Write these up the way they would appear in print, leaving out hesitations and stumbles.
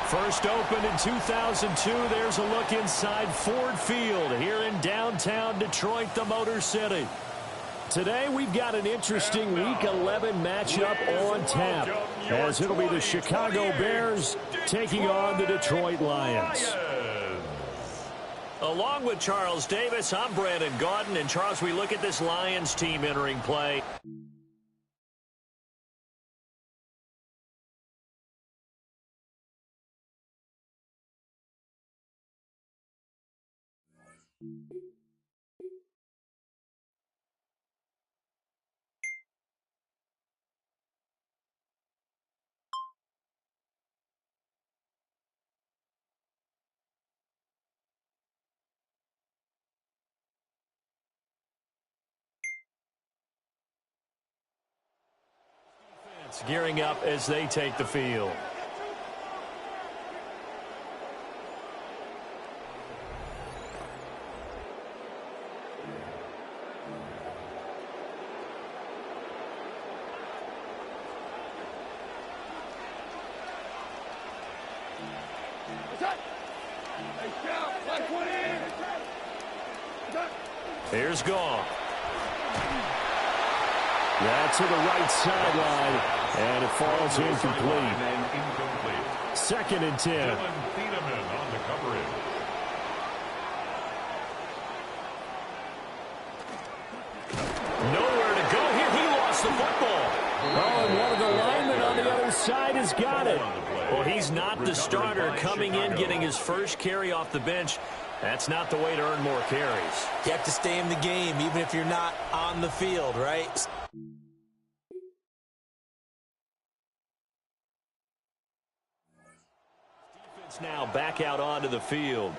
First opened in 2002, there's a look inside Ford Field here in downtown Detroit, the Motor City. Today we've got an interesting Week 11 matchup on tap, as it'll be the Chicago Bears taking on the Detroit Lions. Along with Charles Davis, I'm Brandon Gaudin, and Charles, we look at this Lions team entering play. Gearing up as they take the field. Here's Goff. That's to the right sideline, and it falls incomplete. Second and 10. Nowhere to go here. He lost the football. Oh, and one of the linemen on the other side has got it. Well, he's not the starter coming in, getting his first carry off the bench. That's not the way to earn more carries. You have to stay in the game, even if you're not on the field, right? Defense now back out onto the field.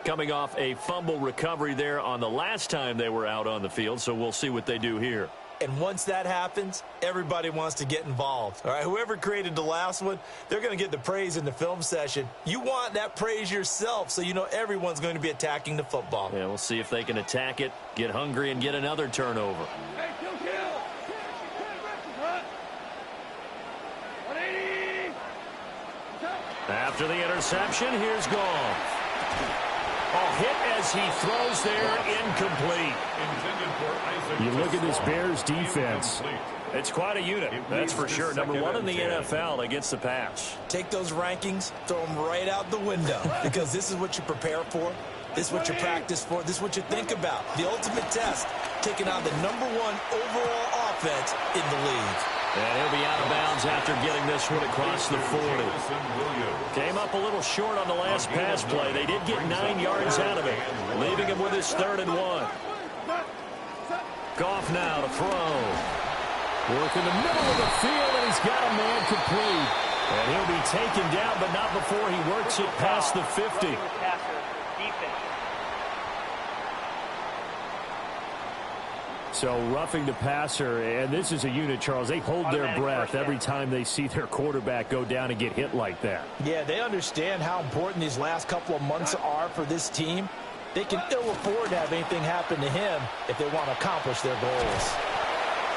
Coming off a fumble recovery there on the last time they were out on the field, so we'll see what they do here. And once that happens, everybody wants to get involved. All right, whoever created the last one, they're going to get the praise in the film session. You want that praise yourself, so you know everyone's going to be attacking the football. Yeah, we'll see if they can attack it, get hungry, and get another turnover. After the interception, here's Goff. Oh, hit as he throws there, incomplete. You look at this Bears defense. It's quite a unit, that's for sure. Number one in the NFL against the pass. Take those rankings, throw them right out the window, because this is what you prepare for. This is what you practice for. This is what you think about. The ultimate test, taking on the #1 overall offense in the league. And he'll be out of bounds after getting this one across the 40. Came up a little short on the last pass play. They did get 9 yards out of it, leaving him with his 3rd and 1. Goff now to throw. Work in the middle of the field, and he's got a man complete. And he'll be taken down, but not before he works it past the 50. So roughing the passer, and this is a unit, Charles. They hold their breath every time they see their quarterback go down and get hit like that. Yeah, they understand how important these last couple of months are for this team. They can ill afford to have anything happen to him if they want to accomplish their goals.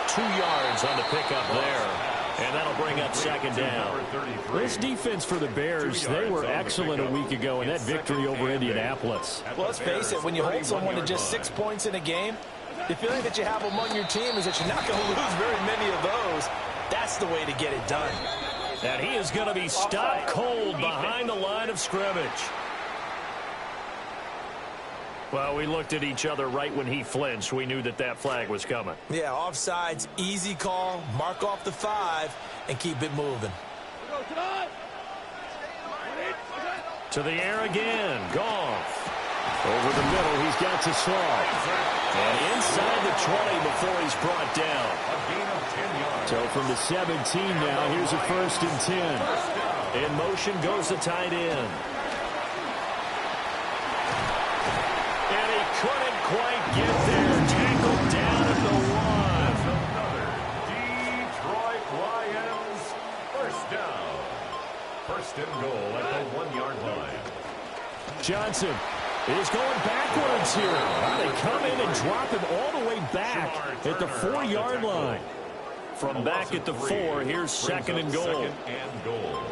2 yards on the pickup there, and that'll bring up 2nd down. This defense for the Bears, they were excellent a week ago in that victory over Indianapolis. Well, let's face it, when you hold someone to just 6 points in a game, the feeling that you have among your team is that you're not going to lose very many of those. That's the way to get it done. And he is going to be stopped cold behind the line of scrimmage. Well, we looked at each other right when he flinched. We knew that that flag was coming. Yeah, offsides, easy call, mark off the 5, and keep it moving. To the air again, Goff. Over the middle, he's got to Slaw. And inside the 20 before he's brought down. So from the 17 now, here's a 1st and 10. In motion goes the tight end. And he couldn't quite get there. Tackled down at the 1. Detroit Lions, 1st down. 1st and goal at the 1-yard line. Johnson is going backwards here. They come in and drop him all the way back at the 4-yard line. From back at the 4, here's 2nd and goal. 2nd and goal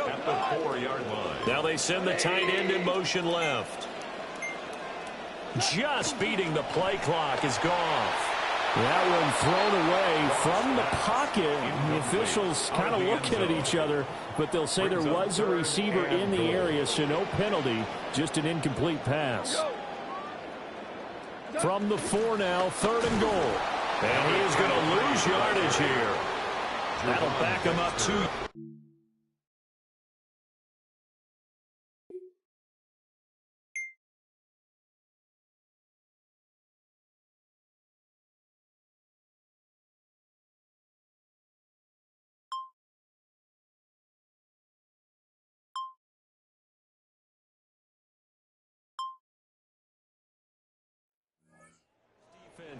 at the 4-yard line. Now they send the tight end in motion left. Just beating the play clock is Goff. That one thrown away from the pocket. The officials kind of looking at each other, but they'll say there was a receiver in the area, so no penalty, just an incomplete pass. From the 4 now, 3rd and goal. And he is going to lose yardage here. That'll back him up 2.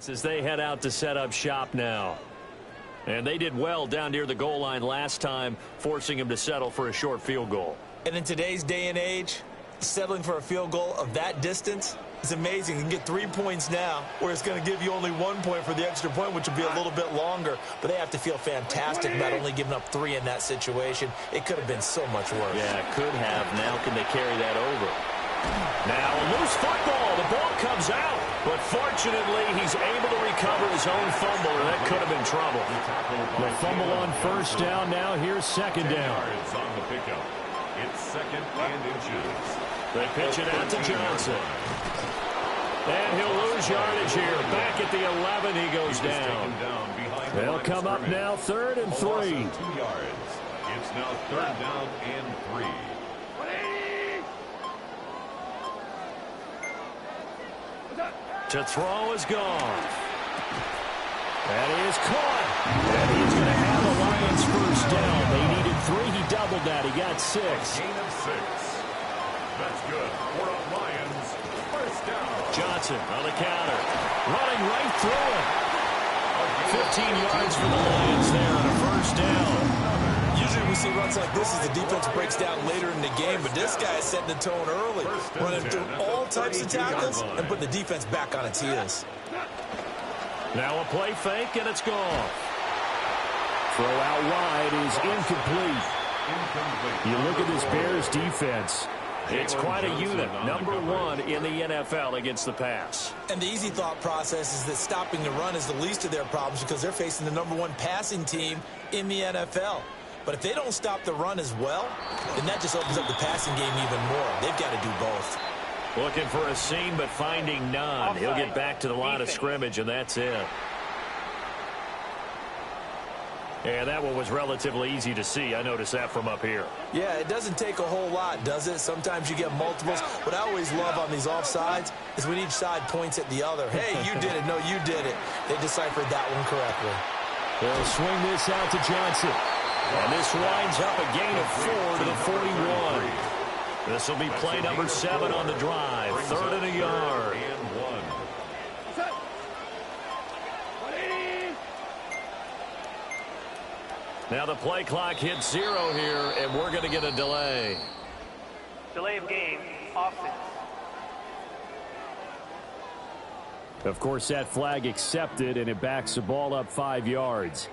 As they head out to set up shop now. And they did well down near the goal line last time, forcing him to settle for a short field goal. And in today's day and age, settling for a field goal of that distance is amazing. You can get 3 points now, where it's going to give you only 1 point for the extra point, which will be a little bit longer. But they have to feel fantastic about only giving up 3 in that situation. It could have been so much worse. Yeah, it could have. Now can they carry that over? Now a loose football. The ball comes out. But fortunately, he's able to recover his own fumble, or that could have been trouble. The fumble on 1st down. Now here's 2nd down. On the pickup. It's 2nd and inches. They pitch it out to Johnson. And he'll lose yardage here. Back at the 11, he goes down. They'll come up now 3rd and 3. 2 yards. It's now 3rd down and 3. To throw is gone. That is caught. And he's going to have a Lions 1st down. They needed 3. He doubled that. He got 6. Gain of 6. That's good for a Lions 1st down. Johnson on the counter. Running right through it. 15 yards for the Lions there on a 1st down. Usually we see runs like this as the defense breaks down later in the game, but this guy is setting the tone early, running through all types of tackles and putting the defense back on its heels. Now a play fake, and it's gone. Throw out wide is incomplete. You look at this Bears defense. It's quite a unit, number 1 in the NFL against the pass. And the easy thought process is that stopping the run is the least of their problems because they're facing the number 1 passing team in the NFL. But if they don't stop the run as well, then that just opens up the passing game even more. They've got to do both. Looking for a seam, but finding none. He'll get back to the line of scrimmage, and that's it. Yeah, that one was relatively easy to see. I noticed that from up here. Yeah, it doesn't take a whole lot, does it? Sometimes you get multiples. What I always love on these offsides is when each side points at the other. Hey, you did it. No, you did it. They deciphered that one correctly. They'll swing this out to Johnson. And this winds up a gain of 4 to the 41. This will be play number 7 on the drive. 3rd and a yard. Now the play clock hits 0 here, and we're going to get a delay. Delay of game, offense. Of course, that flag accepted, and it backs the ball up 5 yards.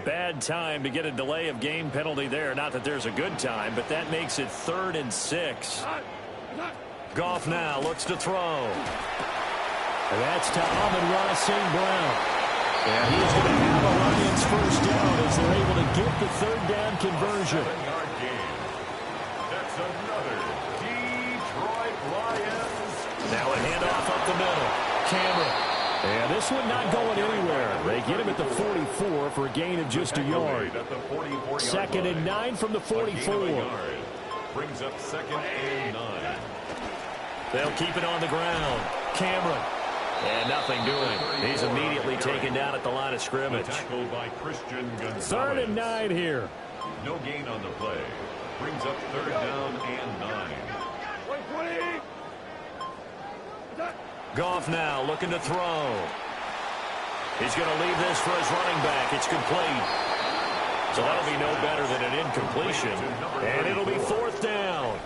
Bad time to get a delay of game penalty there. Not that there's a good time, but that makes it 3rd and 6. Goff now looks to throw. And that's to Amon-Ra St. Brown. And he's going to have a Lions 1st down as they're able to get the 3rd down conversion. 7-yard gain. That's another Detroit Lions Now a handoff up the middle. Cameron. And this one not going anywhere. They get him at the 44 for a gain of just a yard. Second and 9 from the 44. Brings up second and 9. They'll keep it on the ground. Cameron. And nothing doing. He's immediately taken down at the line of scrimmage. By Christian Gonzalez. Third and 9 here. No gain on the play. Brings up third down and 9. Goff now looking to throw. He's going to leave this for his running back. It's complete. So that'll be no better than an incompletion. And it'll be fourth down.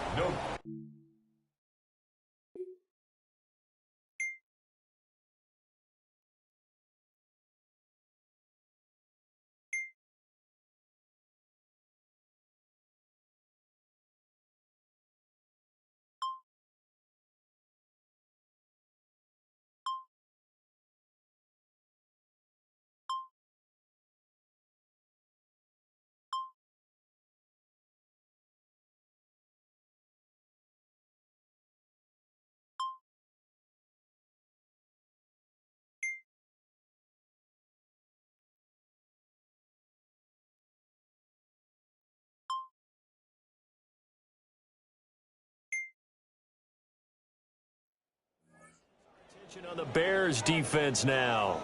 On the Bears defense now.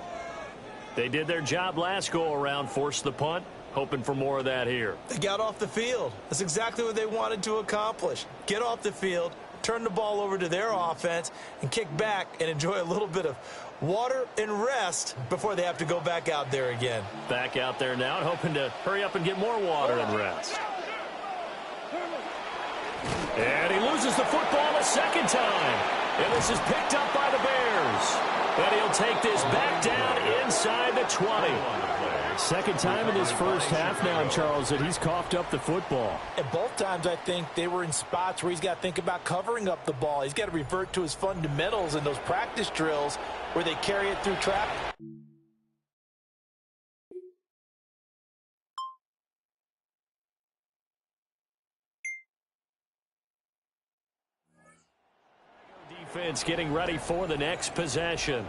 They did their job last go-around, forced the punt, hoping for more of that here. They got off the field. That's exactly what they wanted to accomplish. Get off the field, turn the ball over to their offense, and kick back and enjoy a little bit of water and rest before they have to go back out there again. Back out there now and hoping to hurry up and get more water and rest. And he loses the football a second time. And this is picked up by the Bears. And he'll take this back down inside the 20. Second time in this first half now, Charles, that he's coughed up the football. And both times I think they were in spots where he's got to think about covering up the ball. He's got to revert to his fundamentals in those practice drills where they carry it through trap. Defense getting ready for the next possession.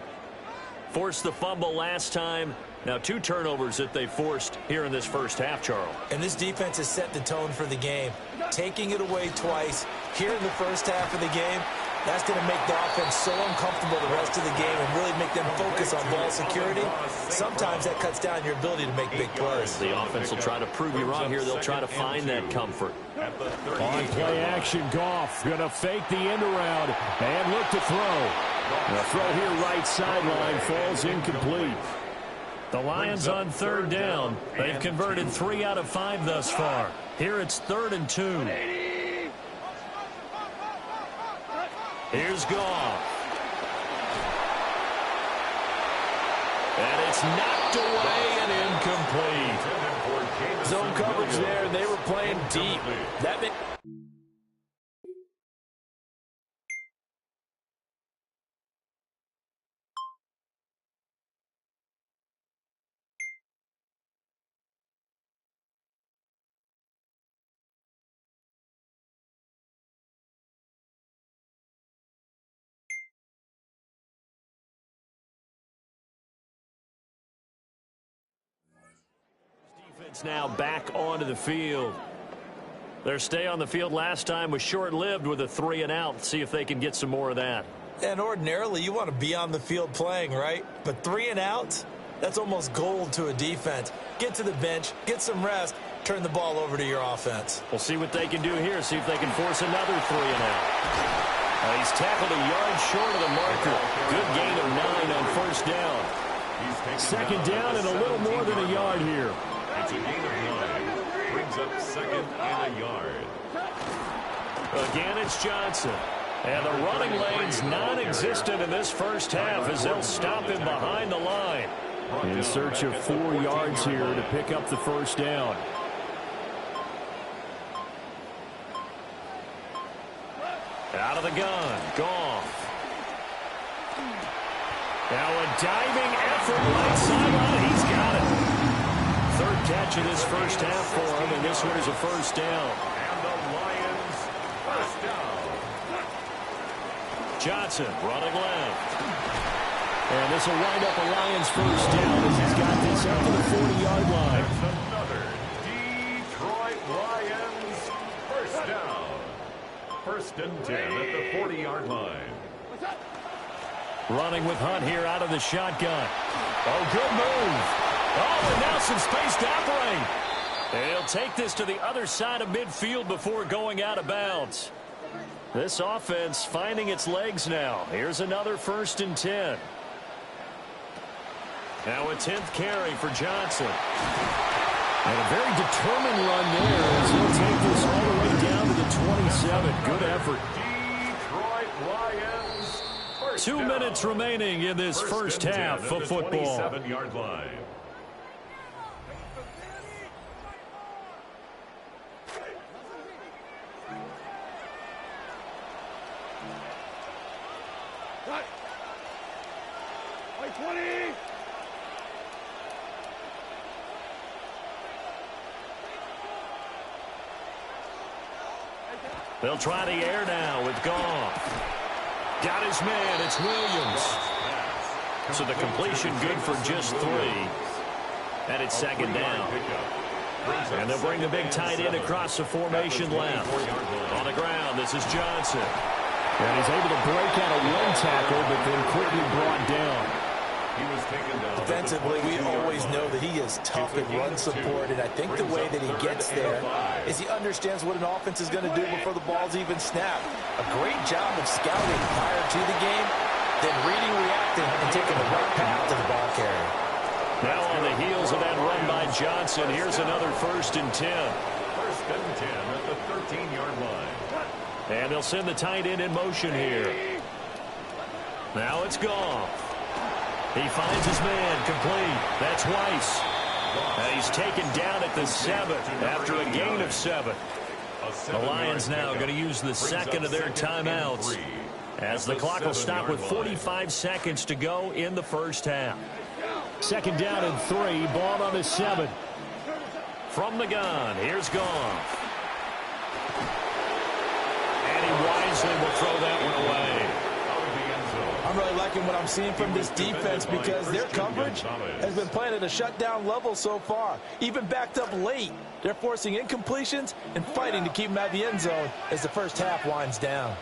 Forced the fumble last time. Now 2 turnovers that they forced here in this first half, Charles. And this defense has set the tone for the game. Taking it away twice here in the first half of the game, that's going to make the offense so uncomfortable the rest of the game and really make them focus on ball security. Sometimes that cuts down your ability to make big plays. The offense will try to prove you wrong here. They'll try to find that comfort. On play action, Goff going to fake the end around and look to throw. The throw here right sideline falls incomplete. The Lions on third down. They've converted 3 out of 5 thus far. Here it's 3rd and 2. Here's Goff. And it's knocked away and incomplete. Zone coverage there, and they were playing deep. That meant now back onto the field. Their stay on the field last time was short-lived with a 3 and out. See if they can get some more of that. And ordinarily, you want to be on the field playing, right? But 3 and outs, that's almost gold to a defense. Get to the bench, get some rest, turn the ball over to your offense. We'll see what they can do here, see if they can force another 3 and out. He's tackled a yard short of the marker. Good gain of 9 on first down. Second down and a little more than a yard here. It's a gain of 9. Brings up second and a yard. Again, it's Johnson. And the running lane's non-existent in this first half as they'll stop him behind the line. In search of 4 yards here to pick up the first down. Out of the gun, Goff. Now a diving effort right sideline. He's got it. 3rd catch of this first half for him, and this one is a first down. And the Lions first down. Johnson running left. And this will wind up a Lions first down as he's got this up to the 40-yard line. There's another Detroit Lions first down. First and 10 at the 40-yard line. Running with Hunt here out of the shotgun. Oh, good move. Oh, and now some space to operate. And he'll take this to the other side of midfield before going out of bounds. This offense finding its legs now. Here's another first and 10. Now a 10th carry for Johnson. And a very determined run there as he'll take this all the way down to the 27. Good effort. Detroit Lions first 2 down. minutes remaining in this first half of football. 27-yard line. They'll try the air now with Goff. Got his man. It's Williams. So the completion good for just 3. And it's second down. And they'll bring the big tight end across the formation left. On the ground, this is Johnson. And he's able to break out a one tackle, but then quickly brought down. He was taken down. Defensively, we always know that he is tough in run support, and I think the way that he gets there is he understands what an offense is going to do before the ball's even snapped. A great job of scouting prior to the game, then reading, reacting, and taking the right path to the ball carrier. Now on the heels of that run by Johnson, here's another first and 10. First and 10 at the 13-yard line. And they'll send the tight end in motion here. Now it's Goff. He finds his man complete. That's Weiss. And he's taken down at the 7 after a gain of 7. The Lions now going to use the second of their timeouts as the clock will stop with 45 seconds to go in the first half. Second down and 3. Ball on the 7. From the gun, here's Goff. And he wisely will throw that one away. I'm really liking what I'm seeing from this defense because their coverage has been playing at a shutdown level so far. Even backed up late, they're forcing incompletions and fighting to keep them out of the end zone as the first half winds down.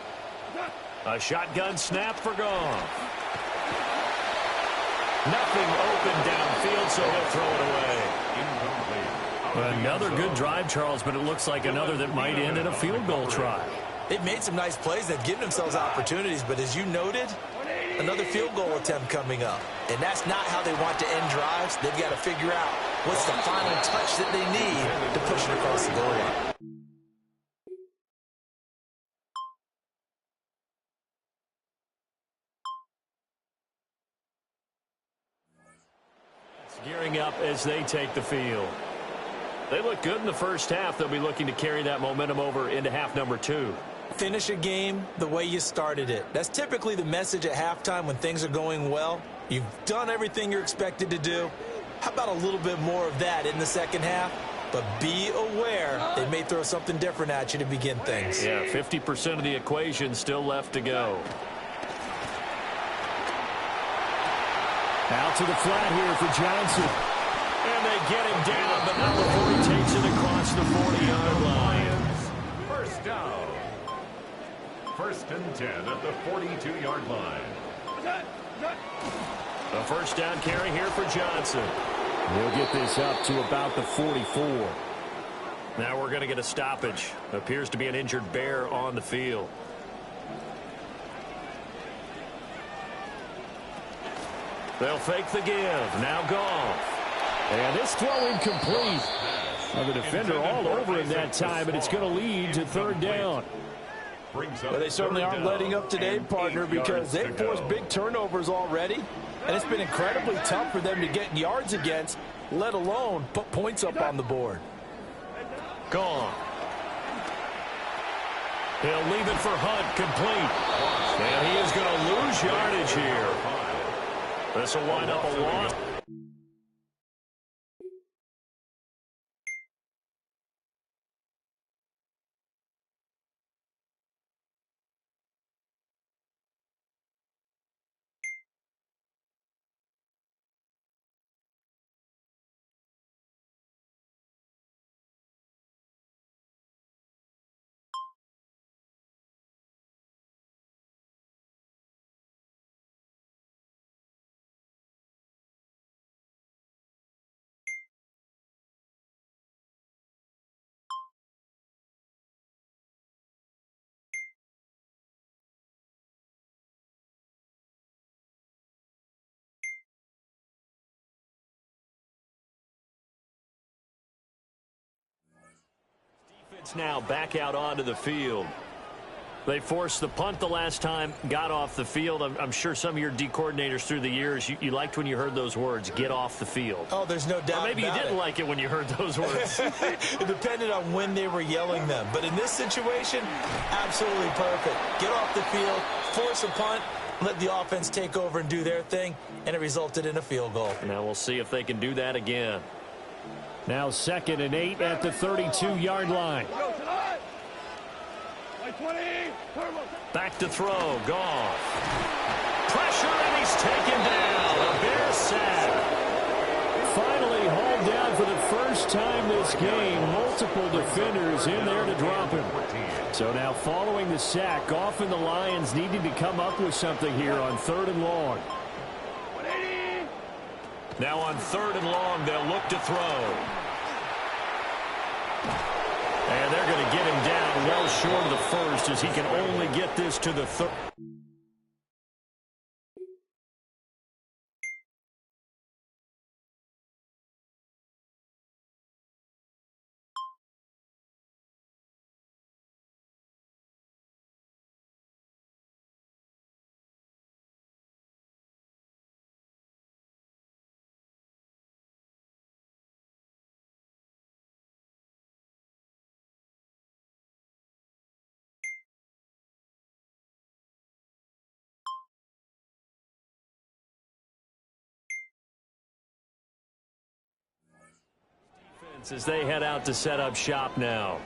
A shotgun snap for Goff. Nothing open downfield, so he'll throw it away. Another good drive, Charles, but it looks like another that might end in a field goal try. They've made some nice plays. They've given themselves opportunities, but as you noted, another field goal attempt coming up. And that's not how they want to end drives. They've got to figure out what's the final touch that they need to push it across the goal line. Gearing up as they take the field. They look good in the first half. They'll be looking to carry that momentum over into half number 2. Finish a game the way you started it. That's typically the message at halftime when things are going well. You've done everything you're expected to do. How about a little bit more of that in the second half? But be aware they may throw something different at you to begin things. Yeah, 50% of the equation still left to go. Out to the flat here for Johnson. And they get him down, but not before he takes it across the 40-yard line. First down. First and 10 at the 42-yard line. The first down carry here for Johnson. He'll get this up to about the 44. Now we're going to get a stoppage. Appears to be an injured Bear on the field. They'll fake the give. Now Goff. And this throw incomplete. Well, the defender all over him that time, and it's going to lead to third down. Well, they certainly aren't letting up today, partner, because they've forced big turnovers already. And it's been incredibly tough for them to get yards against, let alone put points up on the board. Gone. He'll leave it for Hunt, complete. And he is going to lose yardage here. This will wind up a loss. It's now back out onto the field. They forced the punt the last time, got off the field. I'm sure some of your D coordinators through the years, you liked when you heard those words, get off the field. Oh, there's no doubt. Or maybe you didn't like it when you heard those words. It depended on when they were yelling them. But in this situation, absolutely perfect. Get off the field, force a punt, let the offense take over and do their thing, and it resulted in a field goal. Now we'll see if they can do that again. Now 2nd and 8 at the 32-yard line. Back to throw. Goff. Pressure, and he's taken down. A Bears sack. Finally hauled down for the first time this game. Multiple defenders in there to drop him. So now following the sack, Goff and the Lions needing to come up with something here on 3rd and long. Now on 3rd and long, they'll look to throw. And they're going to get him down well short of the first as he can only get this to the third. As they head out to set up shop now.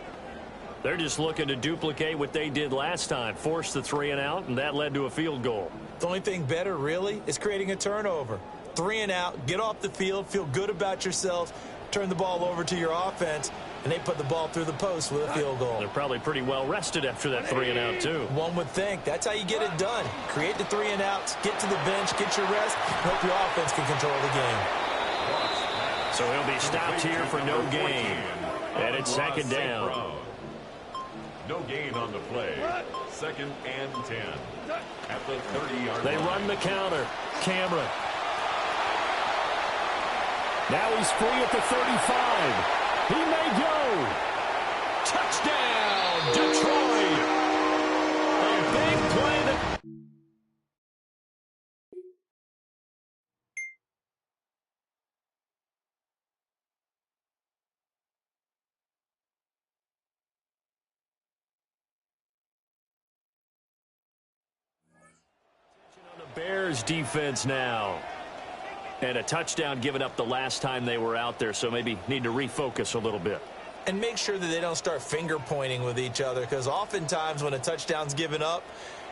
They're just looking to duplicate what they did last time, force the 3 and out, and that led to a field goal. The only thing better, really, is creating a turnover. 3 and out, get off the field, feel good about yourselves, turn the ball over to your offense, and they put the ball through the post with a field goal. They're probably pretty well rested after that 3 and out, too. One would think. That's how you get it done. Create the 3 and outs, get to the bench, get your rest, and hope your offense can control the game. So he'll be stopped here for no gain. And it's 2nd down. No gain on the play. 2nd and 10. At the 30-yard line. They run the counter. Cameron. Now he's free at the 35. He may go. Touchdown, Detroit. A big play that... Bears defense now. And a touchdown given up the last time they were out there, so maybe need to refocus a little bit. And make sure that they don't start finger pointing with each other, because oftentimes when a touchdown's given up,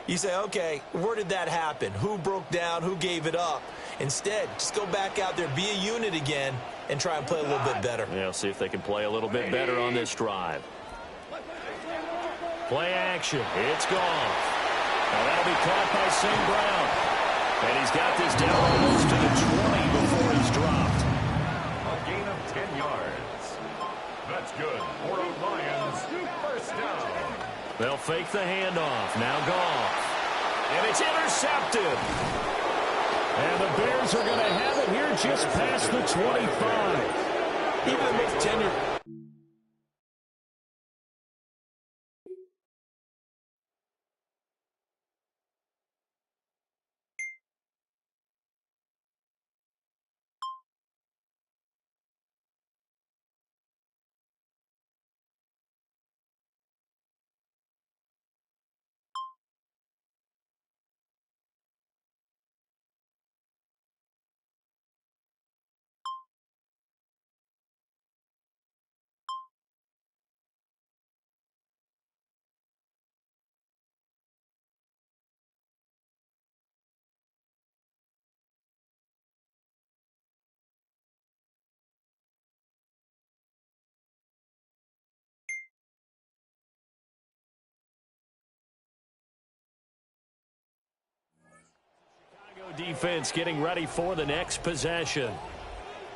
you say, okay, where did that happen? Who broke down? Who gave it up? Instead, just go back out there, be a unit again, and try and play a little bit better. Yeah, see if they can play a little bit better on this drive. Play action. It's gone. Now that'll be caught by St. Brown. And he's got this down almost to the 20 before he's dropped. A gain of 10 yards. That's good for the Lions. First down. They'll fake the handoff. Now Goff. And it's intercepted. And the Bears are going to have it here just past the 25. Even the most tenured... Defense getting ready for the next possession.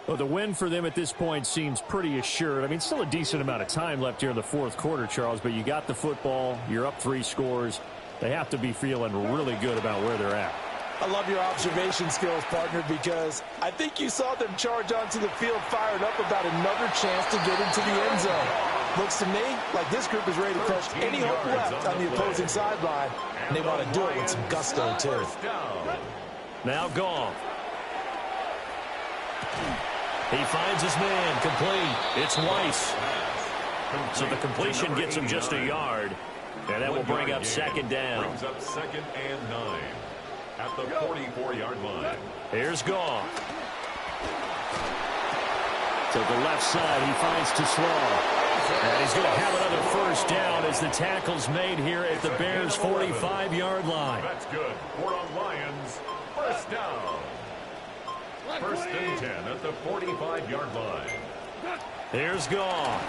Well, the win for them at this point seems pretty assured. I mean, still a decent amount of time left here in the 4th quarter, Charles, but you got the football, you're up 3 scores. They have to be feeling really good about where they're at. I love your observation skills, partner, because I think you saw them charge onto the field fired up about another chance to get into the end zone. Looks to me like this group is ready to crush any hope left on the opposing sideline, and they want to do it with some gusto, too. Now Goff. He finds his man, complete. It's Weiss. So the completion gets him just a yard, and that will bring up second down. Brings up 2nd and 9 at the 44-yard line. Here's Goff. To the left side, he finds Tesla. And he's going to have another first down as the tackle's made here at the Bears' 45-yard line. That's good. 4 on Lions. First down. 1st and 10 at the 45-yard line. Here's Goff.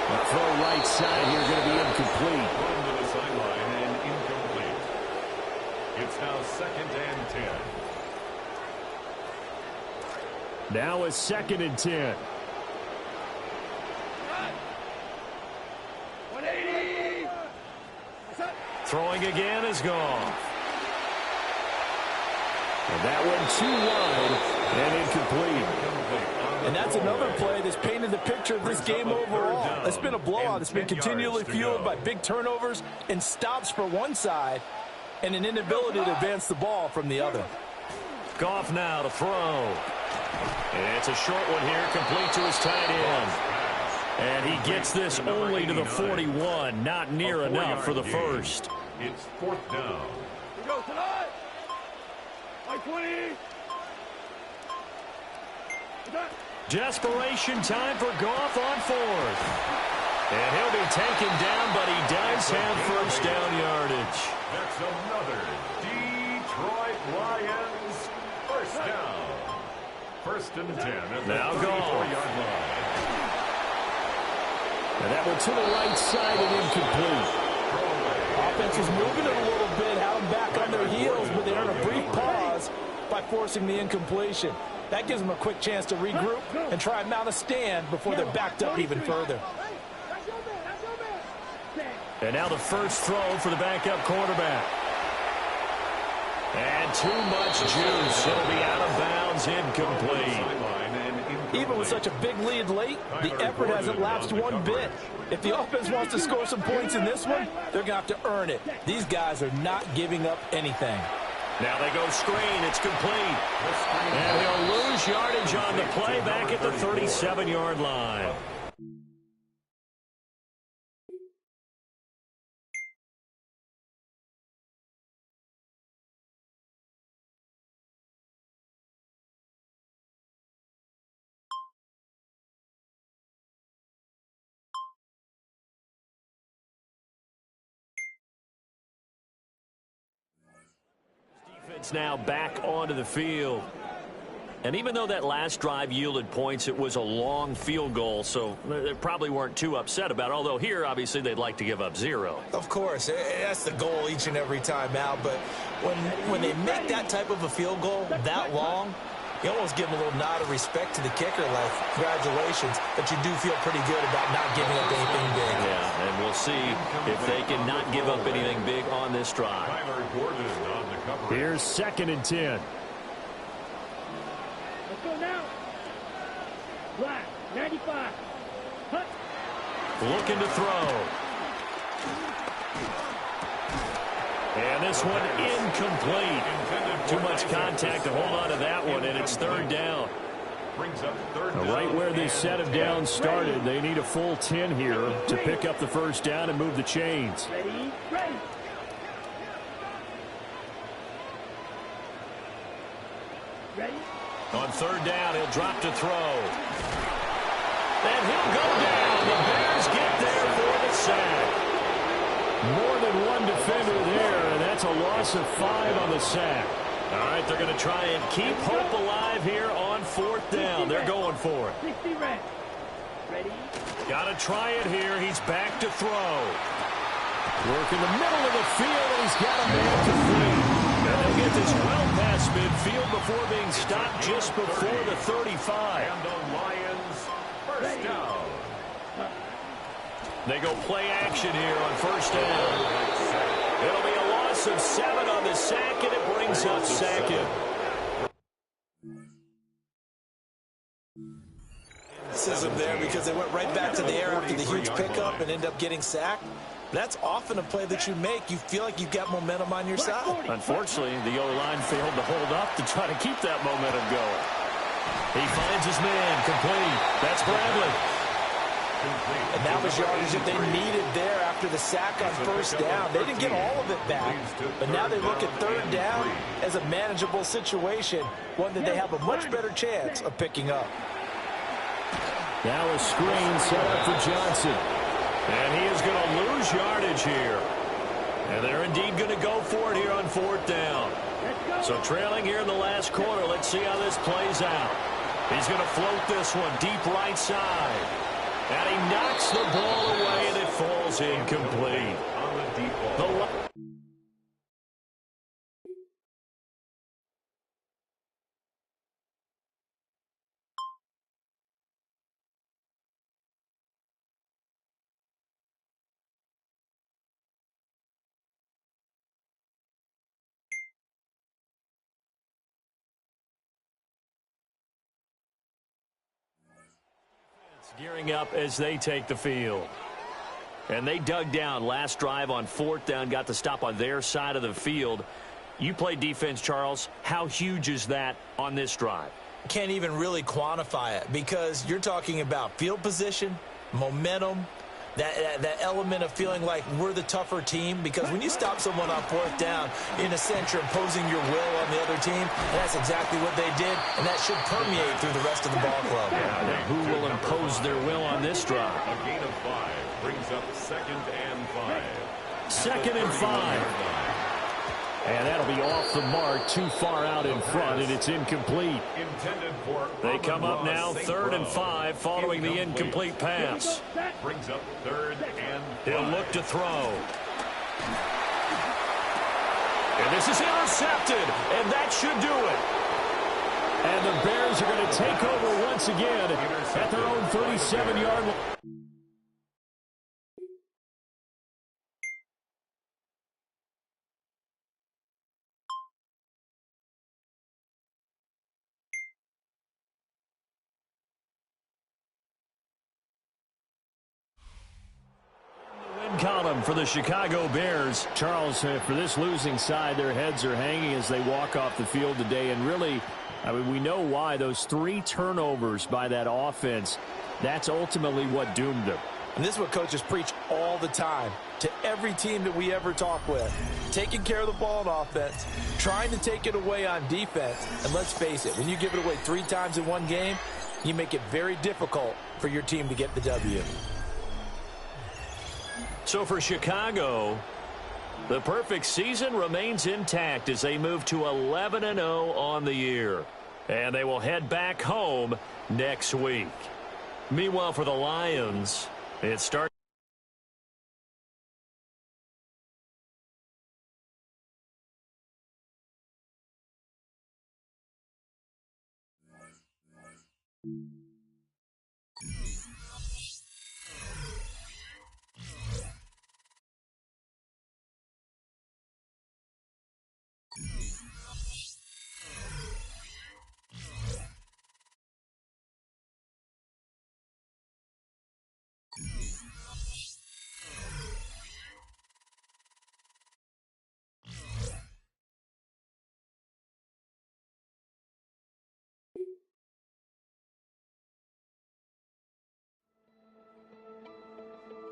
The throw right side here going to be incomplete. Run to the sideline and incomplete. It's now 2nd and 10. Now it's 2nd and 10. Throwing again is Goff. And that one too wide and incomplete. And that's another play that's painted the picture of this game overall. It's been a blowout. It's been continually fueled by big turnovers and stops for one side and an inability to advance the ball from the other. Goff now to throw. It's a short one here, complete to his tight end. And he gets this only to the 41, not near enough for the first. It's 4th down. We go tonight. Like 20. Desperation time for Goff on 4th. And he'll be taken down, but he does have first down yardage. That's another Detroit Lions first down. 1st and 10 at the 34-yard line. And that one to the right side and incomplete. Offense was moving it a little bit, had them back on their heels, but they earned a brief pause by forcing the incompletion. That gives them a quick chance to regroup and try and mount a stand before they're backed up even further. And now the first throw for the backup quarterback. And too much juice. It'll be out of bounds, incomplete. Even with such a big lead late, the effort hasn't lapsed one bit. If the offense wants to score some points in this one, they're going to have to earn it. These guys are not giving up anything. Now they go screen. It's complete. And they'll lose yardage on the play back at the 37-yard line. Defense now back onto the field. And even though that last drive yielded points, it was a long field goal, so they probably weren't too upset about it. Although here, obviously, they'd like to give up 0. Of course, that's the goal each and every time out. But when they make that type of a field goal that long, you almost give them a little nod of respect to the kicker, like, congratulations, but you do feel pretty good about not giving up anything big. Yeah, and we'll see if they can not give up anything big on this drive. Here's 2nd and 10. Let's go now. Black, 95. Hut. Looking to throw. And this one incomplete. Too much contact to hold on to that one, and it's 3rd down. Right where this set of downs started, they need a full 10 here to pick up the first down and move the chains. Ready, ready. Ready. On 3rd down, he'll drop to throw. And he'll go down. The Bears get there for the sack. More than one defender there, and that's a loss of 5 on the sack. All right, they're going to try and keep hope alive here on 4th down. They're going for it. 60 red. Ready. Got to try it here. He's back to throw. Work in the middle of the field, and he's got a man complete. And they get this well past midfield before being stopped just before the 35. And the Lions first down. They go play action here on 1st down. It'll be a loss of 7 on the sack, and it brings up 2nd. criticism there because they went right back to the air after the huge pickup and end up getting sacked. That's often a play that you make. You feel like you've got momentum on your side. Unfortunately, the O-line failed to hold up to try to keep that momentum going. He finds his man, complete. That's Bradley. And that was yardage that they needed there after the sack on first down. They didn't get all of it back, but now they look at third down as a manageable situation, one that they have a much better chance of picking up. Now a screen set up for Johnson. And he is going to lose yardage here. And they're indeed going to go for it here on fourth down. So trailing here in the last quarter. Let's see how this plays out. He's going to float this one deep right side. And he knocks the ball away, and it falls incomplete. Gearing up as they take the field. And they dug down last drive on fourth down, got the stop on their side of the field. You play defense, Charles. How huge is that on this drive? Can't even really quantify it because you're talking about field position, momentum, that element of feeling like we're the tougher team, because when you stop someone on fourth down, in a sense, you're imposing your will on the other team, and that's exactly what they did, and that should permeate through the rest of the ball club. Yeah, who will impose their will on this drive? A gain of 5 brings up 2nd and 5. 2nd and 5. And that'll be off the mark, too far out in front, and it's incomplete. They come up now, 3rd and 5, following the incomplete pass. Brings up 3rd and 5. He'll look to throw. And this is intercepted, and that should do it. And the Bears are going to take over once again at their own 37-yard line. Column for the Chicago Bears. Charles, for this losing side, their heads are hanging as they walk off the field today. And really, I mean, we know why. Those 3 turnovers by that offense, that's ultimately what doomed them. And this is what coaches preach all the time to every team that we ever talk with. Taking care of the ball on offense, trying to take it away on defense. And let's face it, when you give it away 3 times in one game, you make it very difficult for your team to get the W. So for Chicago, the perfect season remains intact as they move to 11-0 on the year. And they will head back home next week. Meanwhile, for the Lions, it starts.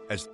As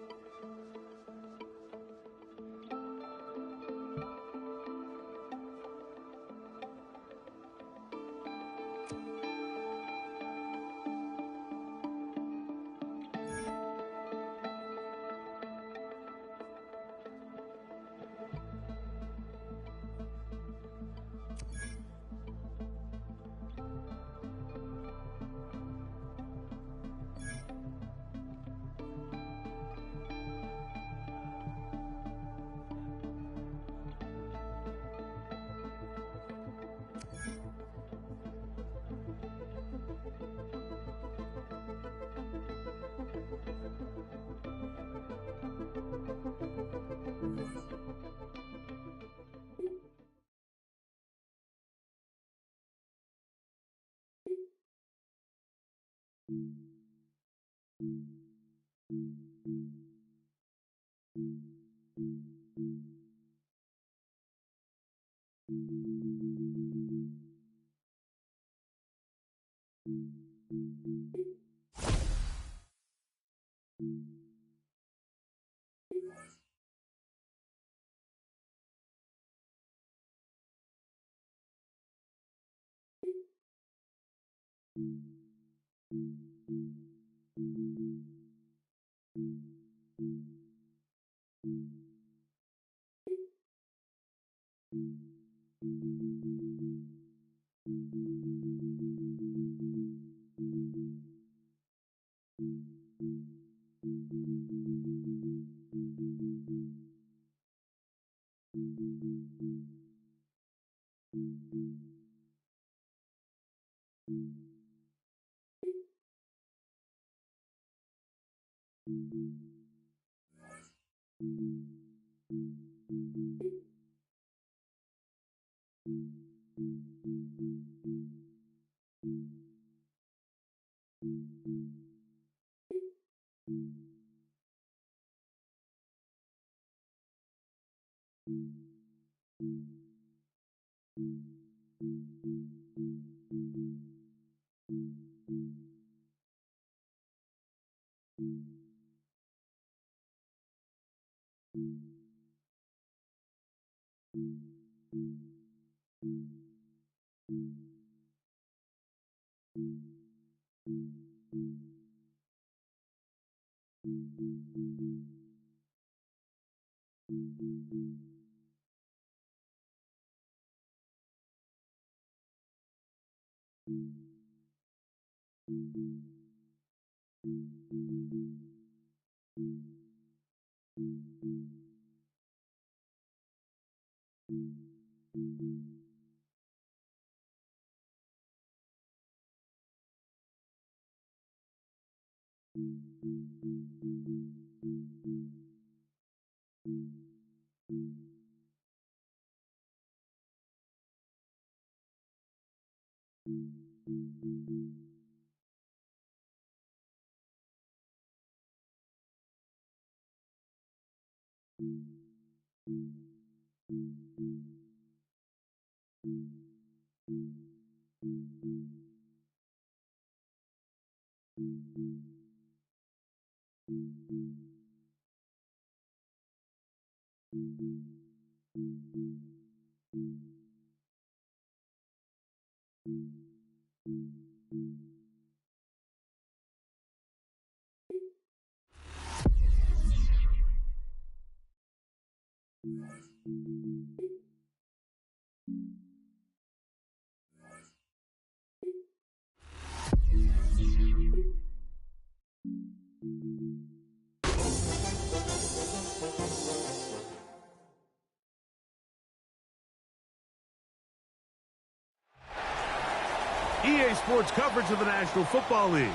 EA Sports coverage of the National Football League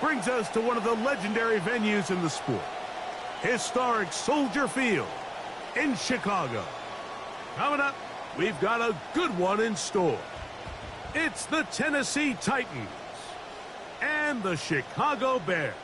brings us to one of the legendary venues in the sport, historic Soldier Field in Chicago. Coming up, we've got a good one in store. It's the Tennessee Titans and the Chicago Bears.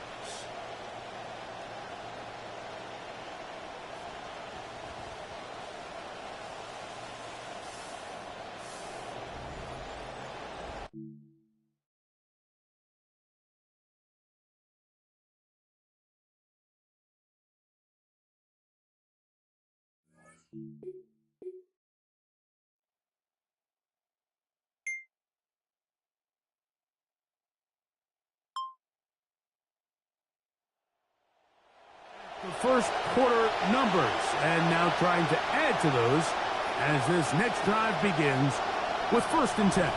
The first quarter numbers, and now trying to add to those as this next drive begins with 1st and 10.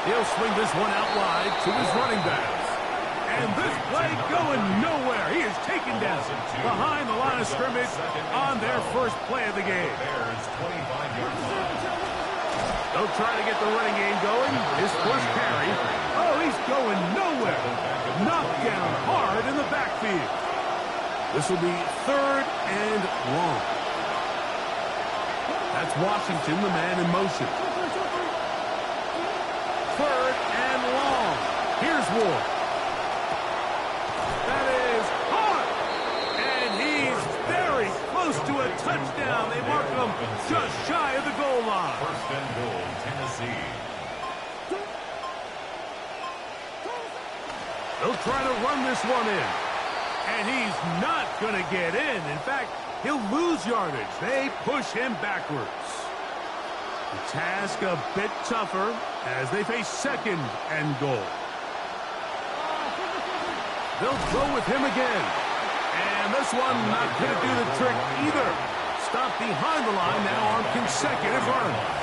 He'll swing this one out wide to his running backs. And this play going nowhere. He is taken down behind the line of scrimmage on their first play of the game. The He'll try to get the running game going. His first carry. Oh, he's going nowhere. Knocked down hard in the backfield. This will be 3rd and long. That's Washington, the man in motion. 3rd and long. Here's Ward. That is hard. And he's very close to a touchdown. They mark him just shy of the goal line. 1st and goal, Tennessee. They'll try to run this one in. And he's not going to get in. In fact, he'll lose yardage. They push him backwards. The task a bit tougher as they face 2nd and goal. They'll go with him again. And this one not going to do the trick either. Stop behind the line now on consecutive runs.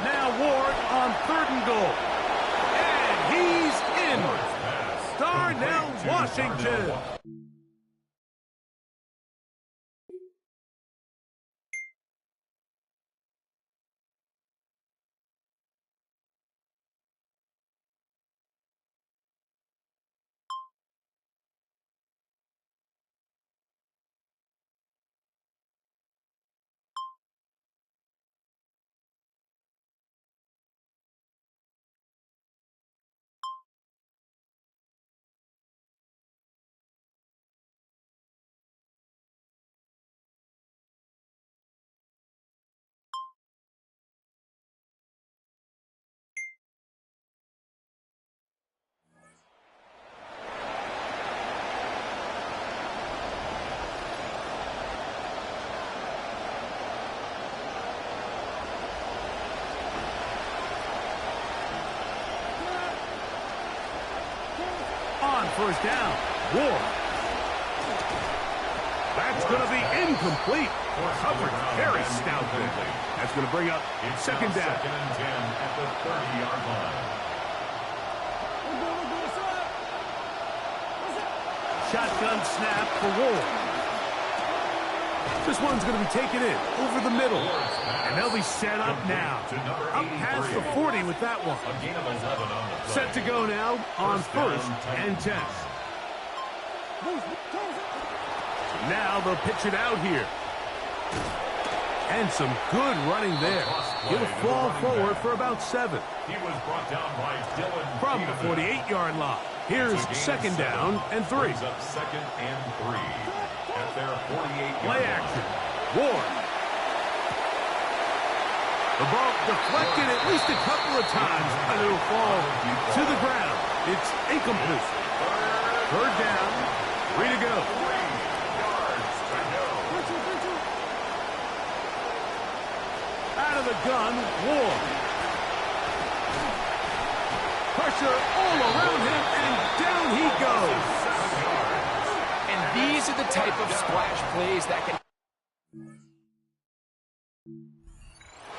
Now Ward on 3rd and goal. And he's in. Darnell Washington. On 1st down, Ward. That's going to be incomplete. Covered very stout there. That's going to bring up 2nd down. 2nd and 10 at the 30-yard line. Shotgun snap for Ward. This one's going to be taken in over the middle. And they'll be set up now. Up past the 40 with that one. A gain of 11 on the play. Set to go now on 1st and 10. Now they'll pitch it out here. And some good running there. He'll fall forward for about 7. He was brought down by Dylan From the 48-yard line. Here's 2nd down and 3. Brings up 2nd and 3 at their 48-yard Play action. Ward. The ball deflected at least a couple of times, and it'll fall to the ground. It's incomplete. 3rd down, 3 to go. 3 yards to go. Out of the gun, Ward. Pressure all around him, and down he goes. And these are the type of splash plays that can...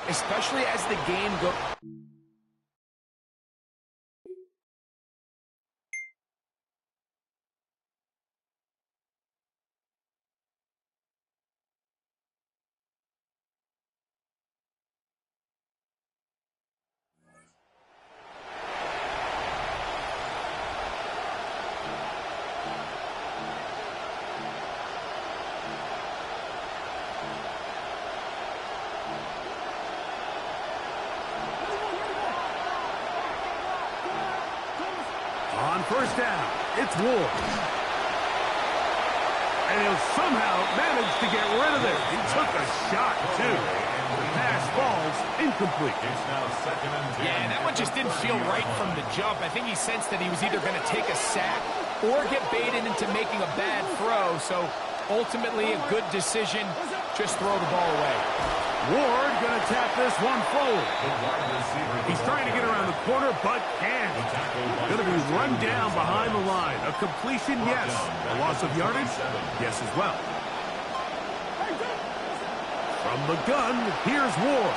Especially as the game goes... On 1st down, it's Ward. And he'll somehow manage to get rid of it. He took a shot, too. The pass falls incomplete. It's now 2nd and 10. Yeah, that one just didn't feel right from the jump. I think he sensed that he was either going to take a sack or get baited into making a bad throw. So ultimately a good decision. Just throw the ball away. Ward going to tap this one forward. He's trying to get around the corner, but can't. Going to be run down behind the line. A completion, yes. A loss of yardage, yes as well. From the gun, here's Ward.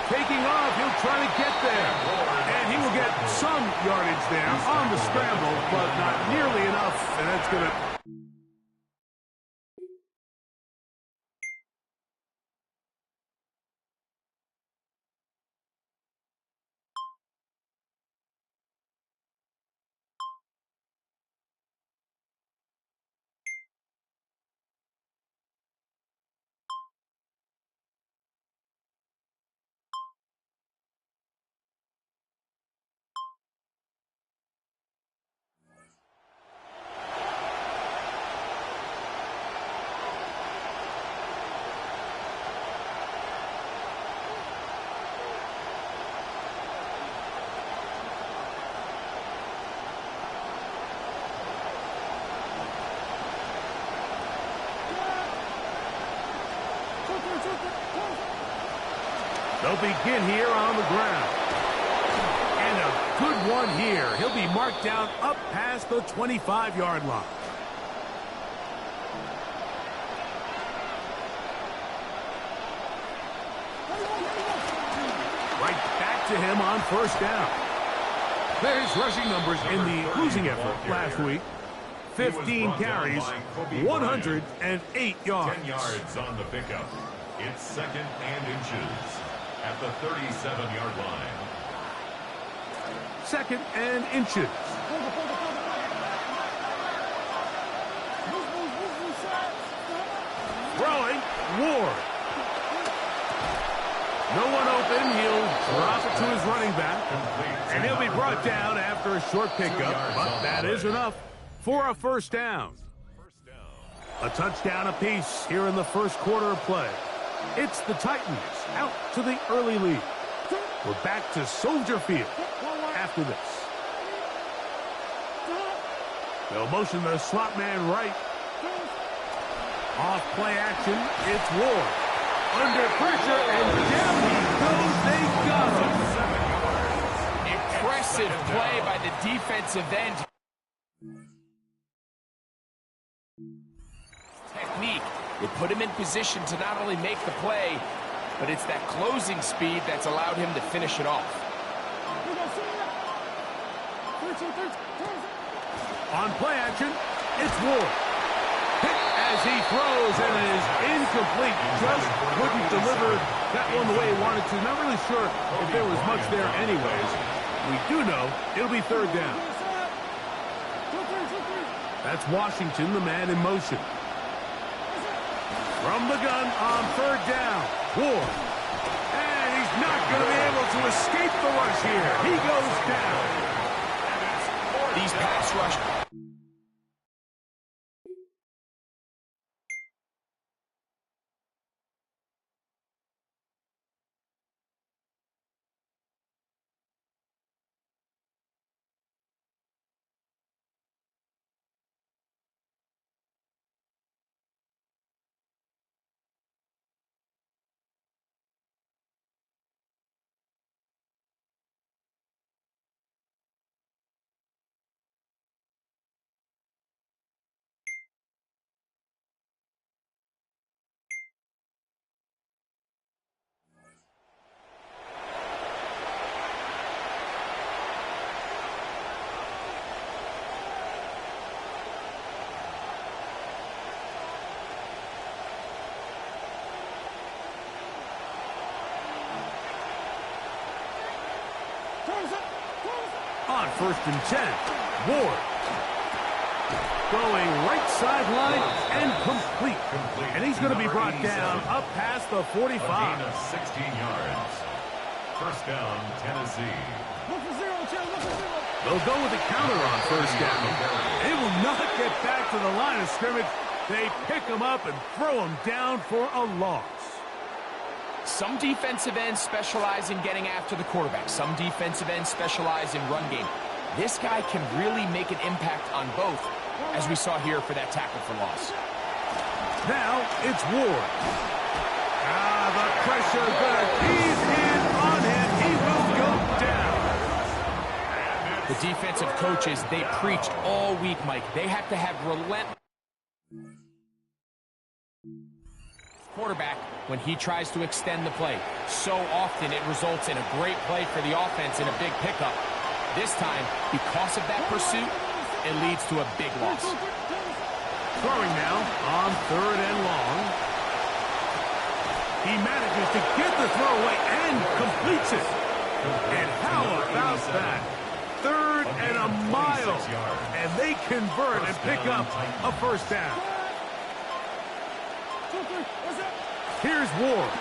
Taking off, he'll try to get there. And he will get some yardage there on the scramble, but not nearly enough. And that's going to They'll begin here on the ground. And a good one here. He'll be marked down up past the 25-yard line. Right back to him on first down. There's rushing numbers in the losing effort last week. 15 carries, 108 yards. 10 yards on the pickup. It's 2nd and inches at the 37-yard line. 2nd and inches. Throwing, Ward. No one open. He'll drop it to his running back. And he'll be brought down after a short pickup. But that is enough for a first down. A touchdown apiece here in the first quarter of play. It's the Titans out to the early lead. We're back to Soldier Field after this. They'll motion the slot man right. Off play action, it's Ward. Under pressure, and down he goes. They got him. Impressive play by the defensive end. Technique would put him in position to not only make the play, but it's that closing speed that's allowed him to finish it off. On play action, it's Ward. Hit as he throws, and it is incomplete. Just couldn't deliver that one the way he wanted to. Not really sure if there was much there anyways. We do know it'll be third down. That's Washington, the man in motion. From the gun on third down, Ward. And he's not going to be able to escape the rush here. He goes down. These pass rush. On 1st and 10, Ward. Going right sideline and complete. And he's going to be brought down up past the 45. A gain of 16 yards. First down, Tennessee. They'll go with the counter on first down. They will not get back to the line of scrimmage. They pick him up and throw him down for a loss. Some defensive ends specialize in getting after the quarterback. Some defensive ends specialize in run game. This guy can really make an impact on both, as we saw here for that tackle for loss. Now it's Ward. The pressure good. He's in on him. He will go down. The defensive coaches, they preached all week, Mike. They have to have relentless quarterback when he tries to extend the play. So often it results in a great play for the offense and a big pickup. This time, because of that pursuit, it leads to a big loss. Throwing now on 3rd and long. He manages to get the throw away and completes it. And how about that? 3rd and a mile. And they convert and pick up a first down. Here's Ward.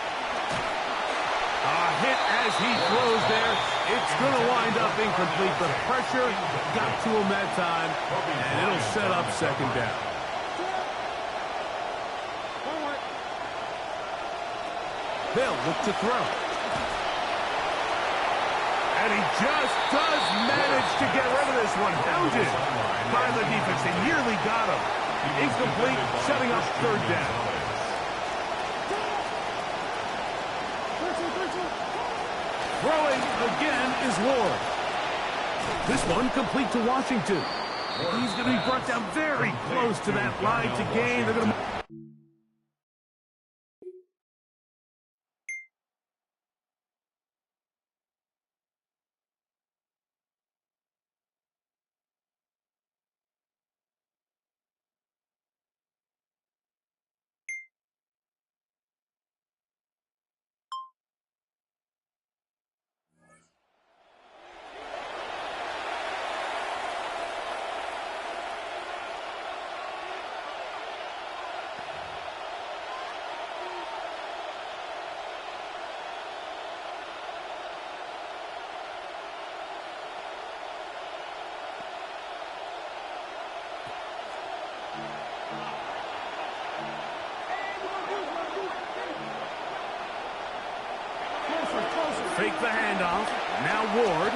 A hit as he throws there. It's going to wind up incomplete. The pressure got to him that time, and it'll set up 2nd down. They'll look to throw. And he just does manage to get rid of this one. Hounded by the defense. They nearly got him. Incomplete, setting up 3rd down. Throwing again is Ward. This one complete to Washington. He's going to be brought down very close to that line to gain. They're going to... Fake the handoff. Now Ward.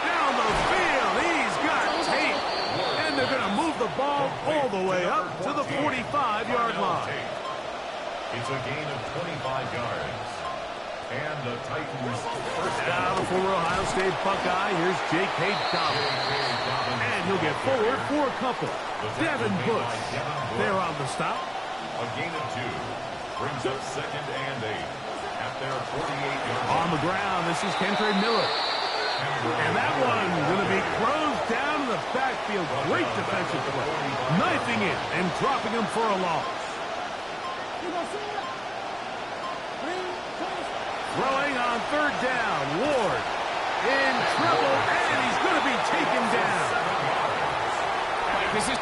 Down the field. He's got tape. And they're going to move the ball all the way up to the 45-yard line. It's a gain of 25 yards. And the Titans first Now down. the former Ohio State Buckeye. Here's J.K. Dobbins. And he'll get forward for a couple. Devin Bush. They're on the stop. A gain of 2 brings up 2nd and 8 at their 48-yard line. On the ground, this is Kentre Miller. And that one going to be closed down in the backfield. Great defensive play. Knifing it and dropping him for a loss. Throwing on 3rd down. Ward in trouble, and he's going to be taken down. This is...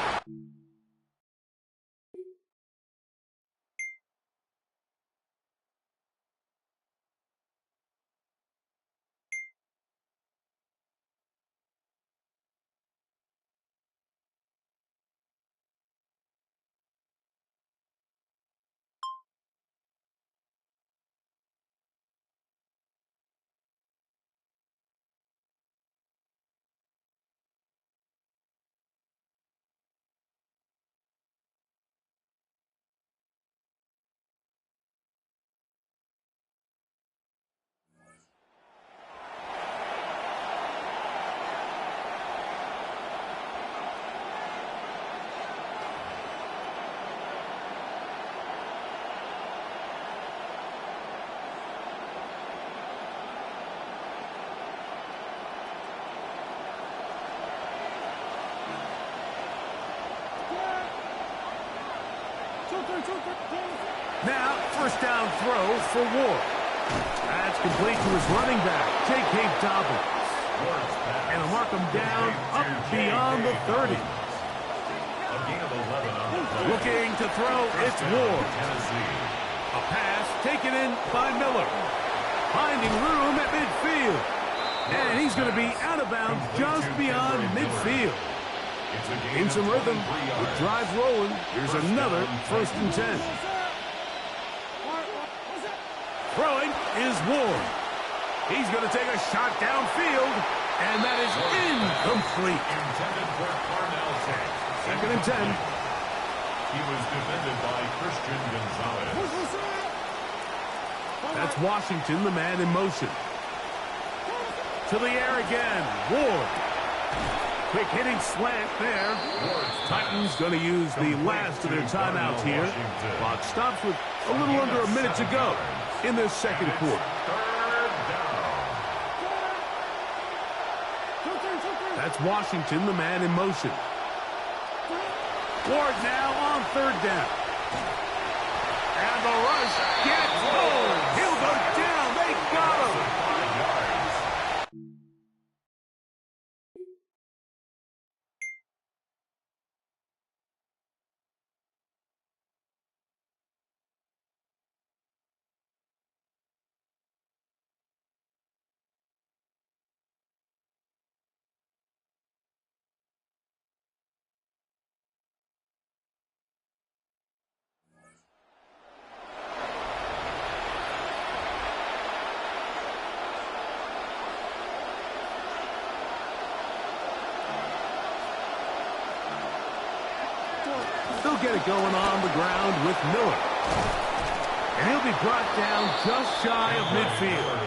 Now, 1st down throw for Ward. That's complete to his running back, J.K. Dobbins. And he'll mark him down up beyond the 30. Looking to throw, it's Ward. A pass taken in by Miller. Finding room at midfield. And he's going to be out of bounds just beyond midfield. In some rhythm, with drives rolling, here's another 1st and 10. Throwing is Ward. He's going to take a shot downfield, and that is incomplete. Intended for Parnell Tank. 2nd and 10. He was defended by Christian Gonzalez. That's Washington, the man in motion. To the air again, Ward. Quick hitting slant there. Titans going to use the last of their timeouts here. Clock stops with a little under a minute to go in this 2nd quarter. That's Washington, the man in motion. Ward now on 3rd down. And the rush gets home. He'll go down. They got him. They'll get it going on the ground with Miller. And he'll be brought down just shy of midfield.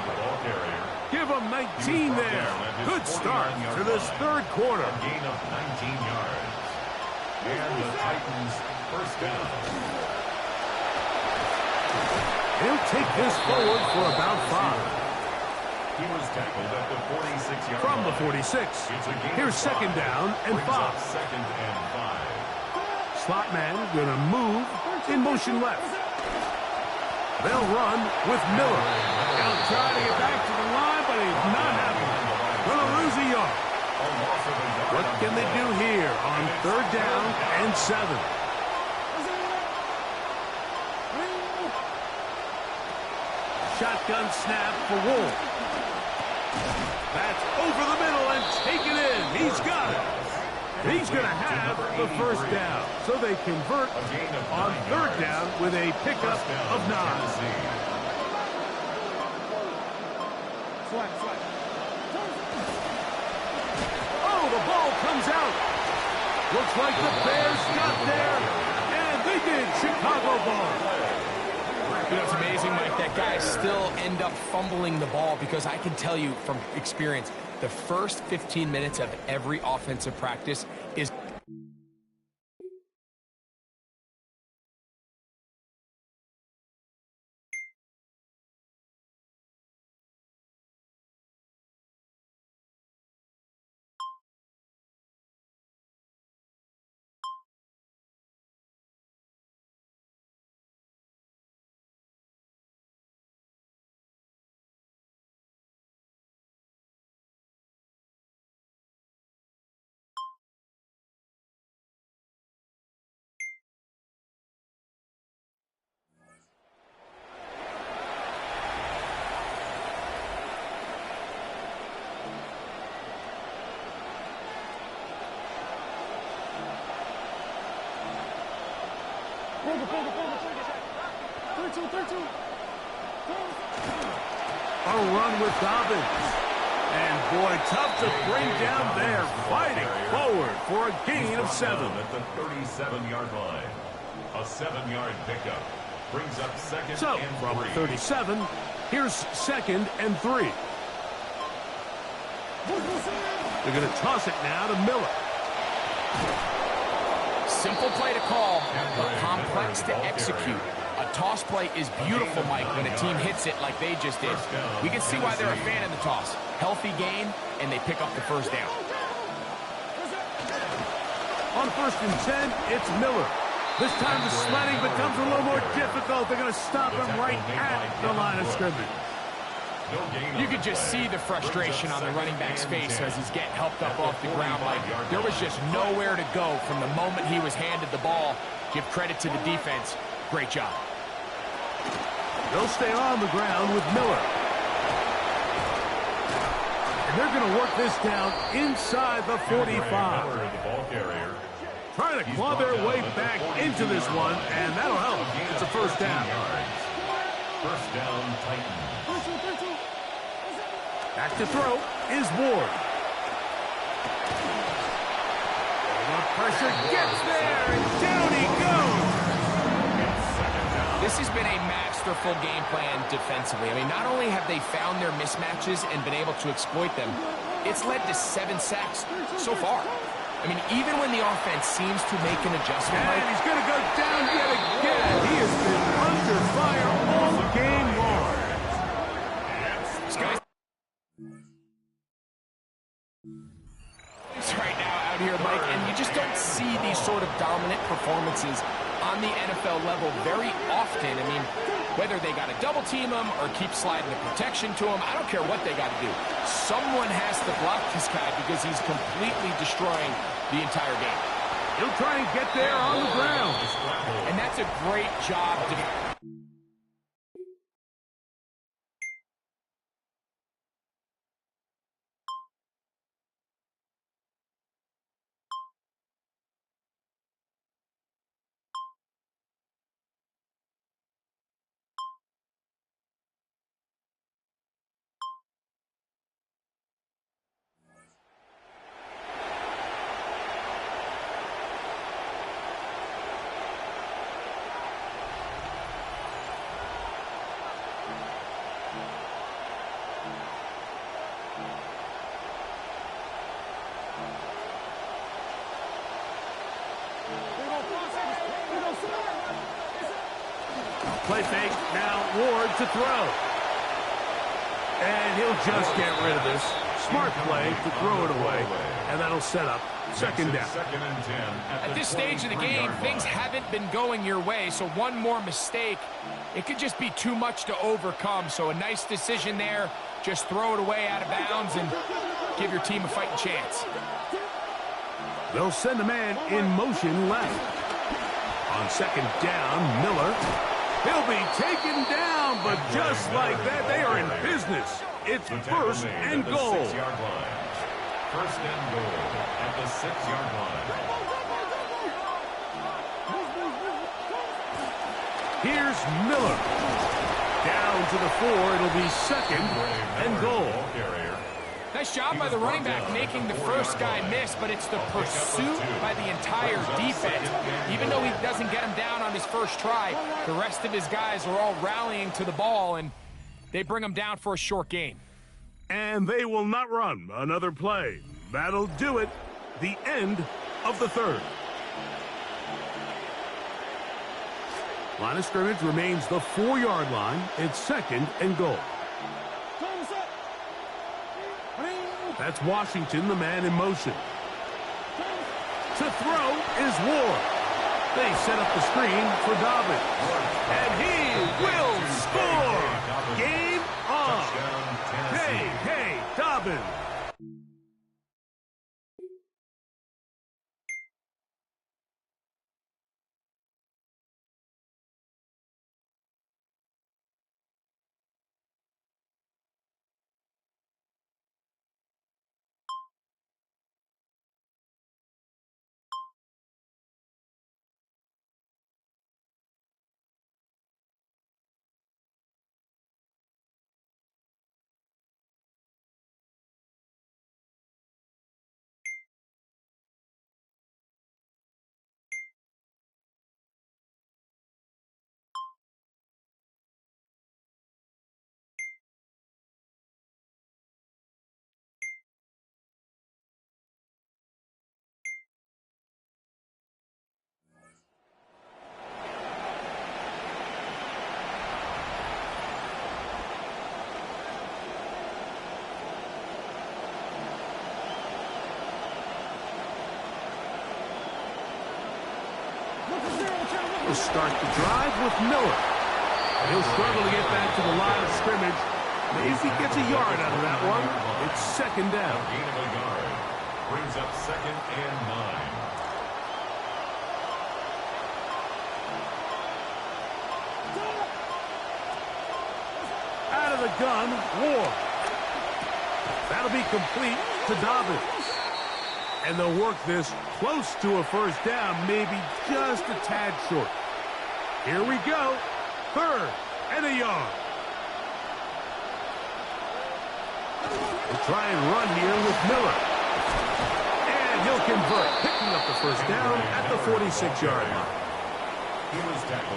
Give him 19 there. Good start to this third quarter. A gain of 19 yards. And the Titans first down. He'll take this forward for about 5. He was tackled at the 46-yard From line. the 46. Here's second down and 5. Second and 5. Slot man gonna move in motion left. They'll run with Miller. He'll try to get back to the line, but he's not having it. Gonna lose a yard. What can they do here on third down and 7? Shotgun snap for Wolf. That's over the middle and taken in. He's got it. He's going to have the first down. So they convert on third down with a pickup of 9. Oh, the ball comes out. Looks like the Bears got there, and they did. Chicago ball. You know, it's amazing, Mike, that guys still end up fumbling the ball because I can tell you from experience, the first 15 minutes of every offensive practice is A run with Dobbins. And boy, tough to bring down there. Fighting forward for a gain of 7. At the 37-yard line. A 7-yard pickup. Brings up second So, and from 3. 37, here's second and 3. They're going to toss it now to Miller. simple play to call, but complex to execute. A toss play is beautiful, Mike, when a team hits it like they just did. We can see why they're a fan of the toss. Healthy gain, and they pick up the first down. On first and 10, it's Miller. This time the sledding becomes a little more difficult. They're going to stop him right at the line of scrimmage. You could just see the frustration on the running back's face as he's getting helped up off the ground. Like, there was just nowhere to go from the moment he was handed the ball. Give credit to the defense. Great job. They'll stay on the ground with Miller. And they're going to work this down inside the 45. Trying to claw their way back into this one, and that'll help. It's a first down. First down, Titans. Back to throw is Ward. The pressure gets there, and down he goes. This has been a masterful game plan defensively. I mean, not only have they found their mismatches and been able to exploit them, it's led to 7 sacks so far. I mean, even when the offense seems to make an adjustment. And he's going to go down yet again. He has been under fire all game long. This guy's right now out here, Mike, and you just don't see these sort of dominant performances on the NFL level very often. I mean, whether they got to double team him or keep sliding the protection to him, I don't care what they got to do. Someone has to block this guy because he's completely destroying the entire game. He'll try and get there on the ground. And that's a great job. Play fake. Now Ward to throw. And he'll just get rid of this. Smart play to throw it away. And that'll set up second down. At this stage of the game, things haven't been going your way, so one more mistake, it could just be too much to overcome. So a nice decision there. Just throw it away out of bounds and give your team a fighting chance. They'll send a man in motion left. On second down, Miller. He'll be taken down, but just like that, they are in business. It's first and goal. First and goal at the 6-yard line. Here's Miller. Down to the 4. It'll be second and goal. Nice job by the running back making the first guy miss, but it's the pursuit by the entire defense. Even though he doesn't get him down on his first try, the rest of his guys are all rallying to the ball, and they bring him down for a short gain. And they will not run another play. That'll do it. The end of the third. Line of scrimmage remains the 4-yard line. It's second and goal. That's Washington, the man in motion. To throw is Ward. They set up the screen for Dobbins. And he will score! Game on! Hey, Dobbins! Will start the drive with Miller. He'll struggle to get back to the line of scrimmage. Maybe he gets a yard out of that one. It's second down. Gain of a yard brings up second and 9. Out of the gun, Ward. That'll be complete to Dobbins. And they'll work this close to a first down, maybe just a tad short. Here we go. Third and a yard. We'll try and run here with Miller. And he'll convert, picking up the first down at the 46-yard line.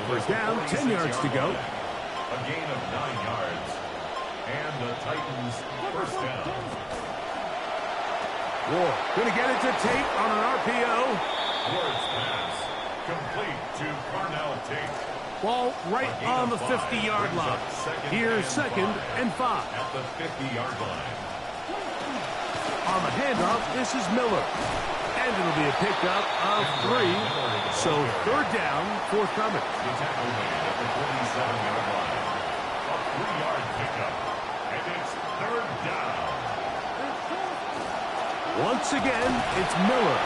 First down, 10 yards to go. A gain of 9 yards. And the Titans first down. Ward going to get it to Tate on an RPO. Ward's pass complete to Carnell Tate. Ball right on the 50-yard line. Here's second and 5. At the 50-yard line. On the handoff, this is Miller. And it'll be a pickup of 3. So third down, forthcoming. The tackle made at the 47-yard line. A 3-yard pickup. And it's third down. Once again, it's Miller.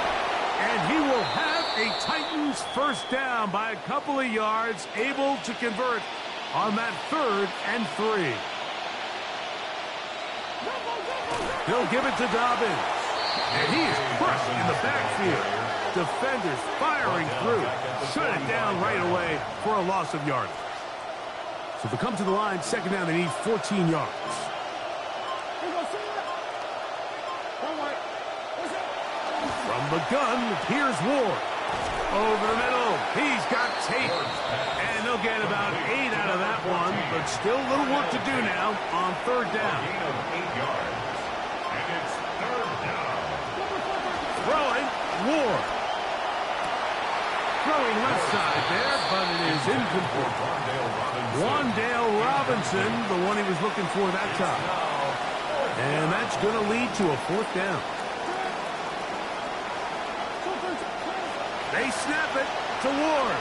And he will have a Titans first down by a couple of yards, able to convert on that 3rd and 3. He'll give it to Dobbins. And he is crushed in the backfield. Defenders firing through. Shut it down right away for a loss of yardage. So if they come to the line, second down, they need 14 yards. From the gun, here's Ward. Over the middle, he's got Tate. And they'll get about 8 out of that one, but still a little work to do now on third down. Gain of 8 yards. And it's third down. Throwing, Ward. throwing left side there, but it is incomplete. Wandale Robinson, the one he was looking for that time. And that's going to lead to a 4th down. They snap it to Ward.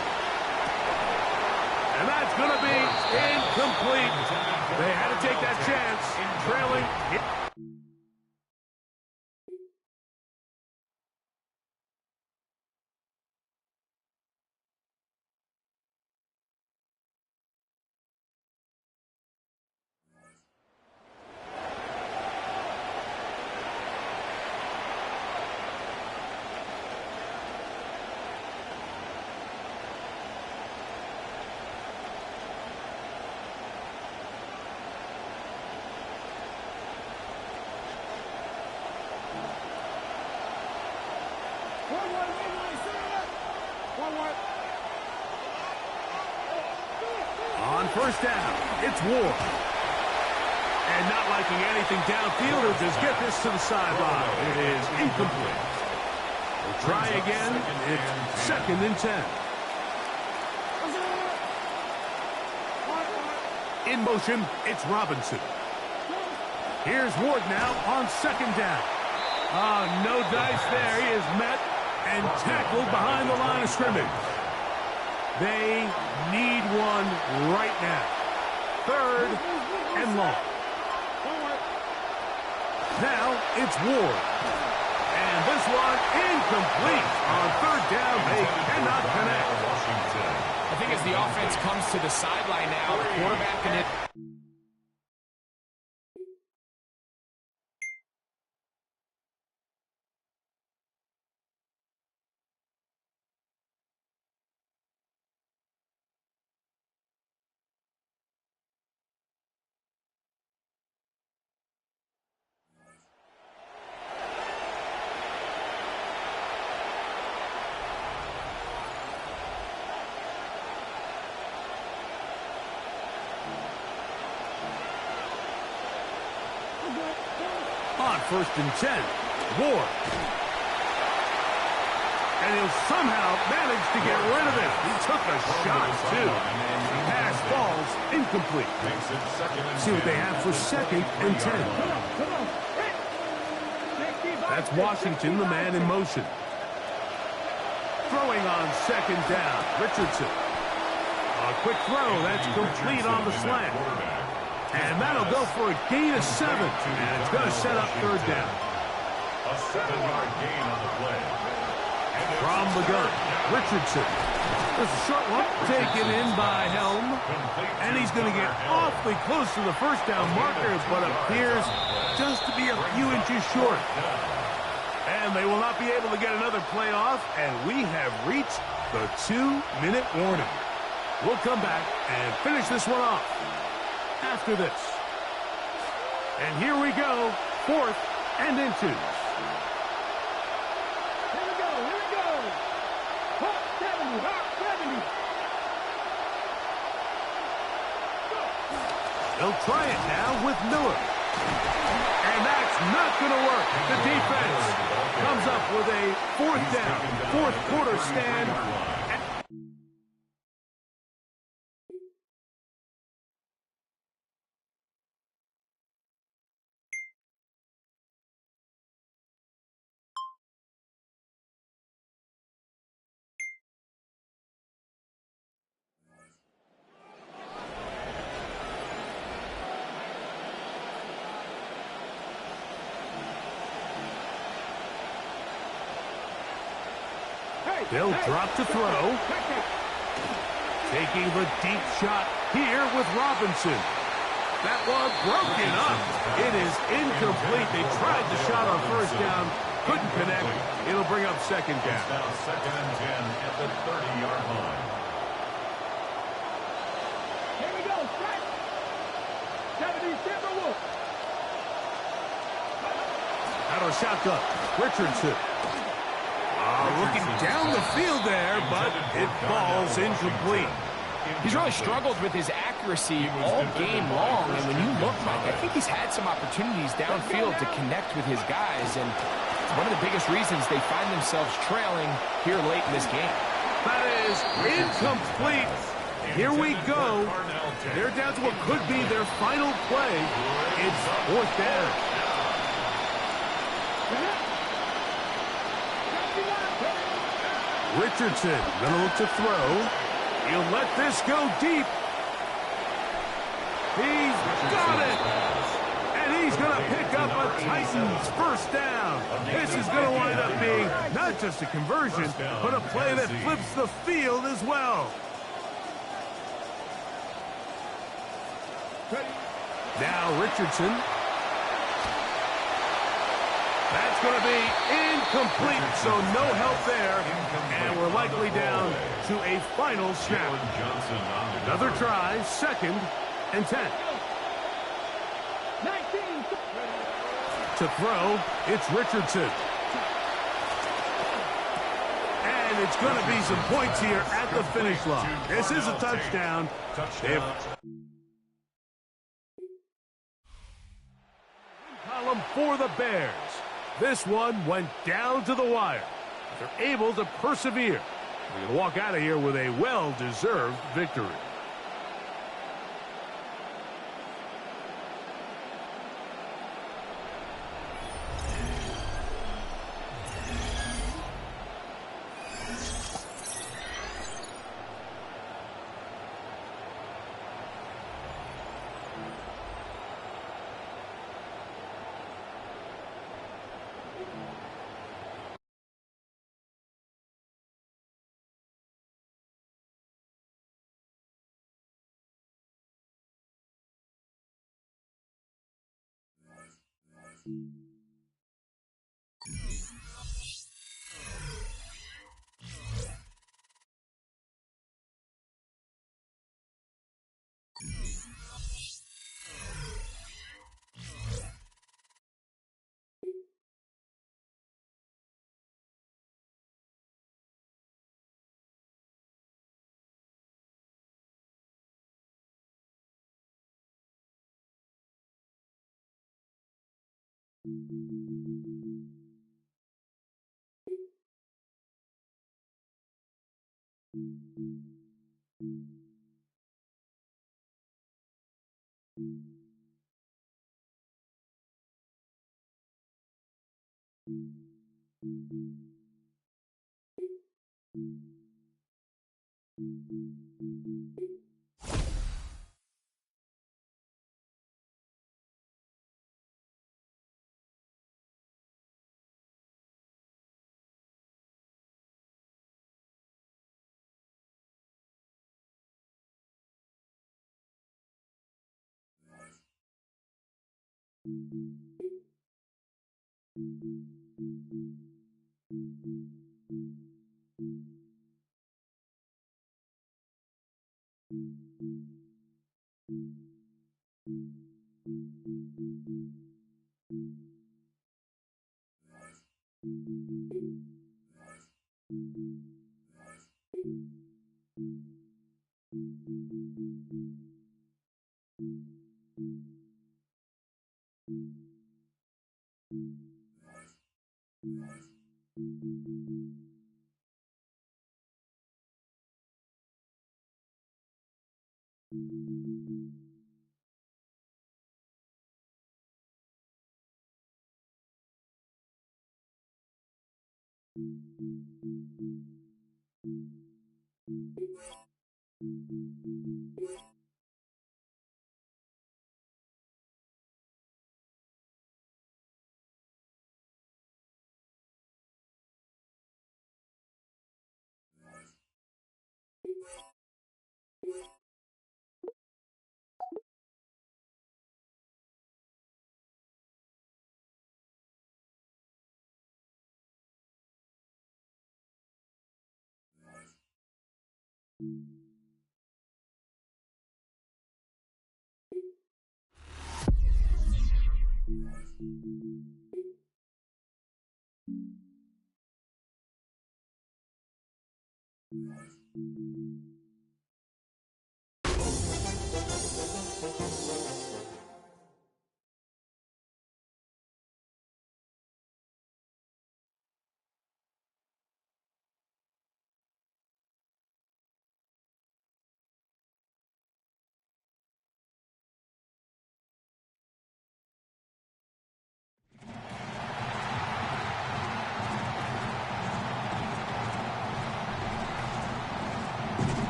And that's going to be incomplete. They had to take that chance, trailing. On first down, it's Ward. And not liking anything downfield, he'll just get this to the sideline. It is incomplete. We'll try again. It's 2nd and 10. In motion, it's Robinson. Here's Ward now on 2nd down. No dice there. He is met and tackled behind the line of scrimmage. They need one right now. 3rd and long. Now it's Ward. And this one incomplete. On 3rd down, they cannot connect. I think as the offense comes to the sideline now, the quarterback and it. On 1st and 10, Ward. And he'll somehow manage to get rid of it. He took a shot, too. Pass falls incomplete. See what they have for 2nd and 10. That's Washington, the man in motion. Throwing on 2nd down, Richardson. A quick throw, that's complete on the slant. And that'll go for a gain of 7. And it's going to set up 3rd down. A 7-yard gain on the play. From the gun, Richardson. There's a short one taken in by Helm. And he's going to get awfully close to the 1st down marker, but appears just to be a few inches short. And they will not be able to get another play off, and we have reached the 2-minute warning. We'll come back and finish this one off after this. And here we go, 4th and inches. Here we go. Hot 70. They'll try it now with Miller. And that's not going to work. The defense comes up with a 4th down, 4th quarter stand. They'll drop to throw. Taking the deep shot here with Robinson. That one broken up. It is incomplete. They tried the shot on 1st down. Couldn't connect. It'll bring up 2nd down. Now 2nd and 10 at the 30-yard line. Here we go. Strike. 70, Timberwolves. Out of shotgun, Richardson. Looking down the field there, but it falls incomplete. He's really struggled with his accuracy all game long, and when you look, Mike, I think he's had some opportunities downfield to connect with his guys, and it's one of the biggest reasons they find themselves trailing here late in this game. That is incomplete. Here we go. They're down to what could be their final play. It's fourth down. Richardson gonna look to throw. He'll let this go deep. He's got it. And he's gonna pick up a Titans first down. This is gonna wind up being not just a conversion, but a play that flips the field as well. Now Richardson. That's going to be incomplete, so no help there. And we're likely down to a final snap. Another try, 2nd and 10. To throw, it's Richardson. And it's going to be some points here at the finish line. This is a touchdown. Column for the Bears. This one went down to the wire. They're able to persevere. They can walk out of here with a well-deserved victory.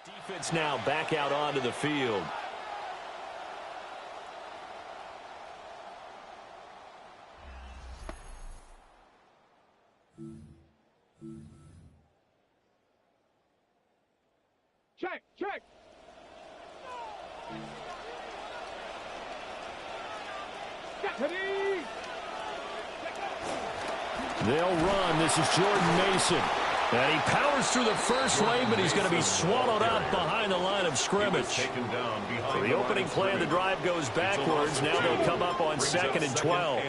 Defense now back out onto the field. Check, check. Stephanie. They'll run. This is Jordan Mason. And he powers through the first lane, but he's going to be swallowed up behind the line of scrimmage. So the opening play of the drive goes backwards. Now they'll come up on 2nd and 12.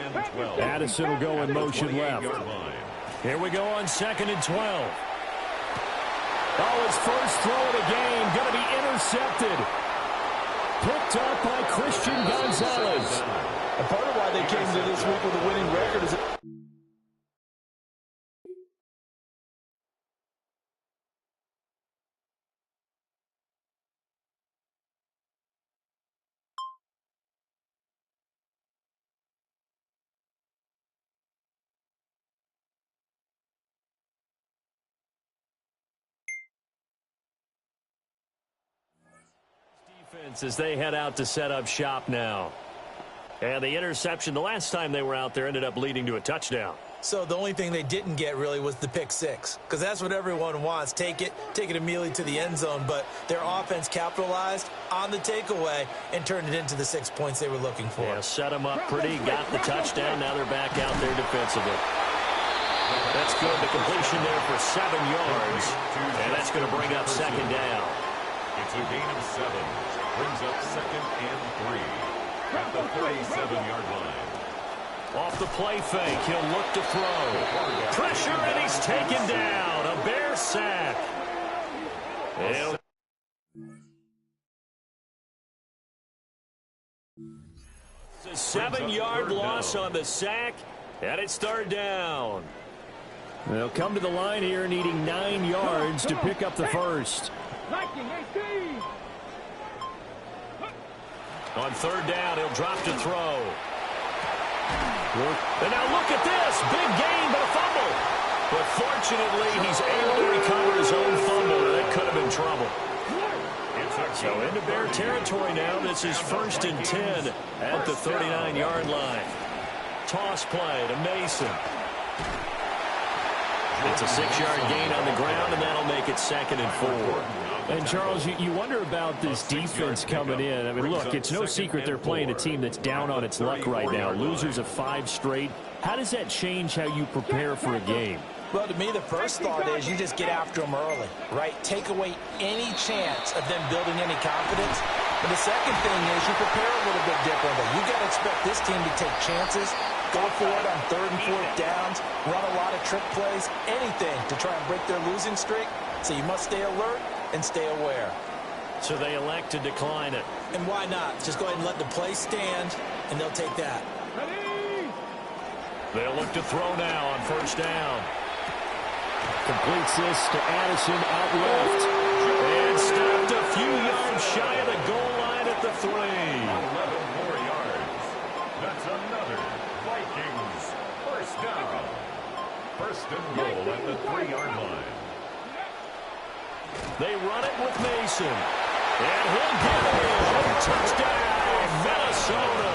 Addison will go in motion left. Here we go on 2nd and 12. Oh, his first throw of the game going to be intercepted. Picked up by Christian Gonzalez. And part of why they came to this week with a winning record is as they head out to set up shop now. And the interception the last time they were out there ended up leading to a touchdown. So the only thing they didn't get really was the pick six, because that's what everyone wants. Take it immediately to the end zone, but their offense capitalized on the takeaway and turned it into the 6 points they were looking for. Yeah, set them up pretty, got the touchdown. Now they're back out there defensively. That's good. The completion there for 7 yards, and that's going to bring up 2nd down. It's a gain of 7. Brings up 2nd and 3 at the 37-yard line. Off the play fake, he'll look to throw. Pressure, and he's taken down. A Bear sack. It's a 7-yard loss on the sack, and it's 3rd down. They'll come to the line here needing 9 yards to pick up the first. On 3rd down, he'll drop to throw. And now look at this. Big gain, but a fumble. But fortunately, he's able to recover his own fumble. That could have been trouble. So into Bear territory now. This is 1st and 10 at the 39-yard line. Toss play to Mason. It's a 6-yard gain on the ground, and that'll make it 2nd and 4. And, Charles, you wonder about this defense coming in. I mean, look, it's no secret they're playing a team that's down on its luck right now. Losers of 5 straight. How does that change how you prepare for a game? Well, to me, the first thought is you just get after them early, right? Take away any chance of them building any confidence. But the second thing is you prepare a little bit differently. You got to expect this team to take chances, go for it on 3rd and 4th downs, run a lot of trick plays, anything to try and break their losing streak. So you must stay alert and stay aware. So they elect to decline it. And why not? Just go ahead and let the play stand, and they'll take that. They'll look to throw now on 1st down. Completes this to Addison out left. And stopped a few yards shy of the goal line at the 3. 11 more yards. That's another Vikings 1st down. 1st and goal at the 3-yard line. They run it with Mason. And he'll get it. Touchdown, Minnesota.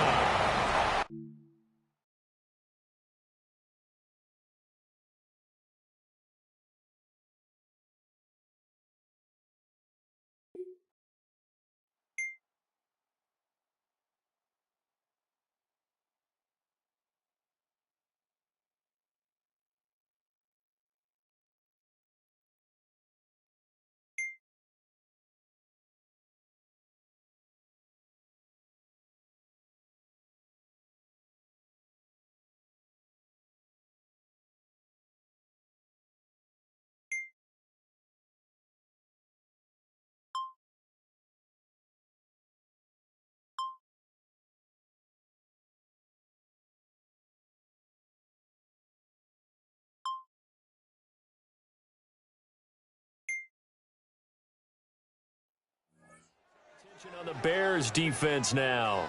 On the Bears defense now.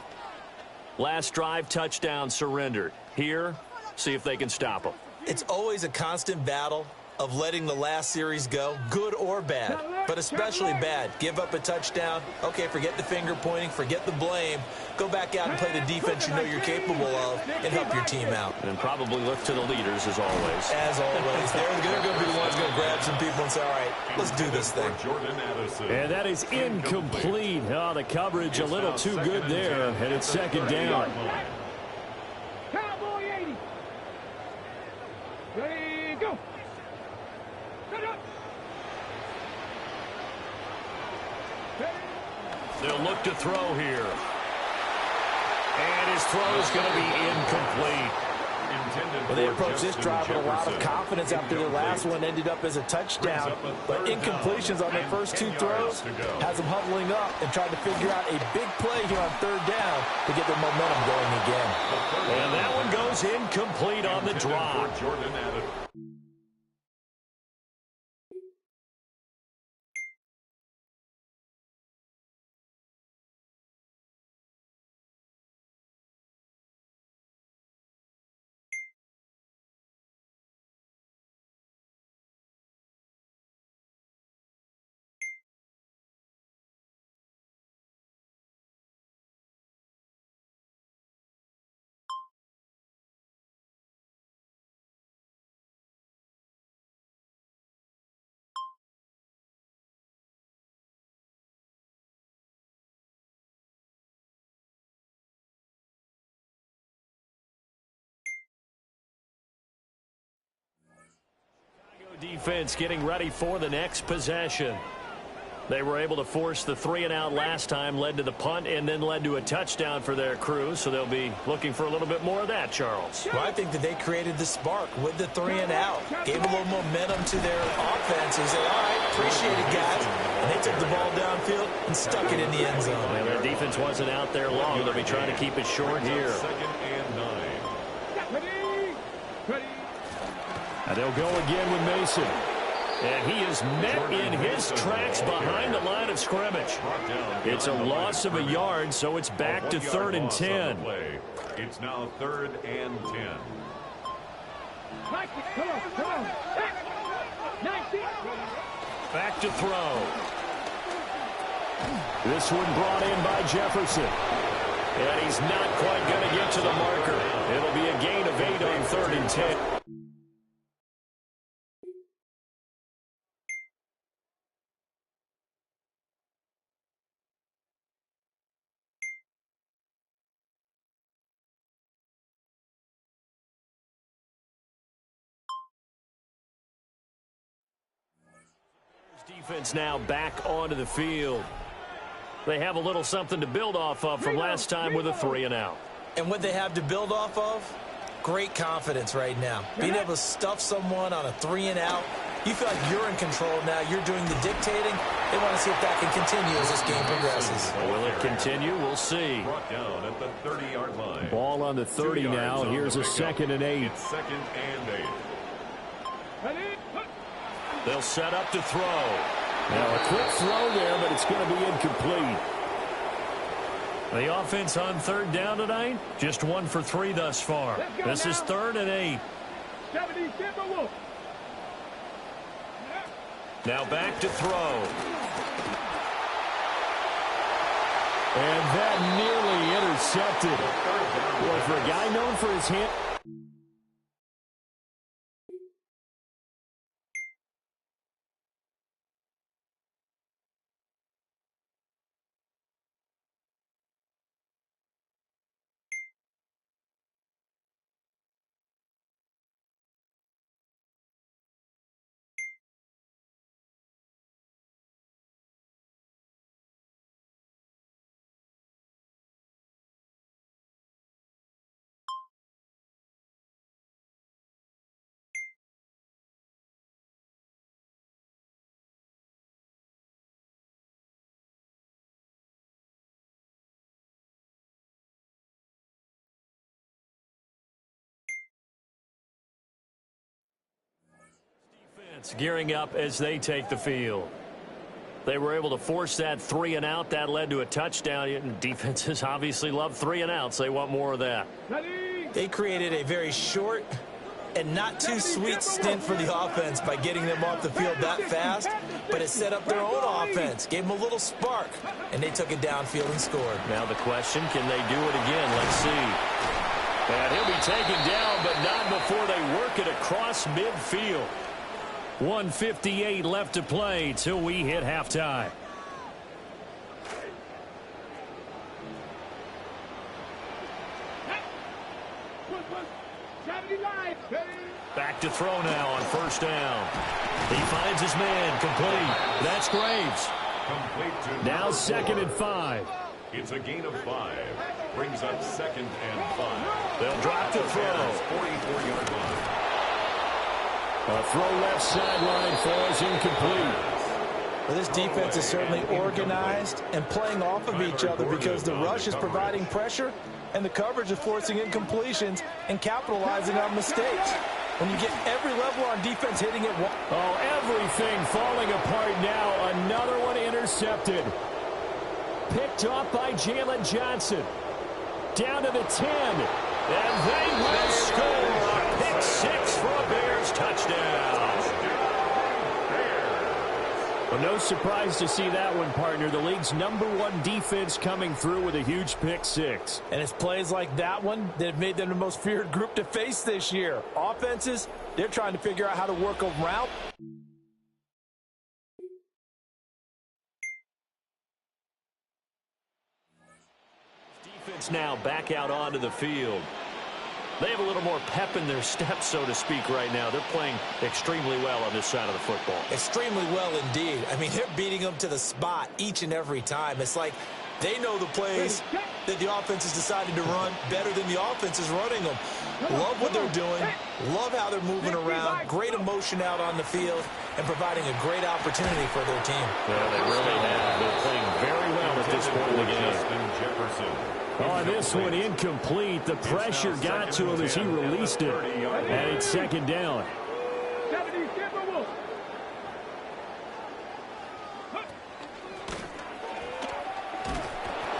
Last drive, touchdown surrendered. Here, see if they can stop them. It's always a constant battle of letting the last series go, good or bad, but especially bad. Give up a touchdown. Okay, forget the finger pointing, forget the blame. Go back out and play the defense you know you're capable of and help your team out. And probably look to the leaders as always. As always. They're going to be the ones going to grab some people and say, all right, let's do this thing. And that is incomplete. Oh, the coverage a little too good there, and it's second down. Cowboy 80. Ready, go. Set up. They'll look to throw here. And his throw is going to be incomplete. Well, they approached this drive with a lot of confidence after their last one ended up as a touchdown. But incompletions on their first two throws has them huddling up and trying to figure out a big play here on third down to get their momentum going again. And that one goes incomplete on the drop. Defense getting ready for the next possession. They were able to force the 3-and-out last time, led to the punt, and then led to a touchdown for their crew, so they'll be looking for a little bit more of that, Charles. Well, I think that they created the spark with the 3-and-out, gave a little momentum to their offense and said, all right, appreciate it, guys. And they took the ball downfield and stuck it in the end zone. Well, their defense wasn't out there long. They'll be trying to keep it short here. And they'll go again with Mason. And he is met in his tracks behind the line of scrimmage. It's a loss of a yard, so it's back to 3rd and 10. It's now 3rd and 10. Back to throw. This one brought in by Jefferson. And he's not quite going to get to the marker. It'll be a gain of 8 on 3rd and 10. Defense now back onto the field. They have a little something to build off of from last time with a 3-and-out. And what they have to build off of, great confidence right now. Being able to stuff someone on a 3-and-out, you feel like you're in control now. You're doing the dictating. They want to see if that can continue as this game progresses. Will it continue? We'll see. Brought down at the 30-yard line. Ball on the 30 now. Here's a 2nd and 8. It's 2nd and 8. They'll set up to throw. Now a quick throw there, but it's going to be incomplete. The offense on 3rd down tonight, just 1 for 3 thus far. This is 3rd and 8. Now back to throw. And that nearly intercepted. Boy, for a guy known for his hand. Gearing up as they take the field. They were able to force that 3-and-out. That led to a touchdown. And defenses obviously love 3-and-outs. They want more of that. They created a very short And not too sweet stint for the offense by getting them off the field that fast, but it set up their own offense, gave them a little spark, and they took it downfield and scored. Now the question, can they do it again? Let's see. And he'll be taken down, but not before they work it across midfield. 1:58 left to play till we hit halftime. Back to throw now on first down. He finds his man, complete. That's Graves. Now 2nd and 5. It's a gain of 5. Brings up 2nd and 5. They'll drop the throw. 44-yard line. A throw left sideline falls incomplete. Well, this defense is certainly organized and playing off of each other because the rush is providing pressure and the coverage is forcing incompletions and capitalizing on mistakes. When you get every level on defense hitting it. Oh, everything falling apart now. Another one intercepted. Picked off by Jalen Johnson. Down to the 10. And they will score. A pick 6 for a Bears touchdown. Well, no surprise to see that one, partner. The league's #1 defense coming through with a huge pick 6. And it's plays like that one that have made them the most feared group to face this year. Offenses, they're trying to figure out how to work around. Defense now back out onto the field. They have a little more pep in their step, so to speak, right now. They're playing extremely well on this side of the football. Extremely well indeed. I mean, they're beating them to the spot each and every time. It's like they know the plays that the offense has decided to run better than the offense is running them. Love what they're doing. Love how they're moving around. Great emotion out on the field and providing a great opportunity for their team. Well, they really have. They're playing very well at this point in the game. On this one, incomplete. The pressure got to him as he released it. And it's 2nd down.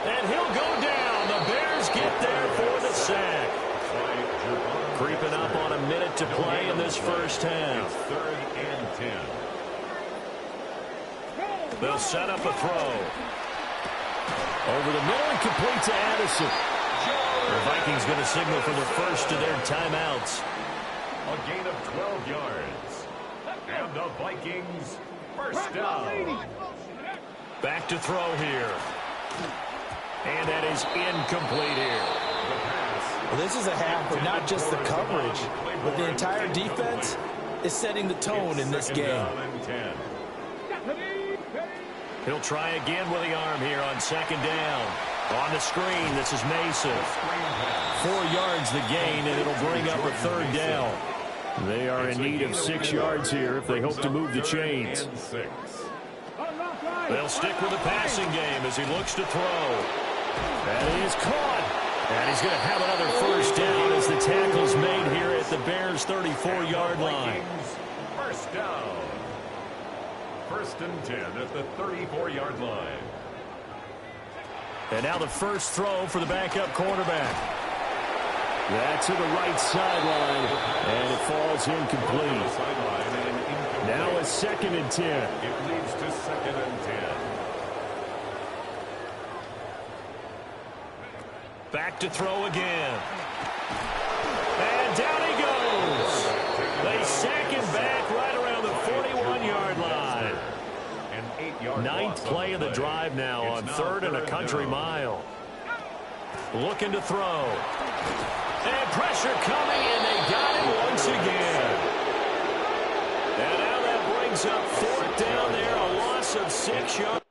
And he'll go down. The Bears get there for the sack. Creeping up on a minute to play in this first half. 3rd and 10. They'll set up a throw. Over the middle and complete to Addison. The Vikings going to signal for the first of their timeouts. A gain of 12 yards. And the Vikings first down. Back to throw here. And that is incomplete here. Well, this is a half of not just the coverage, but the entire defense is setting the tone in this game. He'll try again with the arm here on 2nd down. On the screen, this is Mason. 4 yards the gain, and it'll bring up a 3rd down. They are in need of 6 yards here if they hope to move the chains. They'll stick with the passing game as he looks to throw. That is caught. And he's going to have another first down as the tackle's made here at the Bears' 34-yard line. First down. 1st and 10 at the 34-yard line. And now the first throw for the backup quarterback. That's to the right sideline, and it falls incomplete. Now a 2nd and 10. It leads to 2nd and 10. Back to throw again. And down he goes. They sack him back right around the 41-yard line. Ninth play of the drive now on 3rd and a country mile. Looking to throw. And pressure coming, and they got it once again. And now that brings up 4th down there, a loss of 6 yards.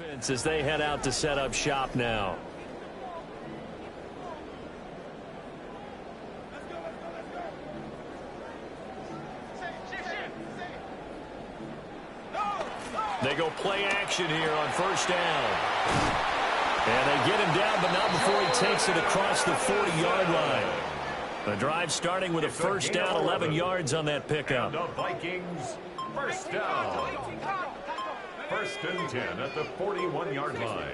As they head out to set up shop now. They go play action here on first down. And they get him down, but not before he takes it across the 40-yard line. The drive starting with a first down, 11 yards on that pickup. And the Vikings, first down. First and 10 at the 41-yard line.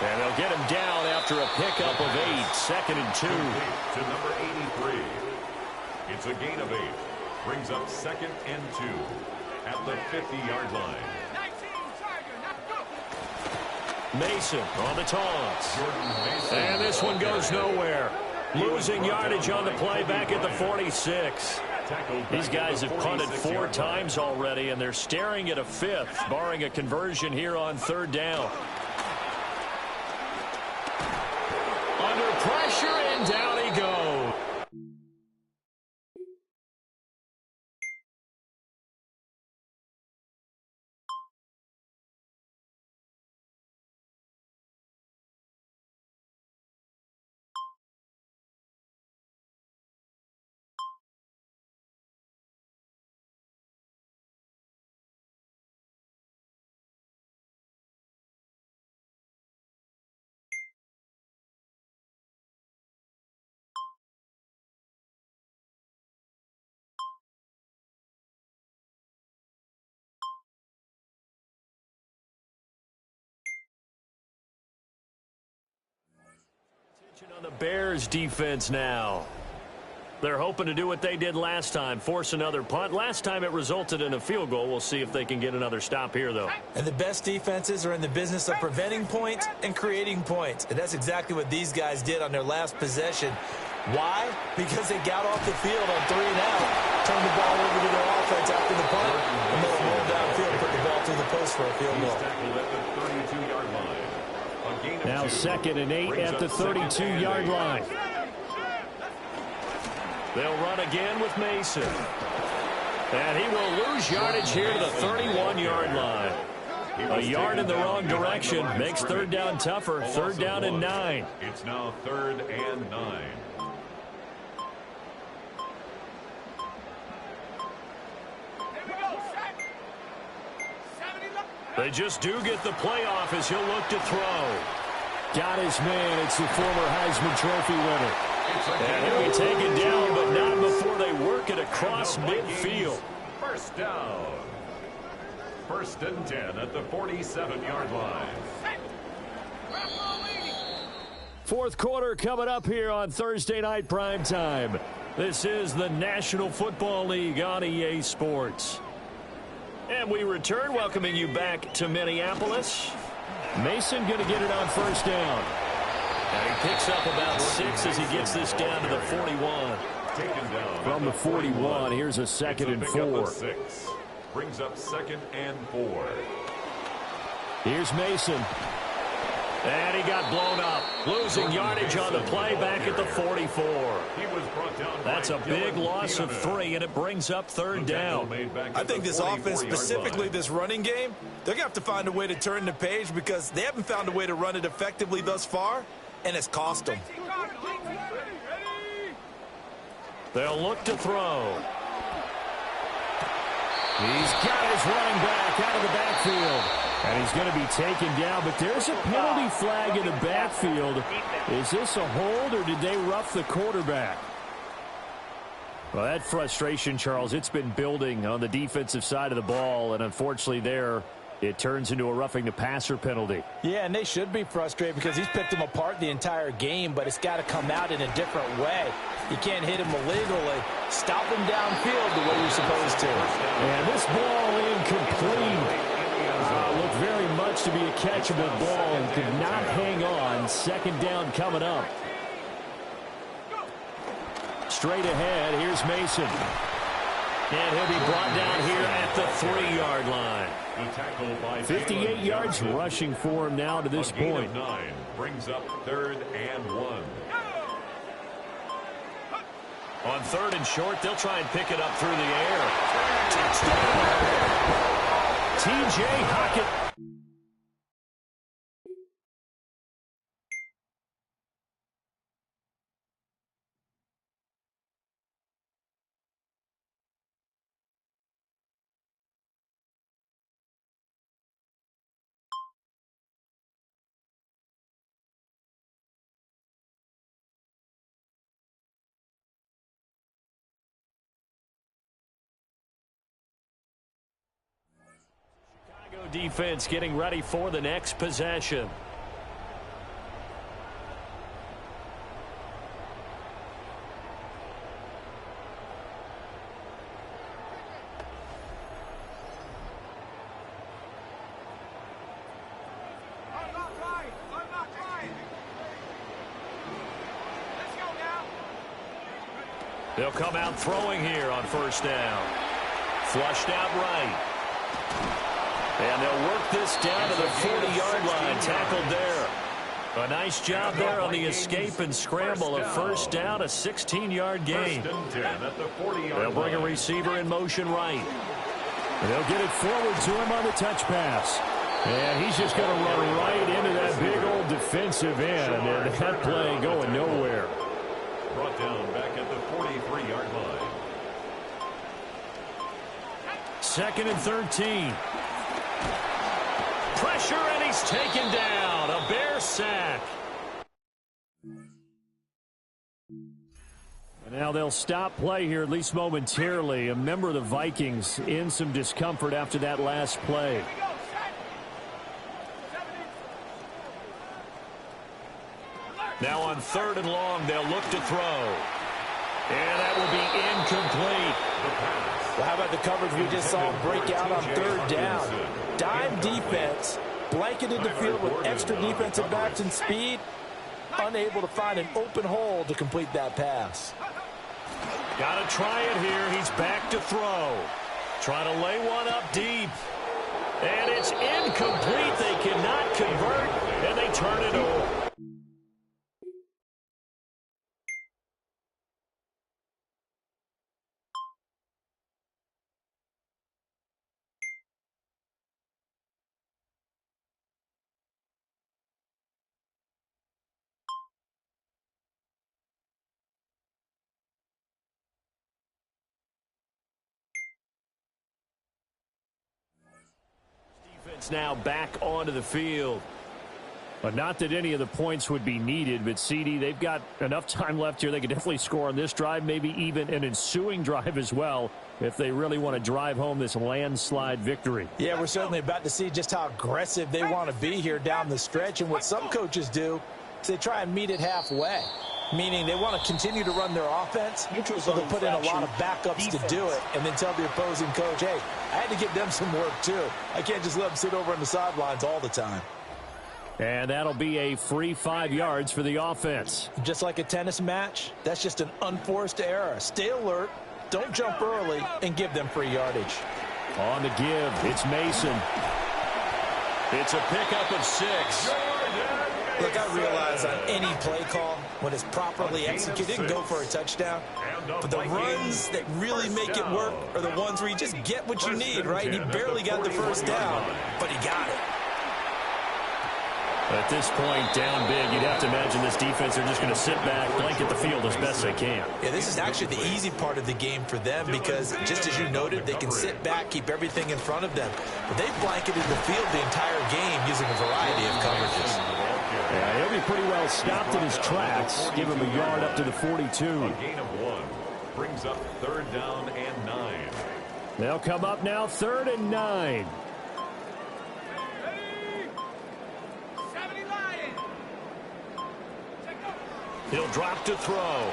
And they'll get him down after a pickup of 8, second and 2. To number 83. It's a gain of 8. Brings up second and 2 at the 50-yard line. Mason on the taunts. And this one goes nowhere. Losing yardage on the play back at the 46. These guys have punted 4 times already, and they're staring at a 5th, barring a conversion here on third down. Under pressure, and down he goes. On the Bears defense now. They're hoping to do what they did last time, force another punt. Last time it resulted in a field goal. We'll see if they can get another stop here, though. And the best defenses are in the business of preventing points and creating points. And that's exactly what these guys did on their last possession. Why? Because they got off the field on 3 and out, turned the ball over to their offense after the punt, and then rolled downfield, put the ball through the post for a field goal. Now second and 8 at the 32-yard line. They'll run again with Mason. And he will lose yardage here to the 31-yard line. A yard in the wrong direction makes third down tougher. Third down and 9. It's now 3rd and 9. They just do get the playoff as he'll look to throw. Got his man. It's the former Heisman Trophy winner. And he'll be taken down, but not before they work it across midfield. First down. 1st and 10 at the 47-yard line. Fourth quarter coming up here on Thursday Night Primetime. This is the National Football League on EA Sports. And we return, welcoming you back to Minneapolis. Mason going to get it on first down. And he picks up about 6 as he gets this down to the 41. From the 41, here's a second and 4. Brings up 2nd and 4. Here's Mason. And he got blown up. Losing yardage on the play back at the 44. That's a big loss of 3, and it brings up third down. I think this offense, specifically this running game, they're going to have to find a way to turn the page because they haven't found a way to run it effectively thus far, and it's cost them. They'll look to throw. He's got his running back out of the backfield. And he's going to be taken down, but there's a penalty flag in the backfield. Is this a hold, or did they rough the quarterback? Well, that frustration, Charles, it's been building on the defensive side of the ball, and unfortunately there, it turns into a roughing the passer penalty. Yeah, and they should be frustrated because he's picked them apart the entire game, but it's got to come out in a different way. You can't hit him illegally. Stop him downfield the way you're supposed to. And this ball incomplete. Looked very much to be a catchable ball and could not hang on. Second down coming up. Straight ahead, here's Mason. And he'll be brought down here at the 3-yard line. 58 yards rushing for him now to this point. 9 brings up 3rd and 1. On 3rd and short, they'll try and pick it up through the air. Touchdown! T.J. Hockett. Defense getting ready for the next possession. They'll come out throwing here on 1st down. Flushed out right. And they'll work this down to the 40-yard line. Tackled there. A nice job there on the escape and scramble. A 1st down, a 16-yard gain. They'll bring a receiver in motion right. And they'll get it forward to him on the touch pass. And he's just going to run right into that big old defensive end. And that play going nowhere. Brought down back at the 43-yard line. 2nd and 13. Pressure, and he's taken down. A Bear sack. And now they'll stop play here, at least momentarily. A member of the Vikings in some discomfort after that last play. Now on 3rd and long, they'll look to throw. And that will be incomplete. Well, how about the coverage we just saw break out on 3rd down? Dime defense, blanketed the field with extra defensive backs and speed, unable to find an open hole to complete that pass. Got to try it here. He's back to throw. Trying to lay one up deep. And it's incomplete. They cannot convert, and they turn it over. Now back onto the field. But not that any of the points would be needed, but CD, they've got enough time left here. They could definitely score on this drive, maybe even an ensuing drive as well, if they really want to drive home this landslide victory. Yeah, we're certainly about to see just how aggressive they want to be here down the stretch. And what some coaches do is they try and meet it halfway, meaning they want to continue to run their offense, so they'll put in a lot of backups to do it, and then tell the opposing coach, hey, I had to give them some work too. I can't just let them sit over on the sidelines all the time. And that'll be a free 5 yards for the offense. Just like a tennis match, that's just an unforced error. Stay alert, don't jump early, and give them free yardage. On the give, it's Mason. It's a pickup of 6. Look, I realize on any play call, when it's properly executed, it can go for a touchdown. But the runs that really make it work are the ones where you just get what you need, right? And he barely got the 1st down, but he got it. At this point, down big, you'd have to imagine this defense are just going to sit back, blanket the field as best they can. Yeah, this is actually the easy part of the game for them because, just as you noted, they can sit back, keep everything in front of them. But they've blanketed the field the entire game using a variety of coverages. Yeah, he'll be pretty well stopped in his tracks. Give him a yard up to the 42. A gain of 1 brings up 3rd down and 9. They'll come up now 3rd and 9. He'll drop to throw.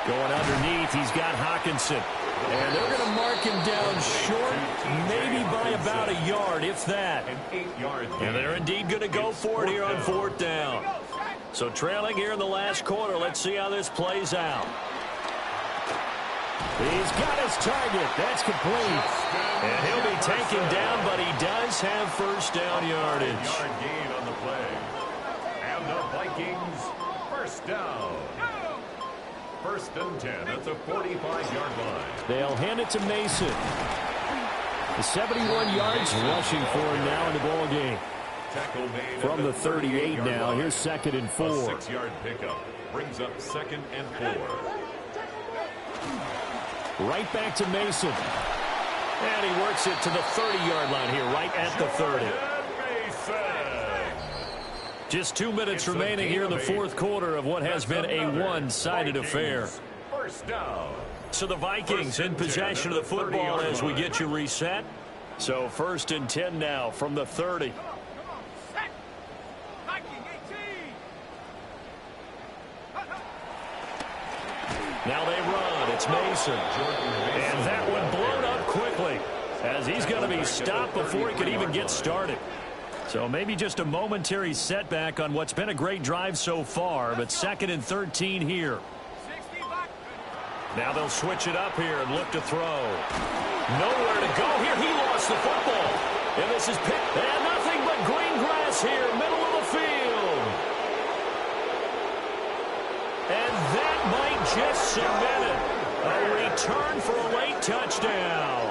Going underneath, he's got Hockenson. And they're going to mark him down short, maybe by about a yard, if that. And they're indeed going to go for it here on 4th down. So trailing here in the last quarter. Let's see how this plays out. He's got his target. That's complete. And he'll be taken down, but he does have 1st down yardage. Yard gain on the play. And the Vikings, 1st down. First and 10 at the 45-yard line. They'll hand it to Mason. The 71 yards rushing for him now in the ball game. Tackle made From the 38 now. line. Here's 2nd and 4. A 6-yard pickup brings up 2nd and 4. Right back to Mason. And he works it to the 30-yard line here, right at the 30. Just 2 minutes remaining here in the fourth quarter of what has been a one-sided affair. First down. So the Vikings in possession of the football as we get you reset. So 1st and 10 now from the 30. Now they run. It's Mason. And that one blown up quickly as he's going to be stopped before he could even get started. So maybe just a momentary setback on what's been a great drive so far, but 2nd and 13 here. Now they'll switch it up here and look to throw. Nowhere to go here. He lost the football. And this is picked. And nothing but green grass here, middle of the field. And that might just cement it. A return for a late touchdown.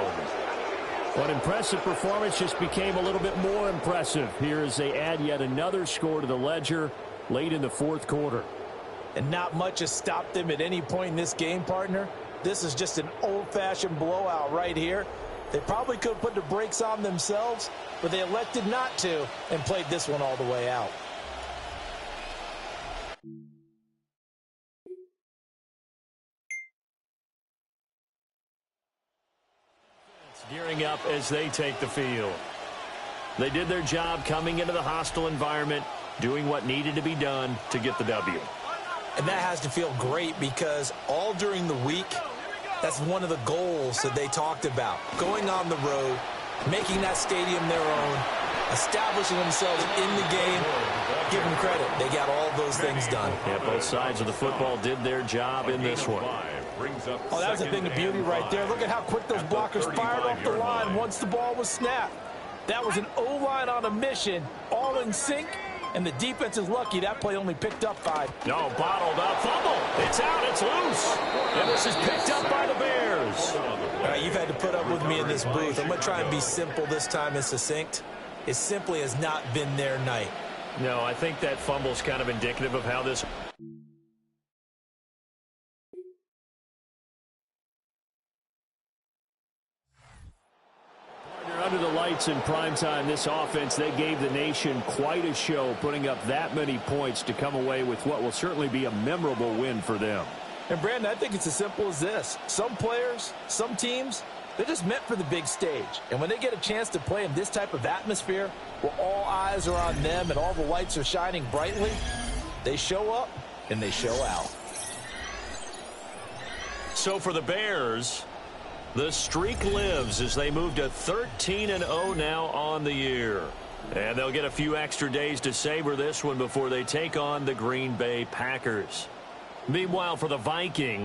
What impressive performance just became a little bit more impressive here as they add yet another score to the ledger late in the fourth quarter. And not much has stopped them at any point in this game, partner. This is just an old-fashioned blowout right here. They probably could have put the brakes on themselves, but they elected not to and played this one all the way out. Gearing up as they take the field. They did their job coming into the hostile environment, doing what needed to be done to get the W. And that has to feel great because all during the week, that's one of the goals that they talked about. Going on the road, making that stadium their own, establishing themselves in the game. Give them credit. They got all those things done. Yeah, both sides of the football did their job in this one. Oh, that was a thing of beauty right there. Look at how quick those blockers fired off the line once the ball was snapped. That was an O-line on a mission, all in sync, and the defense is lucky that play only picked up 5. No, bottled up. Fumble. It's out. It's loose. And this is picked up by the Bears. All right, you've had to put up with me in this booth. I'm going to try and be simple this time and succinct. It simply has not been their night. No, I think that fumble's kind of indicative of how this... Under the lights in primetime, this offense, they gave the nation quite a show, putting up that many points to come away with what will certainly be a memorable win for them. And, Brandon, I think it's as simple as this. Some players, some teams, they're just meant for the big stage. And when they get a chance to play in this type of atmosphere where all eyes are on them and all the lights are shining brightly, they show up and they show out. So for the Bears, the streak lives as they move to 13-0 now on the year. And they'll get a few extra days to savor this one before they take on the Green Bay Packers. Meanwhile, for the Vikings,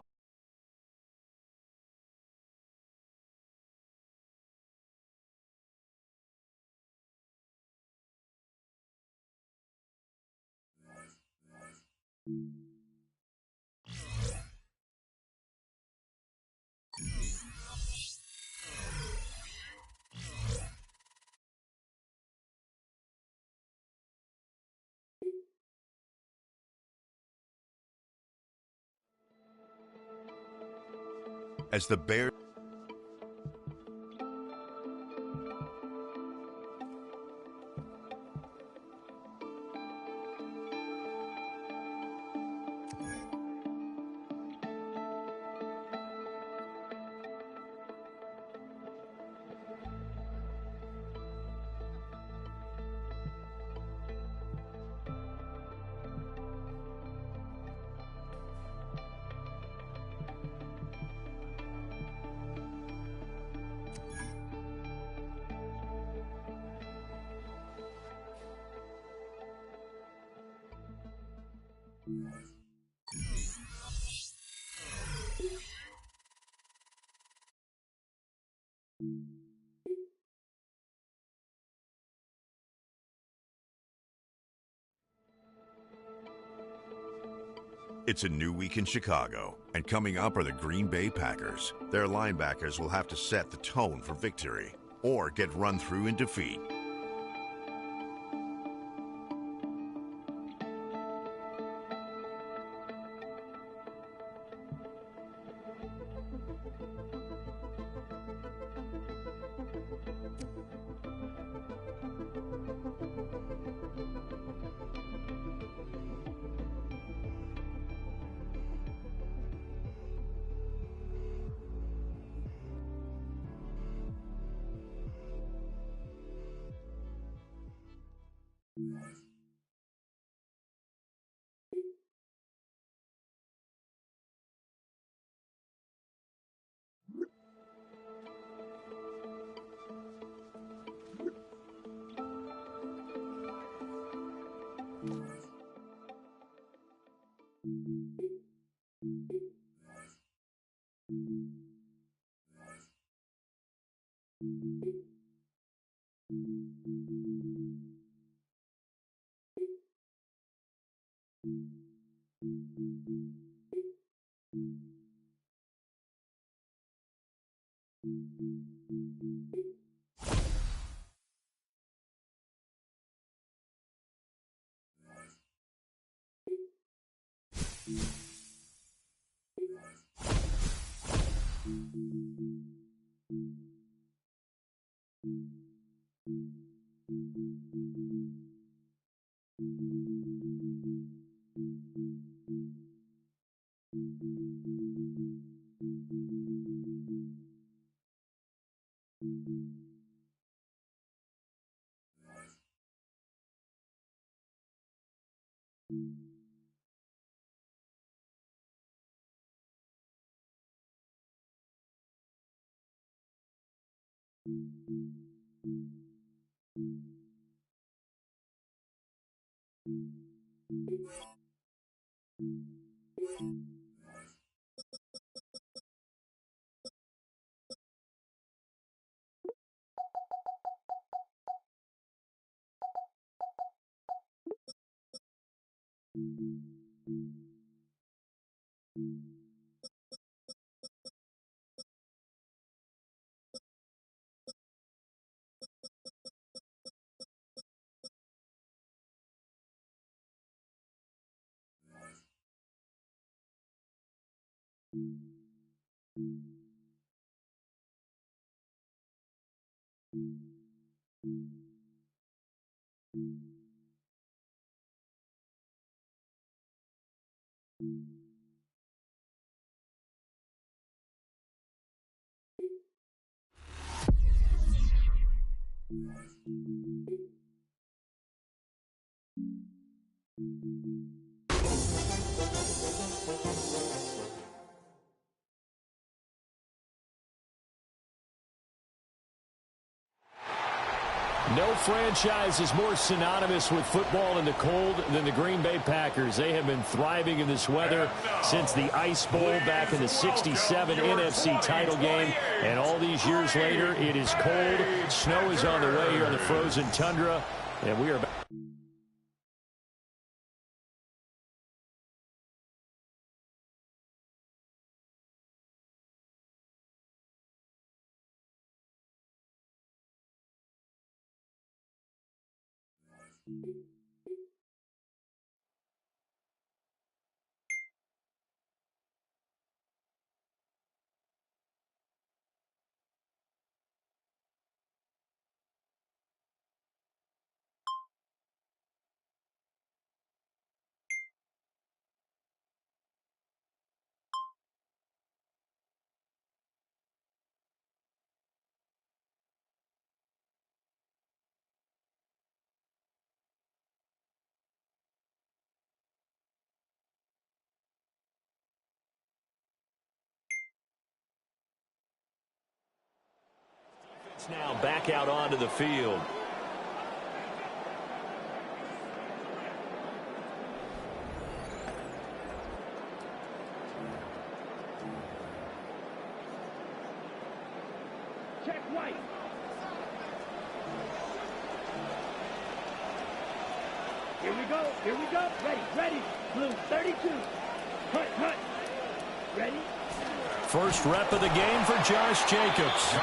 as the Bears. It's a new week in Chicago, and coming up are the Green Bay Packers. Their linebackers will have to set the tone for victory or get run through in defeat. No franchise is more synonymous with football in the cold than the Green Bay Packers. They have been thriving in this weather since the Ice Bowl back in the '67 NFC title game. And all these years later, it is cold. Snow is on the way here on the frozen tundra. And we are back. Now back out onto the field. Check white. Here we go. Here we go. Ready. Ready. Blue 32. First rep of the game for Josh Jacobs.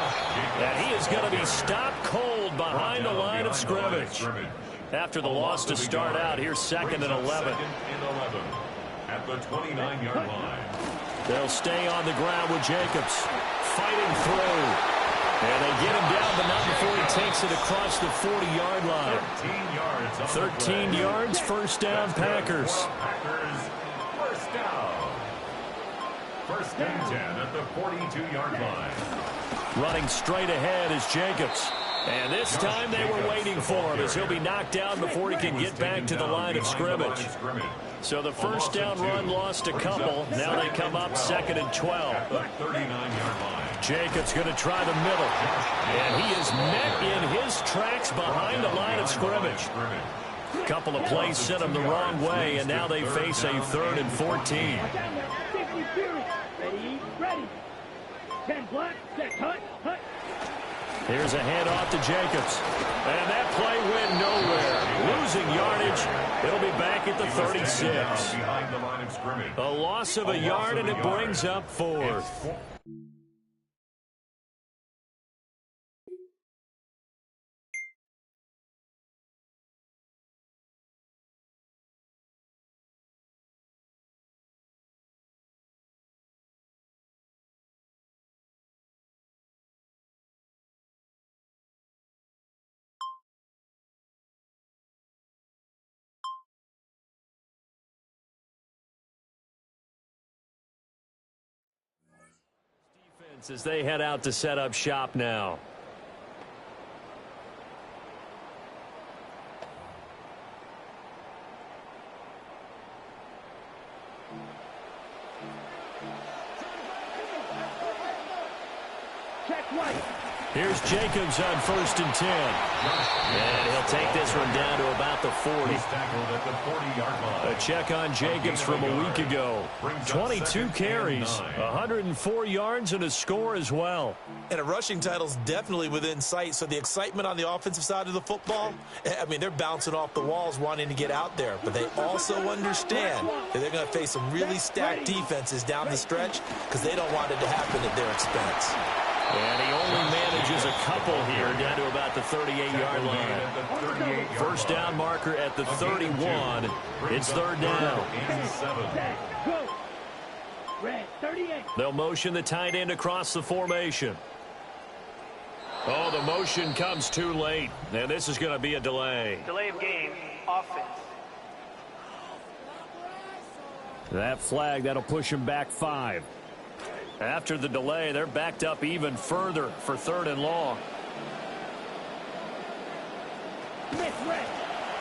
And he is going to be stopped cold behind the line of scrimmage. After the loss to start out, here's 2nd and 11. At the 29-yard line. They'll stay on the ground with Jacobs. Fighting through. And they get him down, but not before he takes it across the 40-yard line. 13 yards, first down, Packers. First down. First and 10 at the 42-yard line. Running straight ahead is Jacobs. And this time they were waiting for him as he'll be knocked down before he can get back to the line of scrimmage. So the first down run lost a couple. Now they come up 2nd and 12. Jacobs going to try the middle. And he is met in his tracks behind the line of scrimmage. A couple of plays sent him the wrong way, and now they face a 3rd and 14. Ready. 10 black, set, hut. Here's a handoff to Jacobs. And that play went nowhere. Losing yardage. It'll be back at the 36. A loss of a yard, and it brings up 4th. As they head out to set up shop now. Check right. Here's Jacobs on 1st and 10. And he'll take this one down to about the 40. A check on Jacobs from a week ago. 22 carries, 104 yards, and a score as well. And a rushing title's definitely within sight, so the excitement on the offensive side of the football, I mean, they're bouncing off the walls wanting to get out there, but they also understand that they're going to face some really stacked defenses down the stretch because they don't want it to happen at their expense. And he only manages a couple here down to about the 38-yard line. First down marker at the 31. It's 3rd down. They'll motion the tight end across the formation. Oh, the motion comes too late. And this is going to be a delay. Delay of game, offense. That flag, that'll push him back 5. After the delay, they're backed up even further for 3rd and long.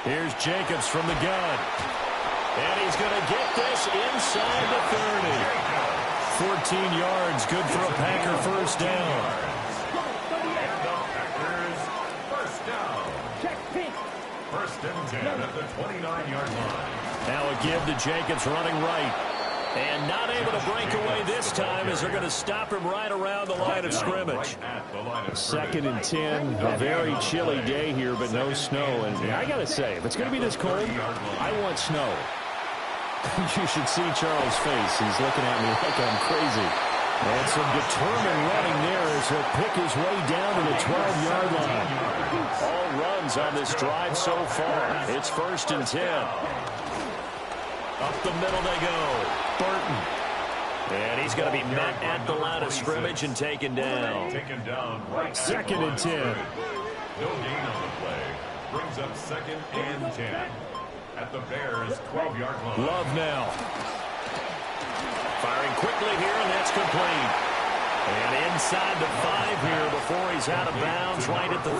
Here's Jacobs from the gun. And he's going to get this inside the 30. 14 yards, good for a Packer first down. First and 10 at the 29-yard line. Now a give to Jacobs running right. And not able to break away this time as they're going to stop him right around the line of scrimmage. 2nd and 10, a very chilly day here, but no snow. And I got to say, if it's going to be this cold, I want snow. You should see Charles' face. He's looking at me like I'm crazy. And some determined running there as he'll pick his way down to the 12-yard line. All runs on this drive so far. It's 1st and 10. Up the middle they go. Burton. And he's going to be met at the line of scrimmage and taken down. 2nd and 10. No gain on the play. Brings up 2nd and 10. At the Bears' 12-yard line. Love now. Firing quickly here, and that's complete. And inside the 5 here before he's out of bounds right at the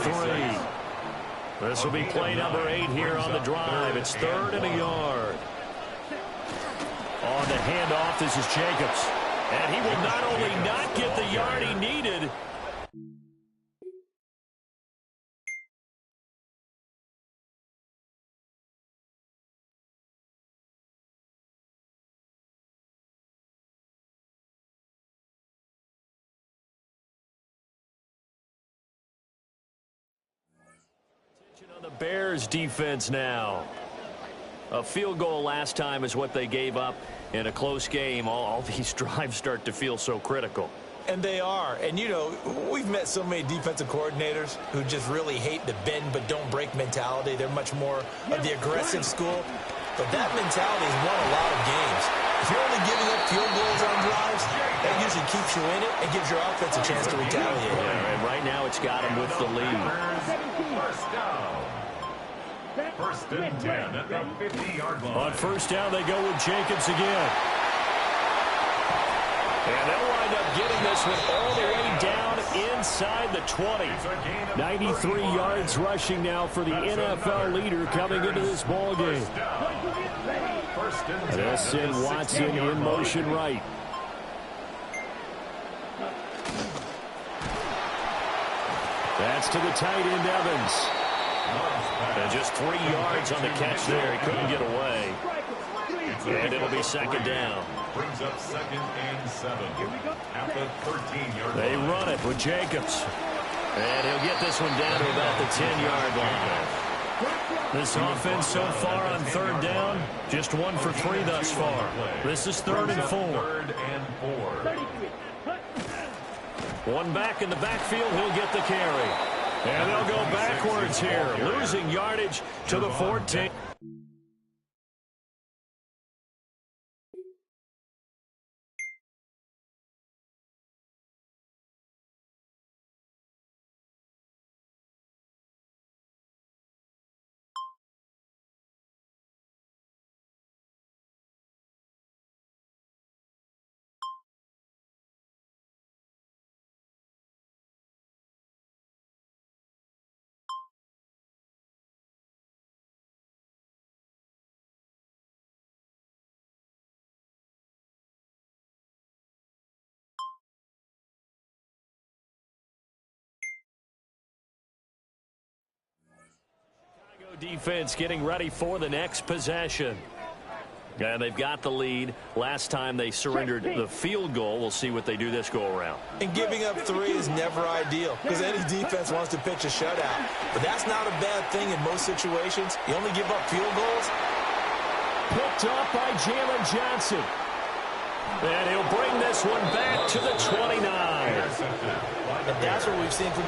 3. This will be play number 8 here on the drive. It's 3rd and a yard. On the handoff, this is Jacobs. And he will not only not get the yard he needed. Attention on the Bears defense now. A field goal last time is what they gave up in a close game. All these drives start to feel so critical. And they are. And, you know, we've met so many defensive coordinators who just really hate the bend but don't break mentality. They're much more of the aggressive school. But that mentality has won a lot of games. If you're only giving up field goals on drives, that usually keeps you in it and gives your offense a chance to retaliate. Yeah, and right now it's got them with the lead. First down. First and 10 at the 50-yard line. On first down, they go with Jacobs again. And they'll wind up getting this one all the way down inside the 20. 93 yards rushing now for the NFL leader coming into this ball game. And they'll send Watson in motion right. That's to the tight end, Evans. And just 3 yards on the catch there. He couldn't get away. And it'll be second down. Brings up second and 7 at the 13-yard line. They run it with Jacobs. And he'll get this one down to about the 10-yard line. This offense so far on third down, just 1 for 3 thus far. This is third and 4. Third and 4. One back in the backfield, he'll get the carry. And they'll go backwards here, losing yardage to the 14. Defense getting ready for the next possession. And they've got the lead. Last time they surrendered the field goal. We'll see what they do this go around. And giving up 3 is never ideal because any defense wants to pitch a shutout. But that's not a bad thing in most situations. You only give up field goals. Picked up by Jalen Johnson. And he'll bring this one back to the 29. And that's what we've seen from...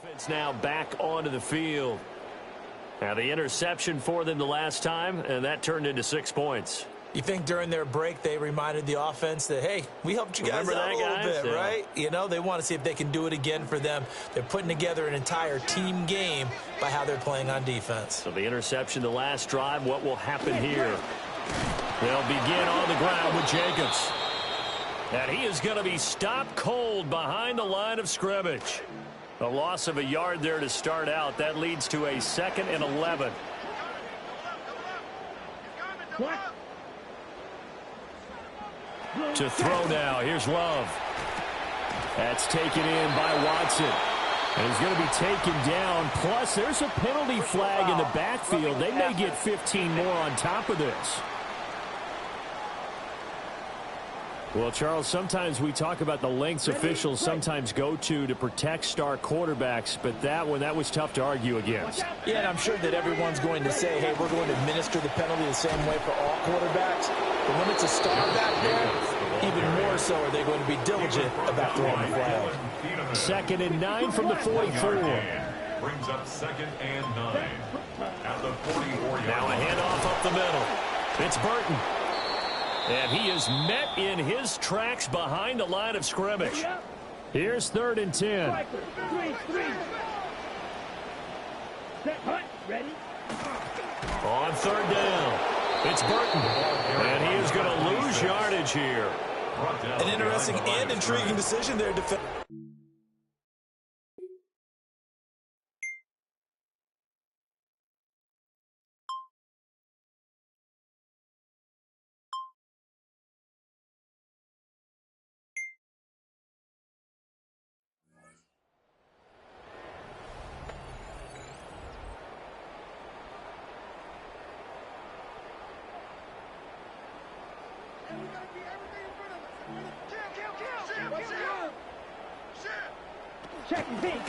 Defense now back onto the field. Now the interception for them the last time, and that turned into 6 points. You think during their break they reminded the offense that, hey, we helped you guys out a little bit, yeah. right? You know, they want to see if they can do it again for them. They're putting together an entire team game by how they're playing on defense. So the interception the last drive, what will happen here? They'll begin on the ground with Jacobs. And he is going to be stopped cold behind the line of scrimmage. A loss of a yard there to start out. That leads to a 2nd and 11. To throw now. Here's Love. That's taken in by Watson. And he's going to be taken down. Plus, there's a penalty flag in the backfield. They may get 15 more on top of this. Well, Charles, sometimes we talk about the lengths officials sometimes go to protect star quarterbacks, but that was tough to argue against. Yeah, and I'm sure that everyone's going to say, hey, we're going to administer the penalty the same way for all quarterbacks. But when it's a star back there, even more so are they going to be diligent about throwing the flag. 2nd and 9 from the 44. Brings up 2nd and 9 at the 44-yard. Now a handoff up the middle. It's Burton. And he is met in his tracks behind the line of scrimmage. Here's 3rd and 10. On 3rd down, it's Burton. And he is going to lose yardage here. An interesting and intriguing decision there.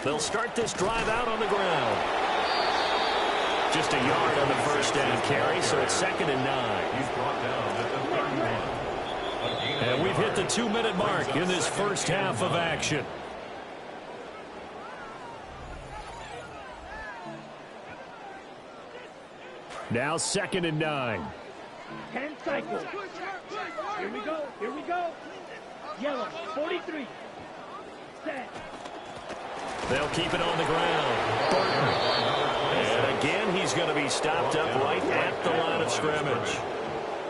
They'll start this drive out on the ground. Just a yard on the first down carry, so it's 2nd and 9. He's brought down at the 31. And we've hit the 2-minute mark in this first half of action. Now 2nd and 9. 10 cycles. Here we go. Here we go. Yellow, 43. Set. They'll keep it on the ground. And again, he's going to be stopped up right at the line of scrimmage.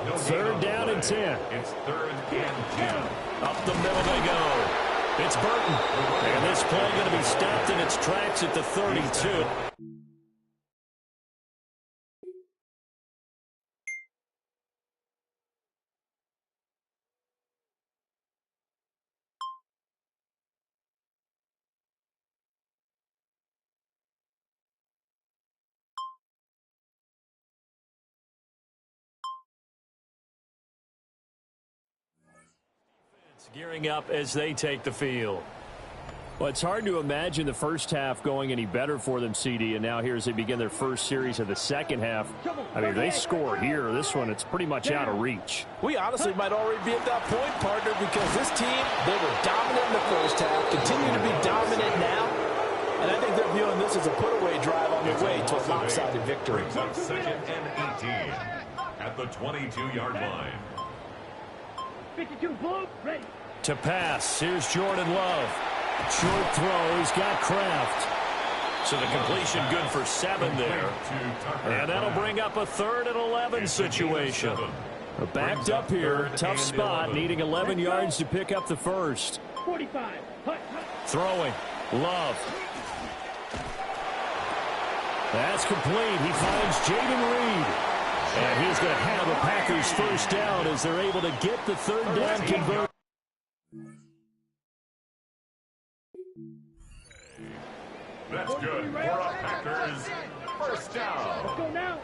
3rd down and 10. It's 3rd and 10. Up the middle they go. It's Burton. And this play going to be stopped in its tracks at the 32. Gearing up as they take the field. Well, it's hard to imagine the first half going any better for them, CD, and now here as they begin their first series of the second half. I mean, if they score here, this one, it's pretty much out of reach. We honestly might already be at that point, partner, because this team, they were dominant in the first half, continue to be dominant now, and I think they're viewing this as a put-away drive on the way to a lopsided victory. Brings up 2nd and 18 at the 22-yard line. 52 blue, ready. To pass, here's Jordan Love. Short throw, he's got Kraft. So the completion good for 7 there. And that'll bring up a 3rd and 11 situation. Backed up here, tough spot, needing 11 yards to pick up the first. 45. Throwing, Love. That's complete. He finds Jaden Reed. And he's going to have a Packers first down as they're able to get the 3rd down converted. That's good for a Packers first down. Let's go now.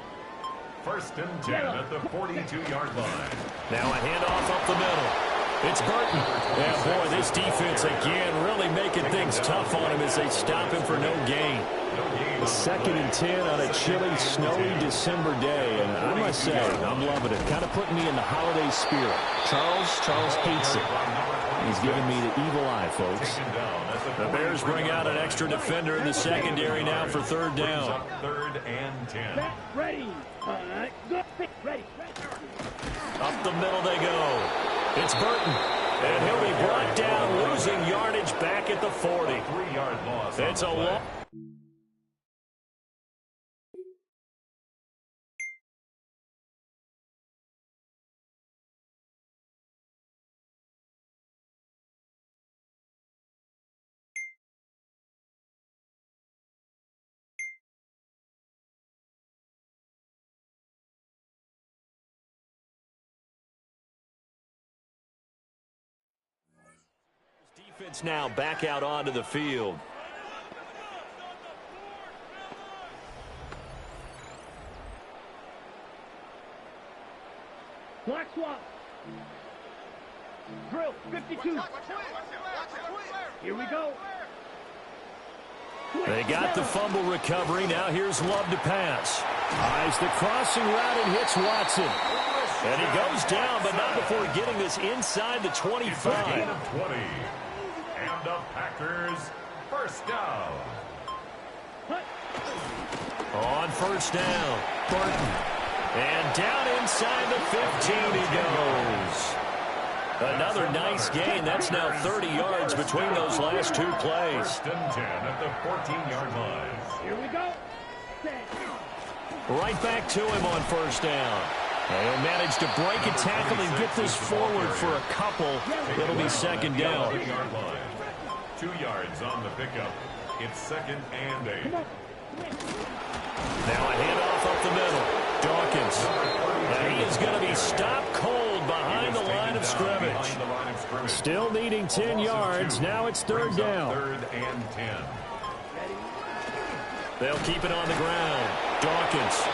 1st and 10 at the 42-yard line. Now a handoff up the middle. It's Burton. And boy, this defense again really making things tough on him as they stop him for no gain. 2nd and 10 on a chilly, snowy December day. And I must say, I'm loving it. Kind of putting me in the holiday spirit. Charles hates it. He's giving me the evil eye, folks. The Bears bring out an extra defender in the secondary now for 3rd down. 3rd and 10. Ready. Ready. Up the middle they go. It's Burton. And he'll be brought down, losing yardage back at the 40. 3-yard loss. It's a long. Defense now back out onto the field. Black swap. Drill, 52. Here we go. They got the fumble recovery. Now here's Love to pass. Eyes the crossing route and hits Watson. And he goes down, but not before getting this inside the 25. 20. And the Packers first down. On first down, Burton. And down inside the 15 he goes. Another nice gain. That's now 30 yards between those last 2 plays. 1st and 10 at the 14-yard line. Here we go. Right back to him on first down. And he'll manage to break a tackle and get this forward for a couple. It'll be 2nd down. 3-yard line. 2 yards on the pickup. It's 2nd and 8. Now a handoff up the middle. Dawkins. And he is going to be stopped cold behind the line of scrimmage. Still needing 10 yards. Now it's 3rd down. 3rd and 10. They'll keep it on the ground. Dawkins.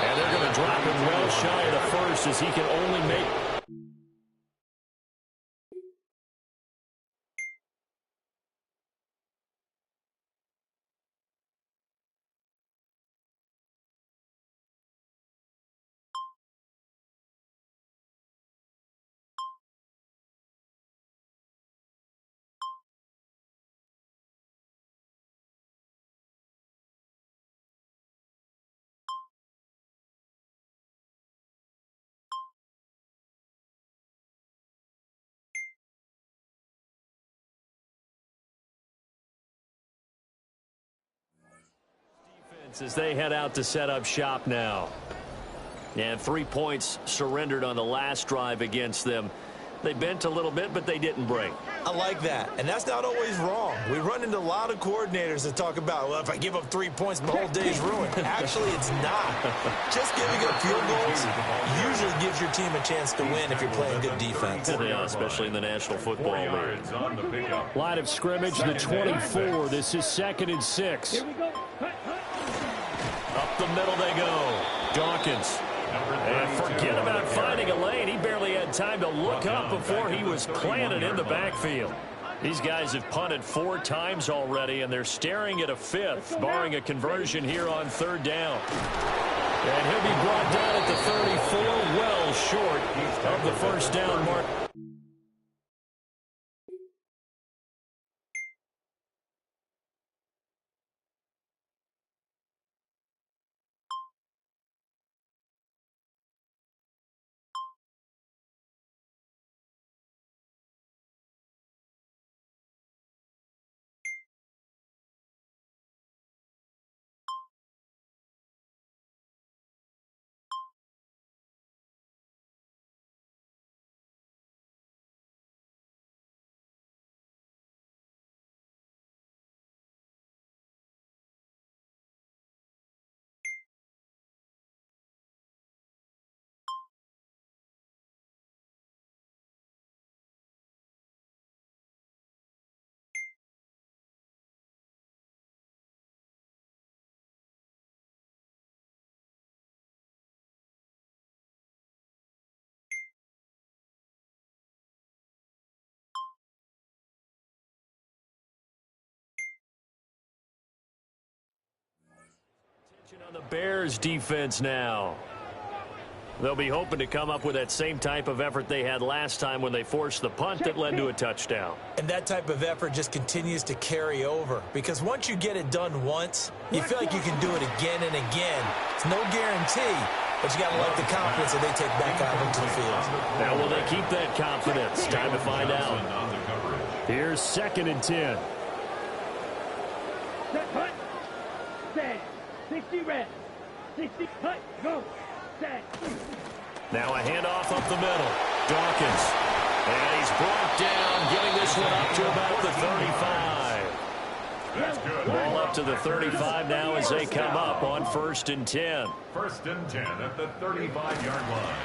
And they're going to drop him well shy of the first as he can only make As they head out to set up shop now. And 3 points surrendered on the last drive against them. They bent a little bit, but they didn't break. I like that, and that's not always wrong. We run into a lot of coordinators that talk about, well, if I give up 3 points, my whole day's ruined. Actually, it's not. Just giving up field goals usually gives your team a chance to win if you're playing good defense. Yeah, especially in the National Football League. Line of scrimmage, the 24. This is 2nd and 6. Here we go. Up the middle they go. Dawkins. And forget about finding a lane. He barely had time to look up before he was planted in the backfield. These guys have punted 4 times already, and they're staring at a 5th, barring a conversion here on 3rd down. And he'll be brought down at the 34, well short of the 1st down mark. On the Bears defense now. They'll be hoping to come up with that same type of effort they had last time when they forced the punt that led to a touchdown. And that type of effort just continues to carry over, because once you get it done once, you feel like you can do it again and again. It's no guarantee, but you got to like the confidence that they take back out into the field. Now will they keep that confidence? Time to find out. Here's 2nd and 10. Set, punt. Set. 60 red. 60 punt. Go. Set. Now a handoff up the middle. Dawkins. And he's brought down, getting this one up to about the 35. That's good. Ball up to the 35 now as they come up on 1st and 10. 1st and 10 at the 35-yard line.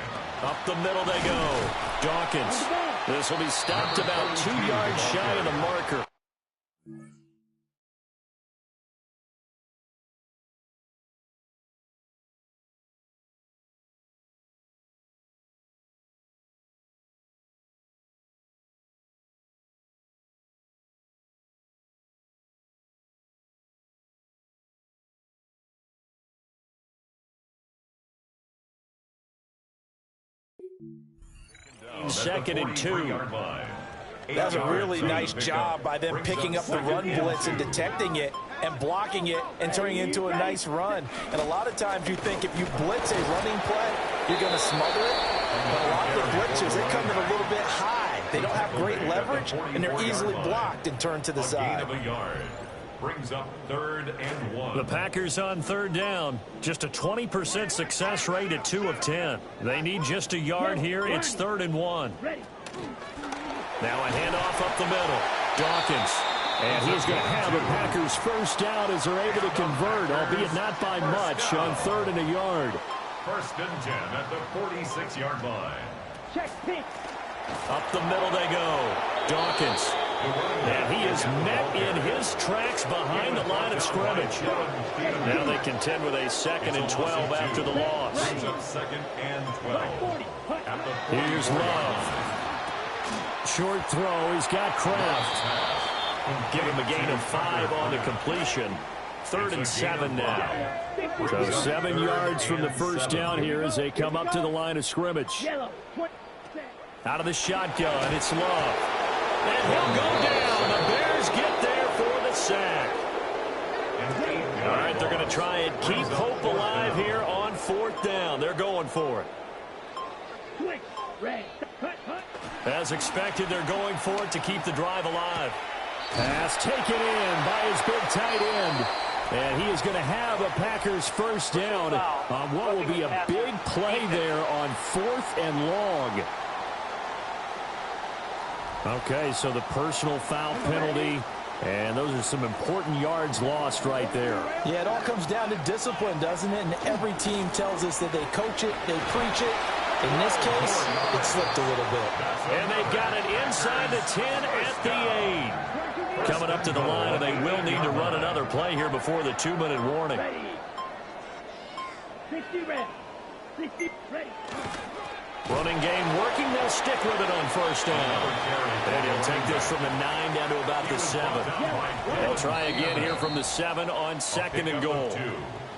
Up the middle they go. Dawkins. This will be stopped about 2 yards shy of the marker. Second and 2. That's a really nice job by them picking up the run blitz and detecting it and blocking it and turning it into a nice run. And a lot of times you think if you blitz a running play, you're going to smother it. But a lot of the blitzers, they come in a little bit high. They don't have great leverage, and they're easily blocked and turned to the side. Gain of a yard. Brings up 3rd and 1. The Packers on 3rd down. Just a 20% success rate at 2 of 10. They need just a yard here. It's 3rd and 1. Now a handoff up the middle. Dawkins. And he's going to have the Packers first down as they're able to convert, albeit not by much, on 3rd and a yard. 1st and 10 at the 46-yard line. Check pitch. Up the middle they go. Dawkins. And he is met in his tracks behind the line of scrimmage. Now they contend with a 2nd and 12 after the loss. 2nd and 12. Here's Love. Short throw. He's got Kraft. Give him a gain of 5 on the completion. 3rd and 7 now. So 7 yards from the first down here as they come up to the line of scrimmage. Out of the shotgun, it's Love. And he'll go down. The Bears get there for the sack. All right, they're going to try and keep hope alive here on 4th down. They're going for it. As expected, they're going for it to keep the drive alive. Pass taken in by his big tight end. And he is going to have a Packers first down on what will be a big play there on 4th and long. Okay, so the personal foul penalty, and those are some important yards lost right there. Yeah, it all comes down to discipline, doesn't it? And every team tells us that they coach it, they preach it. In this case, it slipped a little bit. And they've got it inside the 10 at the 8. Coming up to the line, and they will need to run another play here before the 2-minute warning. 60 ready. 60 ready. Running game working. They'll stick with it on first down. And he'll take this from the 9 down to about the 7. They'll try again here from the 7 on 2nd and goal.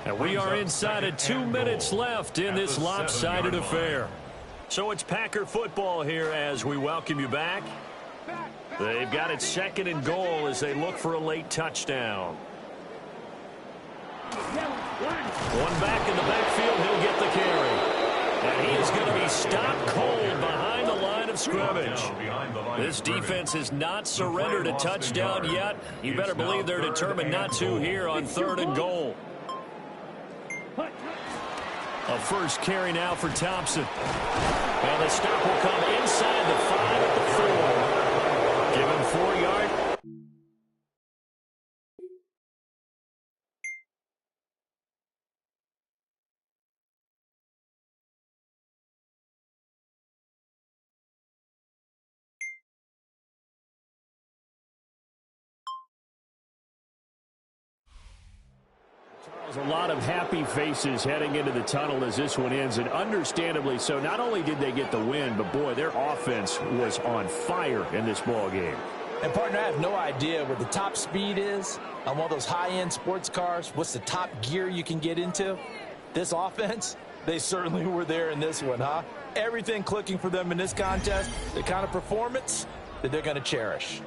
And we are inside of 2 minutes left in this lopsided affair. So it's Packer football here as we welcome you back. They've got it 2nd and goal as they look for a late touchdown. One back in the backfield, he'll get the carry. And he is going to be stopped cold behind the line of scrimmage. This defense has not surrendered a touchdown yet. You better believe they're determined not to here on 3rd and goal. A first carry now for Thompson. And the stop will come inside the 5 at the 4. Give him 4 yards. A lot of happy faces heading into the tunnel as this one ends, and understandably so. Not only did they get the win, but boy, their offense was on fire in this ball game. And partner, I have no idea what the top speed is on one of those high-end sports cars. What's the top gear you can get into? This offense, they certainly were there in this one, huh? Everything clicking for them in this contest, the kind of performance that they're going to cherish.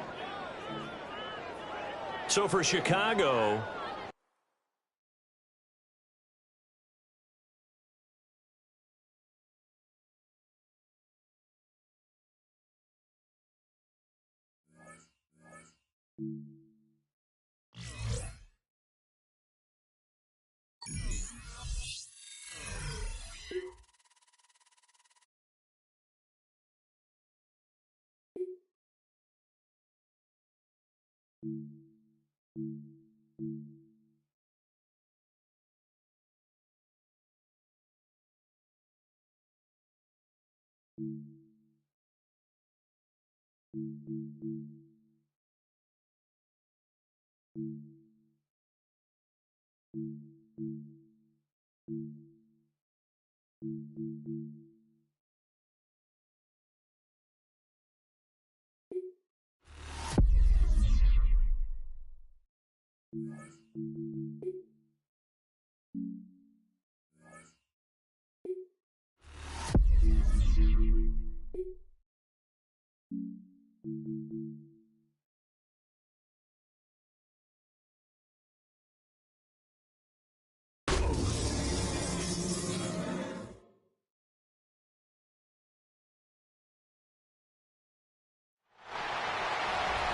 So for Chicago,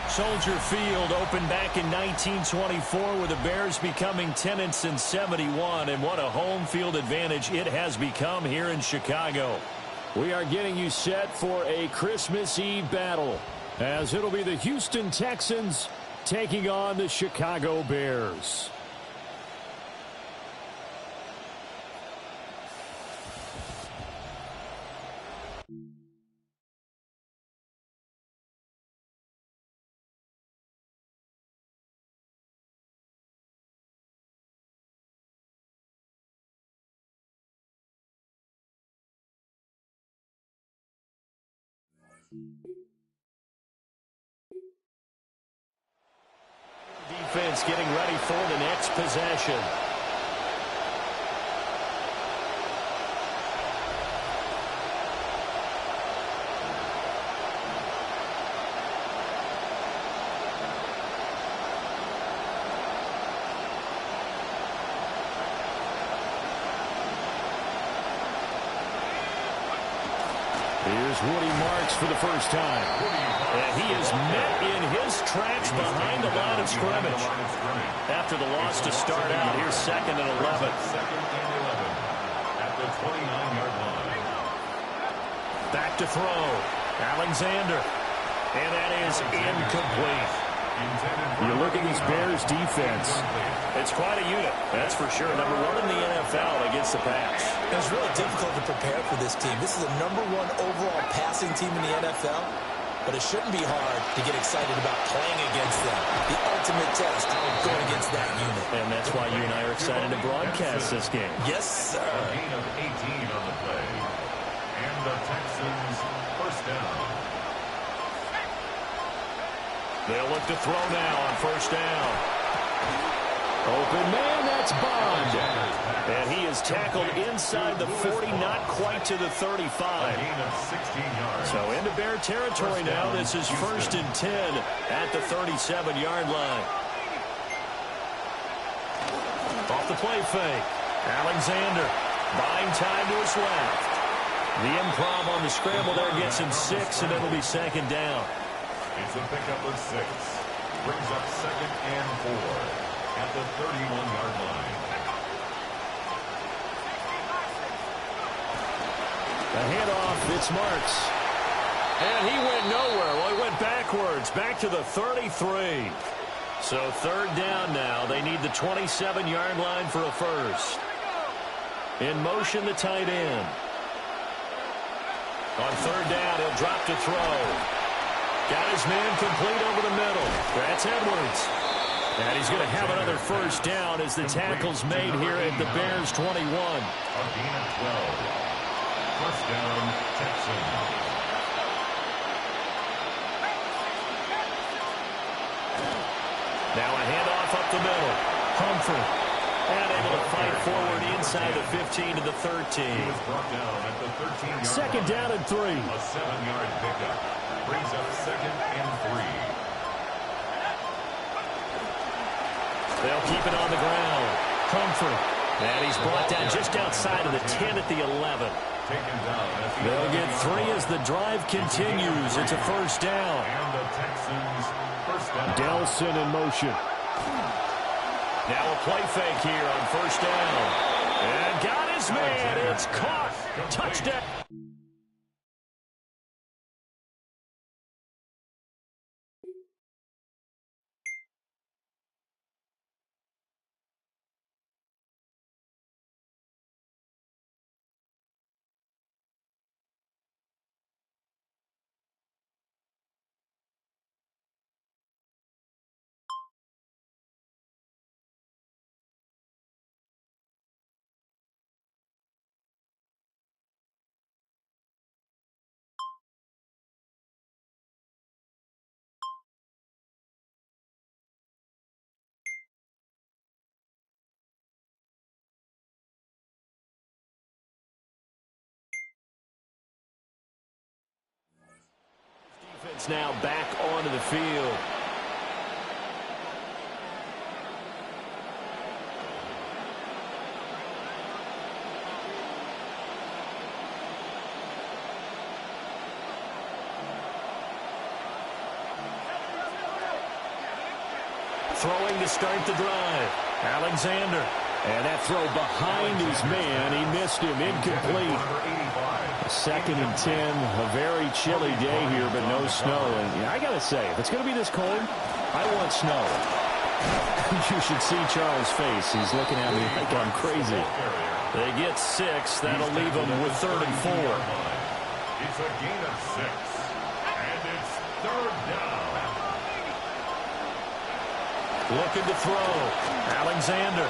Soldier Field opened back in 1924 with the Bears becoming tenants in 71, and what a home field advantage it has become here in Chicago. We are getting you set for a Christmas Eve battle, as it'll be the Houston Texans taking on the Chicago Bears. Defense getting ready for the next possession. Here's Woody Marks for the first time. And he is met in his tracks behind the line of scrimmage. After the loss to start out, here's 2nd and 11. Second and 11 at the 29-yard line. Back to throw. Alexander. And that is incomplete. You look at this Bears defense. It's quite a unit, that's for sure. #1 in the NFL against the pass. It's really difficult to prepare for this team. This is the #1 overall passing team in the NFL, but it shouldn't be hard to get excited about playing against them. The ultimate test going against that unit. And that's why you and I are excited to broadcast this game. Yes, sir. A gain of 18 on the play. And the Texans first down. They'll look to throw now on first down. Open man, that's Bond. And he is tackled inside the 40, not quite to the 35. A gain of 16 yards. So into Bear territory now. This is 1st and 10 at the 37-yard line. Off the play fake. Alexander buying time to his left. The improv on the scramble there gets him 6, and it'll be 2nd down. It's a pickup of 6. Brings up 2nd and 4 at the 31-yard line. The handoff, it's Marks. And he went nowhere. Well, he went backwards, back to the 33. So 3rd down now. They need the 27-yard line for a first. In motion, the tight end. On 3rd down, he'll drop to throw. Got his man complete over the middle. That's Edwards. And he's going to have another first down as the tackle's made here at the Bears' 21. A gain of 12. First down, Texans. Now a handoff up the middle. Humphrey. And able to fight forward inside the 15 to the 13. He was brought down at the 13-yard 2nd down and 3. A 7-yard pickup. Brings up 2nd and 3. They'll keep it on the ground. Humphrey. And he's brought down just outside of the 10 at the 11. They'll get 3 as the drive continues. It's a first down. And the Texans first down. Delson in motion. Now a play fake here on first down. And got his man. It's caught. Touchdown. Defense now back onto the field. Throwing to start the drive. Alexander. And that throw behind his man. He missed him. Incomplete. 2nd and 10. A very chilly day here, but no snow. And I got to say, if it's going to be this cold, I want snow. You should see Charles' face. He's looking at me like I'm crazy. They get 6. That'll leave them with 3rd and 4. It's a gain of 6. And it's 3rd down. Looking to throw. Alexander.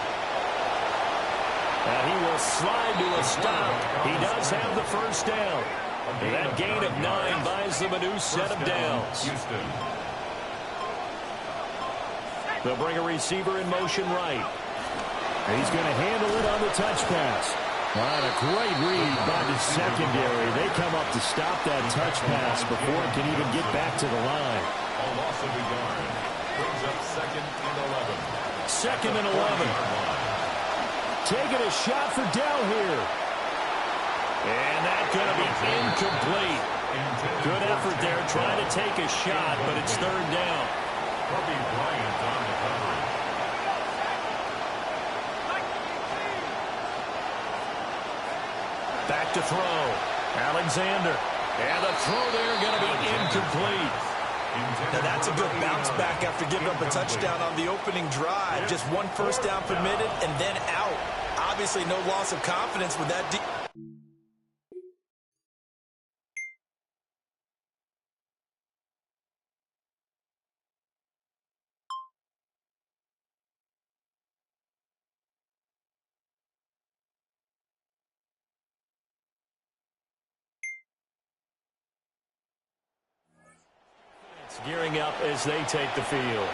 And he will slide to a stop. He does have the first down. And that gain of 9 buys them a new set of downs. They'll bring a receiver in motion right. He's going to handle it on the touch pass. And a great read by the secondary. They come up to stop that touch pass before it can even get back to the line. A loss of a yard. Brings up 2nd and 11. 2nd and 11. Taking a shot for Dell here. And that's going to be incomplete. Good effort there trying to take a shot, but it's third down. Back to throw. Alexander. And the throw there going to be incomplete. Now that's a good bounce back after giving up a touchdown on the opening drive. Just one first down permitted and then out. Obviously no loss of confidence with that. Gearing up as they take the field.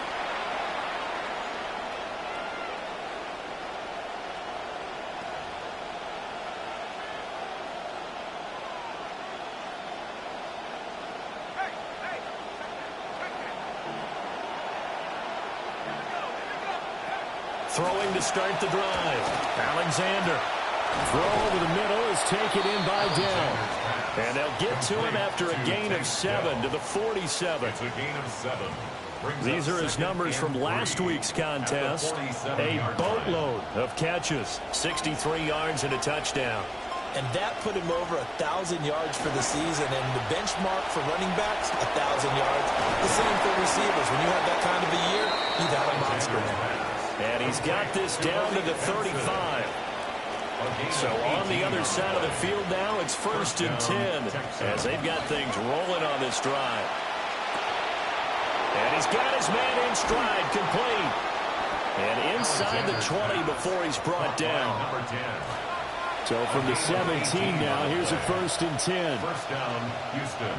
Throwing to start the drive. Alexander. Throw over the middle is taken in by Dell. And they'll get to him after a gain of 7 to the 47. It's a gain of 7. These are his numbers from last week's contest. A boatload of catches. 63 yards and a touchdown. And that put him over 1,000 yards for the season. And the benchmark for running backs, 1,000 yards. The same for receivers. When you have that kind of a year, you've had a monster. And he's got this down to the 35. So on the other side of the field now, it's 1st and 10 as they've got things rolling on this drive. And he's got his man in stride, complete. And inside the 20 before he's brought down. So from the 17 now, here's a 1st and 10. First down, Houston.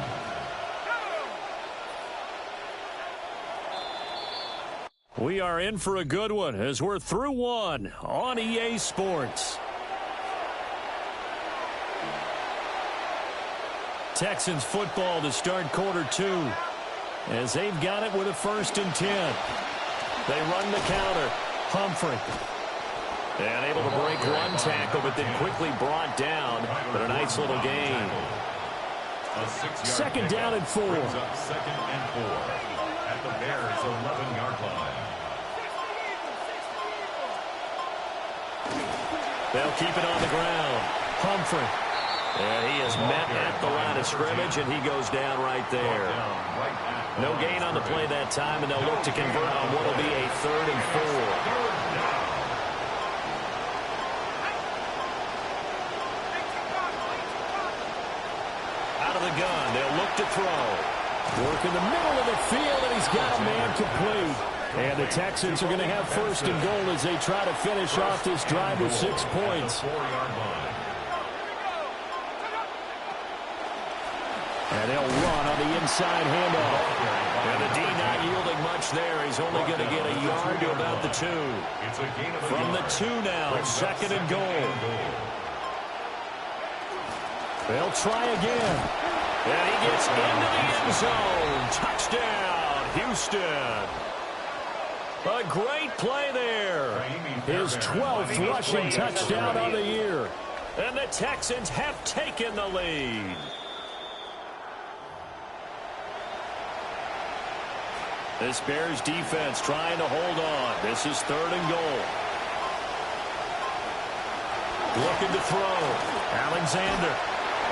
We are in for a good one as we're through one on EA Sports. Texans football to start quarter 2 as they've got it with a 1st and 10. They run the counter. Humphrey. And able to break one tackle, but then quickly brought down. But a nice little gain. Second down and 4. Brings up 2nd and 4 at the Bears' 11-yard line. They'll keep it on the ground. Humphrey. And he is met at the line of scrimmage, and he goes down right there. No gain on the play that time, and they'll look to convert on what will be a 3rd and 4. Out of the gun, they'll look to throw. Work in the middle of the field, and he's got a man complete. And the Texans are going to have 1st and goal as they try to finish off this drive with 6 points. And they'll run on the inside handoff. And the D not yielding much there. He's only going to get a yard to about the 2. From the 2 now, 2nd and goal. They'll try again. And he gets into the end zone. Touchdown, Houston. A great play there. His 12th rushing touchdown of the year. And the Texans have taken the lead. This Bears defense trying to hold on. This is 3rd and goal. Looking to throw. Alexander.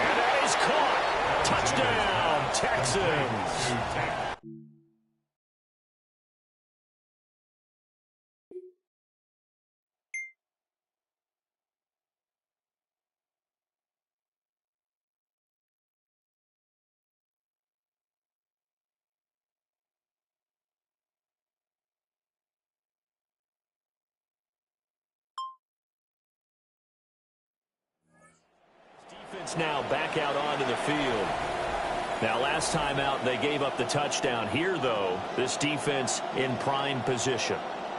And that is caught. Touchdown, Texans. Now back out onto the field. Now last time out they gave up the touchdown. Here though, this defense in prime position.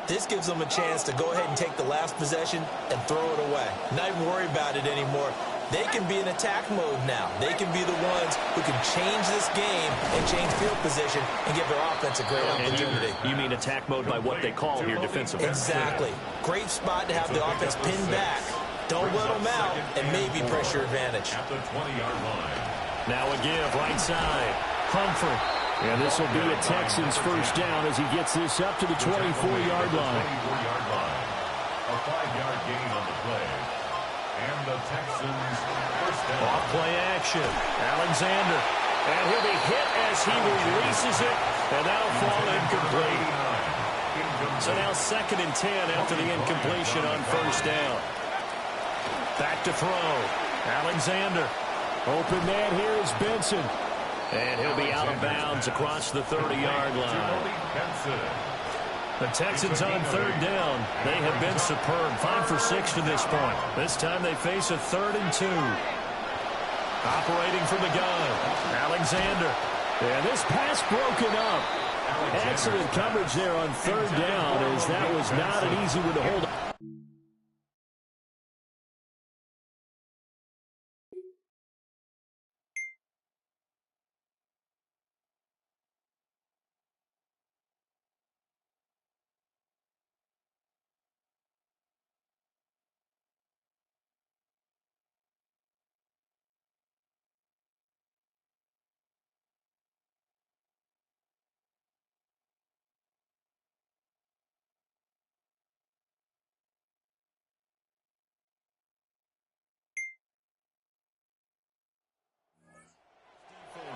This gives them a chance to go ahead and take the last possession and throw it away. Not even worry about it anymore. They can be in attack mode now. They can be the ones who can change this game and change field position and give their offense a great opportunity. You mean attack mode by what they call here defensively. Exactly. Great spot to have the offense pinned back Don't let them out, and maybe pressure advantage. At the 20-yard line. Now a give, right side. Humphrey. And this will be a Texans first down as he gets this up to the 24-yard line. 24-yard line. A 5-yard gain on the play. And the Texans first down. Off play action. Alexander. And he'll be hit as he releases it. And that'll fall incomplete. So now 2nd and 10 after the incompletion on first down. Back to throw. Alexander. Open man here is Benson. And he'll be out of bounds across the 30-yard line. The Texans on 3rd down. They have been superb. 5 for 6 to this point. This time they face a 3rd and 2. Operating from the gun. Alexander. And this pass broken up. Excellent coverage there on 3rd down, as that was not an easy one to hold.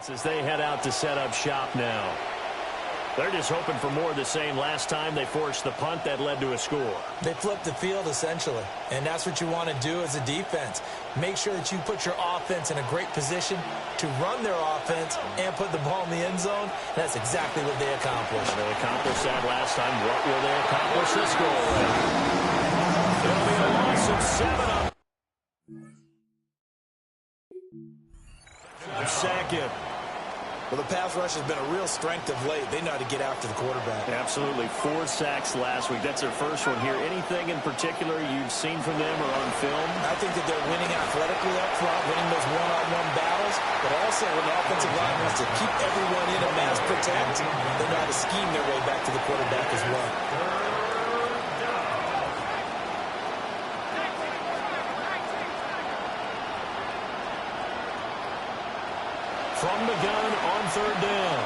As they head out to set up shop now. They're just hoping for more of the same. Last time they forced the punt that led to a score. They flipped the field, essentially, and that's what you want to do as a defense. Make sure that you put your offense in a great position to run their offense and put the ball in the end zone. That's exactly what they accomplished. They accomplished that last time. What will they accomplish this goal? It'll be a loss of 7 on 2nd. Well, the pass rush has been a real strength of late. They know how to get after the quarterback. Absolutely. 4 sacks last week. That's their first one here. Anything in particular you've seen from them or on film? I think that they're winning athletically up front, winning those one-on-one battles, but also when the offensive line wants to keep everyone in and mass protect, they know how to scheme their way back to the quarterback as well. From the gun on 3rd down.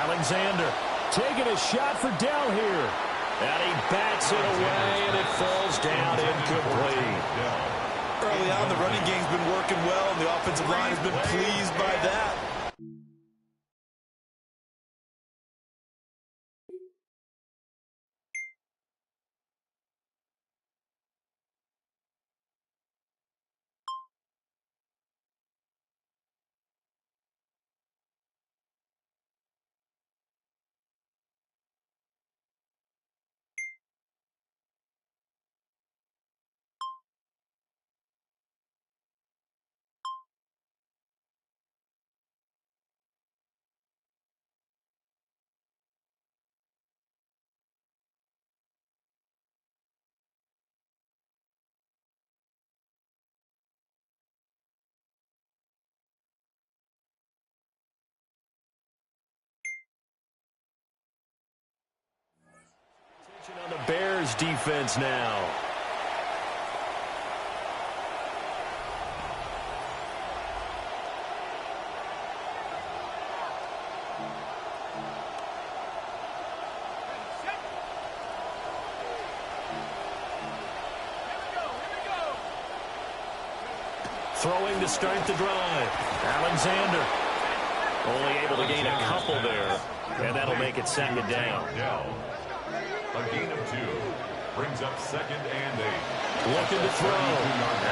Alexander taking a shot for Dell here. And he bats it away, and it falls down incomplete. Early on, the running game's been working well, and the offensive line has been pleased by that. On the Bears defense now. Throwing to start the drive. Alexander only able to gain a couple there, and that'll make it 2nd down. A gain of 2 brings up 2nd and 8. Looking to throw.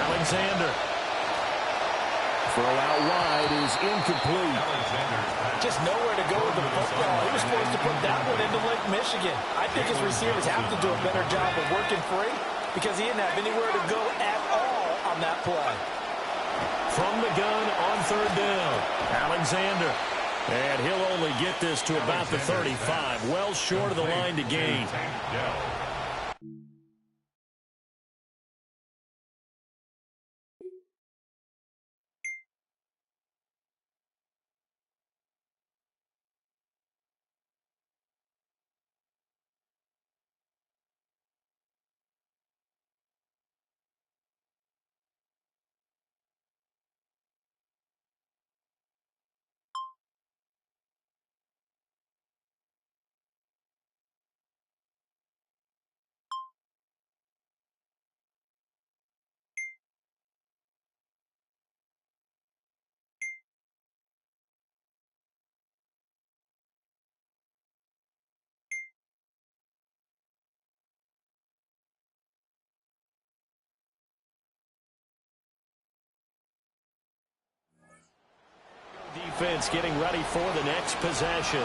Alexander. Throw out wide is incomplete. Just nowhere to go with the football. He was supposed to put that one into Lake Michigan. I think his receivers have to do a better job of working free because he didn't have anywhere to go at all on that play. From the gun on 3rd down. Alexander. And he'll only get this to about the 35. Well short of the line to gain. offense getting ready for the next possession.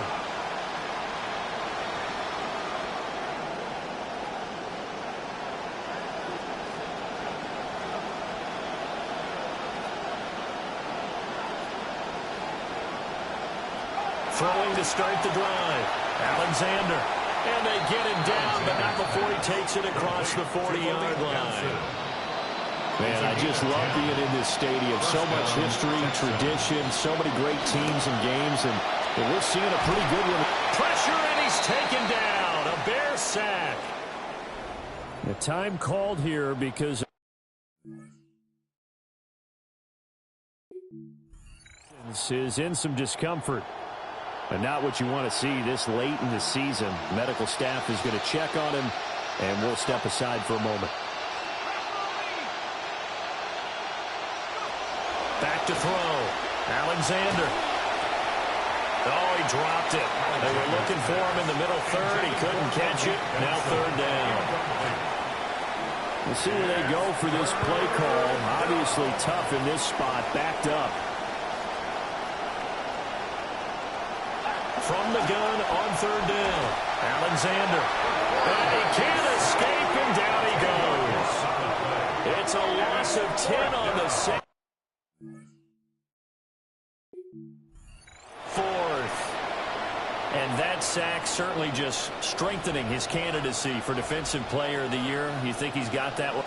Throwing to start the drive. Alexander. And they get him down, but not before he takes it across the 40-yard line. Man, I just love being in this stadium. So much history, tradition, so many great teams and games, and we're seeing a pretty good one. Pressure, and he's taken down. A Bear sack. The time called here because is in some discomfort. But not what you want to see this late in the season. Medical staff is going to check on him, and we'll step aside for a moment. Back to throw. Alexander. Oh, he dropped it. They were looking for him in the middle third. He couldn't catch it. Now third down. We'll see where they go for this play call. Obviously tough in this spot, backed up. From the gun on third down. Alexander. And he can't escape, and down he goes. It's a loss of 10 on the second. Fourth. And that sack certainly just strengthening his candidacy for Defensive Player of the Year. You think he's got that one?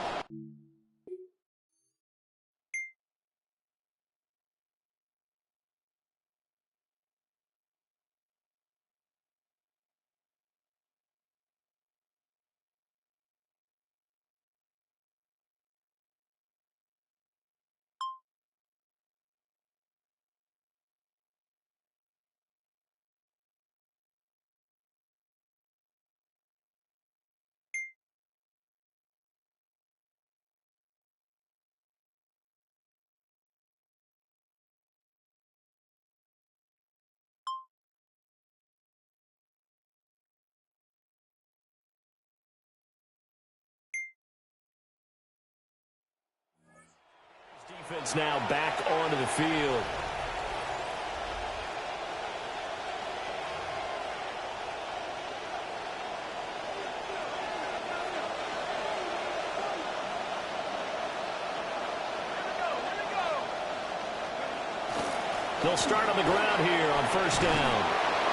Defense now back onto the field. They'll start on the ground here on first down.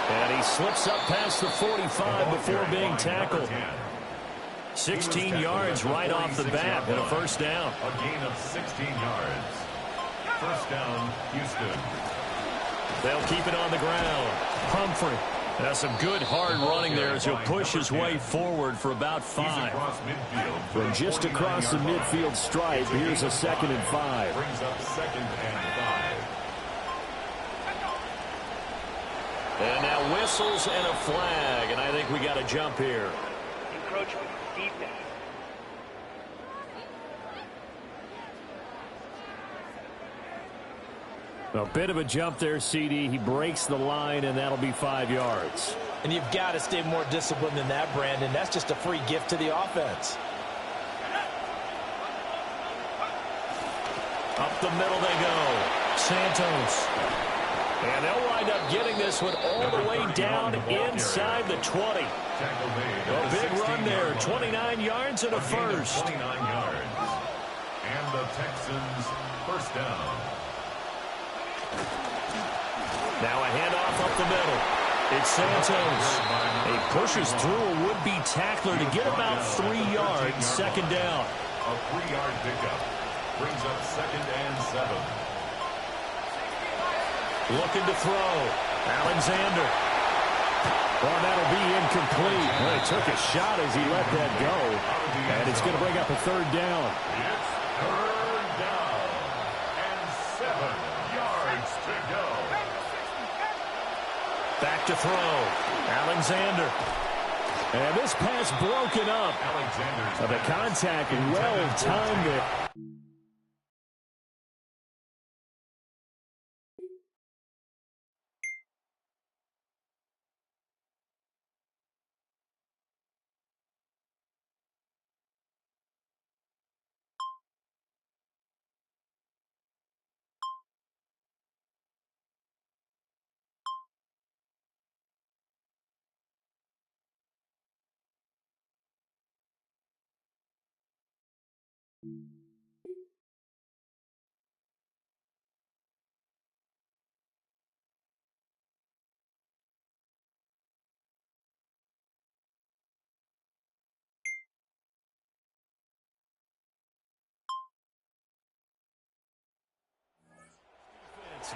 And he slips up past the 45 before being tackled. 16 yards right off the bat and a first down. A gain of 16 yards. First down, Houston. They'll keep it on the ground. Humphrey. That's some good hard running there as he'll push his way forward for about 5. From just across the midfield stripe, here's a 2nd and 5. Brings up 2nd and 5. And now whistles and a flag, and I think we got a jump here. Encroachment. Defense. A bit of a jump there, CD. He breaks the line, and that'll be 5 yards. And you've got to stay more disciplined than that, Brandon. That's just a free gift to the offense. Up the middle they go. Santos. And they'll wind up getting this one all the way down inside the 20. A big run there, 29 yards and a first. 29 yards. And the Texans first down. Now a handoff up the middle. It's Santos. He pushes through a would-be tackler to get about 3 yards, second down. A 3-yard pickup. Brings up 2nd and 7. Looking to throw. Alexander. Well, that'll be incomplete. Well, he took a shot as he let that go. And it's going to bring up a third down. It's third down. And 7 yards to go. Back to throw. Alexander. And this pass broken up. The contact well timed there.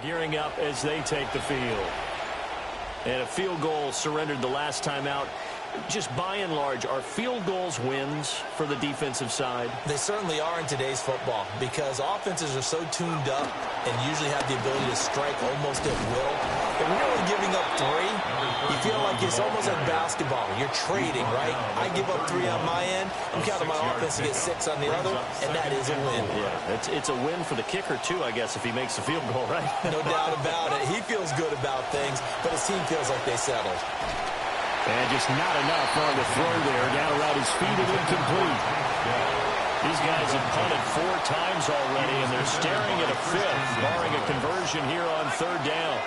Gearing up as they take the field. And a field goal surrendered the last time out. Just by and large, are field goals wins for the defensive side? They certainly are in today's football because offenses are so tuned up and usually have the ability to strike almost at will. If you're only giving up 3, you feel like it's almost like basketball. You're trading, right? I give up 3 on my end. I'm counting my offense to get 6 on the other, and that is a win. Yeah, it's a win for the kicker, too, I guess, if he makes the field goal, right? No doubt about it. He feels good about things, but his team feels like they settled. And just not enough on the throw there. Down around his feet and incomplete. These guys have punted 4 times already, and they're staring at a 5th, barring a conversion here on 3rd down.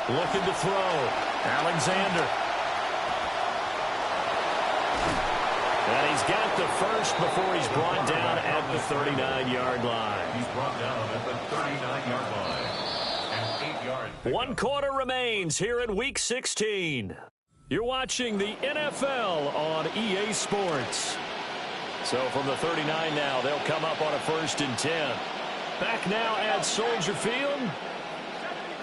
Looking to throw. Alexander. And he's got the first before he's brought down at the 39-yard line. He's brought down at the 39-yard line. 1 quarter remains here in Week 16. You're watching the NFL on EA Sports. So from the 39 now, they'll come up on a 1st and 10. Back now at Soldier Field.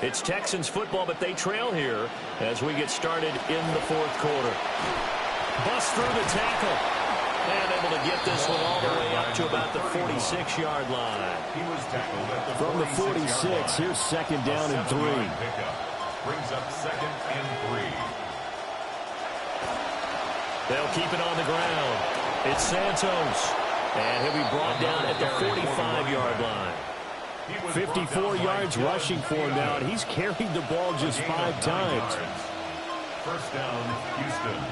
It's Texans football, but they trail here as we get started in the 4th quarter. Bust through the tackle. And able to get this one all the way up to about the 46-yard line. He was tackled at the From the 46, here's 2nd down and 3. Brings up 2nd and 3. They'll keep it on the ground. It's Santos. And he'll be brought down at the 45-yard line. 54 yards rushing for him now, and he's carried the ball just 5 times. 1st down, Houston.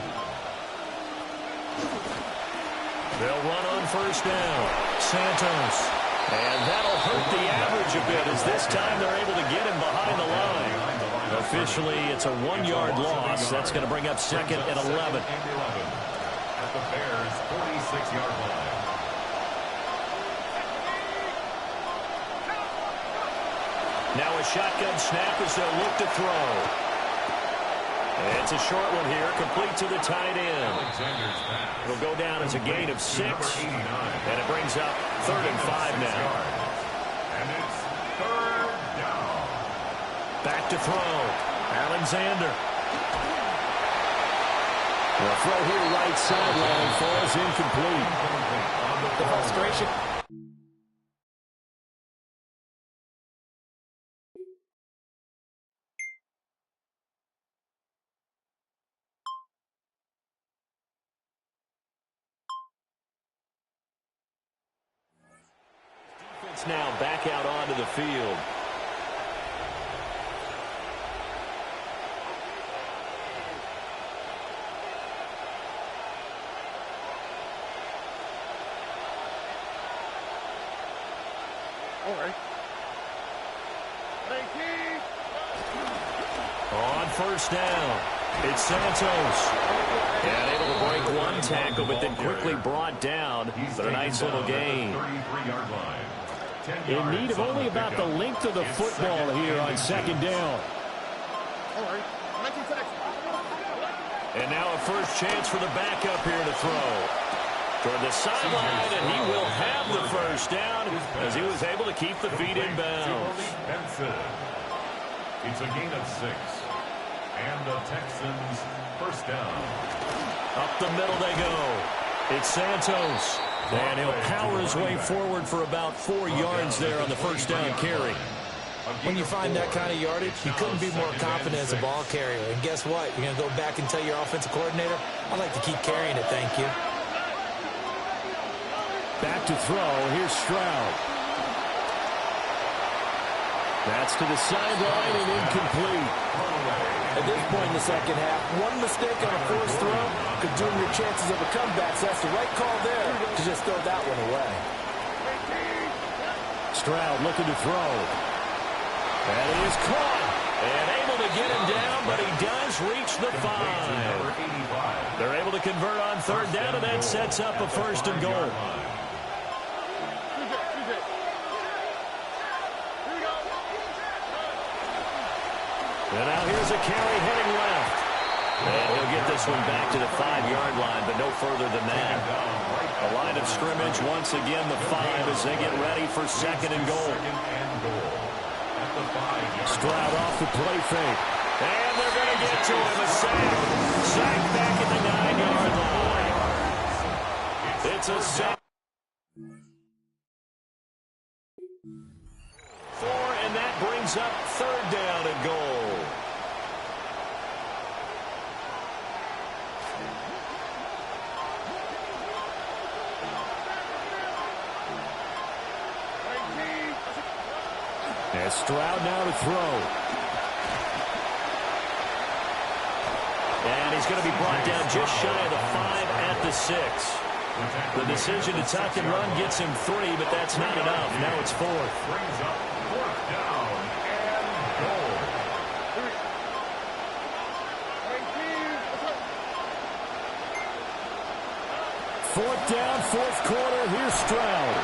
They'll run on 1st down. Santos. And that'll hurt the average a bit as this time they're able to get him behind the line. Officially, it's a 1-yard loss. That's going to bring up 2nd and 11. At the Bears' 46-yard line. Now a shotgun snap as they'll look to throw. It's a short one here, complete to the tight end. It'll go down as a gain of 6, and it brings up 3rd and 5 now. And it's 3rd down. Back to throw. Alexander. The throw here right sideline falls incomplete. The frustration. Now back out onto the field. All right. On 1st down, it's Santos. And able to break 1 tackle, but then quickly brought down. But a nice little gain. 33-yard line. In need of only about the length of the football here on 2nd down. And now a first chance for the backup here to throw. Toward the sideline, and he will have the 1st down as he was able to keep the feet in bounds. It's a gain of 6. And the Texans 1st down. Up the middle they go. It's Santos. And he'll power his way forward for about 4 yards there on the 1st down carry. When you find that kind of yardage, you couldn't be more confident as a ball carrier. And guess what? You're going to go back and tell your offensive coordinator, I'd like to keep carrying it, thank you. Back to throw. Here's Stroud. That's to the sideline and incomplete. At this point in the 2nd half, 1 mistake on a forced throw could doom your chances of a comeback. So that's the right call there to just throw that one away. Stroud looking to throw. And he is caught. And able to get him down, but he does reach the 5. They're able to convert on third down, and that sets up a first and goal. And now here's a carry heading left. And he'll get this one back to the 5-yard line, but no further than that. A line of scrimmage, once again, the 5 as they get ready for second and goal. Stroud off the play fake. And they're going to get to him. A sack. Sack back at the 9-yard line. It's a sack. 4, and that brings up third down and goal. And Stroud now to throw. And he's going to be brought down just shy of the 5 at the 6. The decision to tuck and run gets him 3, but that's not enough. Now it's 4th. Brings up 4th down and goal. Fourth down, fourth quarter. Here's Stroud.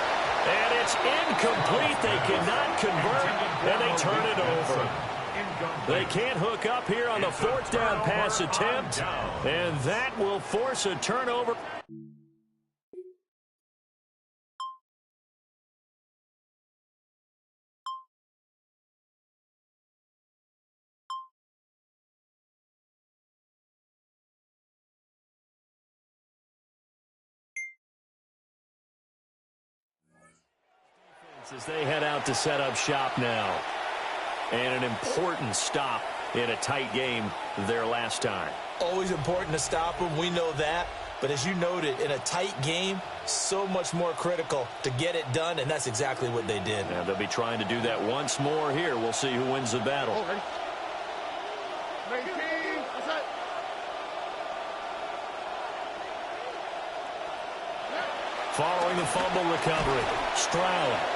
And it's incomplete. They cannot convert, and they turn it over. They can't hook up here on the fourth down pass attempt, and that will force a turnover. As they head out to set up shop now. And an important stop in a tight game their last time. Always important to stop them. We know that. But as you noted, in a tight game, so much more critical to get it done, and that's exactly what they did. And they'll be trying to do that once more here. We'll see who wins the battle. Following the fumble recovery, Stroud.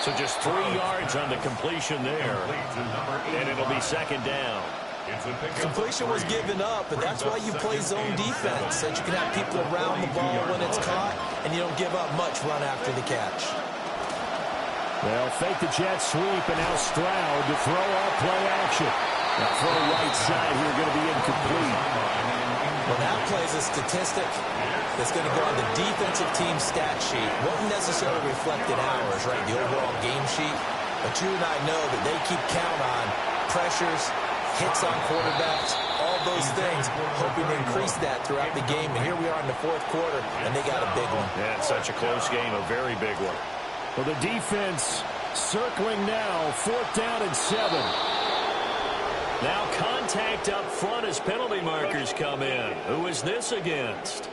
So just 3 yards on the completion there. And it'll be second down. Completion was given up, but that's why you play zone defense, so that you can have people around the ball when it's caught, and you don't give up much run after the catch. They'll fake the jet sweep, and now Stroud to throw off play action. Now throw right side here, going to be incomplete. Well, that plays a statistic that's going to go on the defensive team stat sheet. Won't necessarily reflect in ours, right, the overall game sheet. But you and I know that they keep count on pressures, hits on quarterbacks, all those things, hoping to increase that throughout the game. And here we are in the fourth quarter, and they got a big one. Yeah, it's such a close game, a very big one. Well, the defense circling now, 4th down and 7. Now contact up front as penalty markers come in. Who is this against?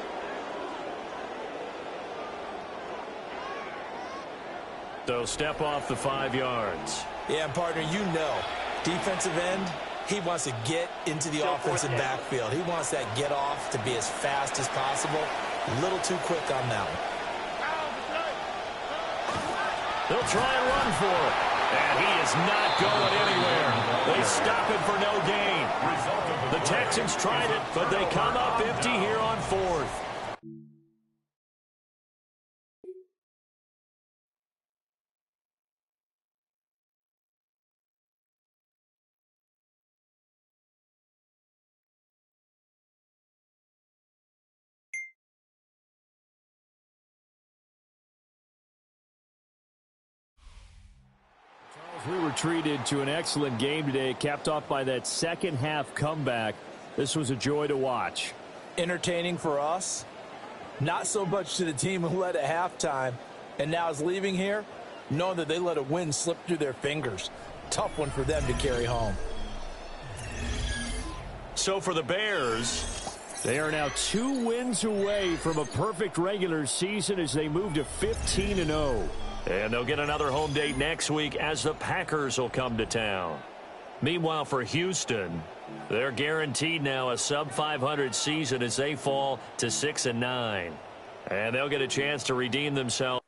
So step off the 5 yards. Yeah, and partner, you know, defensive end, he wants to get into the offensive backfield. He wants that get off to be as fast as possible. A little too quick on that one. They'll try and run for it. And he is not going anywhere. They stop it for no gain. The Texans tried it, but they come up empty here on 4th. We were treated to an excellent game today, capped off by that second half comeback. This was a joy to watch. Entertaining for us, not so much to the team who led at halftime and now is leaving here, knowing that they let a win slip through their fingers. Tough one for them to carry home. So for the Bears, they are now 2 wins away from a perfect regular season as they move to 15-0. And they'll get another home date next week as the Packers will come to town. Meanwhile, for Houston, they're guaranteed now a sub-500 season as they fall to 6-9. And they'll get a chance to redeem themselves.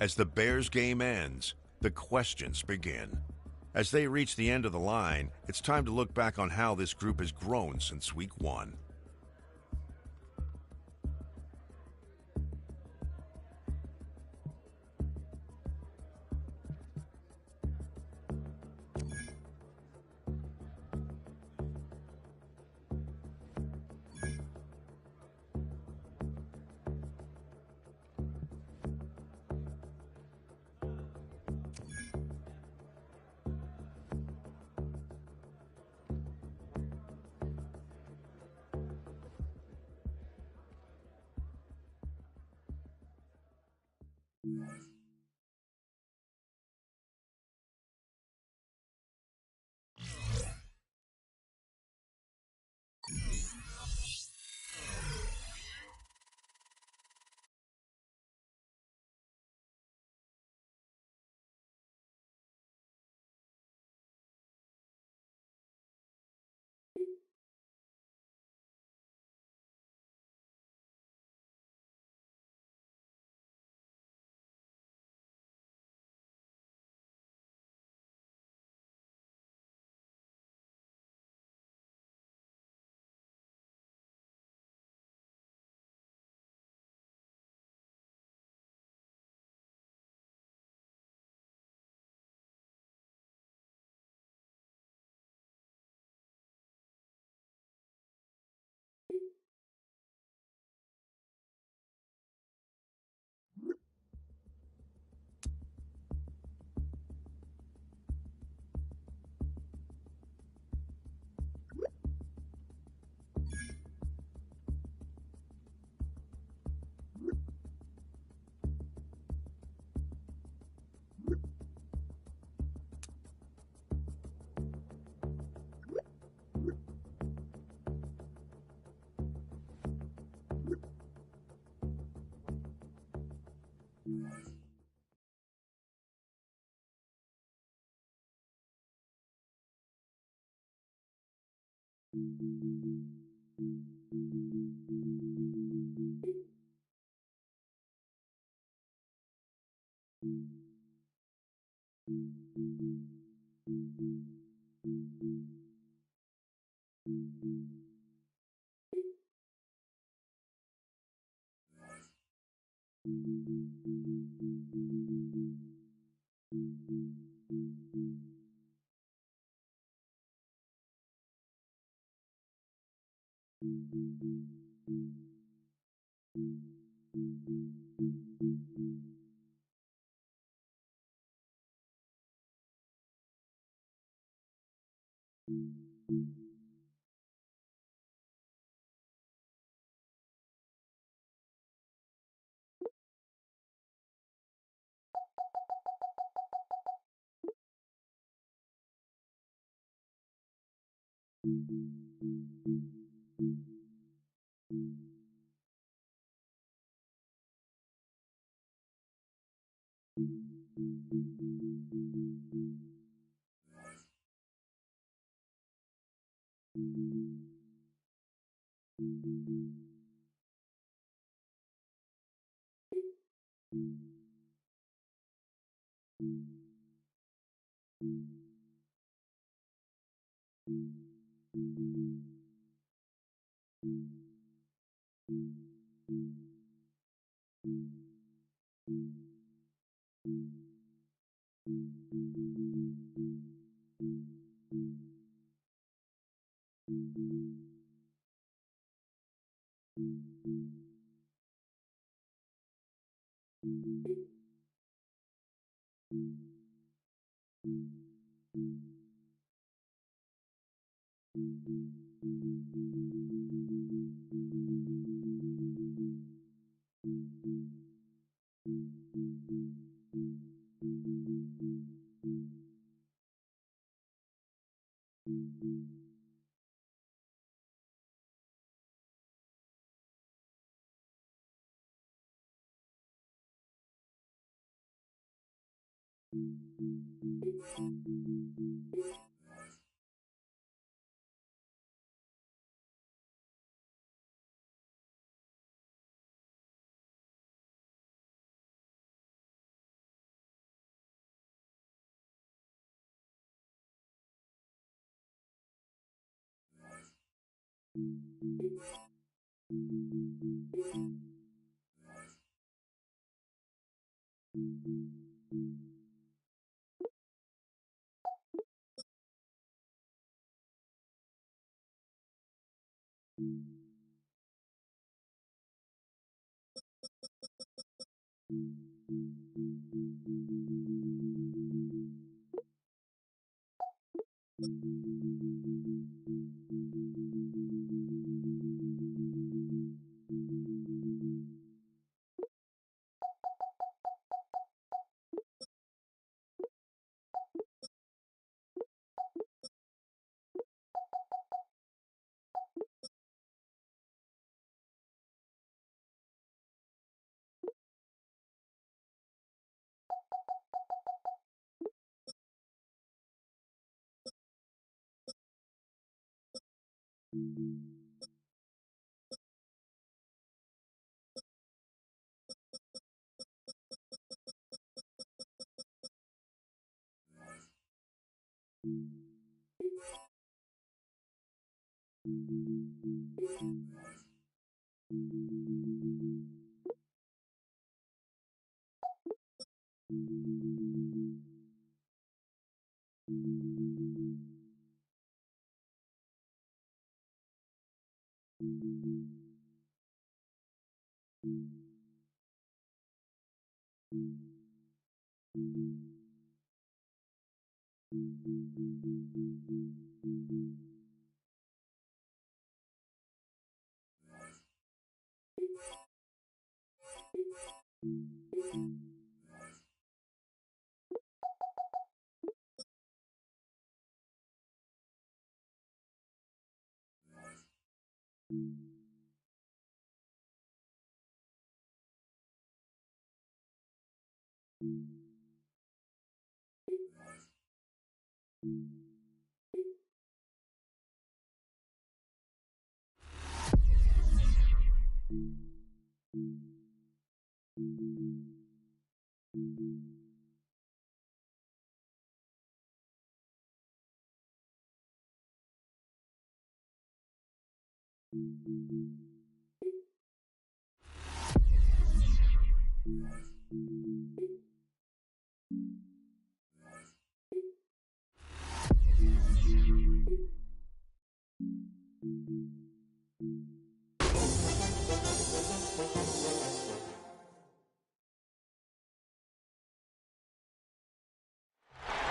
As the Bears game ends, the questions begin. As they reach the end of the line, it's time to look back on how this group has grown since week 1.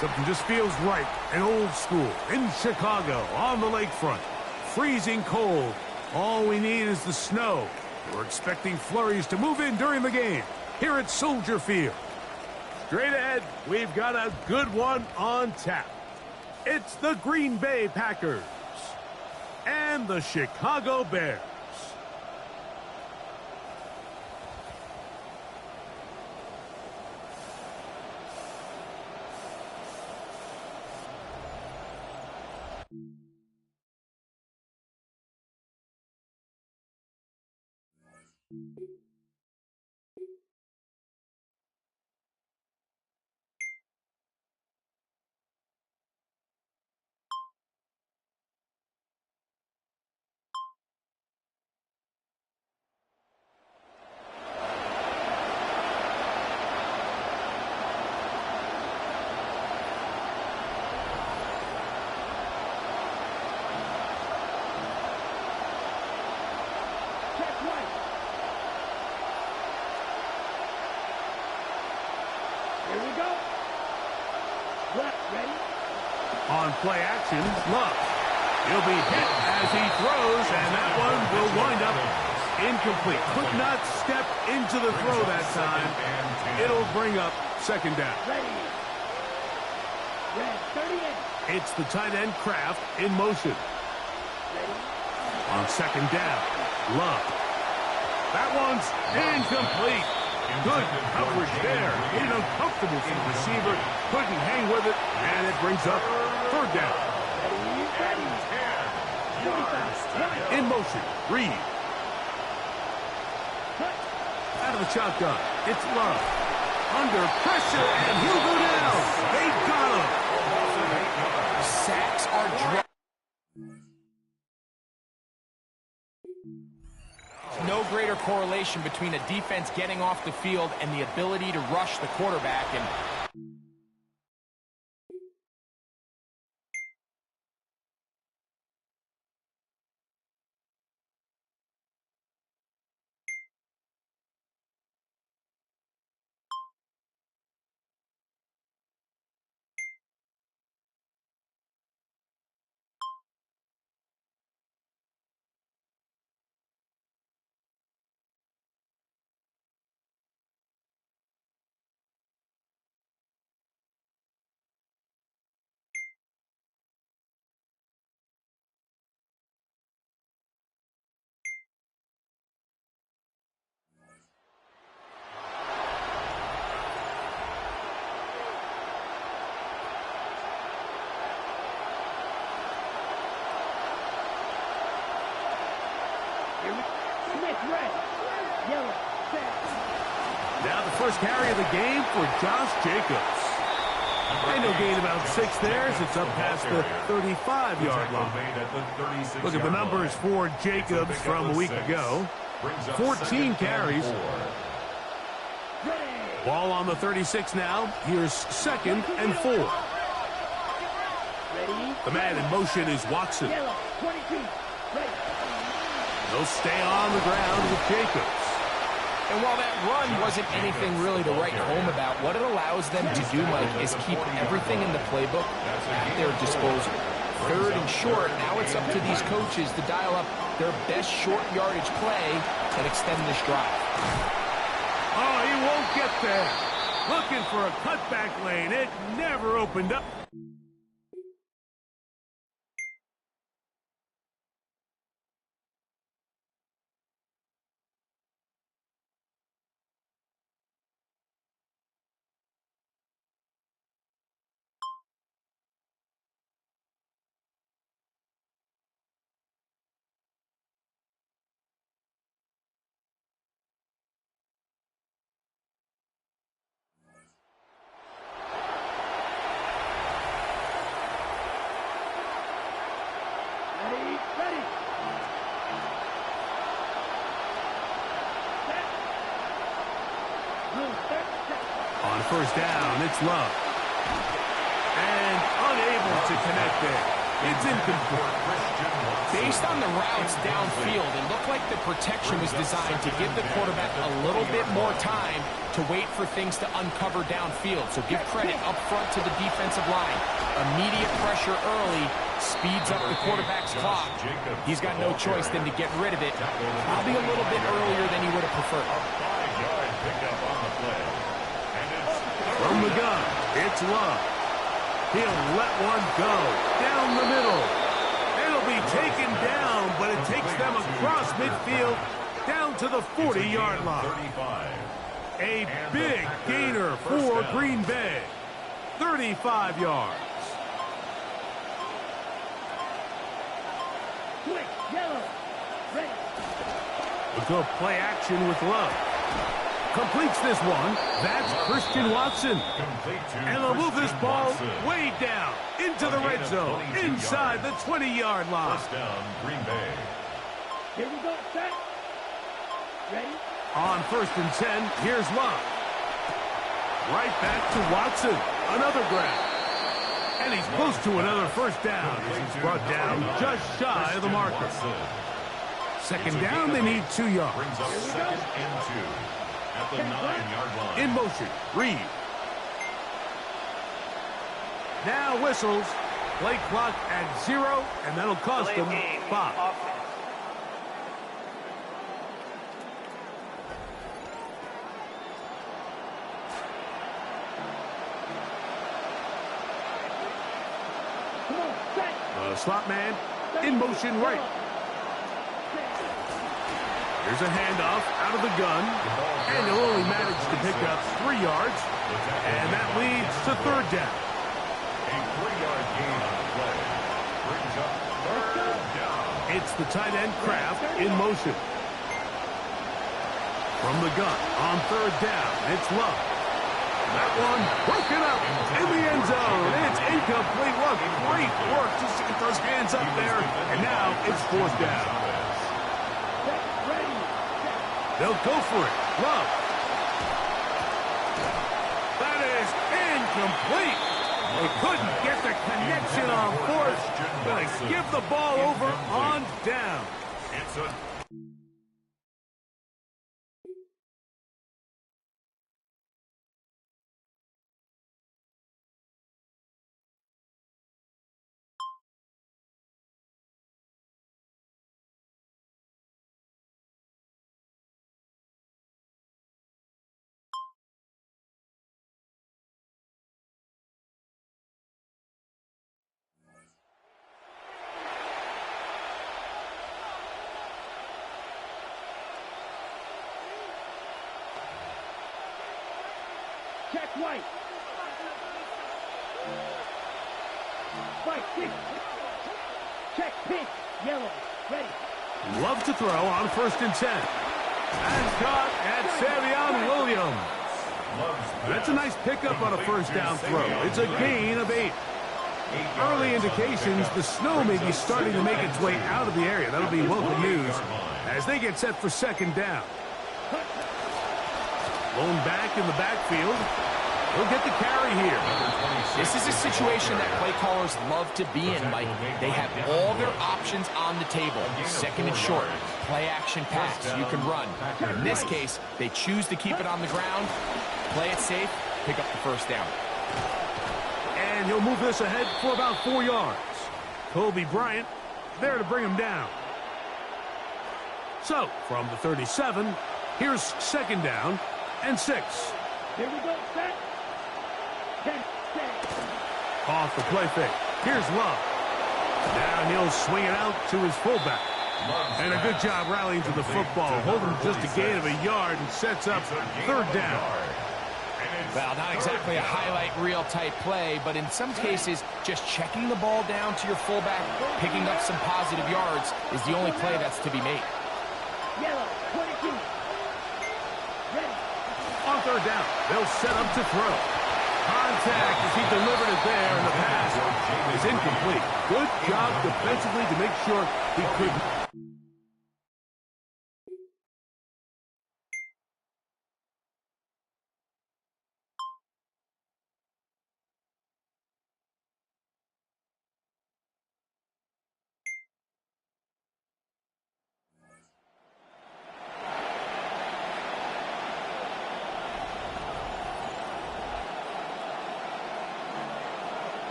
Something just feels right and old school in Chicago on the lakefront. Freezing cold. All we need is the snow. We're expecting flurries to move in during the game here at Soldier Field. Straight ahead, we've got a good one on tap. It's the Green Bay Packers and the Chicago Bears. On play action, Love. He'll be hit as he throws, and that one will wind up incomplete. Could not step into the throw that time. It'll bring up second down. It's the tight end Kraft in motion. On second down, Love. That one's incomplete. Good coverage there. Made it uncomfortable for the receiver. Couldn't hang with it, and it brings up third down. In motion, Reed. Out of the shotgun, it's Love. Under pressure, and he'll go down. They got him. Sacks are dropped. No greater correlation between a defense getting off the field and the ability to rush the quarterback. And Now the first carry of the game for Josh Jacobs. And he'll gain about 6 there as it's up past the 35-yard line. Look at the numbers for Jacobs from a week ago. 14 carries. Ball on the 36 now. Here's 2nd and 4. The man in motion is Watson. They'll stay on the ground with Jacobs. And while that run wasn't anything really to write home about, what it allows them to do, Mike, is keep everything in the playbook at their disposal. 3rd and short, now it's up to these coaches to dial up their best short yardage play and extend this drive. Oh, he won't get there. Looking for a cutback lane. It never opened up. On first down, it's Love. And unable to connect there. It's incomplete. Based on the routes downfield, it looked like the protection was designed to give the quarterback a little bit more time to wait for things to uncover downfield. So give credit up front to the defensive line. Immediate pressure early speeds up the quarterback's clock. He's got no choice than to get rid of it, probably a little bit earlier than he would have preferred. From the gun, it's Love. He'll let one go down the middle. It'll be taken down, but it takes them across midfield down to the 40-yard line. A big gainer for Green Bay. 35 yards. Quick, yellow, ready. We'll go play action with Love. Completes this one. That's Christian Watson. And they'll move this ball way down into the red zone, inside the 20-yard line. First down, Green Bay. Here we go, set. Ready? On 1st and 10, here's Love. Right back to Watson. Another grab. And he's close to another first down as he's brought down just shy of the marker. 2nd down, they need 2 yards. Brings up 2nd and 2. At the 9-yard line. In motion, Reed. Now whistles. Play clock at 0, and that'll cost them 5. The slot man in motion right. Here's a handoff out of the gun, and he'll only manage to pick up 3 yards, and that leads to 3rd down. A 3-yard gain on the play. Brings up 3rd down. It's the tight end Kraft in motion. From the gun on 3rd down, it's Love. That one broken up in the end zone. It's incomplete. What great work to get those hands up there, and now it's 4th down. They'll go for it. Love. That is incomplete. They couldn't get the connection on fourth. Going to give the ball over on down. It's a Check white. White, six. Check pink. Yellow. Ready. Love to throw on 1st and 10. And caught at Savion Williams. That's a nice pickup on a 1st down throw. It's a gain of 8. Early indications the snow may be starting to make its way out of the area. That'll be welcome news as they get set for 2nd down. Blown back in the backfield. He'll get the carry here. This is a situation that play callers love to be in, Mike. They have all their options on the table. 2nd and short, play action pass, you can run. In this case, they choose to keep it on the ground, play it safe, pick up the 1st down. And he'll move this ahead for about 4 yards. Kobe Bryant there to bring him down. So, from the 37, here's 2nd down and 6. Here we go, set. 10, stay. Off the play fake. Here's Love. Now he'll swing it out to his fullback. And a good job rallying to the football. Holding just a gain of a yard and sets up 3rd down. Well, not exactly a highlight reel type play, but in some cases, just checking the ball down to your fullback, picking up some positive yards is the only play that's to be made. Yellow, 22. Ready. On 3rd down, they'll set up to throw. Contact as he delivered it there, and the pass is incomplete. Good job defensively to make sure he couldn't.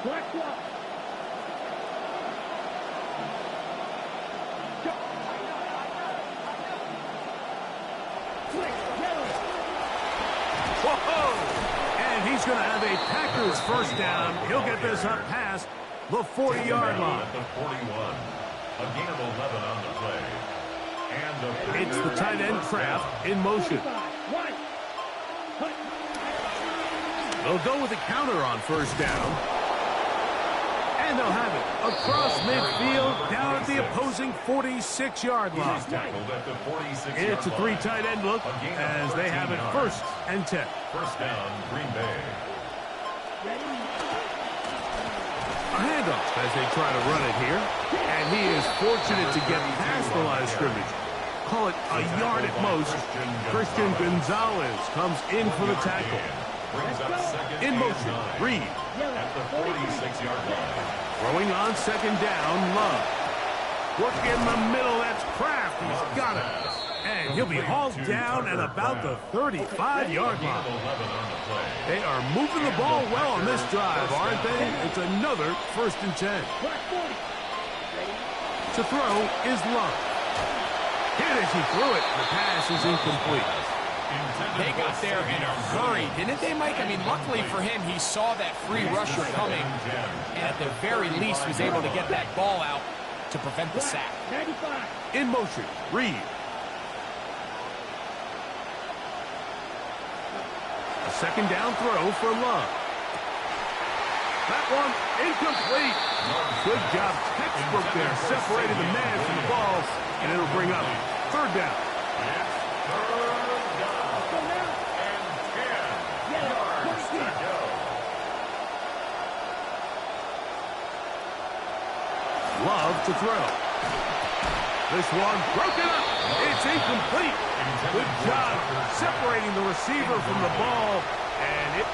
Black block. Whoa! And he's going to have a Packers 1st down. He'll get this up past the 40-yard line. At the 41. A gain of 11 on the play. And It's the tight end Kraft in motion. They'll go with a counter on 1st down. And they'll have it across midfield down at the opposing 46-yard line. It's a 3 tight end look as they have it 1st and 10. 1st down, Green Bay. A handoff as they try to run it here. And he is fortunate to get past the line of scrimmage. Call it a yard at most. Christian Gonzalez comes in for the tackle. In motion, Reed. At the 46-yard line. Throwing on 2nd down, Love. Work in the middle, that's Kraft. He's got it. And he'll be hauled down at about the 35-yard line. They are moving the ball well on this drive, aren't they? It's another 1st and 10. To throw is Love. Hit as he threw it. The pass is incomplete. They got there in a hurry, didn't they, Mike? I mean, luckily for him, he saw that free rusher coming, and at the very least was able to get that ball out to prevent the sack. In motion, Reed. A 2nd down throw for Love. That one incomplete. Good job, textbook there, separating the man from the ball, and it'll bring up 3rd down. Love to throw. This one broken up. It's incomplete. Good job separating the receiver from the ball. And it...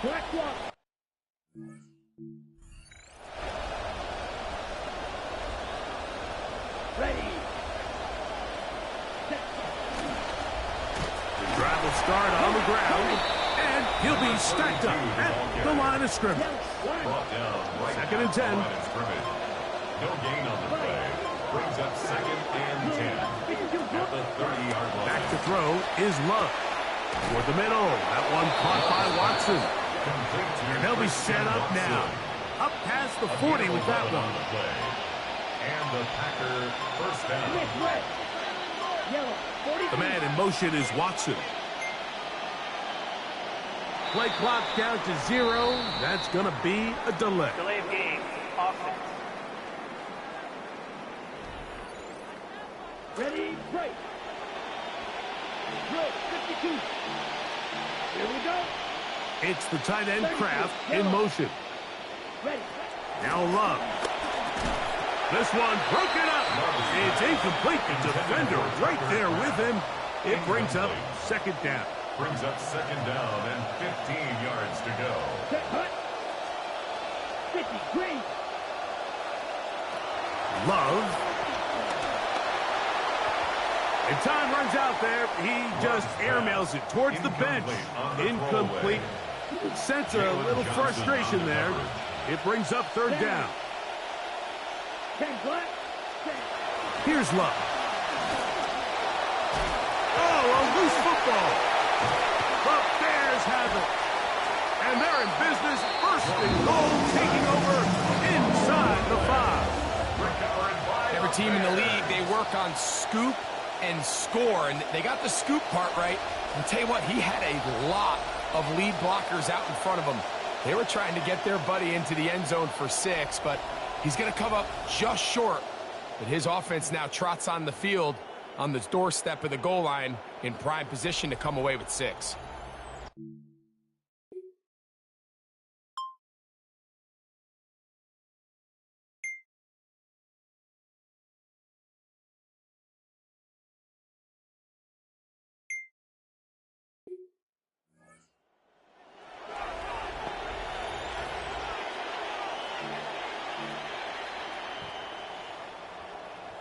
Black block. Ready. Set. The drive will start on the ground, and he'll be stacked up at the line of scrimmage. Brought down right 2nd and 10. at the line of scrimmage. No gain on the play. Brings up 2nd and 10 at the 30-yard line. Back to throw is Love. Toward the middle. That one caught by Watson. And they'll be set up now. Up past the 40 with that one. And the Packer first down. Red. Yellow. 43. The man in motion is Watson. Play clock down to 0. That's going to be a delay. Delay of game. Offense. Ready, break. Break, 52. Here we go. It's the tight end Kraft in motion. Ready. Now Love. This one broken up. It's incomplete. The defender right there with him. It brings up 2nd down. Brings up 2nd down and 15 yards to go. Set, hut. 50, green. Love. And time runs out there. He just airmails it towards the bench. Incomplete. Sense a little frustration there. It brings up 3rd down. 10 black. Here's Love. Oh, a loose football. The Bears have it. And they're in business. 1st and goal, taking over inside the 5. Every team in the league, they work on scoop and score, and they got the scoop part right. I'll tell you what, he had a lot of lead blockers out in front of him. They were trying to get their buddy into the end zone for 6, but he's going to come up just short. But his offense now trots on the field on the doorstep of the goal line in prime position to come away with 6.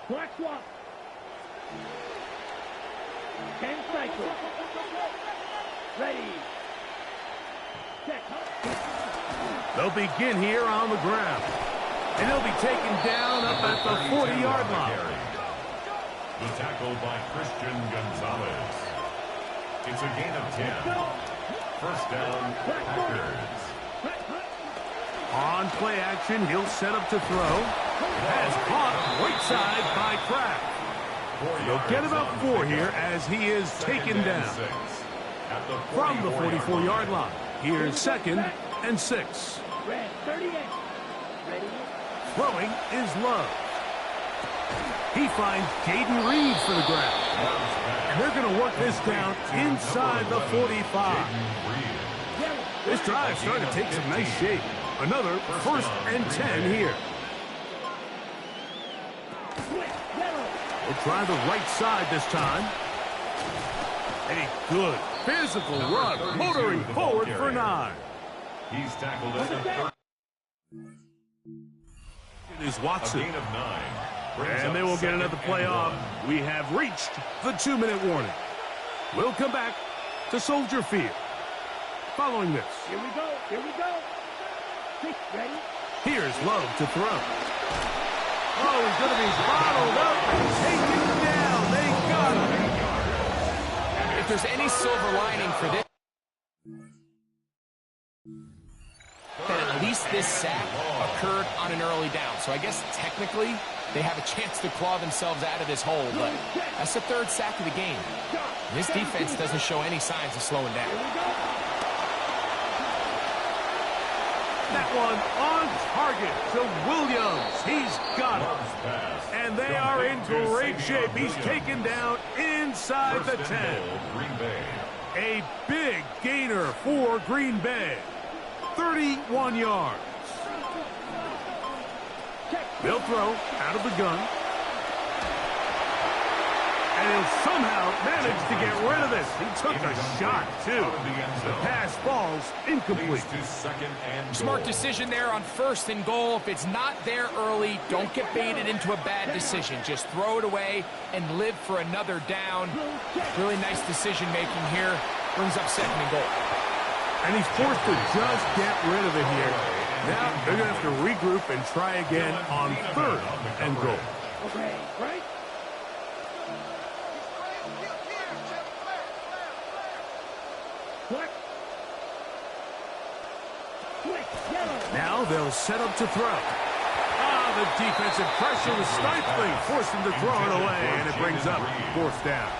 Black swap. 10 cycle. Ready. Set. They'll begin here on the ground. And they'll be taken down up at the 40-yard line. The tackle by Christian Gonzalez. It's a gain of 10. 1st down, Packers. On play action, he'll set up to throw. Has caught right side by Kraft. They'll get about 4 here as he is taken down. From the 44-yard line, here's 2nd and 6. Red, 38. Ready. Throwing is Love. He finds Jaden Reed for the grab. And they're going to work this down inside the 45. This drive starting to take some nice shape. Another 1st and 10 here. We'll try the right side this time. A good physical run, motoring forward for 9. He's tackled at the 30. It is Watson. A gain of 9. And they will get another play off. We have reached the 2-minute warning. We'll come back to Soldier Field. Following this. Here we go. Here we go. 6, ready. Here's Love to throw. Oh, he's going to be bottled up and taken down. They got him. If there's any silver lining for this, then at least this sack occurred on an early down. So I guess technically they have a chance to claw themselves out of this hole, but that's the third sack of the game. This defense doesn't show any signs of slowing down. That one on target to Williams. He's got it. And they are in great shape. He's taken down inside the 10. A big gainer for Green Bay. 31 yards. They'll throw out of the gun. And he'll somehow manage to get rid of this. He took a shot, too. The pass falls incomplete. Smart decision there on 1st and goal. If it's not there early, don't get baited into a bad decision. Just throw it away and live for another down. Really nice decision-making here. Brings up 2nd and goal. And he's forced to just get rid of it here. Now they're going to have to regroup and try again on 3rd and goal. Okay, right? Now they'll set up to throw. The defensive pressure was stifling, forced him to throw it away, and it brings up 4th down.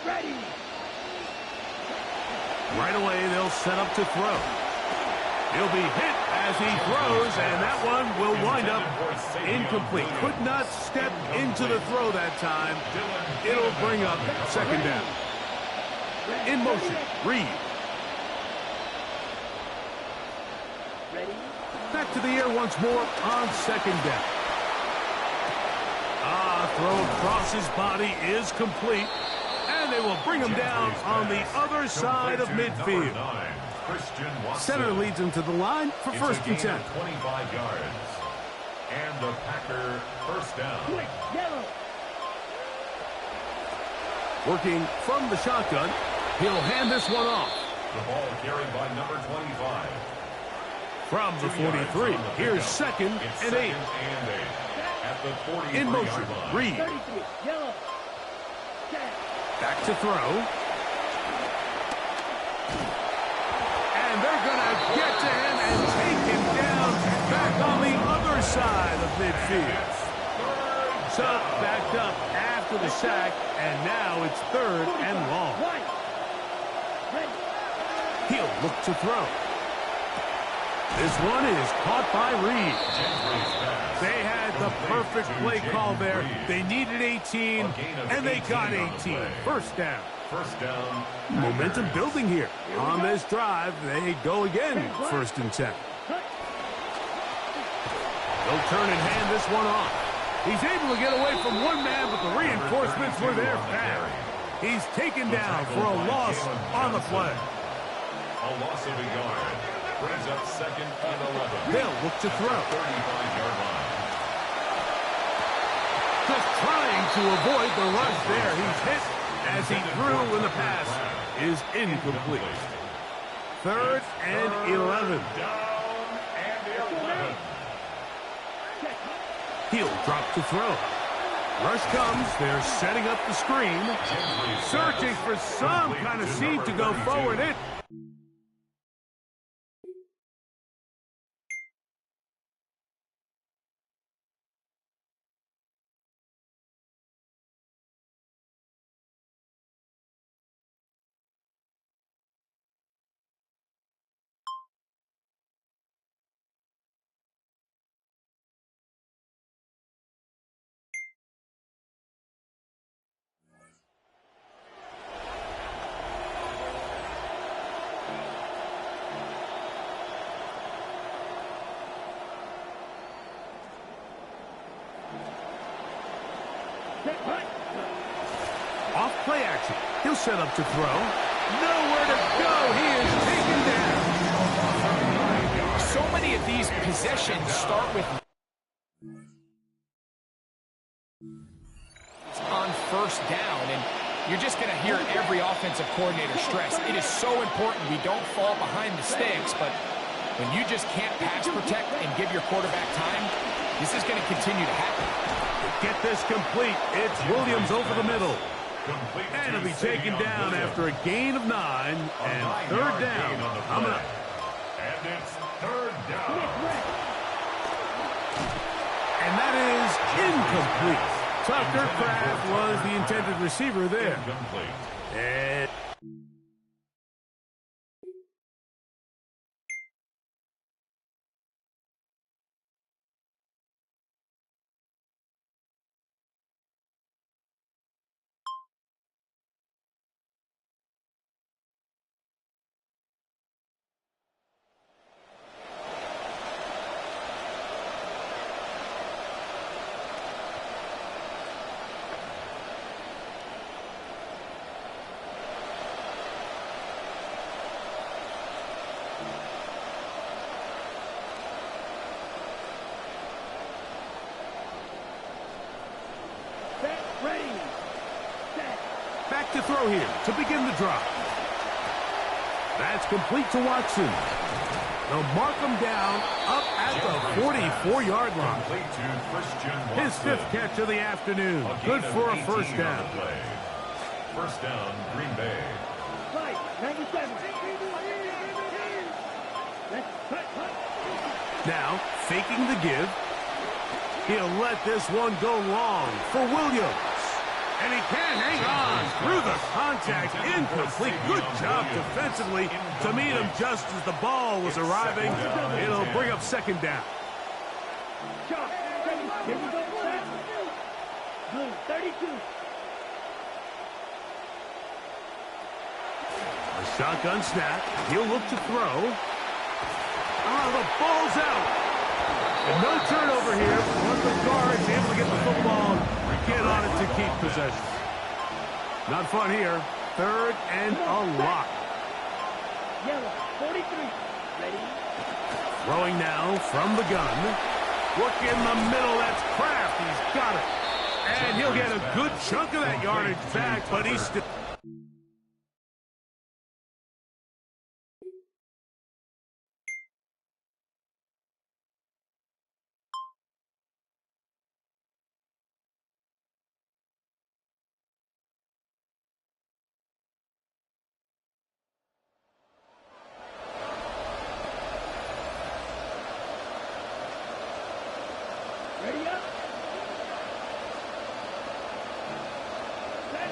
Ready. Right away, they'll set up to throw. He'll be hit as he throws, and that one will wind up incomplete. Could not step into the throw that time. It'll bring up 2nd down. In motion, Reed. Back to the air once more on 2nd down. Throw across his body is complete. And they will bring him down on the other side of midfield. Center leads him to the line for 1st and 10. 25 yards. And the Packer 1st down. Working from the shotgun, he'll hand this one off. The ball carried by number 25. From the 43, here's 2nd and 8. At the 43 in motion, Reed. Back to throw. And they're going to get to him and take him down back on the other side of midfield. So backed up after the sack, and now it's 3rd and long. He'll look to throw. This one is caught by Reed. They had the perfect play call there. They needed 18, and they got 18. 1st down. 1st down. Momentum building here. On this drive, they go again. 1st and 10. They'll turn and hand this one off. He's able to get away from one man, but the reinforcements were there fast. He's taken down for a loss on the play. A loss of a yard. Brings up 2nd and 11. They'll look to throw. 35-yard line. Just trying to avoid the rush there. He's hit as he threw when the pass is incomplete. 3rd and 11. Down and 11. He'll drop to throw. Rush comes. They're setting up the screen. Searching for some kind of seam to go forward. It Off play action. He'll set up to throw. Nowhere to go. He is taken down. So many of these possessions start with on first down, and you're just going to hear every offensive coordinator stress. It is so important we don't fall behind the sticks, but when you just can't pass protect and give your quarterback time, this is going to continue to happen. Get this complete. It's Williams over the middle. And it'll be taken down after a gain of 9 and third down coming up. And it's third down. And that is incomplete. Tucker Kraft was the intended receiver there. Incomplete. And back to throw here to begin the drive. That's complete to Watson. They'll mark him down up at the 44-yard line. His 5th catch of the afternoon. Good for a first down. First down, Green Bay. 97. Now, faking the give. He'll let this one go long for Williams. And he can hang on through the contact. Incomplete. Good job defensively to meet him just as the ball was arriving. It'll bring up second down. Here we go, Blue 32. A shotgun snap. He'll look to throw. The ball's out. And no turnover here. Once the guard's able to get the football, get on it to keep possession. Not fun here. Third and a lot. Yellow, 43. Ready? Throwing now from the gun. Look in the middle. That's Kraft. He's got it. And he'll get a good chunk of that yardage back, but he's still... Ready up. Set.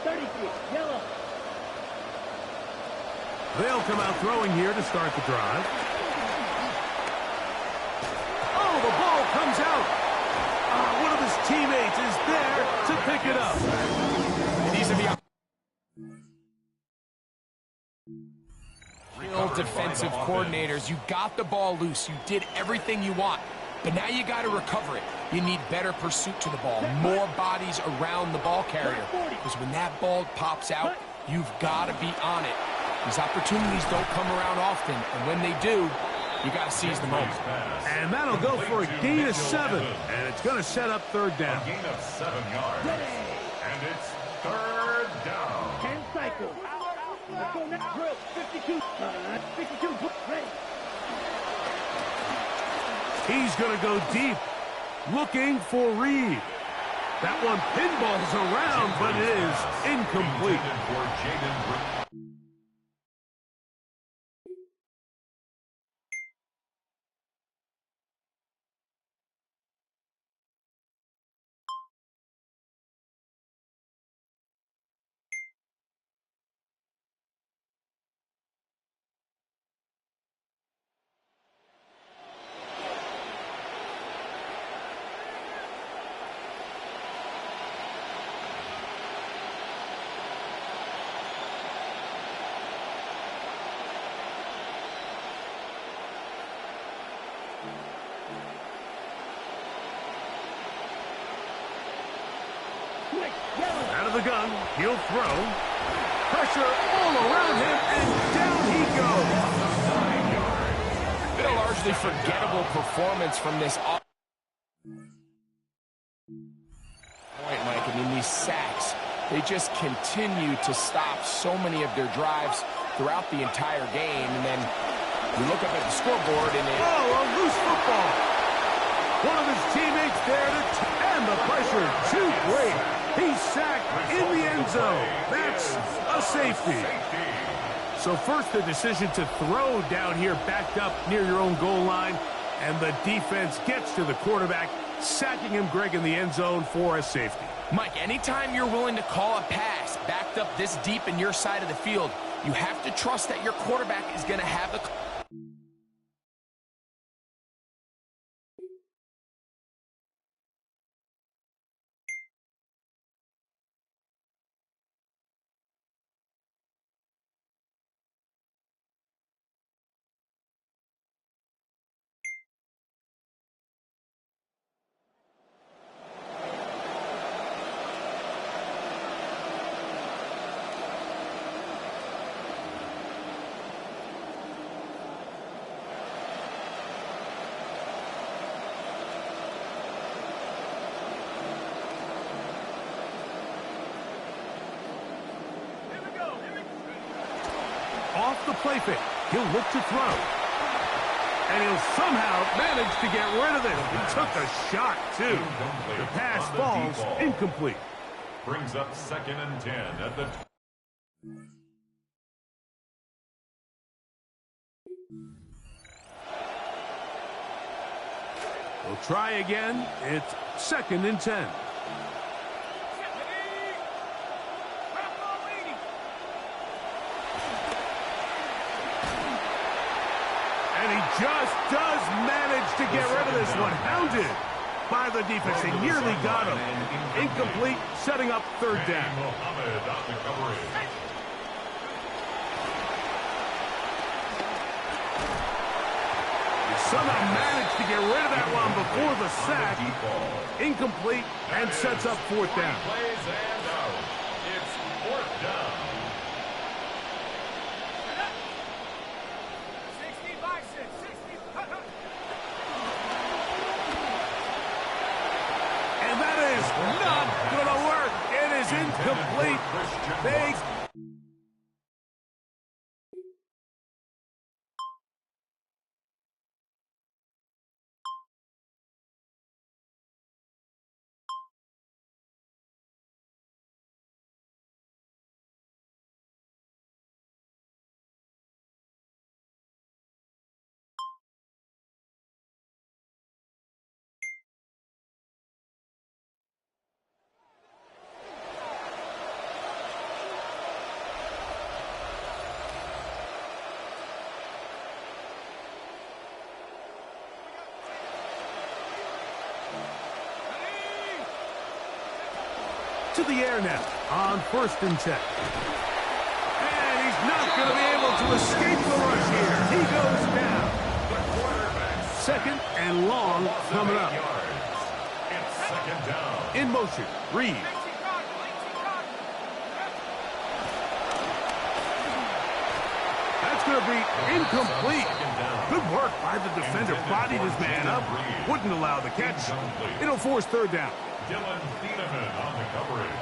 33. Yellow. They'll come out throwing here to start the drive. Oh, the ball comes out. One of his teammates is there to pick it up. These are the real defensive coordinators. You got the ball loose. You did everything you want. But now you got to recover it. You need better pursuit to the ball, more bodies around the ball carrier. Because when that ball pops out, you've got to be on it. These opportunities don't come around often, and when they do, you got to seize the moment. And that'll go for a gain of 7, and it's going to set up third down. A gain of 7 yards. And it's third down. 10 cycles. Let's go next drill. 52. 52. Ready. He's going to go deep, looking for Reed. That one pinballs around, but it is incomplete. For Jaden. Quick, yellow. Out of the gun, he'll throw. Pressure all around him, and down he goes. Been a largely forgettable performance from this point, Mike. I mean, these sacks, they just continue to stop so many of their drives throughout the entire game. And then you look up at the scoreboard and a loose football. One of his teammates there and the pressure too great. He's sacked in the end zone. That's a safety. So first the decision to throw down here backed up near your own goal line. And the defense gets to the quarterback, sacking him, Greg, in the end zone for a safety. Mike, anytime you're willing to call a pass backed up this deep in your side of the field, you have to trust that your quarterback is going to have the... Off the play fake, he'll look to throw. And he'll somehow manage to get rid of it. He took a shot, too. The pass falls incomplete. Brings up 2nd and 10 at the... We'll try again. It's 2nd and 10. Just does manage to get rid of this one. Hounded by the defense. They nearly got him. Incomplete, setting up 3rd down. He somehow managed to get rid of that one before the sack. Incomplete, and sets up 4th down. It's 4th down. Not gonna work. It is incomplete. They... to the air now on 1st and 10. And he's not going to be able to escape the rush here. He goes down. 2nd and long coming up. It's 2nd down. In motion, Reed. That's going to be incomplete. Good work by the defender. Bodied his man up. Wouldn't allow the catch. It'll force 3rd down. Dylan Thieneman on the coverage.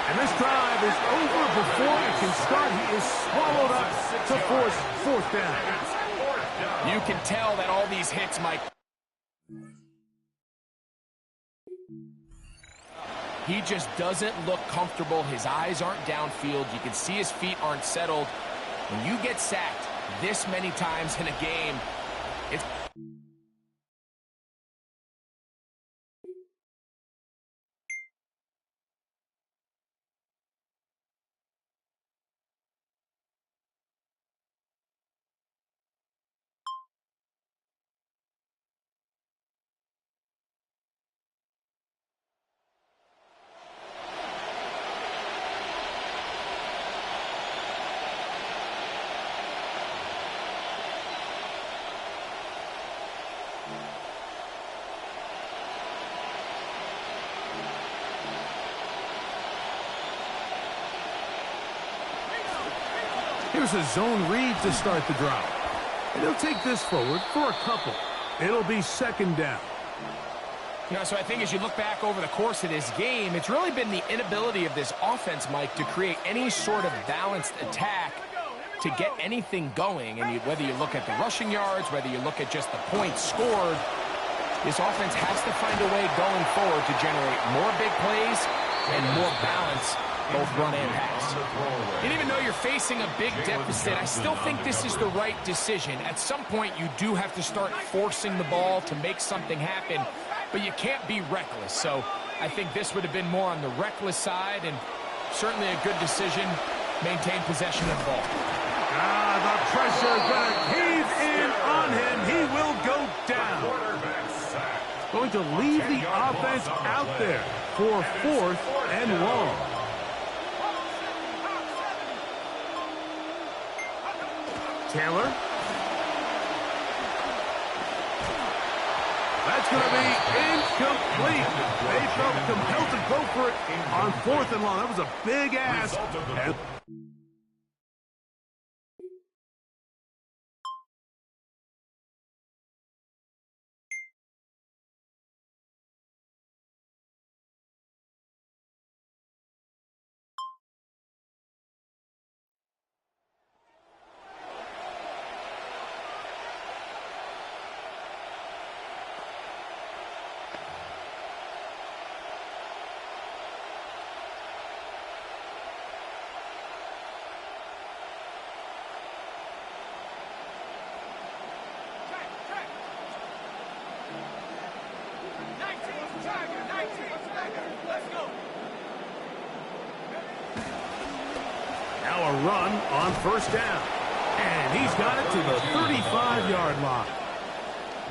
And this drive is over before it can start. He is swallowed up to force 4th down. You can tell that all these hits, Mike. He just doesn't look comfortable. His eyes aren't downfield. You can see his feet aren't settled. When you get sacked this many times in a game, it's... Here's a zone read to start the drive. And he'll take this forward for a couple. It'll be second down. You know, so I think as you look back over the course of this game, it's really been the inability of this offense, Mike, to create any sort of balanced attack to get anything going. And whether you look at the rushing yards, whether you look at just the points scored, this offense has to find a way going forward to generate more big plays and more balance, both run and pass. And even though you're facing a big deficit, I still think this is the right decision. At some point, you do have to start forcing the ball to make something happen, but you can't be reckless. So I think this would have been more on the reckless side, and certainly a good decision. Maintain possession of the ball. The pressure going to cave in on him. He will go down. Going to leave the offense out there for 4th and long. Taylor. That's going to be incomplete. They felt compelled to go for it on 4th and long. That was a big ask. Now a run on 1st down. And he's got it to the 35-yard line.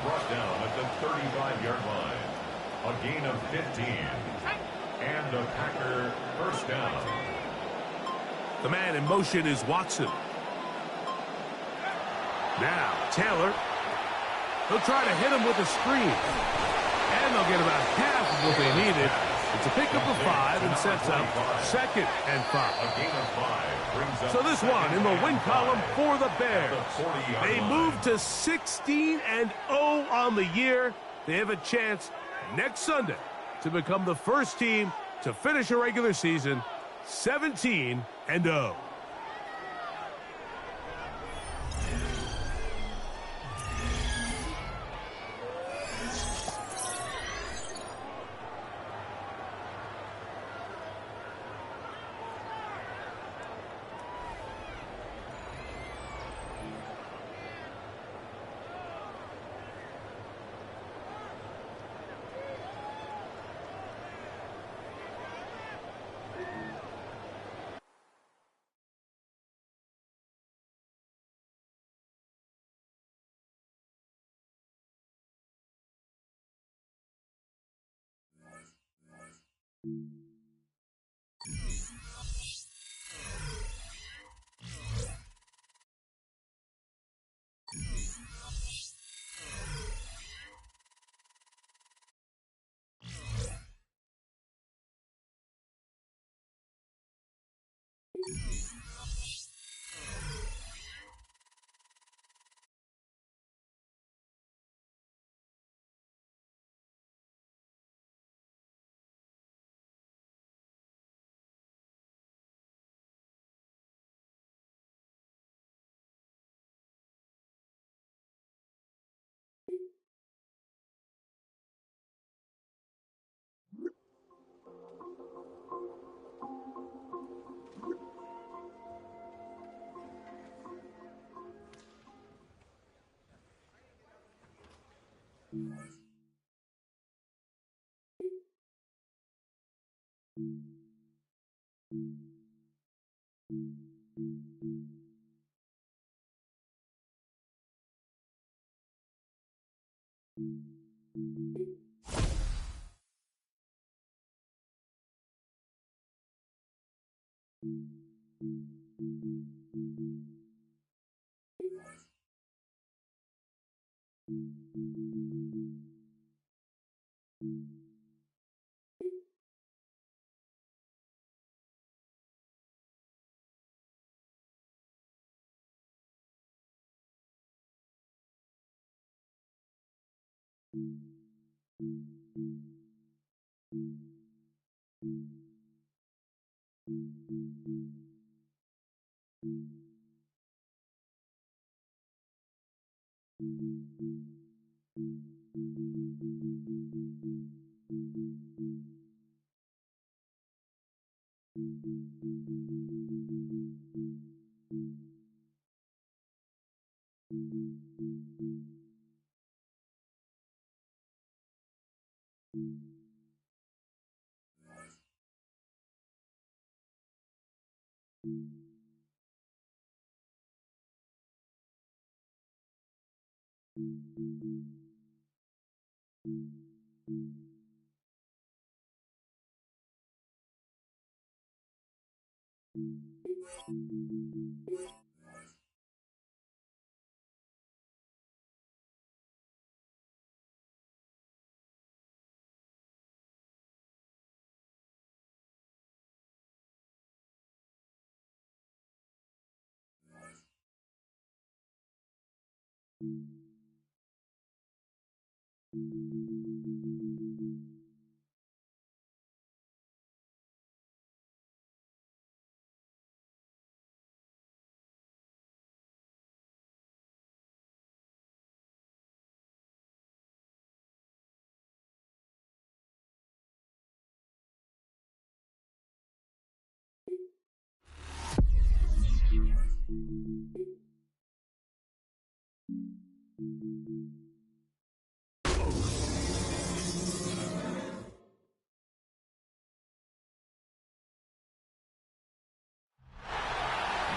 Brought down at the 35-yard line. A gain of 15. And a Packer 1st down. The man in motion is Watson. Now Taylor. He'll try to hit him with a screen. And they'll get about half of what they needed. It's a pickup of 5 and sets up 2nd and 5. So this one in the win column for the Bears. They move to 16-0 on the year. They have a chance next Sunday to become the first team to finish a regular season 17-0.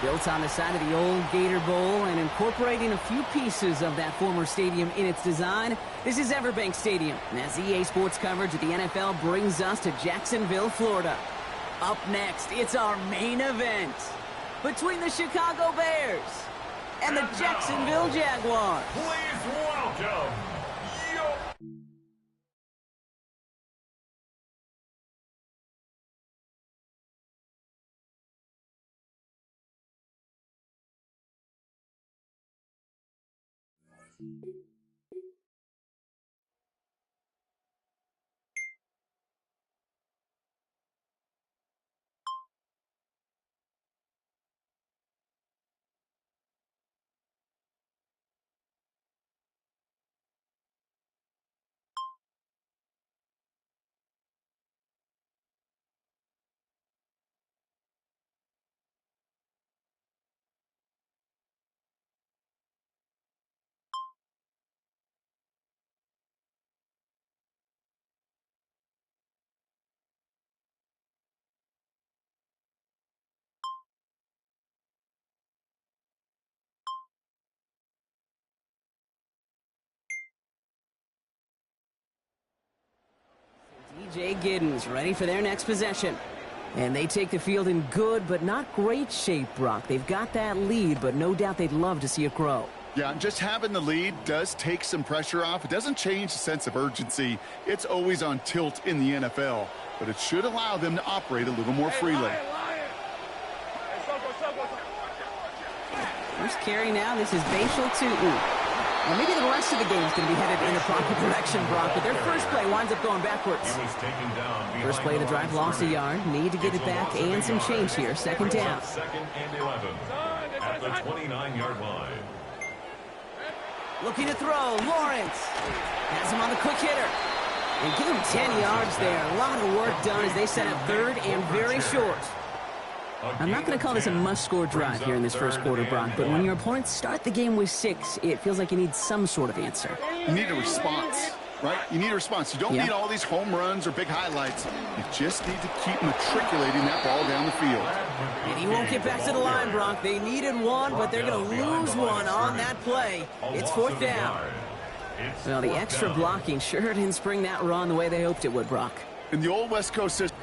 Built on the side of the old Gator Bowl and incorporating a few pieces of that former stadium in its design, this is Everbank Stadium. And as EA Sports coverage of the NFL brings us to Jacksonville, Florida. Up next, it's our main event between the Chicago Bears and the Jacksonville Jaguars. Please welcome your... DJ Giddens ready for their next possession. And they take the field in good but not great shape, Brock. They've got that lead, but no doubt they'd love to see it grow. Yeah, and just having the lead does take some pressure off. It doesn't change the sense of urgency. It's always on tilt in the NFL, but it should allow them to operate a little more freely. First carry now, this is Bashal Tootin. Well, maybe the rest of the game is going to be headed in the proper direction, Brock, but their first play winds up going backwards. First play of the drive lost a yard. Need to get it back and some change here. Second down. Second and 11 at the 29-yard line. Looking to throw. Lawrence has him on the quick hitter. And give him 10 yards there. A lot of work done as they set up third and very short. I'm not going to call this a must-score drive here in this first quarter, Brock, but when your opponents start the game with 6, it feels like you need some sort of answer. You need a response, right? You need a response. You don't need all these home runs or big highlights. You just need to keep matriculating that ball down the field. And he won't get back to the line, Brock. They needed one, but they're going to lose one on that play. It's fourth down. Well, the extra blocking sure didn't spring that run the way they hoped it would, Brock. In the old West Coast system,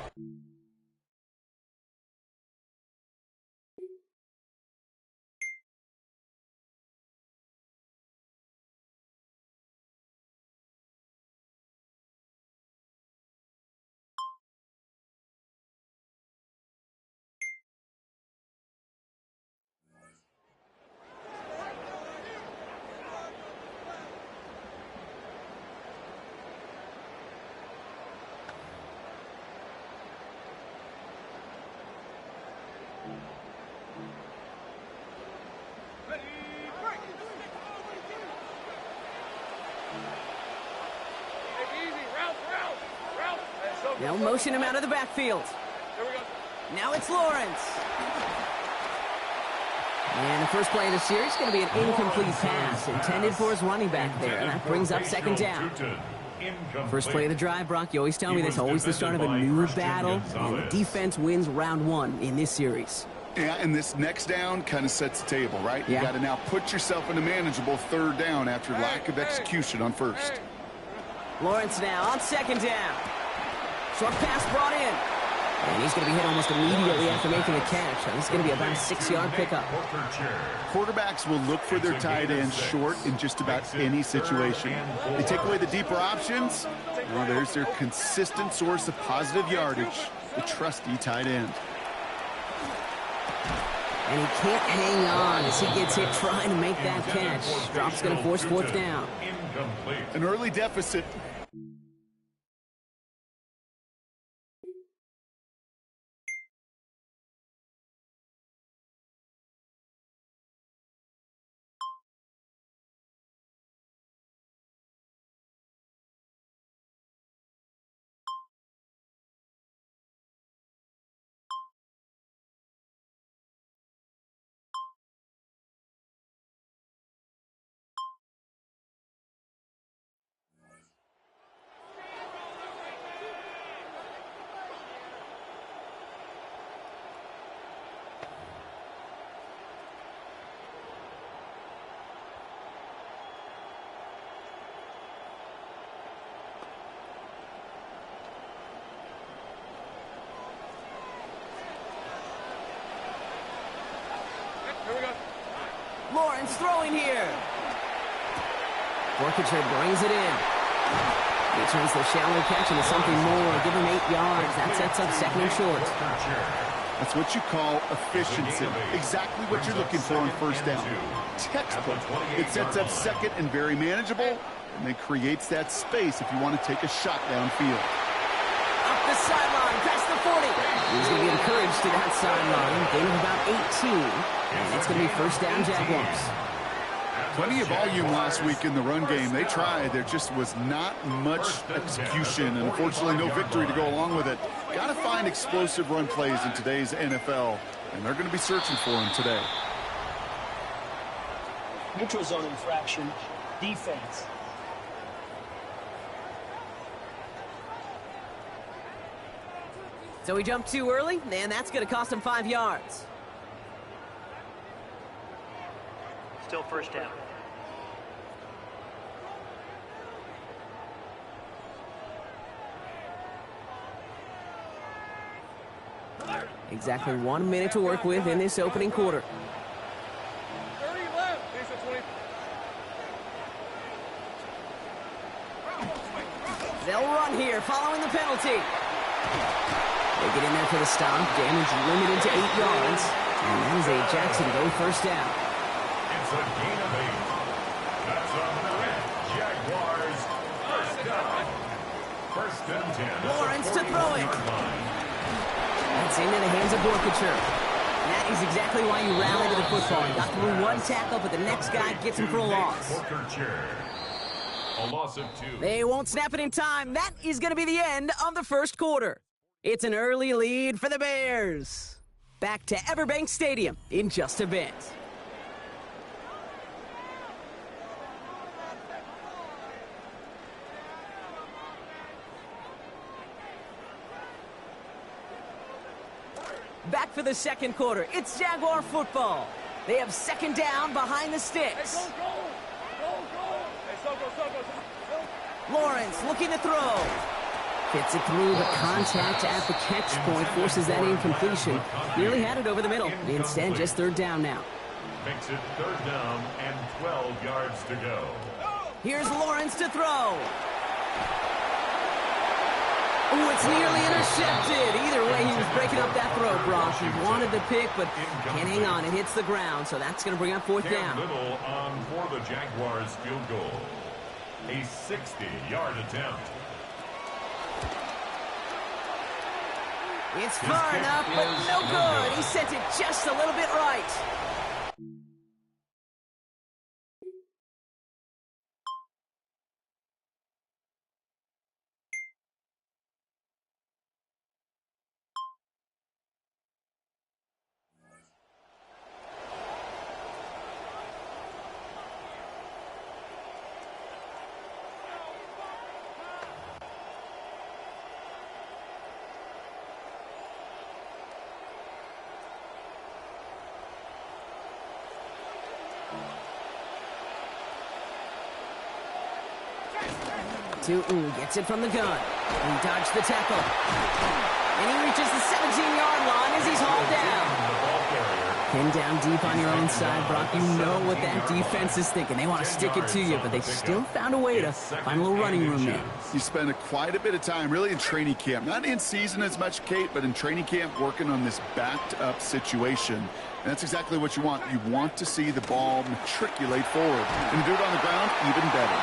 They'll motion him out of the backfield. Now it's Lawrence. And the first play of the series is going to be an incomplete pass intended for his running back there, and that brings up second down. First play of the drive, Brock, you always tell me this, always the start of a new battle, and the defense wins round one in this series. Yeah, and this next down kind of sets the table, right? You got to now put yourself in a manageable third down after lack of execution on first. Lawrence now on second down. Short pass brought in. And he's going to be hit almost immediately after making the catch. And it's going to be about a 6-yard pickup. Quarterbacks will look for their tight ends short in just about any situation. They take away the deeper options. Well, there's their consistent source of positive yardage, the trusty tight end. And he can't hang on as he gets hit trying to make that catch. Drop's going to force fourth down. An early deficit. Lawrence throwing here. Forfeiture brings it in. He turns the shallow catch into something more. Give him 8 yards. That sets up second and short. That's what you call efficiency. Exactly what you're looking for on first down. Textbook. It sets up second and very manageable, and then creates that space if you want to take a shot downfield. Up the sideline, past the 40. He's going to be encouraged to that sideline. Gain of about 18. And it's going to be first down, Jaguars. Plenty of volume last week in the run game. They tried. There just was not much execution, and unfortunately no victory to go along with it. Got to find explosive run plays in today's NFL, and they're going to be searching for them today. Neutral zone infraction, defense. So he jumped too early, and that's going to cost him 5 yards. Still first down. Exactly 1 minute to work with in this opening quarter. 30 left. They'll run here following the penalty. They get in there for the stop. Damage limited to 8 yards. And that is a Jacksonville first down. It's a gain of 8. That's a Jaguars first down. First and 10. Lawrence to throw it. That's into the hands of Borkacher. That is exactly why you rally to the football. You got through one tackle, but the next guy gets him for a loss. A loss of 2. They won't snap it in time. That is going to be the end of the first quarter. It's an early lead for the Bears. Back to Everbank Stadium in just a bit. Back for the second quarter. It's Jaguar football. They have second down behind the sticks. Hey, go. Lawrence looking to throw. Gets it through, but contact at the catch point forces that incompletion. Nearly had it over the middle. Instead, just third down now. Makes it third down and 12 yards to go. Here's Lawrence to throw. Oh, it's nearly intercepted. Either way, he was breaking up that throw, Brock. He wanted the pick, but can't hang on. It hits the ground, so that's going to bring up fourth down. Little on for the Jaguars field goal. A 60-yard attempt. It's far enough, but no good. He sent it just a little bit right. Tootin gets it from the gun. He dodged the tackle. And he reaches the 17-yard line as he's hauled down. Pinned down deep on your own side, Brock. You know what that defense is thinking. They want to stick it to you, but they still found a way to find a little running room there. You spent quite a bit of time really in training camp. Not in season as much, Kate, but in training camp working on this backed-up situation. And that's exactly what you want. You want to see the ball matriculate forward. And to do it on the ground, even better.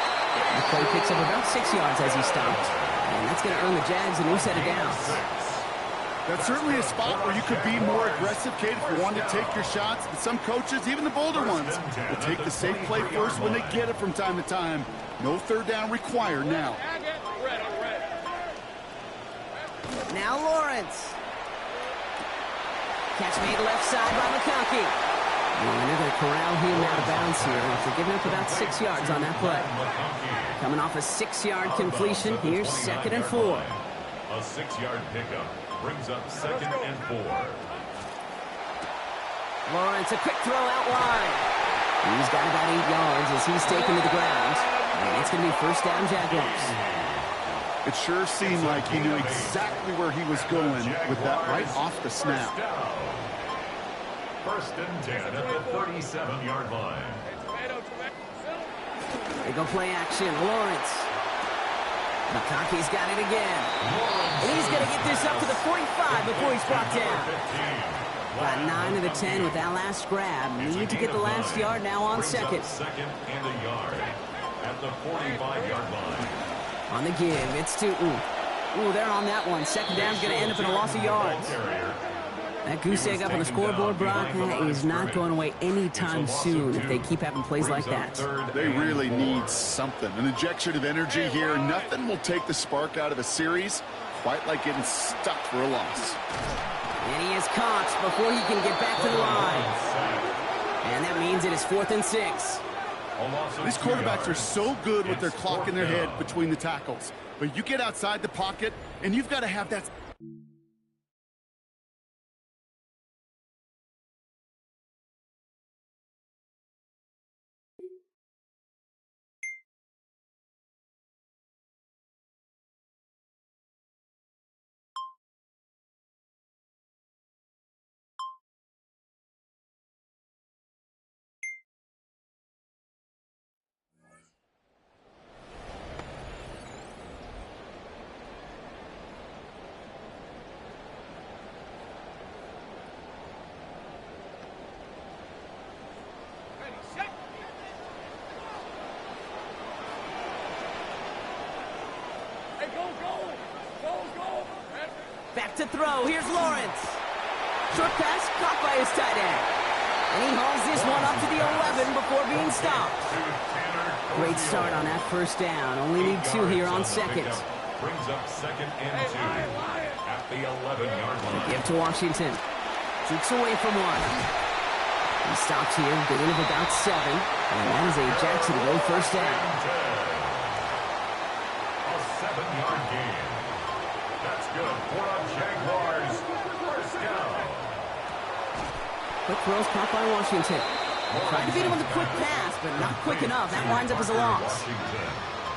The play picks up about 6 yards as he stopped. And that's going to earn the Jags a new set of downs. That's certainly a spot where you could be more aggressive, Kate, if you want to take your shots. But some coaches, even the bolder ones, will take the safe play first when they get it from time to time. No third down required now. Now Lawrence. Catch made left side by McConkey. And they're going to corral him out of bounds here after giving up about 6 yards on that play. Coming off a 6-yard completion, here's 2nd and 4. A 6-yard pickup brings up 2nd and 4. Lawrence, a quick throw out wide. He's got about 8 yards as he's taken to the ground. And it's going to be first down Jaguars. It sure seemed like he knew exactly where he was going with that right off the snap. First and 10 at the 37-yard line. They go play action. Lawrence. McConkey's got it again. And he's going to get this up to the 45 before he's brought down. Got 9 of the 10 with that last grab. Need to get the last yard now on second. Second and a yard at the 45-yard line. On the give, it's Tootin. Ooh, they're on that one. Second down's going to end up in a loss of yards. That goose egg up on the scoreboard, Brock, is not going away anytime soon if they keep having plays like that. They really need something. An injection of energy here. Nothing will take the spark out of a series quite like getting stuck for a loss. And he is caught before he can get back to the line. And that means it is 4th and 6. These quarterbacks are so good with their clock in their head between the tackles. But you get outside the pocket, and you've got to have that... Back to throw. Here's Lawrence. Short pass caught by his tight end. And he hauls this one up to the 11 before being stopped. Great start on that first down. Only need 2 here on second. Brings up 2nd and 2 at the 11-yard line. Give to Washington. Cheeks away from 1. He stops here, gain of about 7. And that is a Jacksonville first down. A 7-yard gain. That's good for the Jaguars. First down. Quick throws caught by Washington. Tried to beat him with a quick pass, but not quick enough. That winds up as a loss.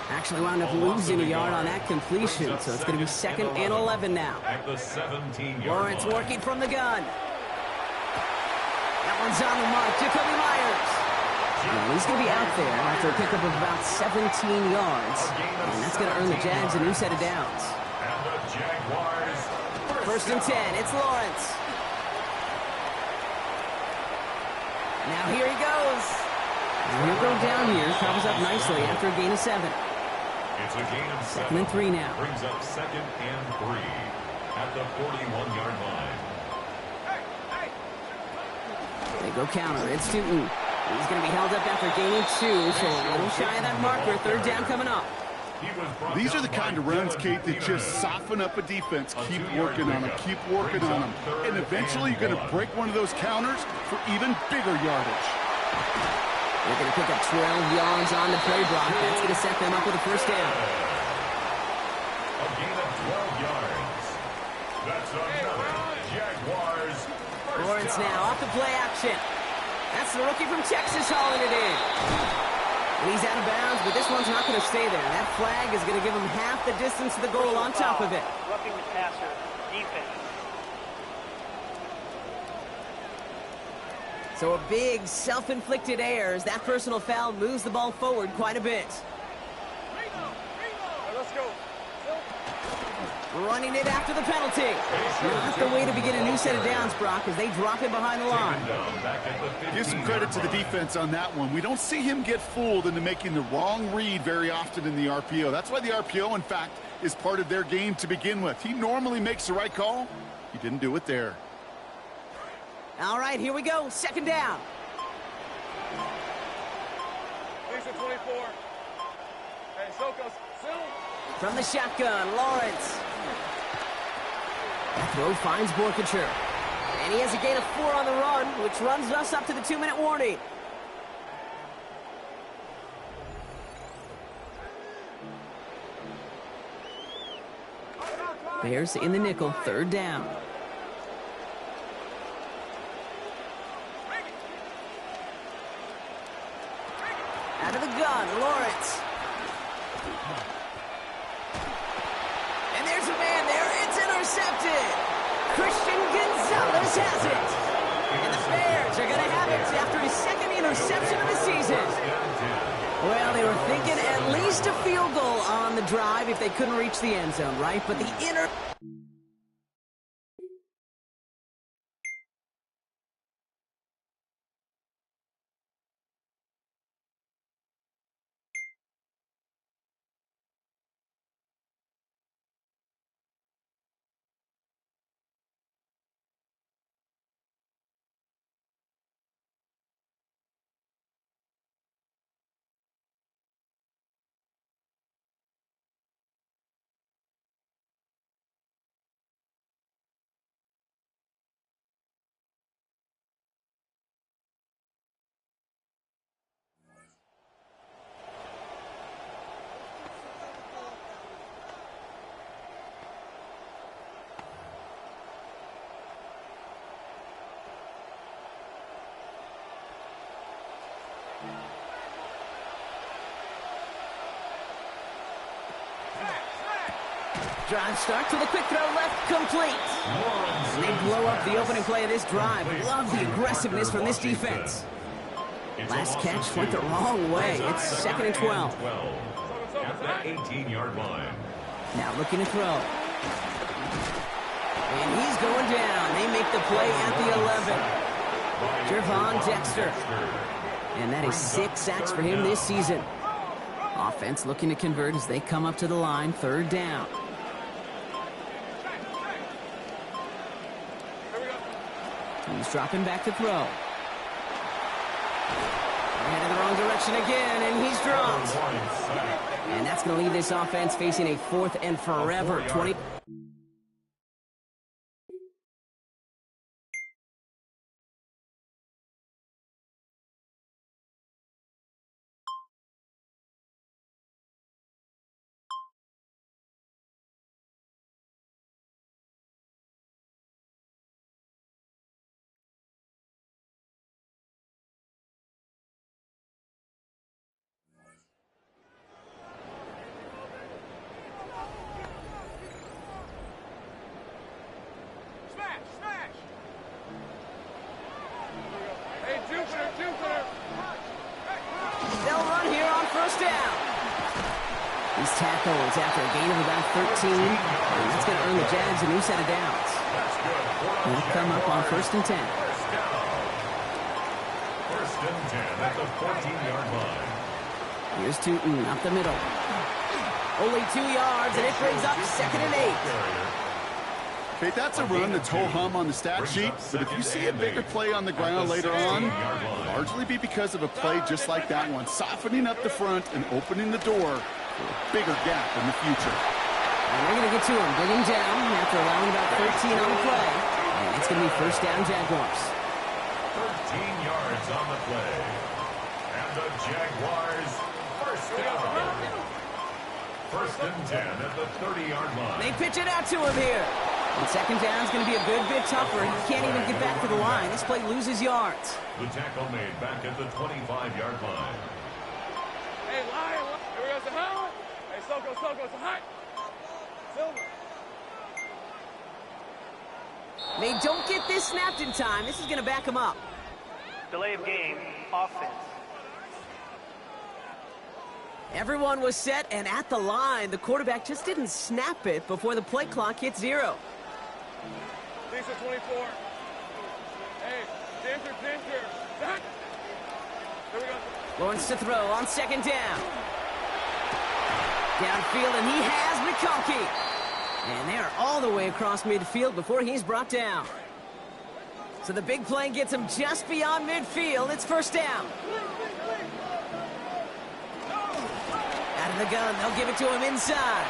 Actually wound up losing a yard on that completion, so it's going to be 2nd and 11 now. At the 17-yard Lawrence line. working from the gun. That one's on the mark. Jacoby Myers. Well, he's going to be out there after a pickup of about 17 yards. And that's going to earn the Jags a new set of downs. And the Jaguars. First and 10. It's Lawrence. Now here he goes. And he'll go down here. Covers up nicely after a gain of 7. It's a gain of 7. 2nd and 3 now. Brings up 2nd and 3 at the 41-yard line. They go counter. It's Tootin. He's going to be held up after gaining 2, so a little shy of that marker. Third down coming up. These are the kind of runs, Kate, that just soften up a defense. Keep working on them. Keep working on them. And eventually you're going to break one of those counters for even bigger yardage. They're going to pick up 12 yards on the play block. That's going to set them up with a first down. A gain of 12 yards. That's another Jaguars. Lawrence now off the play action. That's the rookie from Texas hauling it in. And he's out of bounds, but this one's not going to stay there. That flag is going to give him half the distance to the goal on top of it. Roughing the passer, defense. So a big self-inflicted error as that personal foul moves the ball forward quite a bit. Let's go. Running it after the penalty. Not the way to begin a new set of downs, Brock, as they drop it behind the line. Give some credit to the defense on that one. We don't see him get fooled into making the wrong read very often in the RPO. That's why the RPO, in fact, is part of their game to begin with. He normally makes the right call. He didn't do it there. All right, here we go. Second down. Lisa 24. Hey, Soko, From the shotgun, Lawrence. That throw finds Borkacher. And he has a gain of 4 on the run, which runs us up to the 2-minute warning. Bears in the nickel, third down. Out of the gun, Lawrence. And there's a man there. It's intercepted. Christian Gonzalez has it. And the Bears are going to have it after his second interception of the season. Well, they were thinking at least a field goal on the drive if they couldn't reach the end zone, right? But the drive starts with a quick throw left, complete. They blow up the opening play of this drive. Love the aggressiveness from this defense. Last catch went the wrong way. It's 2nd and 12. At the 18-yard line. Now looking to throw. And he's going down. They make the play at the 11. Jervon Dexter. And that is 6 sacks for him this season. Offense looking to convert as they come up to the line, third down. He's dropping back to throw. And in the wrong direction again, and he's dropped. And that's going to leave this offense facing a 4th and forever 20. They'll run here on first down. He's tackled after a gain of about 13. And that's going to earn the Jags a new set of downs. They'll come up on 1st and 10. First and 10 at the 14-yard line. Here's Tootin up the middle. Only 2 yards, and it brings up 2nd and 8. Okay, that's a run that's ho-hum on the stat sheet, but if you see a bigger play on the ground later on, it'll largely be because of a play just like that one, softening up the front and opening the door for a bigger gap in the future. And they're going to get to him, bring him down after allowing about 13 on the play. And it's going to be first down Jaguars. 13 yards on the play. And the Jaguars first down. First and 10 at the 30-yard line. They pitch it out to him here. And second down is going to be a good bit tougher. He can't even get back to the line. This play loses yards. The tackle made back at the 25-yard line. They don't get this snapped in time. This is going to back them up. Delay of game, offense. Everyone was set and at the line. The quarterback just didn't snap it before the play clock hit 0. Lisa 24. Hey, pincher. Back. Here we go. Lawrence to throw on second down. Downfield, and he has McConkey. And they are all the way across midfield before he's brought down. So the big play gets him just beyond midfield. It's first down. Out of the gun, they'll give it to him inside.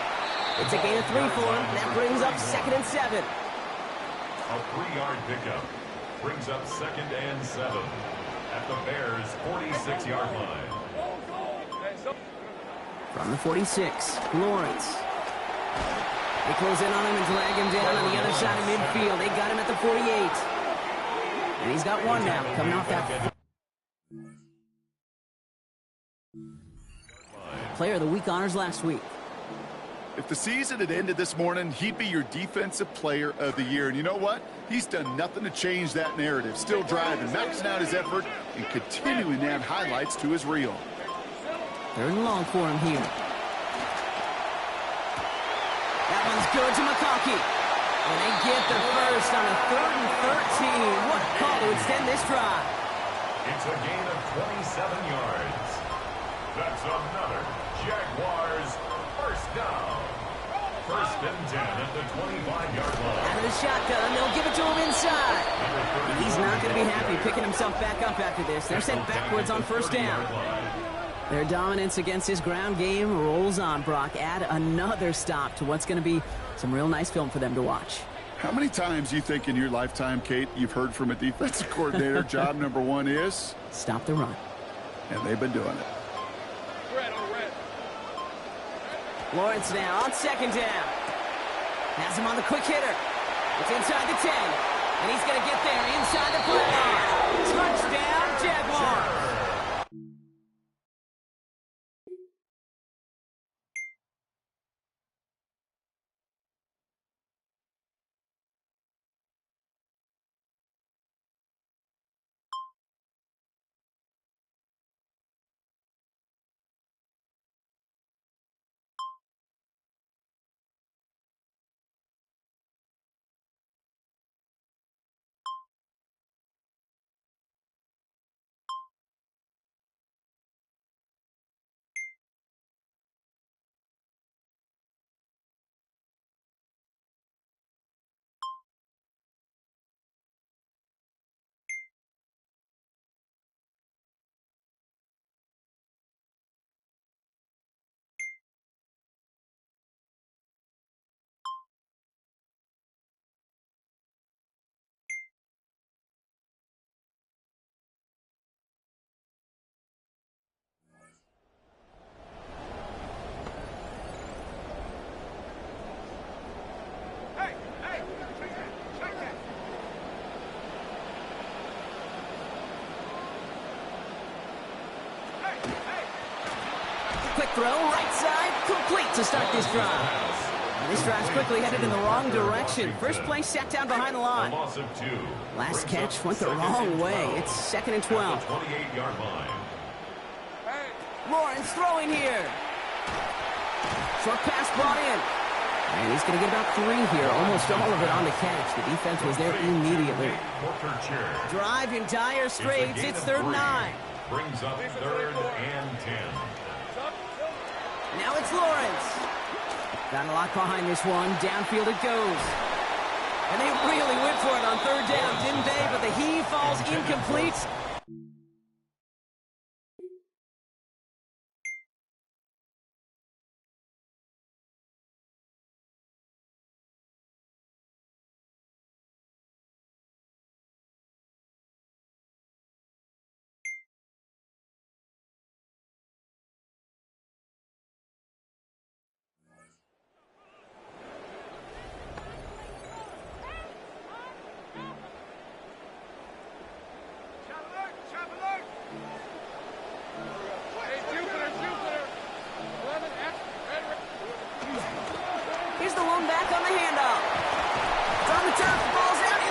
It's a gain of 3 for him. That brings up 2nd and 7. A 3-yard pickup brings up 2nd and 7 at the Bears' 46-yard line. From the 46, Lawrence. They close in on him and drag him down on the other side of midfield. They got him at the 48. And he's got one now, coming off that. Player of the Week honors last week. If the season had ended this morning, he'd be your defensive player of the year. And you know what? He's done nothing to change that narrative. Still driving, maxing out his effort, and continuing to add highlights to his reel. 3rd and long for him here. That one's good to McConkey. And they get the first on a 3rd and 13. What a call to extend this drive. It's a gain of 27 yards. That's another Jaguars first down. 1st and 10 at the 25-yard line. Out of the shotgun, they'll give it to him inside. And he's not going to be happy picking himself back up after this. They're sent backwards on first down. Their dominance against his ground game rolls on, Brock. Add another stop to what's going to be some real nice film for them to watch. How many times you think in your lifetime, Kate, you've heard from a defensive coordinator, job number 1 is? Stop the run. And they've been doing it. Lawrence now on 2nd down. Has him on the quick hitter. It's inside the 10. And he's going to get there inside the play line. Touchdown, Jaguars. Quick throw, right side, complete to start this drive. And this drive's quickly headed in the wrong direction. First play sat down behind the line. Last catch went the wrong way. It's 2nd and 12. 28-yard line. Lawrence throwing here. Short pass brought in. And he's going to get about 3 here. Almost all of it on the catch. The defense was there immediately. Drive in dire straits. It's 3rd and 9. Brings up 3rd and 10. Now it's Lawrence. Got a lot behind this one. Downfield it goes. And they really went for it on 3rd down, didn't they? But the heave falls incomplete. Here's the one back on the handoff. It's on the turf, the ball's out, he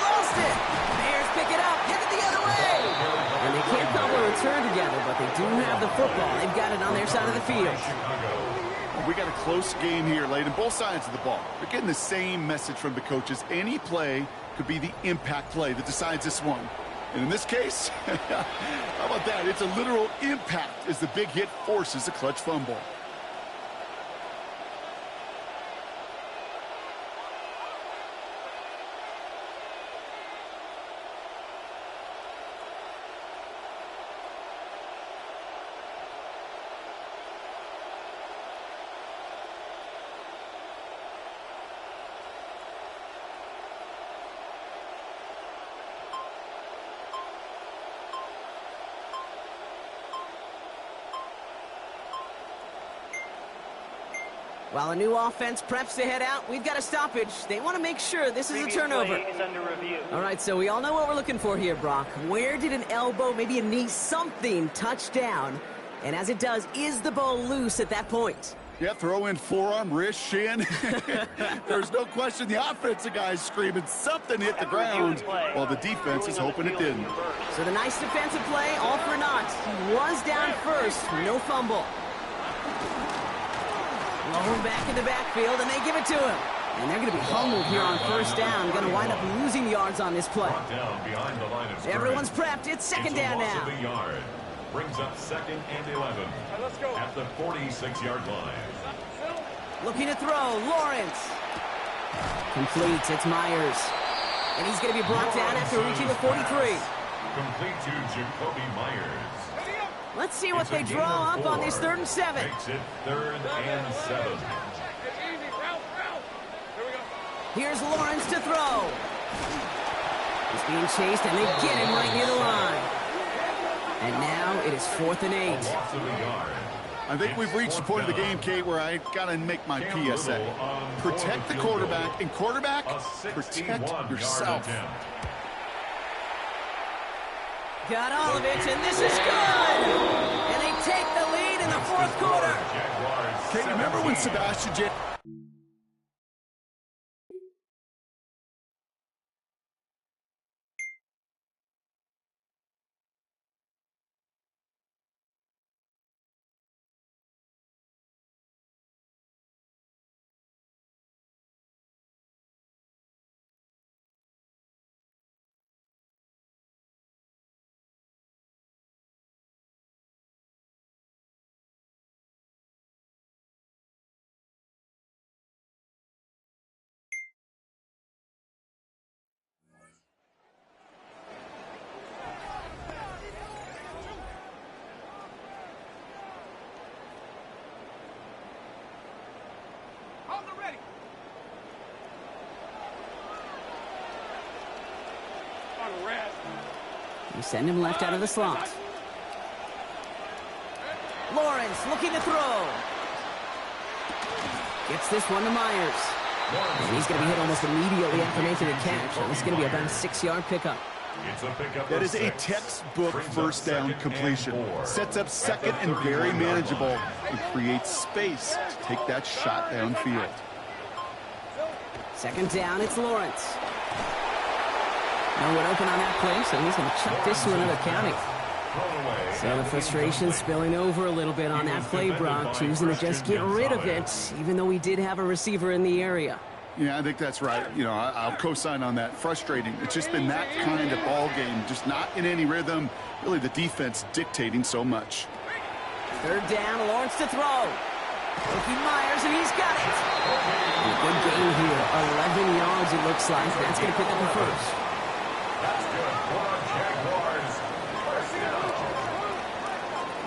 They do have the football. They've got it on their side of the field. We got a close game here, Layden. Both sides of the ball. We're getting the same message from the coaches. Any play could be the impact play that decides this one. And in this case, how about that? It's a literal impact as the big hit forces a clutch fumble. While a new offense preps to head out, we've got a stoppage. They want to make sure this is a turnover. Play is under review. All right, so we all know what we're looking for here, Brock. Where did an elbow, maybe a knee, something touch down? And as it does, is the ball loose at that point? Yeah, throw in forearm, wrist, shin. There's no question the offensive guy's screaming something hit the ground while the defense is hoping it didn't. So the nice defensive play, all for naught. He was down first, no fumble. Low back in the backfield, and they give it to him. And they're going to be humbled here on first down. Going to wind up losing yards on this play. Everyone's prepped. It's second down now. Brings up 2nd and 11 at the 46-yard line. Looking to throw. Lawrence. Complete. It's Myers. And he's going to be brought down after reaching the 43. Complete to Jacoby Myers. Let's see what they draw up on this 3rd and 7. Makes it 3rd and 7. Here's Lawrence to throw. He's being chased, and they get him right near the line. And now it is 4th and 8. I think we've reached the point of the game, Kate, where I got to make my PSA. Protect the quarterback, and quarterback, protect yourself. Got all of it, and this is good! And they take the lead in the 4th quarter. Kate, remember when Sebastian J... You send him left out of the slot. Lawrence looking to throw. Gets this one to Myers. And he's going to be hit almost immediately after making the catch. So this is going to be about a 6-yard pickup. That is a textbook first down completion. Sets up 2nd and very manageable and creates space to take that shot downfield. 2nd down, it's Lawrence. No one open on that play, so he's going to chuck this to another county. So the frustration spilling over a little bit on that play, Brock, choosing to just get rid of it, even though we did have a receiver in the area. Yeah, I think that's right. You know, I'll co-sign on that. Frustrating. It's just been that kind of ball game, just not in any rhythm. Really, the defense dictating so much. 3rd down, Lawrence to throw. Looking Myers, and he's got it. A good game here. 11 yards, it looks like. That's going to pick up the first. That's good for the Jaguars.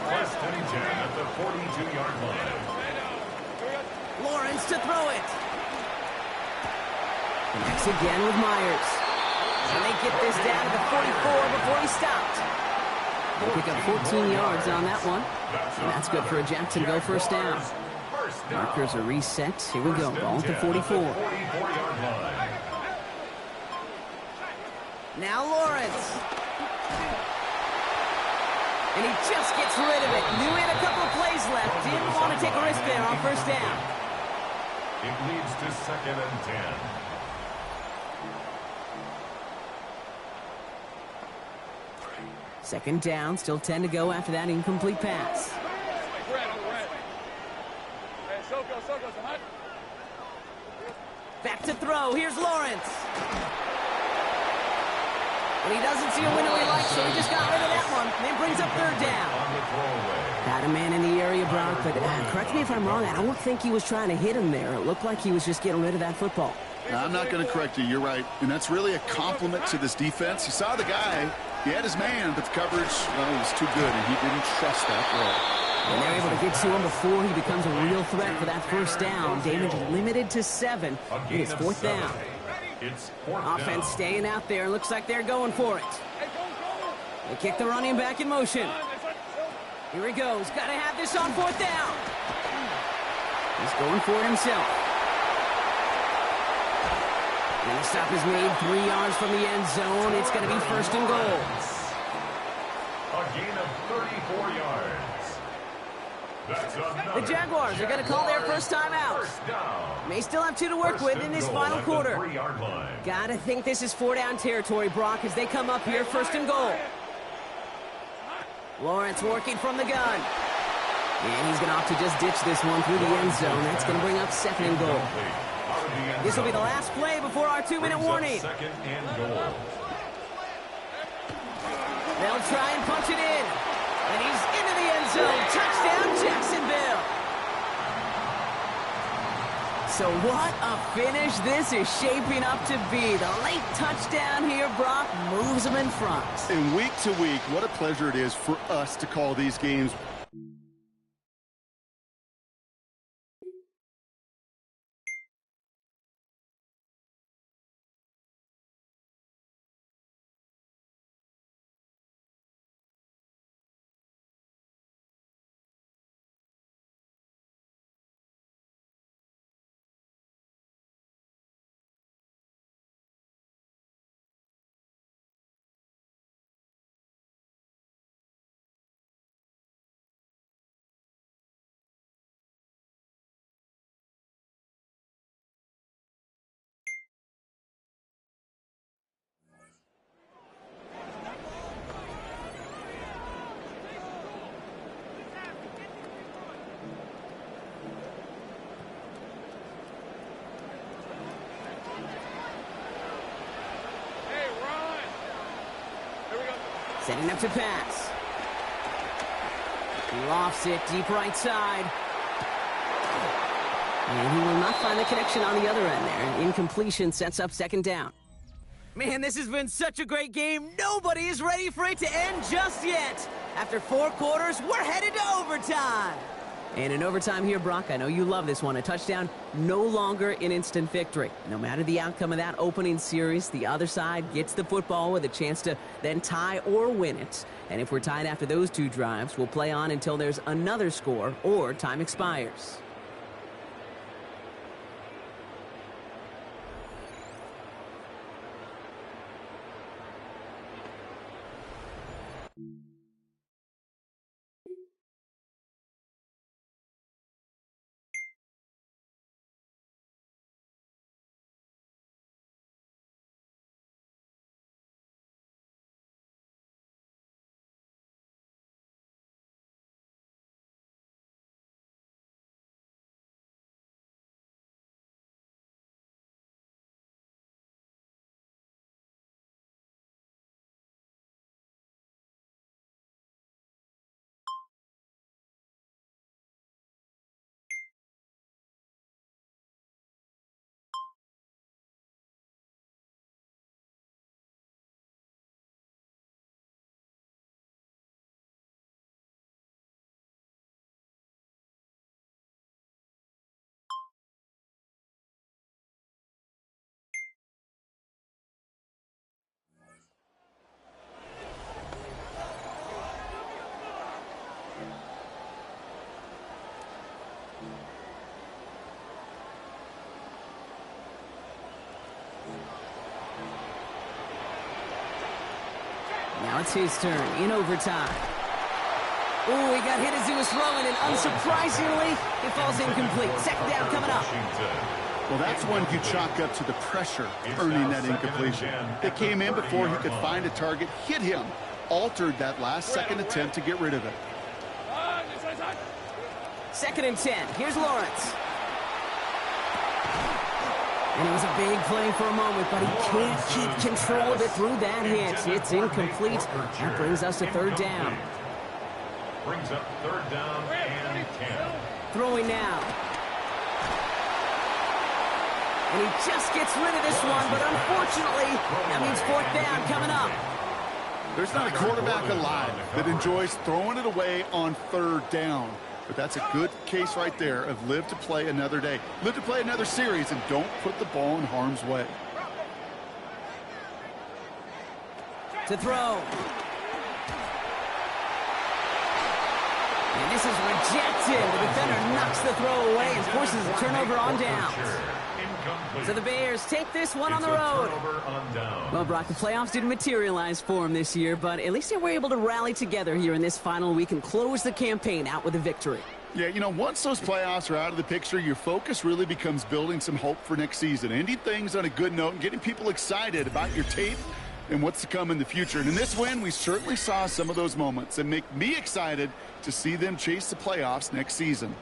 First and 10 at the 42-yard line. Lawrence to throw it. Connects again with Myers. And they get this down to the 44 before he stopped. They pick up 14 yards on that one. And that's good for a Jacksonville first down. Markers are reset. Here we go. Ball at the 44. Now Lawrence. And he just gets rid of it. Knew he had a couple of plays left. Didn't want to take a risk there on first down. It leads to 2nd and 10. Second down, still 10 to go after that incomplete pass. Back to throw. Here's Lawrence. And he doesn't see a window he likes, so he just got rid of that one. And it brings up third down. Got a man in the area, Brock, but correct me if I'm wrong, I don't think he was trying to hit him there. It looked like he was just getting rid of that football. I'm not going to correct you. You're right. And that's really a compliment to this defense. You saw the guy. He had his man, but the coverage, well, was too good, and he didn't trust that throw. And they're able to get to him before he becomes a real threat for that first down. Damage limited to 7. It is fourth down. Offense staying out there. Looks like they're going for it. They kick the running back in motion. Here he goes. Got to have this on fourth down. He's going for it himself. And the stop is made 3 yards from the end zone. It's going to be first and goal. A gain of 34 yards. The Jaguars are going to call their first time out. May still have 2 to work with in this final quarter. Got to think this is 4-down territory, Brock, as they come up here first and goal. Lawrence working from the gun. And he's going to opt to just ditch this one through the end zone. That's going to bring up second and goal. This will be the last play before our 2-minute warning. Second and goal. They'll try and punch it in. And he's into the end zone. Touchdown, Jacksonville. So what a finish this is shaping up to be. The late touchdown here, Brock, moves them in front. And week to week, what a pleasure it is for us to call these games. Setting up to pass. He lofts it deep right side. And he will not find the connection on the other end there. Incompletion sets up second down. Man, this has been such a great game. Nobody is ready for it to end just yet. After 4 quarters, we're headed to overtime. And in overtime here, Brock, I know you love this one. A touchdown, no longer an instant victory. No matter the outcome of that opening series, the other side gets the football with a chance to then tie or win it. And if we're tied after those 2 drives, we'll play on until there's another score or time expires. Now it's his turn in overtime. Oh, he got hit as he was throwing, and unsurprisingly, it falls incomplete. Second down coming up. Well, that's one you chalk up to the pressure earning that incompletion. They came in before he could find a target, hit him, altered that last-second attempt to get rid of it. 2nd and 10. Here's Lawrence. And it was a big play for a moment, but he can't keep control of it through that hit. It's incomplete. That brings us to 3rd down. Brings up 3rd down and 10. Throwing now. And he just gets rid of this one, but unfortunately, that means 4th down coming up. There's not a quarterback alive that enjoys throwing it away on 3rd down. But that's a good case right there of live to play another day. Live to play another series, and don't put the ball in harm's way. To throw. And this is rejected. The defender knocks the throw away and forces a turnover on downs. So the Bears take this one on the road. Well, Brock, the playoffs didn't materialize for them this year, but at least they were able to rally together here in this final week and close the campaign out with a victory. Yeah, you know, once those playoffs are out of the picture, your focus really becomes building some hope for next season, ending things on a good note and getting people excited about your tape and what's to come in the future. And in this win, we certainly saw some of those moments that make me excited to see them chase the playoffs next season.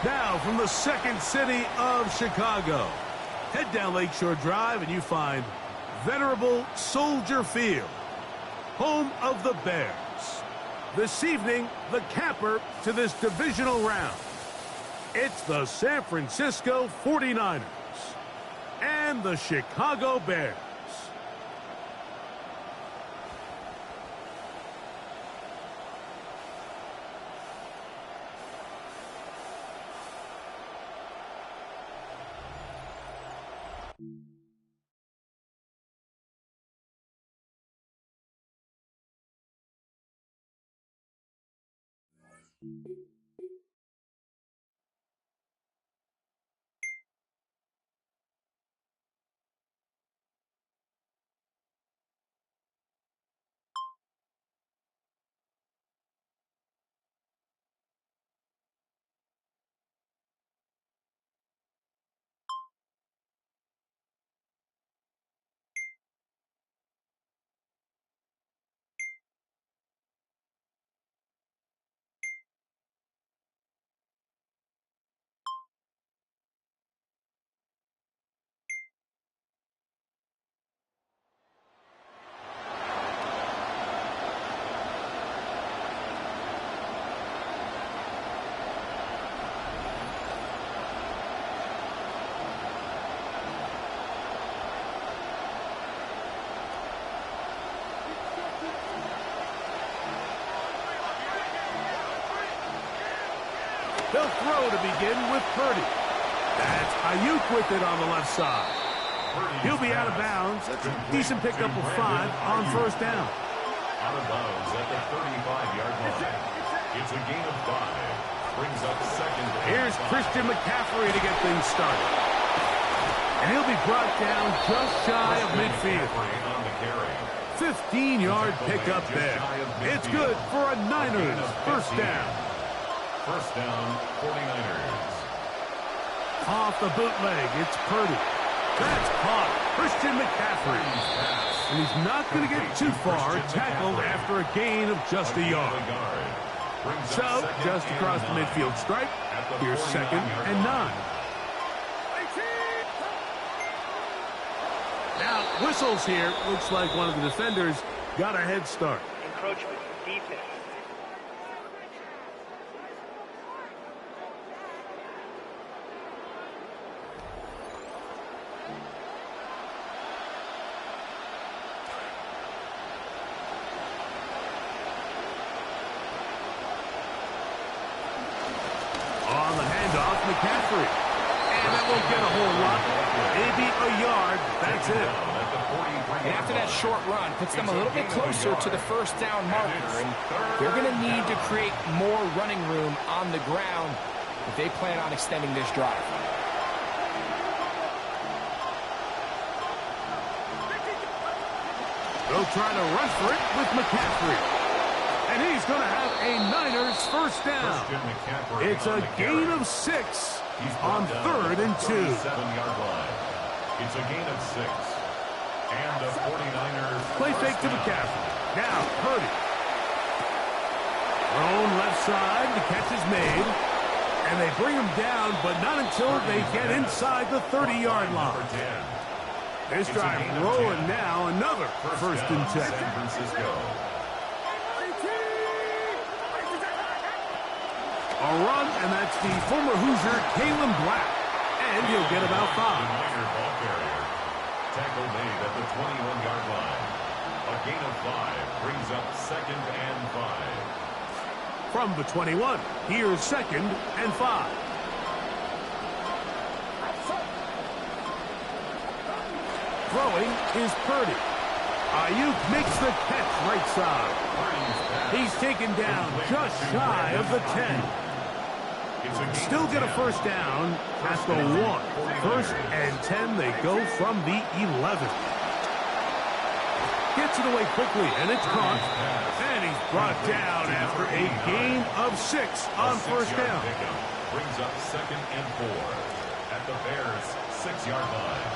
Now, from the second city of Chicago, head down Lakeshore Drive and you find venerable Soldier Field, home of the Bears. This evening, the capper to this divisional round. It's the San Francisco 49ers and the Chicago Bears. They'll throw to begin with Purdy. That's Ayuk with it on the left side. He'll be out of bounds. That's a decent pickup of 5 on first down. Out of bounds at the 35-yard line. It's a gain of 5. Brings up second. Here's Christian McCaffrey to get things started. And he'll be brought down just shy of midfield. 15-yard pickup there. It's good for a Niners first down. First down, 49ers. Off the bootleg, it's Purdy. That's caught. Christian McCaffrey. And he's not going to get too far, tackled after a gain of just a yard. So, just across the midfield stripe, here's 2nd and 9. Now, whistles here. Looks like one of the defenders got a head start. Encroachment, defense. McCaffrey. And that won't get a whole lot. Maybe a yard. That's it. And after that short run, puts them a little bit closer to the first down marker. And they're going to need to create more running room on the ground if they plan on extending this drive. They'll try to run for it with McCaffrey. And he's going to have a Niners first down. It's a gain of 6 on 3rd and 2. 7-yard line. It's a gain of 6. And the 49ers. Play fake to McCaffrey. Now, Purdy. Thrown left side. The catch is made. And they bring him down, but not until they get inside the 30-yard line. This drive rolling now. Another first and 10. San Francisco. A run, and that's the former Hoosier, Kalen Black. And he'll get about 5. Tackle made at the 21-yard line. A gain of 5 brings up 2nd and 5. From the 21, here's 2nd and 5. Throwing is Purdy. Ayuk makes the catch right side. He's taken down just shy of the 10. Still get a first down at the 1. 1st and 10, they go from the 11. Gets it away quickly, and it's caught. And he's brought down after a gain of 6 on first down. Brings up 2nd and 4 at the Bears' 6-yard line.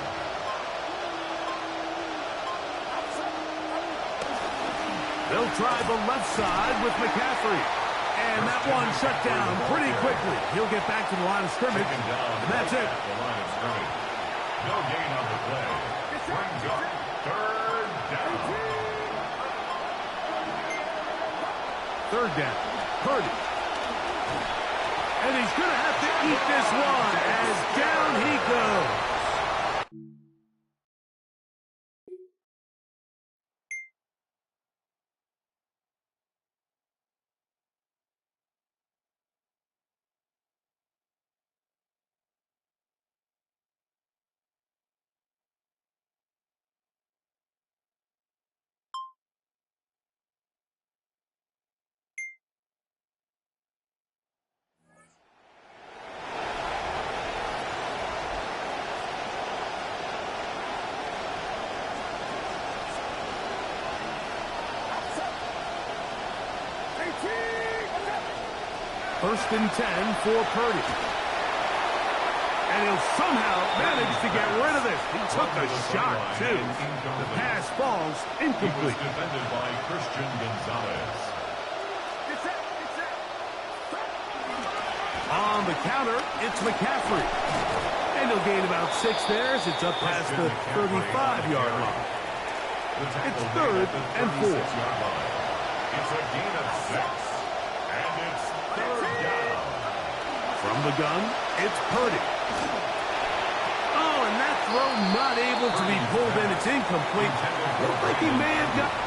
They'll try the left side with McCaffrey. And that one shut down pretty quickly. He'll get back to the line of scrimmage, and that's it. No gain on the play. Brings up 3rd down. 3rd down. Purdy. And he's going to have to eat this one as down he goes. First and 10 for Purdy. And he'll somehow manage to get rid of this. He took a shot, too. The pass falls incomplete. Defended by Christian Gonzalez. On the counter, it's McCaffrey. And he'll gain about 6 there as it's up past the 35-yard line. It's 3rd and 4. It's a gain of 6. And it's 3rd down. From the gun, it's Purdy. Oh, and that throw not able to be pulled in. It's incomplete. Looked like he may have got...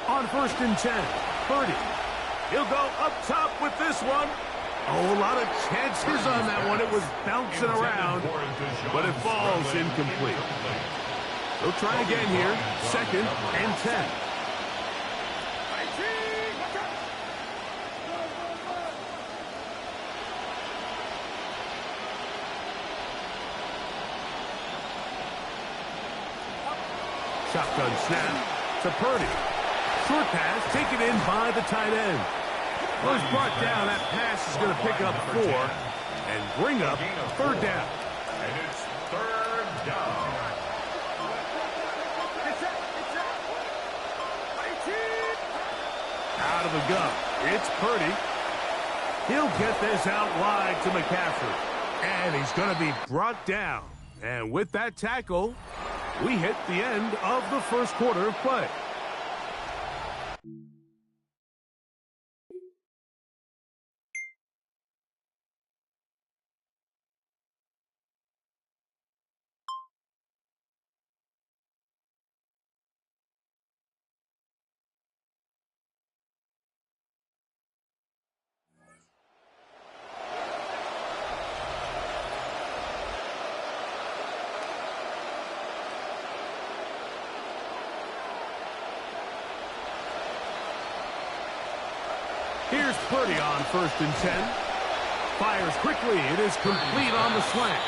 On 1st and 10, Purdy. He'll go up top with this one. Oh, a lot of chances on that one. It was bouncing around, but it falls incomplete. They'll try again here. 2nd and 10. Shotgun snap to Purdy. Short pass taken in by the tight end. Well, he's brought down. That pass is going to pick up 4 and bring up 3rd down. And it's 3rd down. Out of the gun. It's Purdy. He'll get this out wide to McCaffrey. And he's going to be brought down. And with that tackle, we hit the end of the first quarter of play. Here's Purdy on 1st and 10. Fires quickly. It is complete on the slant.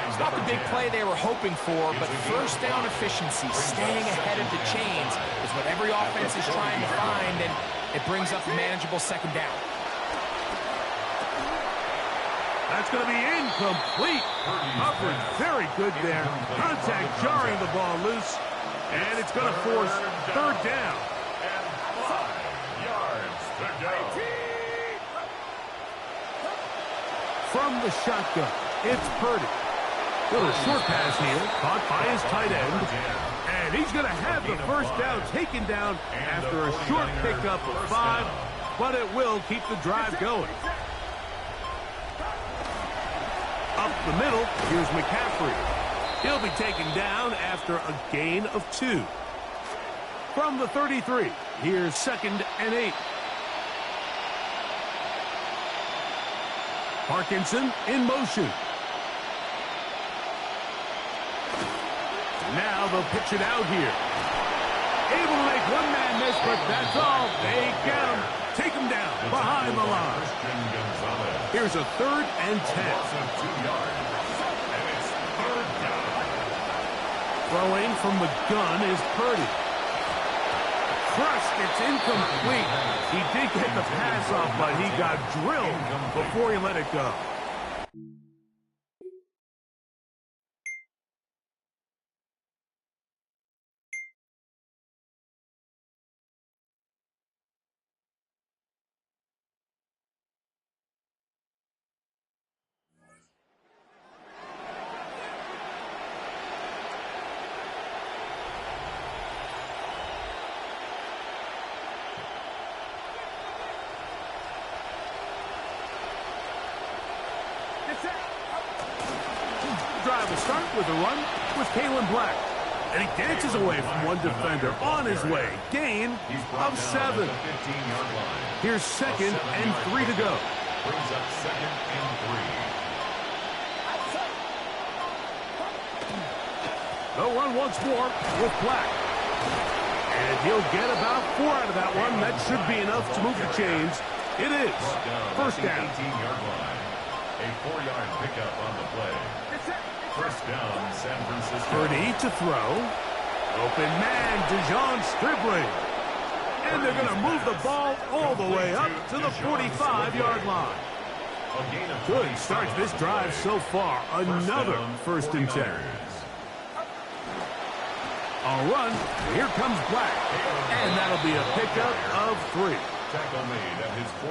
It's not the big play they were hoping for, but first down efficiency, staying ahead of the chains, is what every offense is trying to find, and it brings up a manageable second down. That's going to be incomplete. Coverage very good there. Contact jarring the ball loose, and it's going to force 3rd down. From the shotgun, it's Purdy. Little short pass here, caught by his tight end. And he's going to have the first down taken down after a short pickup of 5, but it will keep the drive going. Up the middle, here's McCaffrey. He'll be taken down after a gain of 2. From the 33, here's 2nd and 8. Parkinson in motion. Now they'll pitch it out here. Able to make one man miss, but that's all. They get him. Take him down behind the line. Here's a 3rd and 10. Throwing from the gun is Purdy. Crushed, it's incomplete. He did get the pass off, but he got drilled before he let it go. Drive will start with a run with Kalen Black. And he dances away from one defender on his way. Gain of 7. Here's 2nd and 3 to go. Brings up 2nd and 3. They'll run once more with Black. And he'll get about 4 out of that one. That should be enough to move the chains. It is. First down. 18-yard line. A 4-yard pickup on the play. First down, San Francisco. Purdy to throw. Open man, Dijon Stribling. And they're going to move the ball all the way up to the 45-yard line. Good start to this drive so far. Another 1st and 10. A run. Here comes Black. And that'll be a pickup of 3.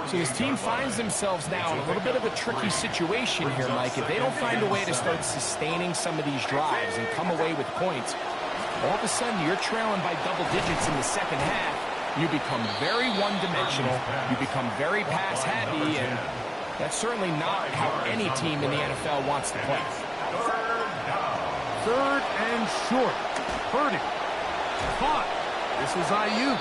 So his team finds themselves now in a little bit of a tricky situation here, Mike. If they don't find a way to start sustaining some of these drives and come away with points, all of a sudden you're trailing by double digits in the second half. You become very one-dimensional. You become very pass-happy, and that's certainly not how any team in the NFL wants to play. 3rd and short. Purdy. Caught. This is Ayuk.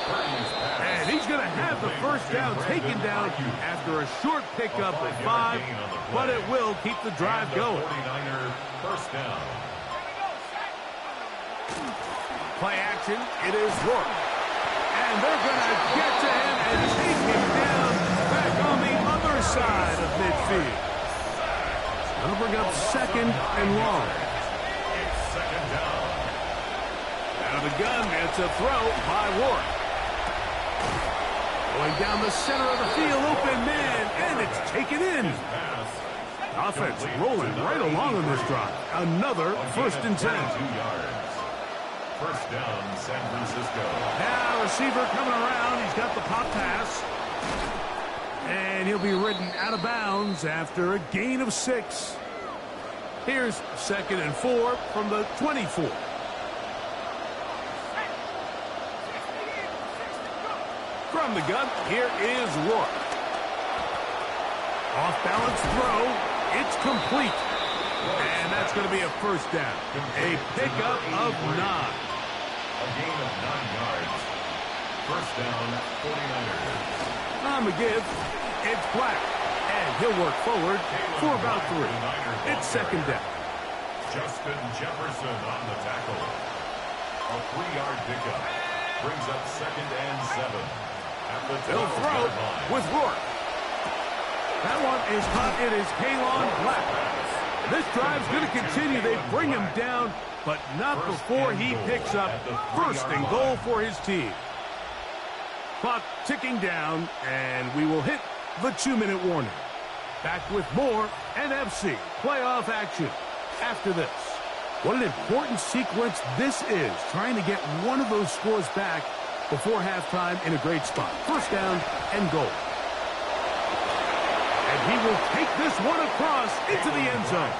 And he's going to have the first down taken down after a short pickup of 5, but it will keep the drive going. 49er first down. Play action. It is Rourke. And they're going to get to him and take him down back on the other side of midfield. That'll bring up 2nd and long. It's 2nd down. Out of the gun, it's a throw by Rourke. Going down the center of the field, open man, and it's taken in. Offense rolling right along on this drive. Another 1st and 10. 2 yards. First down, San Francisco. Now receiver coming around. He's got the pop pass. And he'll be ridden out of bounds after a gain of 6. Here's 2nd and 4 from the 24. From the gun, here is Rourke. Off-balance throw. It's complete. And that's going to be a first down. A pickup of 9. A gain of 9 yards. First down, 49ers. On the give, it's Black. And he'll work forward for about 3. It's 2nd down. Justin Jefferson on the tackle. A 3-yard pickup. Brings up 2nd and 7. At the They'll throw with Rourke. That one is caught. It is Kalon Black. This drive's going to continue. They bring him down, but not before he picks up 1st and goal for his team. Clock ticking down, and we will hit the 2-minute warning. Back with more NFC playoff action after this. What an important sequence this is, trying to get one of those scores back before halftime in a great spot. 1st down and goal. And he will take this one across into the end zone.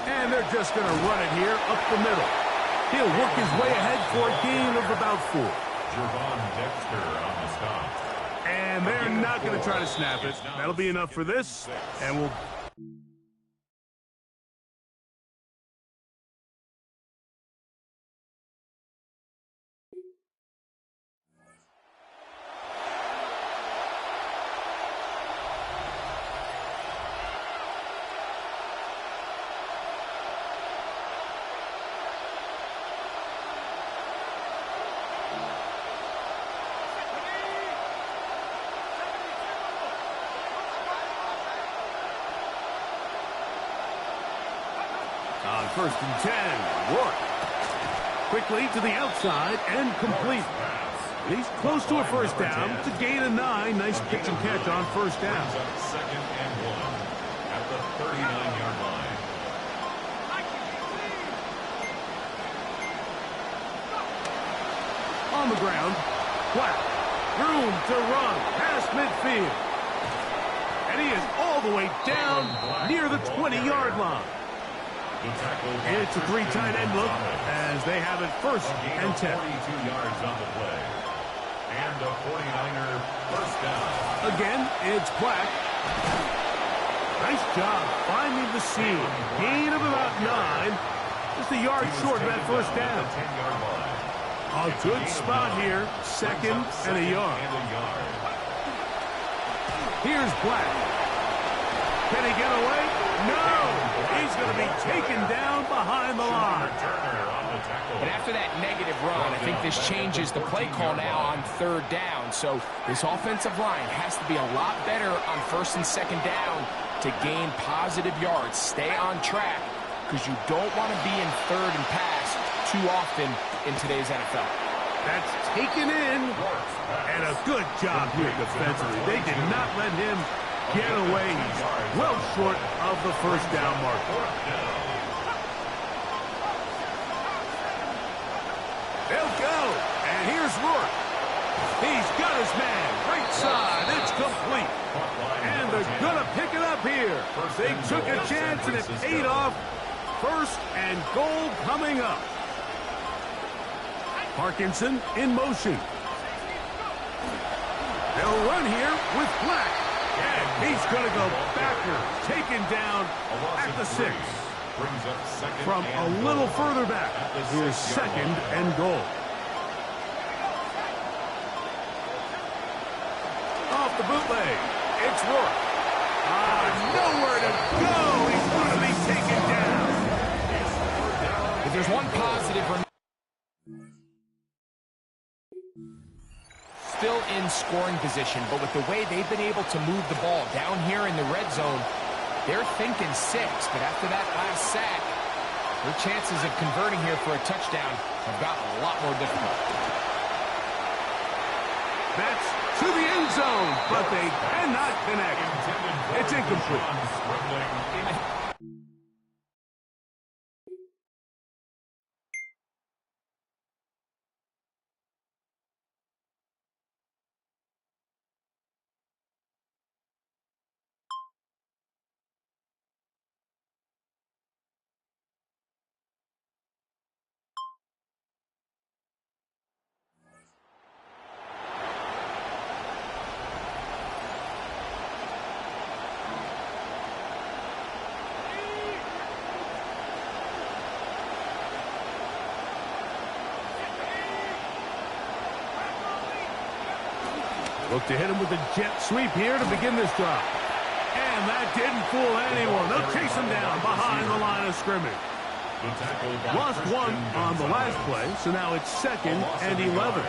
And they're just going to run it here up the middle. He'll work his way ahead for a gain of about 4. Jervon Dexter on the stop. And they're not going to try to snap it. That'll be enough for this. And we'll... On 1st and 10, Rourke. Quickly to the outside and complete. He's close to a 1st down. It's a gain of 9. Nice pitch and catch on 1st down. 2nd and 1 at the 39-yard line. On the ground, Black. Room to run past midfield. And he is all the way down near the 20-yard line. It's a 3 tight end look as they have it 1st and 10. 42 yards on the play. And a 49er 1st down. Again, it's Black. Nice job finding the seam. Gain of about 9. Just a yard short of that 1st down. A good spot here. 2nd and a yard. Here's Black. Can he get away? No! He's going to be taken down behind the line. But after that negative run, I think this changes the play call now on 3rd down. So this offensive line has to be a lot better on 1st and 2nd down to gain positive yards. Stay on track because you don't want to be in 3rd and pass too often in today's NFL. That's taken in. And a good job here defensively. They did not let him get away. He's well short of the 1st down marker. They'll go. And here's Rourke. He's got his man. Right side. It's complete. And they're going to pick it up here. They took a chance and it paid off. 1st and goal coming up. Parkinson in motion. They'll run here with Black. He's going to go backwards, taken down at the 6. From a little further back, here's 2nd and goal. Off the bootleg, it's Rourke. Nowhere to go. He's going to be taken down. If there's one positive, still in scoring position, but with the way they've been able to move the ball down here in the red zone, they're thinking 6, but after that last sack, their chances of converting here for a touchdown have gotten a lot more difficult. That's to the end zone, but they cannot connect. It's incomplete. Look to hit him with a jet sweep here to begin this drive. And that didn't fool anyone. They'll chase him down behind the line of scrimmage. Lost 1 on the last play, so now it's 2nd and 11.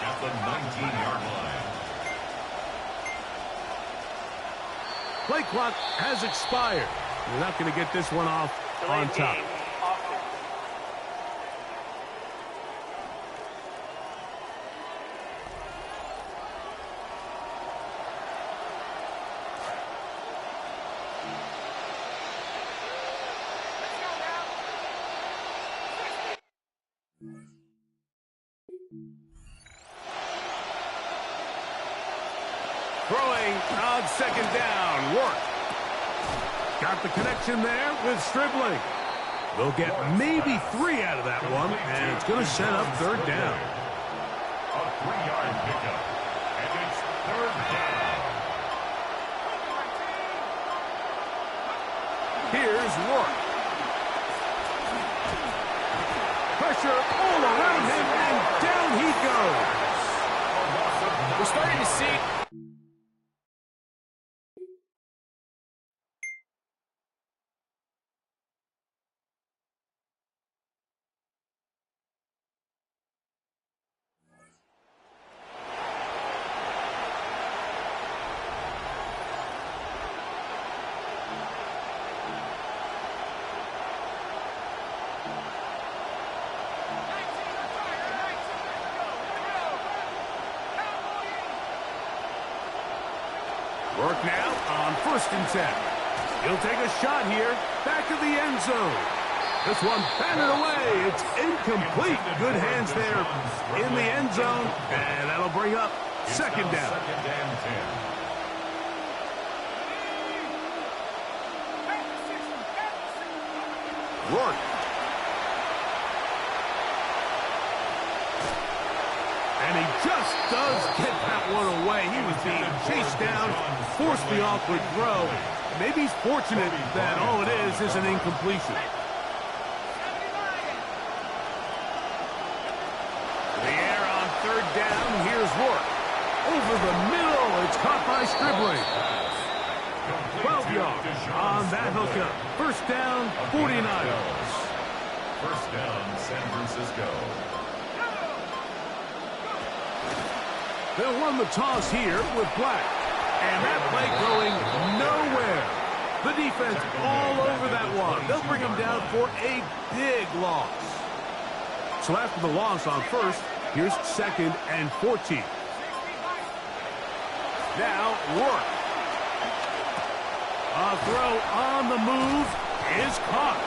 At the 19-yard line. Play clock has expired. We're not going to get this one off on top. Throwing on 2nd down, Rourke. Got the connection there with Stribling. They'll get maybe 3 out of that one, and it's going to set up 3rd down. A 3-yard pickup, and it's 3rd down. Here's Rourke. Pressure all around him, and down he goes. We're starting to see... Rourke now on 1st and 10. He'll take a shot here, back of the end zone. This one batted away. It's incomplete. Good hands there in the end zone, and that'll bring up 2nd down. 2nd and 10. Rourke. And he just does get that one away. He was being chased down, forced the awkward throw. Maybe he's fortunate that all it is an incompletion. The air on 3rd down. Here's Rourke. Over the middle. It's caught by Stribling. 12 yards on that hookup. 1st down, 49ers. 1st down, San Francisco. They'll run the toss here with Black. And that play going nowhere. The defense all over that one. They'll bring him down for a big loss. So after the loss on 1st, here's 2nd and 14. Now, Rourke. A throw on the move is caught.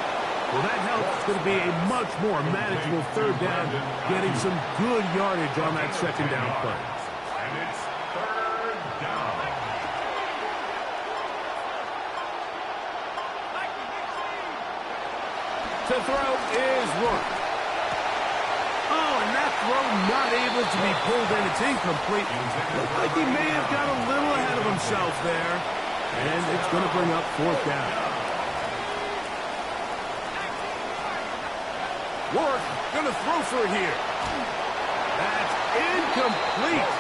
Well, that helps. It's going to be a much more manageable 3rd down, getting some good yardage on that 2nd down play. And it's 3rd down. To throw is Rourke. Oh, and that throw not able to be pulled in. It's incomplete. Looks like he may have got a little ahead of himself there. And it's going to bring up fourth down. Work, going to throw for it here. That's incomplete.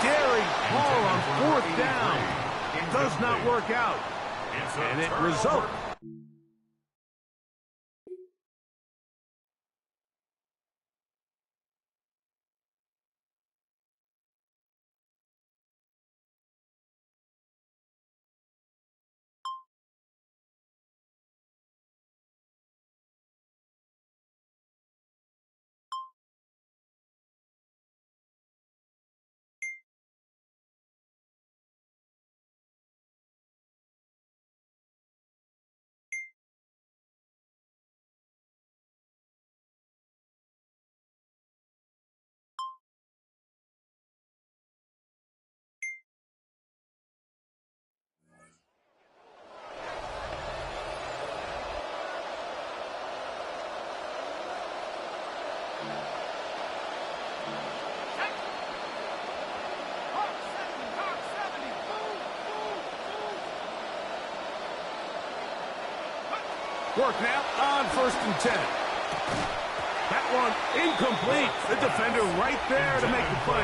Daring call on fourth down. Does not work out. And it results. Work now on 1st and 10. That one incomplete. The defender right there to make the play.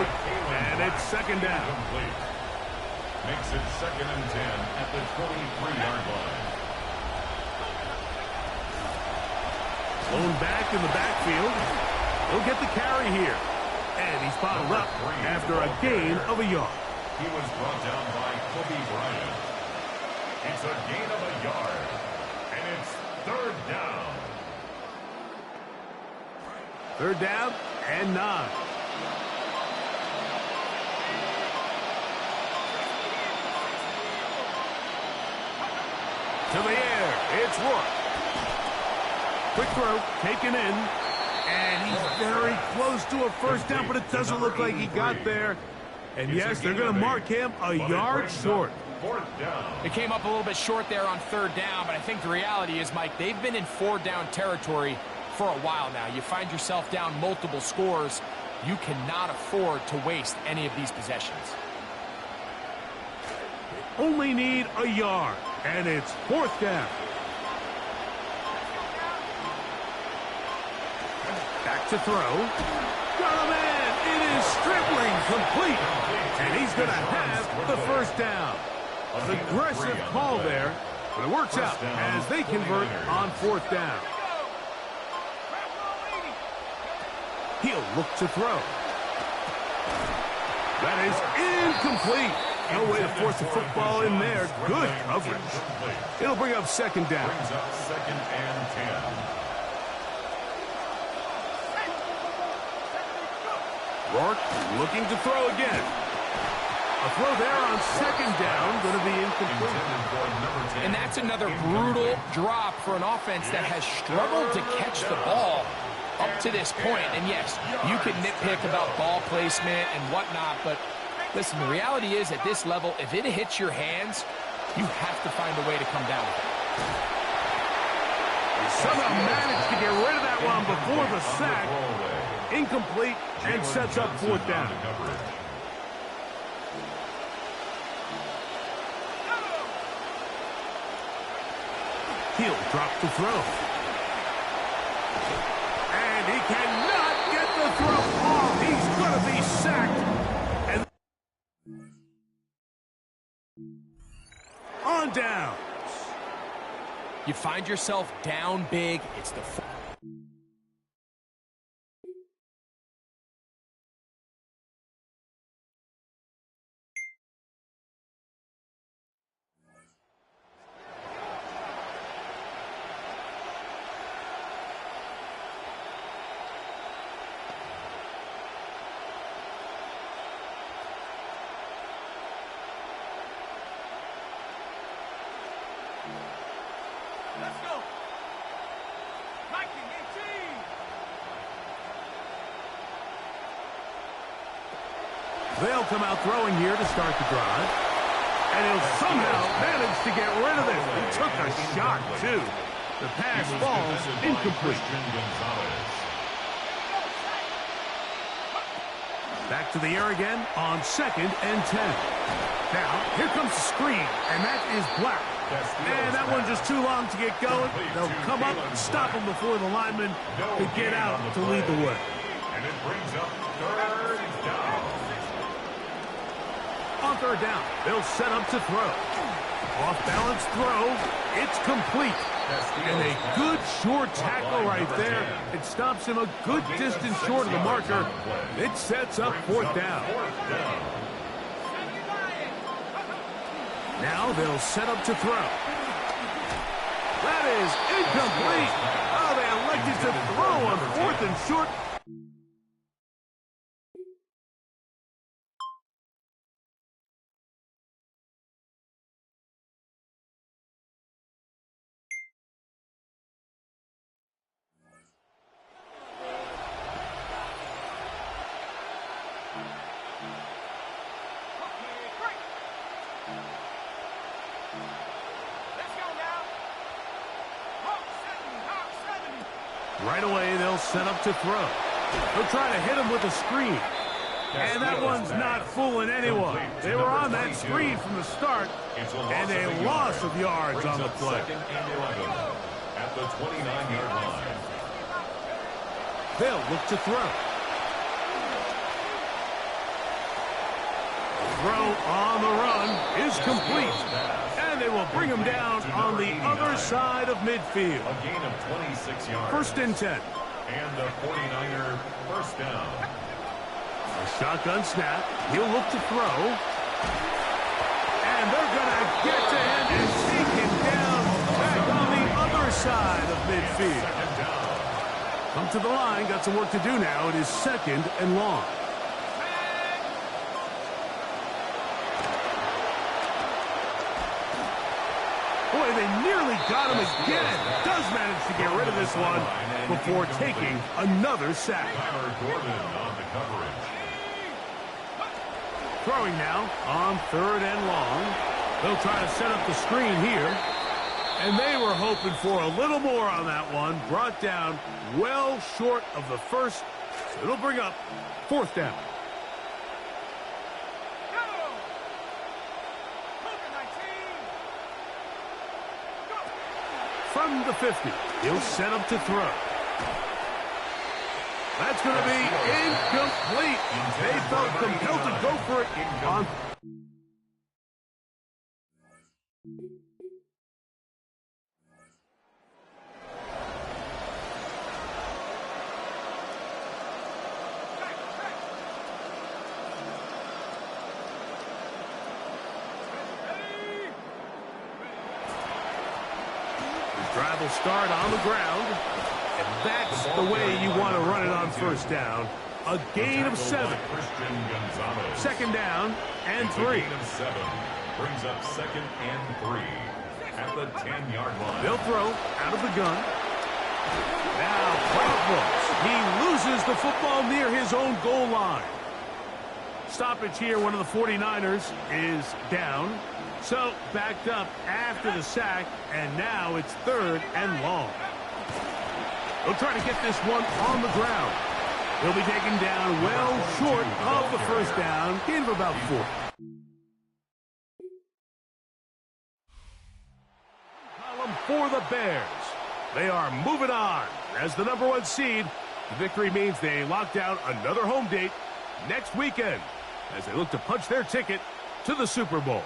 And it's second down. Makes it 2nd and 10 at the 23-yard line. Blown back in the backfield. He'll get the carry here. And he's bottled up after a gain of a yard. He was brought down by Kobe Bryant. It's a gain of a yard. And it's 3rd down. 3rd down and 9. To the air, it's Rourke. Quick throw, taken in, and he's very close to a 1st down, but it doesn't look like he got there. And yes, they're going to mark him a yard short. 4th down. It came up a little bit short there on 3rd down, but I think the reality is, Mike, they've been in 4-down territory for a while now. You find yourself down multiple scores. You cannot afford to waste any of these possessions. Only need a yard, and it's 4th down. Back to throw. Got him in. It is Stripling complete. And he's going to have the 1st down. An aggressive call there, but it works out as they convert on 4th down. He'll look to throw. That is incomplete. No way to force the football in there. Good coverage. It'll bring up 2nd down. Brings up 2nd and 10. Rourke looking to throw again. A throw there on 2nd down, going to be incomplete. And that's another brutal drop for an offense that has struggled to catch the ball up to this point. And yes, you can nitpick about ball placement and whatnot, but listen, the reality is at this level, if it hits your hands, you have to find a way to come down with it. He somehow managed to get rid of that one before the sack. Incomplete and sets up 4th down. He'll drop the throw. And he cannot get the throw off. He's going to be sacked. And on downs. You find yourself down big. It's the Let's go. Viking 18. They'll come out throwing here to start the drive. And he'll somehow manage to get rid of it. He took a shot, too. The pass falls incomplete. Back to the air again on 2nd and 10. Now, here comes the screen, and that is Black. And that one's just too long to get going. They'll come up and stop him before the lineman could get out to lead the way. And it brings up 3rd down. On 3rd down, they'll set up to throw. Off-balance throw. It's complete. And a good short tackle right there. It stops him a good distance short of the marker. It sets up 4th down. Now they'll set up to throw. That is incomplete. Oh, they elected to throw on 4th and short. Right away, they'll set up to throw. They'll try to hit him with a screen. And that one's not fooling anyone. They were on that screen from the start, and a loss of yards on the play. At the 29-yard line. They'll look to throw. The throw on the run is complete. And they will bring him down on the other side of midfield. A gain of 26 yards. 1st and 10. And the 49er 1st down. A shotgun snap. He'll look to throw. And they're going to get to him and take him down back on the other side of midfield. Come to the line. Got some work to do now. It is 2nd and long. Boy, they nearly got him again. Does manage to get rid of this one before taking another sack. Throwing now on 3rd and long. They'll try to set up the screen here. And they were hoping for a little more on that one. Brought down well short of the first. So it'll bring up 4th down. From the 50, he'll set up to throw. That's going to be incomplete. They felt compelled to go for it on. Drive will start on the ground, and that's the way you want to run it on 1st down. A gain of 7. 2nd down and 3. Gain of 7 brings up 2nd and 3 at the 10-yard line. They'll throw out of the gun. Now problems. He loses the football near his own goal line. Stoppage here. One of the 49ers is down. So, backed up after the sack, and now it's 3rd and long. They'll try to get this one on the ground. He'll be taken down well short of the 1st down, gain of about 4. Column for the Bears. They are moving on. As the #1 seed, the victory means they lock down another home date next weekend as they look to punch their ticket to the Super Bowl.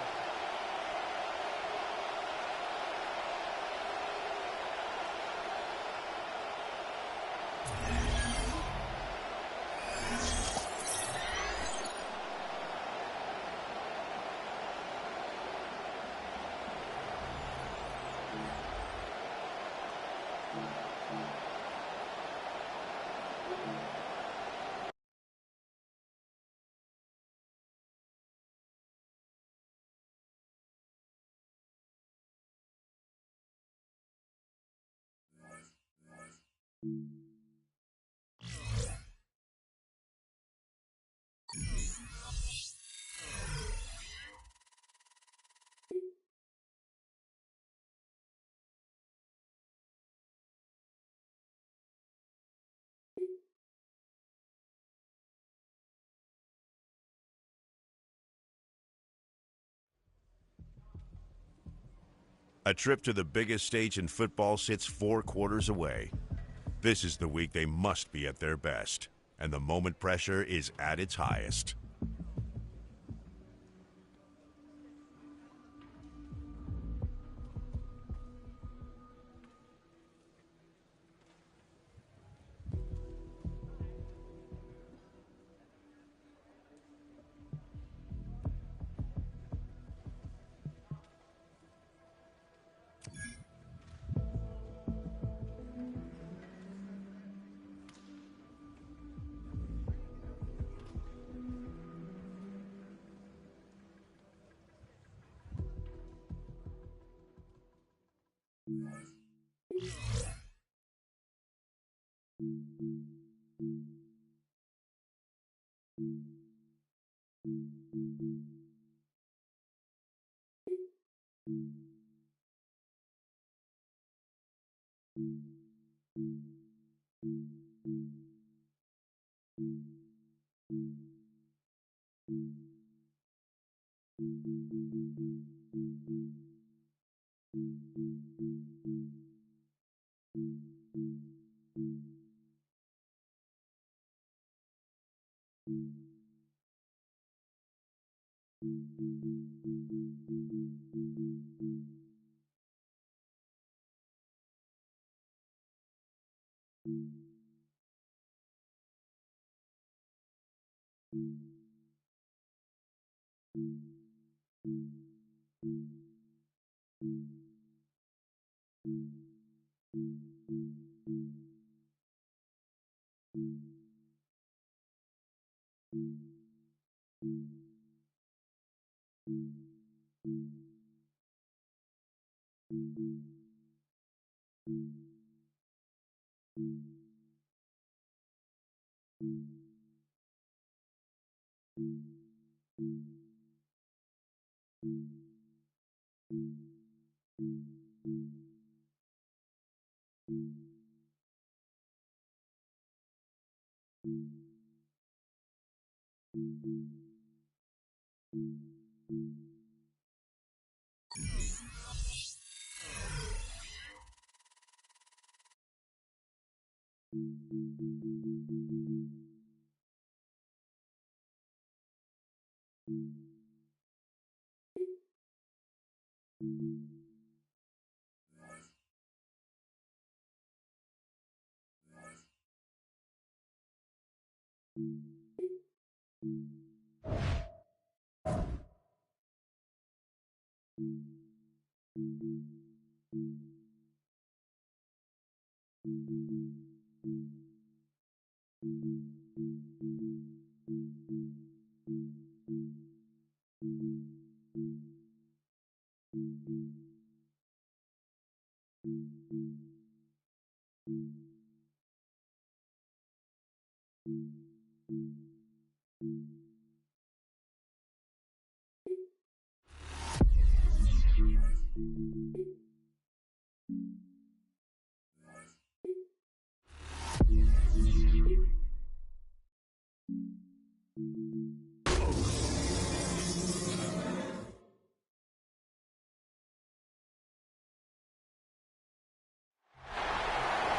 A trip to the biggest stage in football sits 4 quarters away. This is the week they must be at their best, and the moment pressure is at its highest.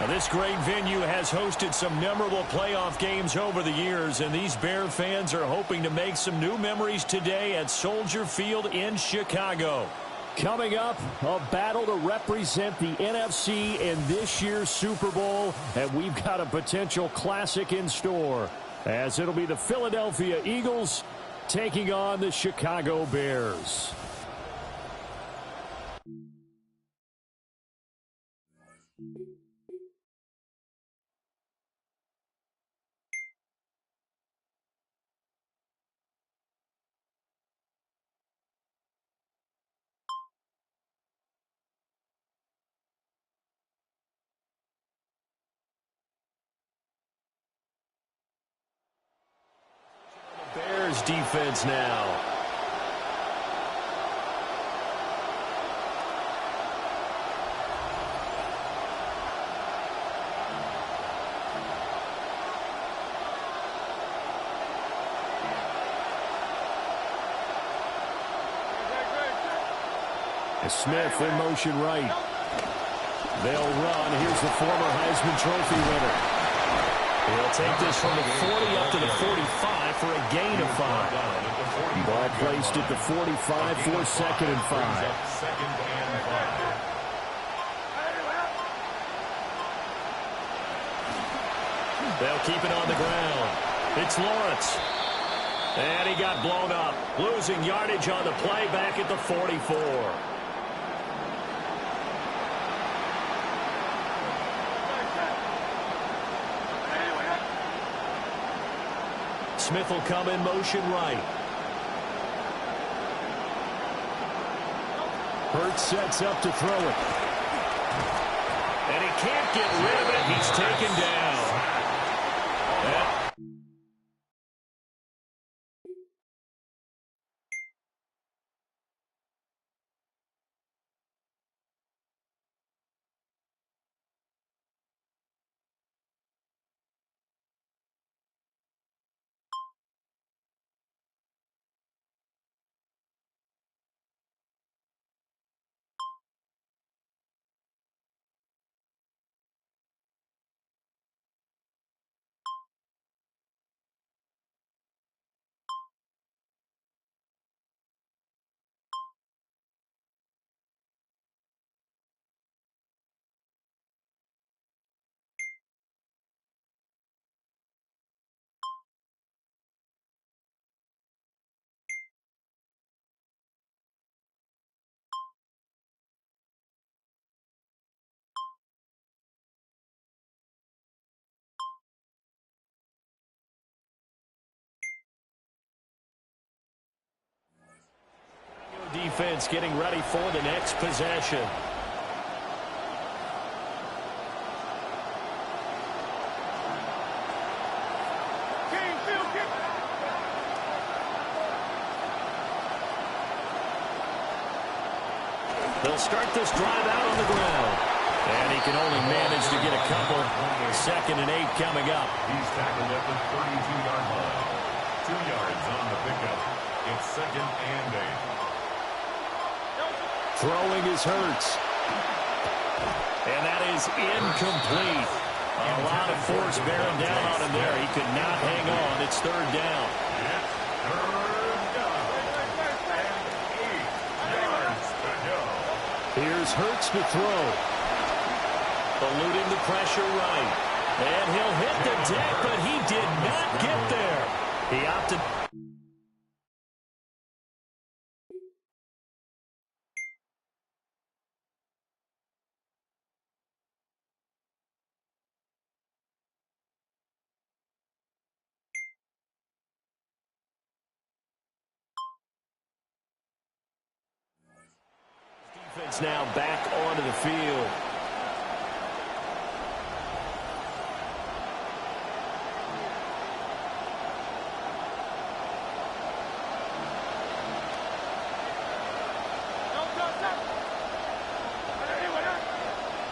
Now, this great venue has hosted some memorable playoff games over the years, and these Bear fans are hoping to make some new memories today at Soldier Field in Chicago. Coming up, a battle to represent the NFC in this year's Super Bowl, and we've got a potential classic in store, as it'll be the Philadelphia Eagles taking on the Chicago Bears. Bears defense now. Smith in motion right. They'll run. Here's the former Heisman Trophy winner. He'll take this from the 40 up to the 45 for a gain of 5. Ball placed at the 45 for 2nd and 5. They'll keep it on the ground. It's Lawrence. And he got blown up. Losing yardage on the play back at the 44. Smith will come in motion right. Hurts sets up to throw it. And he can't get rid of it. He's taken down. Defense getting ready for the next possession. They'll start this drive out on the ground. And he can only manage to get a couple. 2nd and 8 coming up. He's tackled at the 32-yard line. 2 yards on the pickup. It's 2nd and 8. Throwing is Hurts. And that is incomplete. A lot of force bearing down on him there. He could not hang on. It's 3rd down. Here's Hurts to throw. Eluding the pressure right. And he'll hit the deck, but he did not get there. He opted... Defense now back onto the field.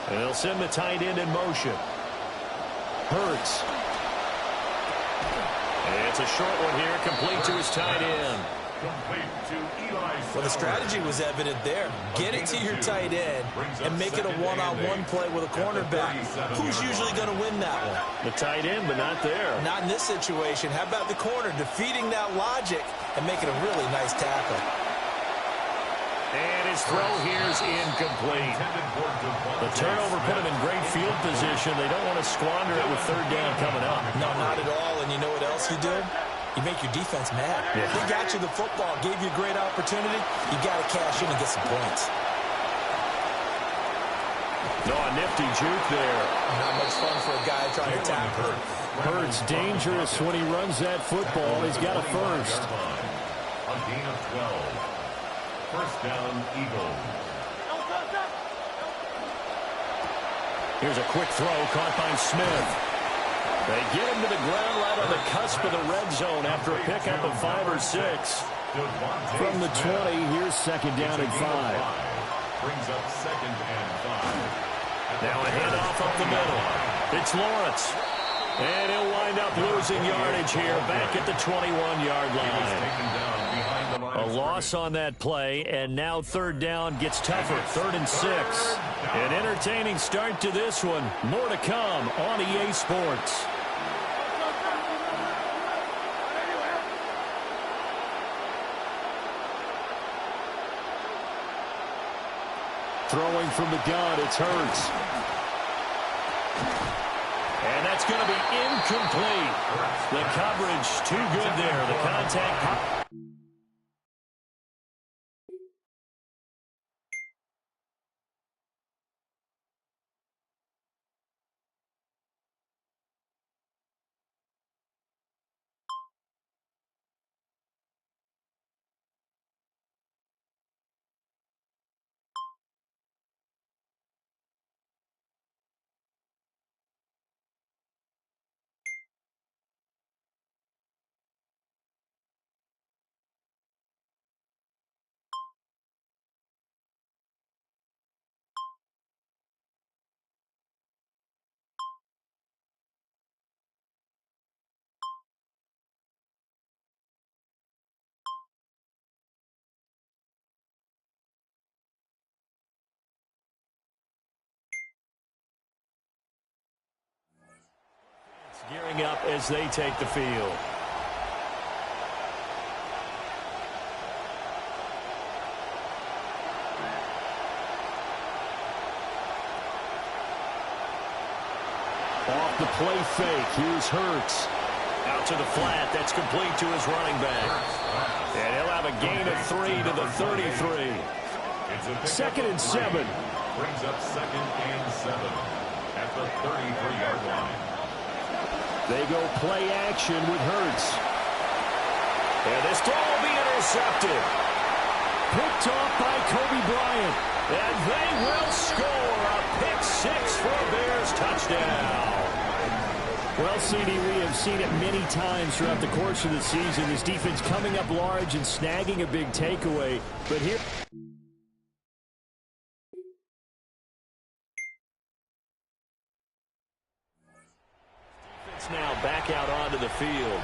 And they'll send the tight end in motion. Hurts. And it's a short one here, complete to his tight end. Well, the strategy was evident there. Get it to your tight end and make it a one-on-one play with a cornerback. Who's usually going to win that one? The tight end, but not there. Not in this situation. How about the corner defeating that logic and making a really nice tackle? And his throw here's incomplete. The turnover put him in great field position. They don't want to squander it with 3rd down coming up. No, not at all. And you know what else you do? You make your defense mad. Yeah. They got you the football, gave you a great opportunity. You got to cash in and get some points. No, a nifty juke there. Not much fun for a guy trying to tackle. Hurts dangerous when he runs that football. He's got a first. A gain of 12. 1st down, Eagles. Here's a quick throw caught by Smith. They get him to the ground right on the cusp of the red zone after a pickup of 5 or 6. From the 20, here's 2nd down and 5. Brings up 2nd and 5. Now a handoff up the middle. It's Lawrence. And he'll wind up losing yardage here back at the 21-yard line. Line A loss on that play, and now third down gets tougher. 3rd and 6. An entertaining start to this one. More to come on EA Sports. Throwing from the gun, it's Hurts. And that's going to be incomplete. The coverage too good there. The contact. Gearing up as they take the field. Off the play fake. Here's Hurts. Out to the flat. That's complete to his running back. And he'll have a gain of 3 to the 33. 2nd and 7. Brings up 2nd and 7 at the 33-yard line. They go play action with Hurts. And this ball will be intercepted. Picked off by Kobe Bryant. And they will score a pick 6 for a Bears touchdown. Well, CD, we have seen it many times throughout the course of the season. This defense coming up large and snagging a big takeaway. But here... now back out onto the field.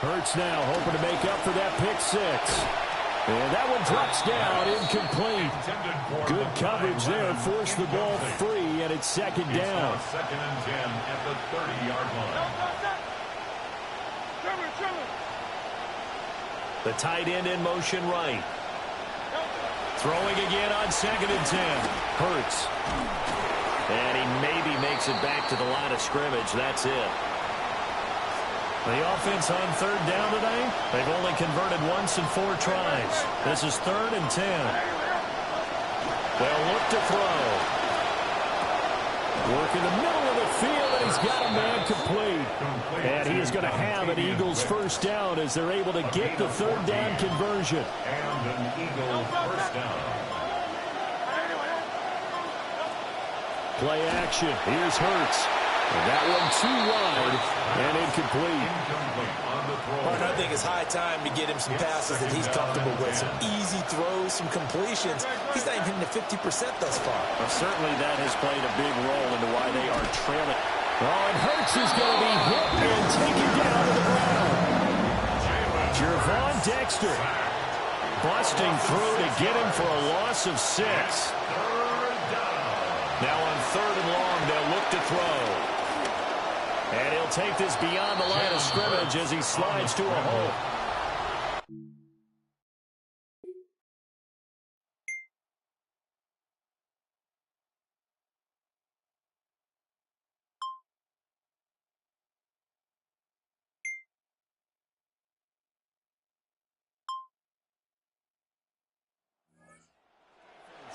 Hurts now hoping to make up for that pick 6. And that one drops down, incomplete. Good coverage there, forced the ball free, and it's 2nd down. 2nd and 10 at the 30-yard line. The tight end in motion right. Throwing again on 2nd and 10. Hurts. And he maybe makes it back to the line of scrimmage. That's it. The offense on 3rd down today, they've only converted once in 4 tries. This is 3rd and 10. They'll look to throw. Work in the middle of the field, and he's got a man complete. And he is going to have an Eagles 1st down as they're able to get the 3rd down conversion. And an Eagles 1st down. Play action. Here's Hurts. And that one too wide and incomplete. Mark, I think it's high time to get him some passes that he's comfortable with. Some easy throws, some completions. He's not even hitting the 50% thus far. Well, certainly that has played a big role into why they are trailing. Oh, and Hurts is going to be hit and taken down to the ground. Jervon Dexter busting through to get him for a loss of 6. Now on 3rd and long, they'll look to throw. And he'll take this beyond the line of scrimmage as he slides to a hole.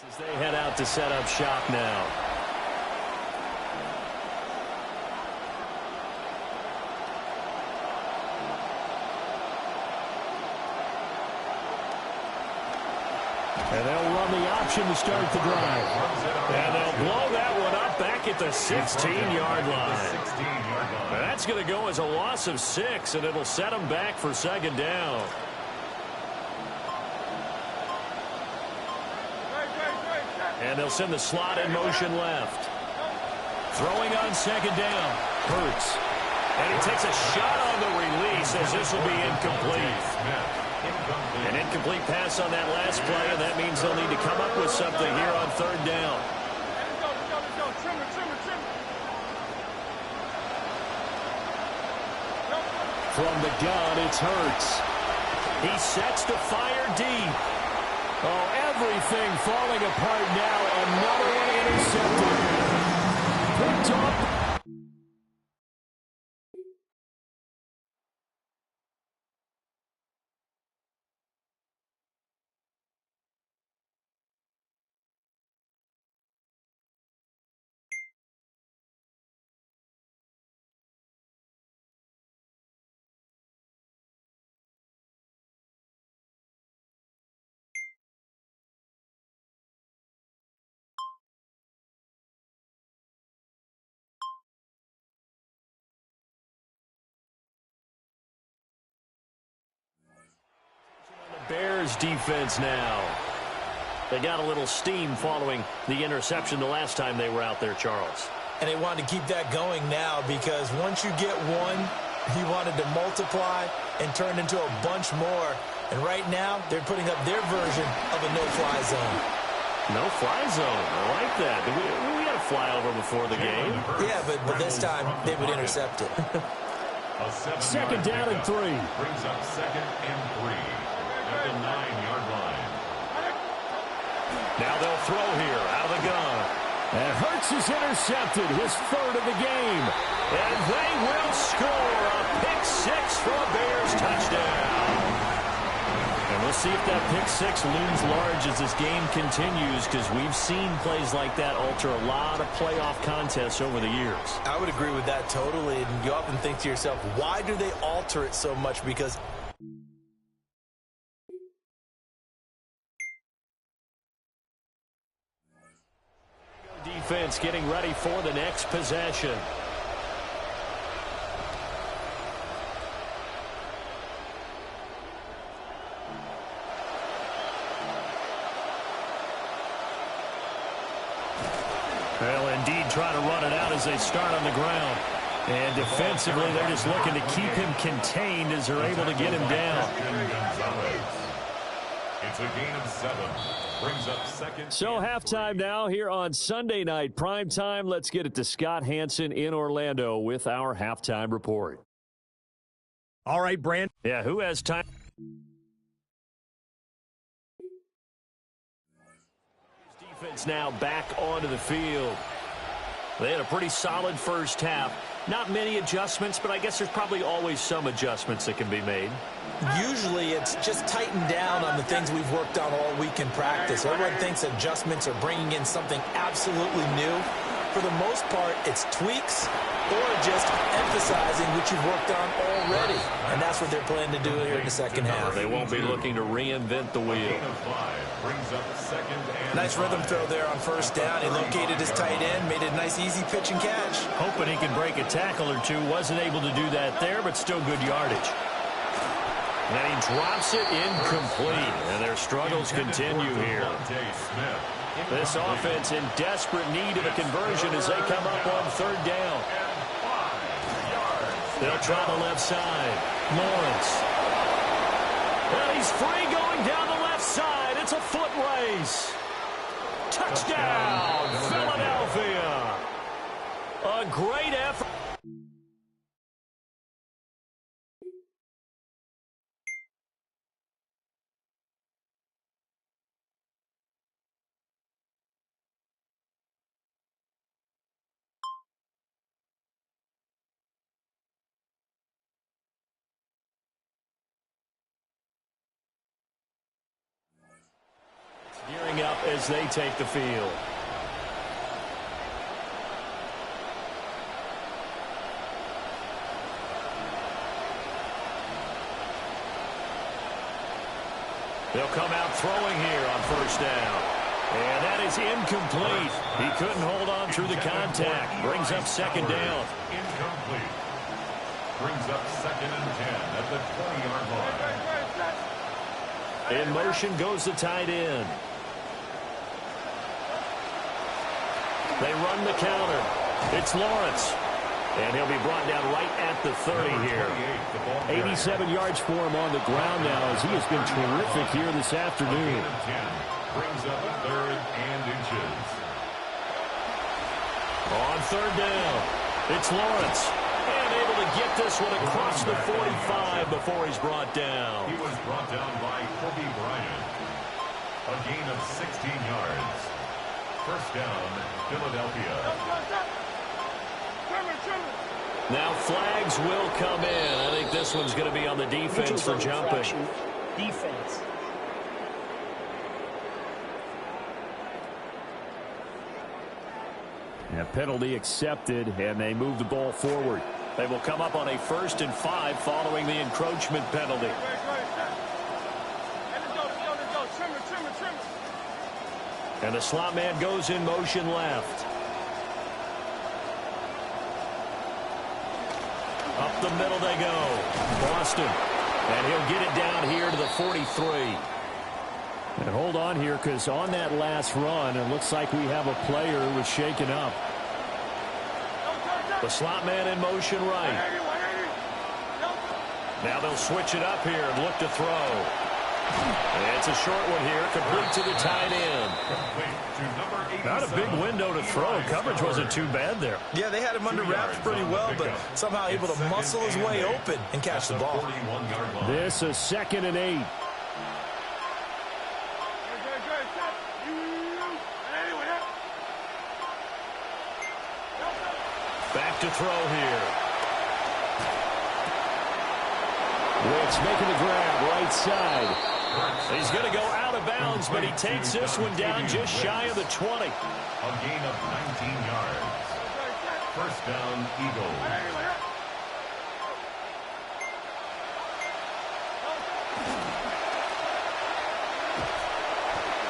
As they head out to set up shop now. And they'll run the option to start the drive. And they'll blow that one up back at the 16-yard line. Now that's going to go as a loss of 6, and it'll set them back for 2nd down. And they'll send the slot in motion left. Throwing on second down. Hurts. And he takes a shot on the release as this will be incomplete. An incomplete pass on that last play, and that means they'll need to come up with something here on third down. From the gun, it's Hurts. He sets to fire deep. Oh, everything falling apart now. Another one intercepted. Picked up. Bears defense now. They got a little steam following the interception the last time they were out there, Charles. And they wanted to keep that going now because once you get one, you wanted to multiply and turn into a bunch more. And right now, they're putting up their version of a no-fly zone. No-fly zone. I like that. We had a flyover before the game. Yeah, but this time they would intercept it. Second down and 3. Brings up second and 3 at the 9-yard line. Now they'll throw here out of the gun. And Hurts is intercepted, his third of the game. And they will score a pick six for a Bears touchdown. And we'll see if that pick six looms large as this game continues, because we've seen plays like that alter a lot of playoff contests over the years. I would agree with that totally. And you often think to yourself, why do they alter it so much? Because defense getting ready for the next possession. Well, indeed, try to run it out as they start on the ground. And defensively, they're just looking to keep him contained as they're able to get him down. It's a gain of 7. Brings up second. So halftime now here on Sunday night prime time. Let's get it to Scott Hansen in Orlando with our halftime report. All right, Brand. Yeah, who has time? Defense now back onto the field. They had a pretty solid first half. Not many adjustments, but I guess there's probably always some adjustments that can be made. usually it's just tightened down on the things we've worked on all week in practice. Everyone thinks adjustments are bringing in something absolutely new. For the most part, it's tweaks or just emphasizing what you've worked on already. And that's what they're planning to do here in the second half. They won't be looking to reinvent the wheel. Nice rhythm throw there on first down. He located his tight end, made it a nice easy pitch and catch. Hoping he could break a tackle or two. Wasn't able to do that there, but still good yardage. And he drops it incomplete. And their struggles continue here. This offense in desperate need of a conversion as they come up on third down. They'll try the left side. Lawrence. Well, he's free going down the left side. It's a foot race. Touchdown, Philadelphia. A great effort. Gearing up as they take the field. They'll come out throwing here on first down. And that is incomplete. He couldn't hold on through the contact. Brings up second down. Incomplete. Brings up second and 10 at the 20-yard line. In motion goes the tight end. They run the counter. It's Lawrence. And he'll be brought down right at the 30 here. 87 yards for him on the ground now as he has been terrific here this afternoon. Brings up a third and inches. On third down, it's Lawrence. And able to get this one across the 45 before he's brought down. He was brought down by Kobe Bryant. A gain of 16 yards. First down, Philadelphia. Now flags will come in. I think this one's going to be on the defense for jumping. Defense. A penalty accepted, and they move the ball forward. They will come up on a 1st and 5 following the encroachment penalty. And the slot man goes in motion left. Up the middle they go. Boston. And he'll get it down here to the 43. And hold on here, because on that last run, it looks like we have a player who was shaken up. The slot man in motion right. Now they'll switch it up here and look to throw. And it's a short one here, complete to the tight end. Not a big window to throw. Coverage wasn't too bad there. Yeah, they had him under wraps pretty well, but somehow able to muscle his way open and catch the ball. This is 2nd and 8. Back to throw here. Wicks making the grab right side. He's going to go out of bounds, but he takes this one down just shy of the 20. A gain of 19 yards. First down, Eagles.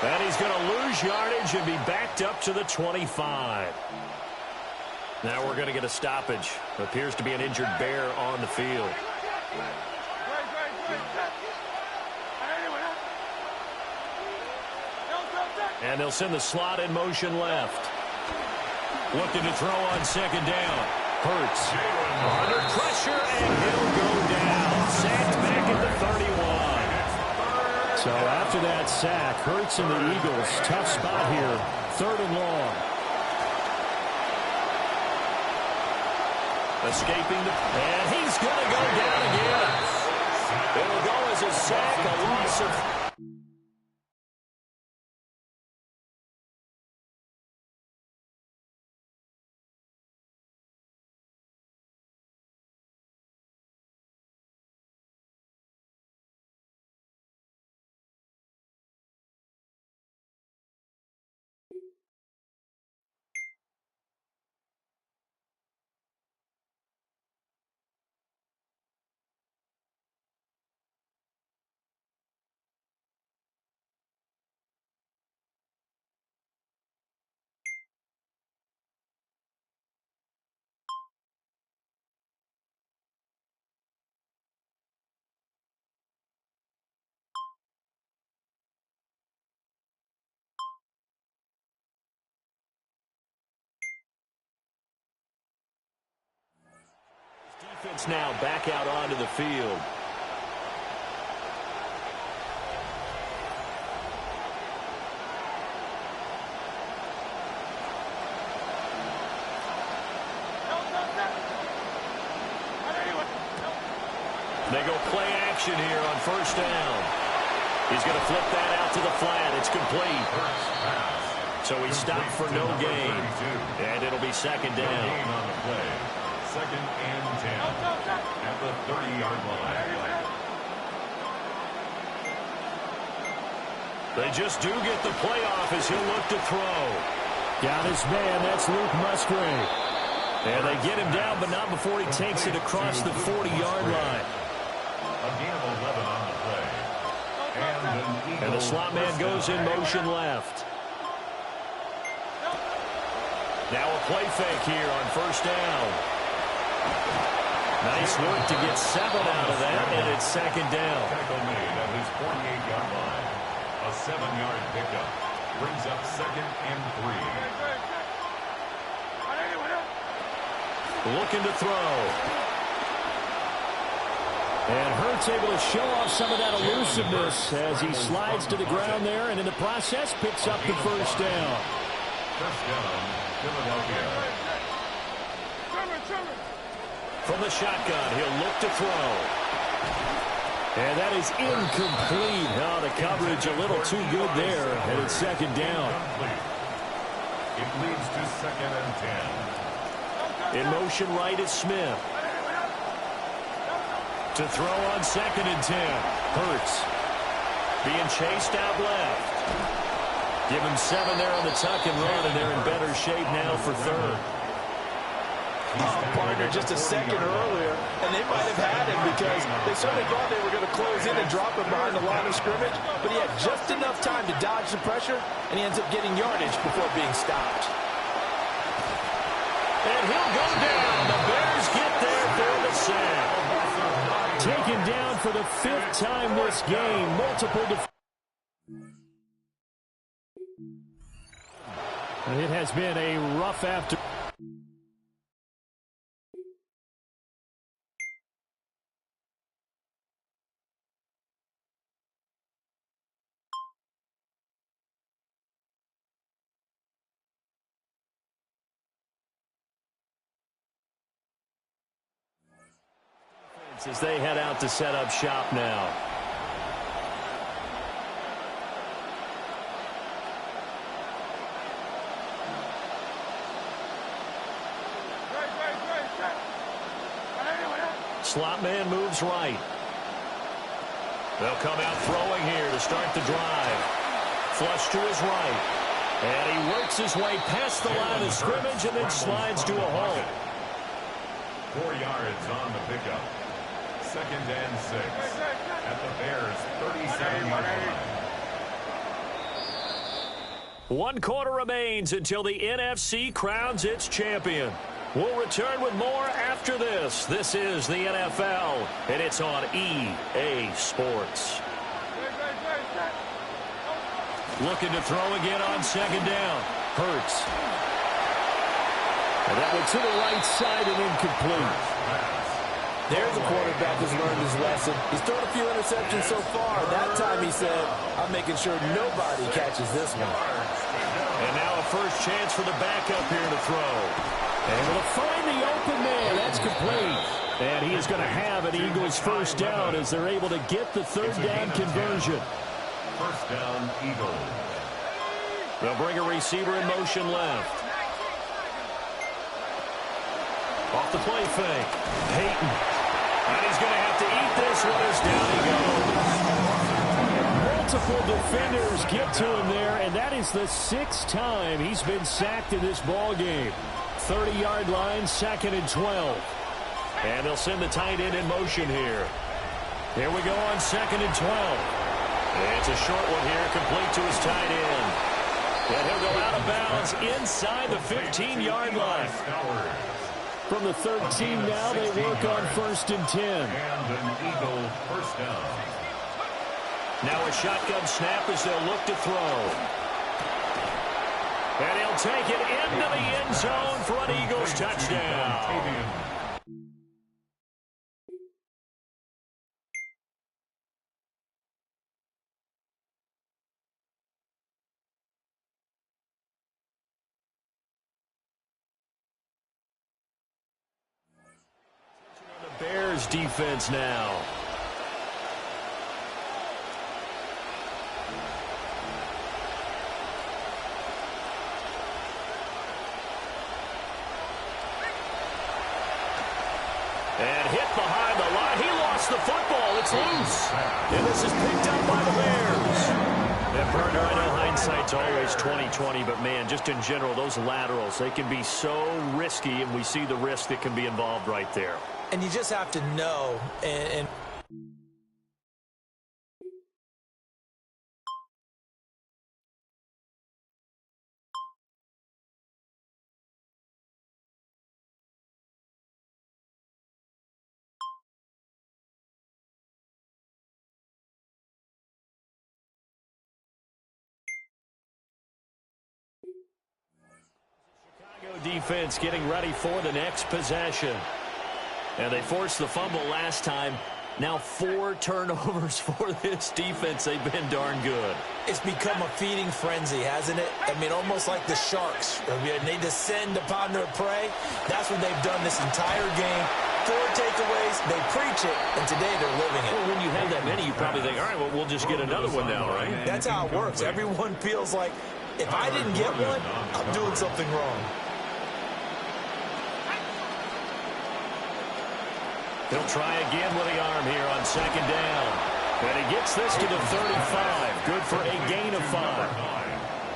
And he's going to lose yardage and be backed up to the 25. Now we're going to get a stoppage. Appears to be an injured bear on the field. And they'll send the slot in motion left. Looking to throw on 2nd down. Hurts. Under pressure, and he'll go down. Sacked back at the 31. So after that sack, Hurts and the Eagles, tough spot here. 3rd and long. Escaping the... And he's going to go down again. It'll go as a sack, a loss of... Defense now back out onto the field. They go play action here on 1st down. He's going to flip that out to the flat. It's complete. So he stopped for no gain. And it'll be 2nd down. 2nd and 10 at the 30-yard line. They just do get the playoff as he'll look to throw. Got his man. That's Luke Musgrave. And they get him down, but not before he takes it across the 40-yard line. A gain of 11 on the play. And the slot man goes in motion left. Now a play fake here on 1st down. Nice work to get 7 out of that, and it's 2nd down. Tackle made at his 48-yard line. A 7-yard pickup brings up 2nd and 3. Looking to throw. And Hurts able to show off some of that elusiveness as he slides to the ground there, and in the process picks up the first down. First down, Philadelphia. From the shotgun, he'll look to throw. And that is incomplete. Oh, the coverage a little too good there, and it's second down. It leads to 2nd and 10. In motion right is Smith. To throw on 2nd and 10. Hurts. Being chased out left. Give him 7 there on the tuck and run, and they're in better shape now for third. Partner just a second earlier, and they might have had him because they certainly thought they were going to close in and drop him behind the line of scrimmage, but he had just enough time to dodge the pressure, and he ends up getting yardage before being stopped. And he'll go down. The Bears get there for the sack. Taken down for the 5th time this game. Multiple It has been a rough afternoon. As they head out to set up shop now. Slot man moves right. They'll come out throwing here to start the drive. Flush to his right. And he works his way past the line of scrimmage and then slides to a halt. 4 yards on the pickup. 2nd and 6 at the Bears' 37-yard line. 1 quarter remains until the NFC crowns its champion. We'll return with more after this. This is the NFL, and it's on EA Sports. Looking to throw again on 2nd down. Hurts. And that one to the right side and incomplete. There's a quarterback who's learned his lesson. He's thrown a few interceptions so far. That time he said, I'm making sure nobody catches this one. And now a first chance for the backup here to throw. Able to find the open man. That's complete. And he is going to have an Eagles first down as they're able to get the 3rd down conversion. First down, Eagles. They'll bring a receiver in motion left. Off the play fake. Peyton. And he's going to have to eat this one as down he goes. Multiple defenders get to him there, and that is the 6th time he's been sacked in this ball game. 30-yard line, 2nd and 12. And they'll send the tight end in motion here. Here we go on 2nd and 12. It's a short one here, complete to his tight end. And he'll go out of bounds inside the 15-yard line. From the 13 now, they work on 1st and 10. And an Eagle first down. Now a shotgun snap as they'll look to throw. And he'll take it into the end zone for an Eagles touchdown. The Bears defense now. And hit behind the line. He lost the football. It's loose. And this is picked up by the Bears. And Berger, I know hindsight's always 20/20, but man, just in general, those laterals, they can be so risky, and we see the risk that can be involved right there. And you just have to know and Defense getting ready for the next possession. And they forced the fumble last time. Now 4 turnovers for this defense. They've been darn good. It's become a feeding frenzy, hasn't it? I mean, almost like the sharks. They descend upon their prey. That's what they've done this entire game. 4 takeaways, they preach it, and today they're living it. Well, when you have that many, you probably think, all right, well, we'll just get another one now, right? That's how it works. Everyone feels like, if I didn't get one, I'm doing something wrong. He'll try again with the arm here on second down. And he gets this to the 35. Good for a gain of 5.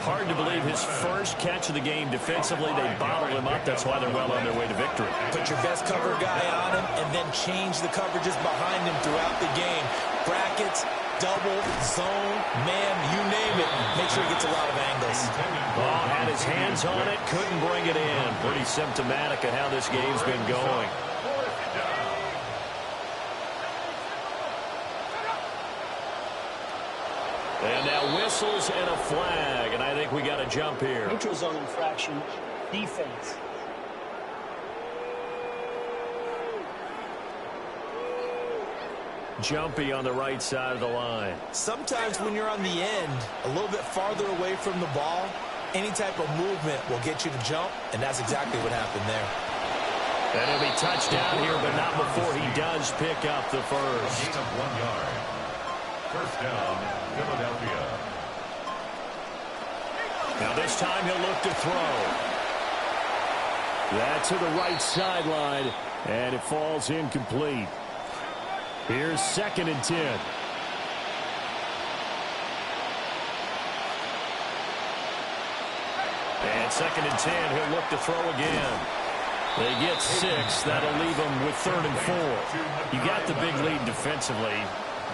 Hard to believe his first catch of the game defensively. They bottled him up. That's why they're well on their way to victory. Put your best cover guy on him and then change the coverages behind him throughout the game. Brackets, double, zone, man, you name it. Make sure he gets a lot of angles. Ball had his hands on it, couldn't bring it in. Pretty symptomatic of how this game's been going. And now whistles and a flag, and I think we got a jump here. Neutral zone infraction, defense. Jumpy on the right side of the line. Sometimes when you're on the end, a little bit farther away from the ball, any type of movement will get you to jump, and that's exactly what happened there. And he'll be touchdown here, but not before he does pick up the first. Gain of 1 yard. First down, Philadelphia. Now this time he'll look to throw. That to the right sideline, and it falls incomplete. Here's 2nd and 10. And 2nd and 10, he'll look to throw again. They get 6. That'll leave them with 3rd and 4. You got the big lead defensively.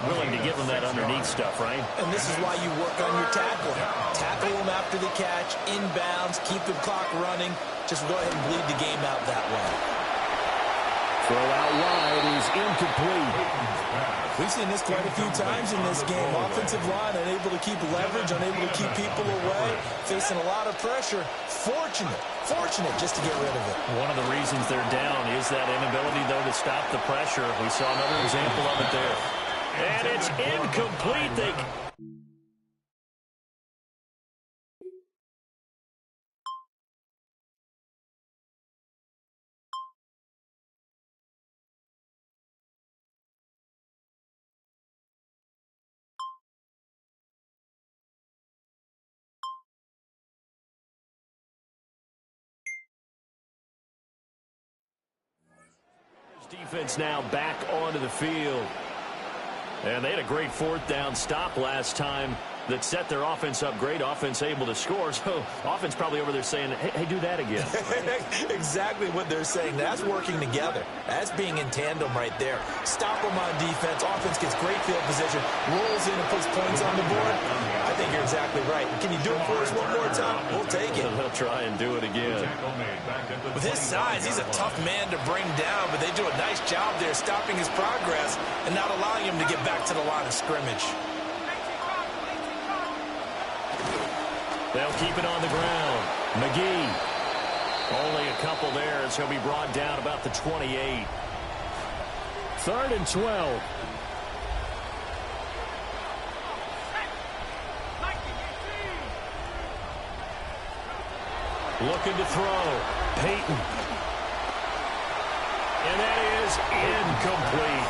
Willing to give them that underneath stuff, right? And this is why you work on your tackle. Tackle them after the catch, inbounds, keep the clock running. Just go ahead and bleed the game out that way. Throw out wide is incomplete. We've seen this quite a few times in this game. Offensive line unable to keep leverage, unable to keep people away, facing a lot of pressure. Fortunate just to get rid of it. One of the reasons they're down is that inability, though, to stop the pressure. We saw another example of it there. And it's incomplete. Defense now back onto the field. And they had a great 4th down stop last time that set their offense up great. Offense able to score. So offense probably over there saying, hey, do that again. Exactly what they're saying. That's working together. That's being in tandem right there. Stop them on defense. Offense gets great field position, rolls in and puts points on the board. I think you're exactly right. Can you do it for us one more time? We'll take it. They'll try and do it again. With his size, he's a tough man to bring down, but they do a nice job there stopping his progress and not allowing him to get back to the line of scrimmage. They'll keep it on the ground. McGee. Only a couple there as he'll be brought down about the 28. 3rd and 12. Looking to throw. Peyton. And that is incomplete.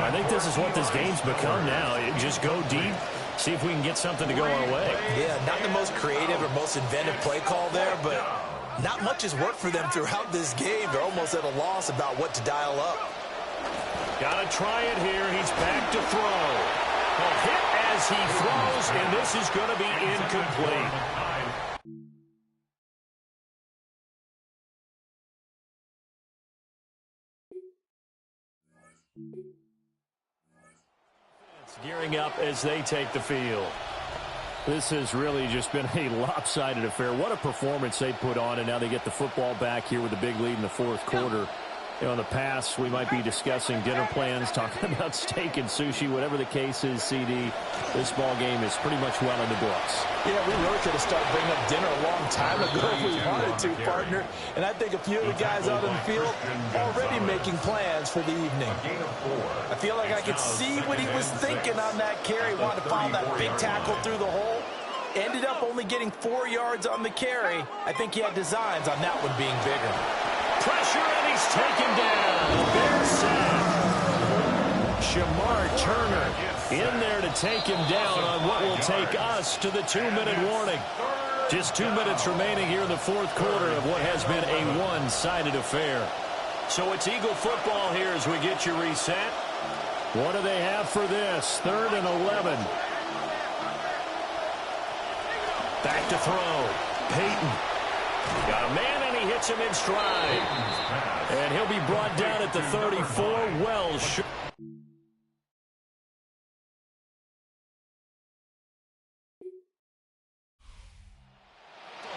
I think this is what this game's become now. Just go deep. See if we can get something to go our way. Yeah, not the most creative or most inventive play call there, but not much has worked for them throughout this game. They're almost at a loss about what to dial up. Got to try it here. He's back to throw. A hit as he throws, and this is going to be incomplete. Gearing up as they take the field. This has really just been a lopsided affair. What a performance they put on, and now they get the football back here with a big lead in the 4th quarter. You know, in the past, we might be discussing dinner plans, talking about steak and sushi, whatever the case is, CD. This ball game is pretty much well in the books. Yeah, we really could have started bringing up dinner a long time ago if we wanted to, partner. And I think a few of the guys out in the field already making plans for the evening. I feel like I could see what he was thinking on that carry. Wanted to follow that big tackle through the hole. Ended up only getting 4 yards on the carry. I think he had designs on that one being bigger. Pressure, and he's taken down. Bear sack. Shamar Turner in there to take him down on what will take us to the 2-minute warning. Just 2 minutes remaining here in the fourth quarter of what has been a one-sided affair. So it's Eagle football here as we get you reset. What do they have for this? 3rd and 11. Back to throw. Peyton. Got a man, and he hits him in stride. And he'll be brought down at the 34. Well short.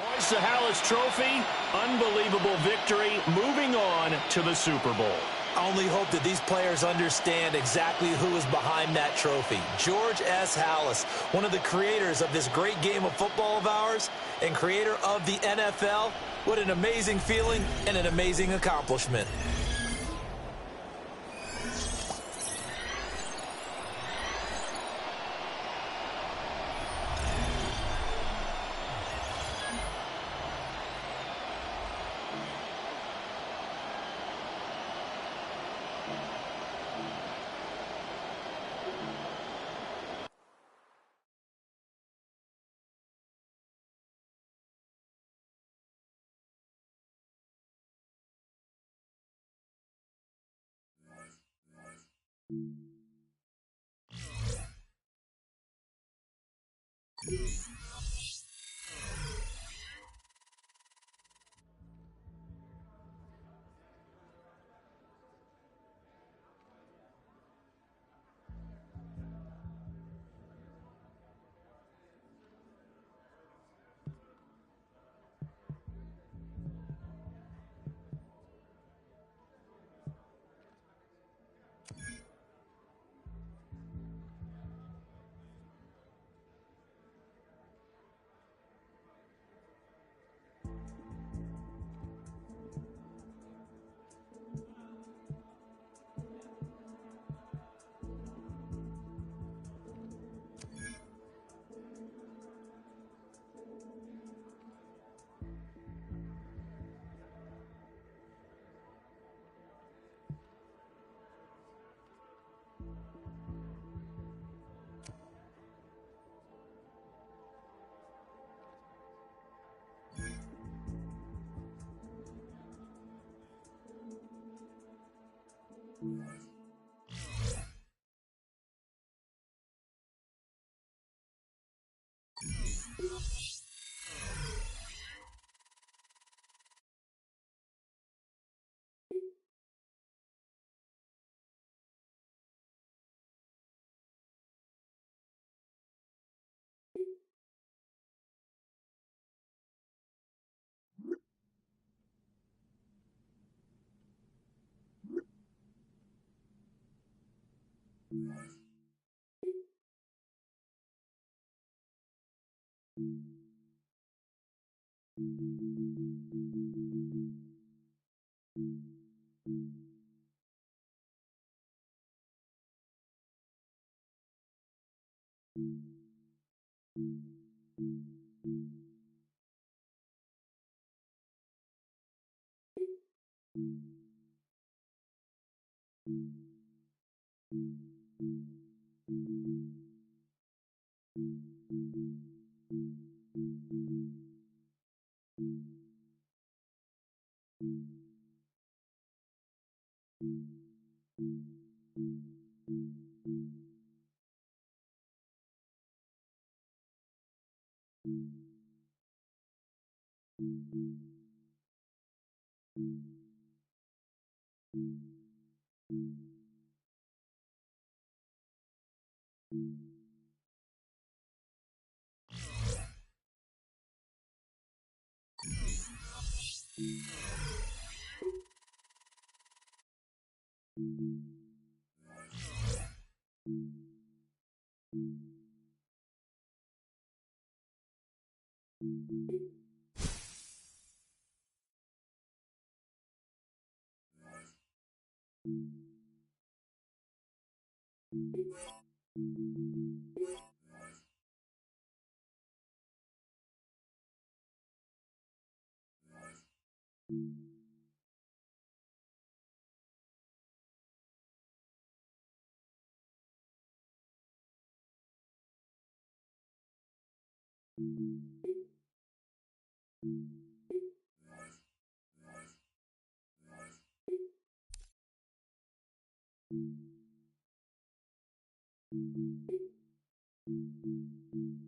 Hoist the Hallis Trophy. Unbelievable victory. Moving on to the Super Bowl. I only hope that these players understand exactly who is behind that trophy. George S. Hallis, one of the creators of this great game of football of ours and creator of the NFL. What an amazing feeling and an amazing accomplishment. Thank you.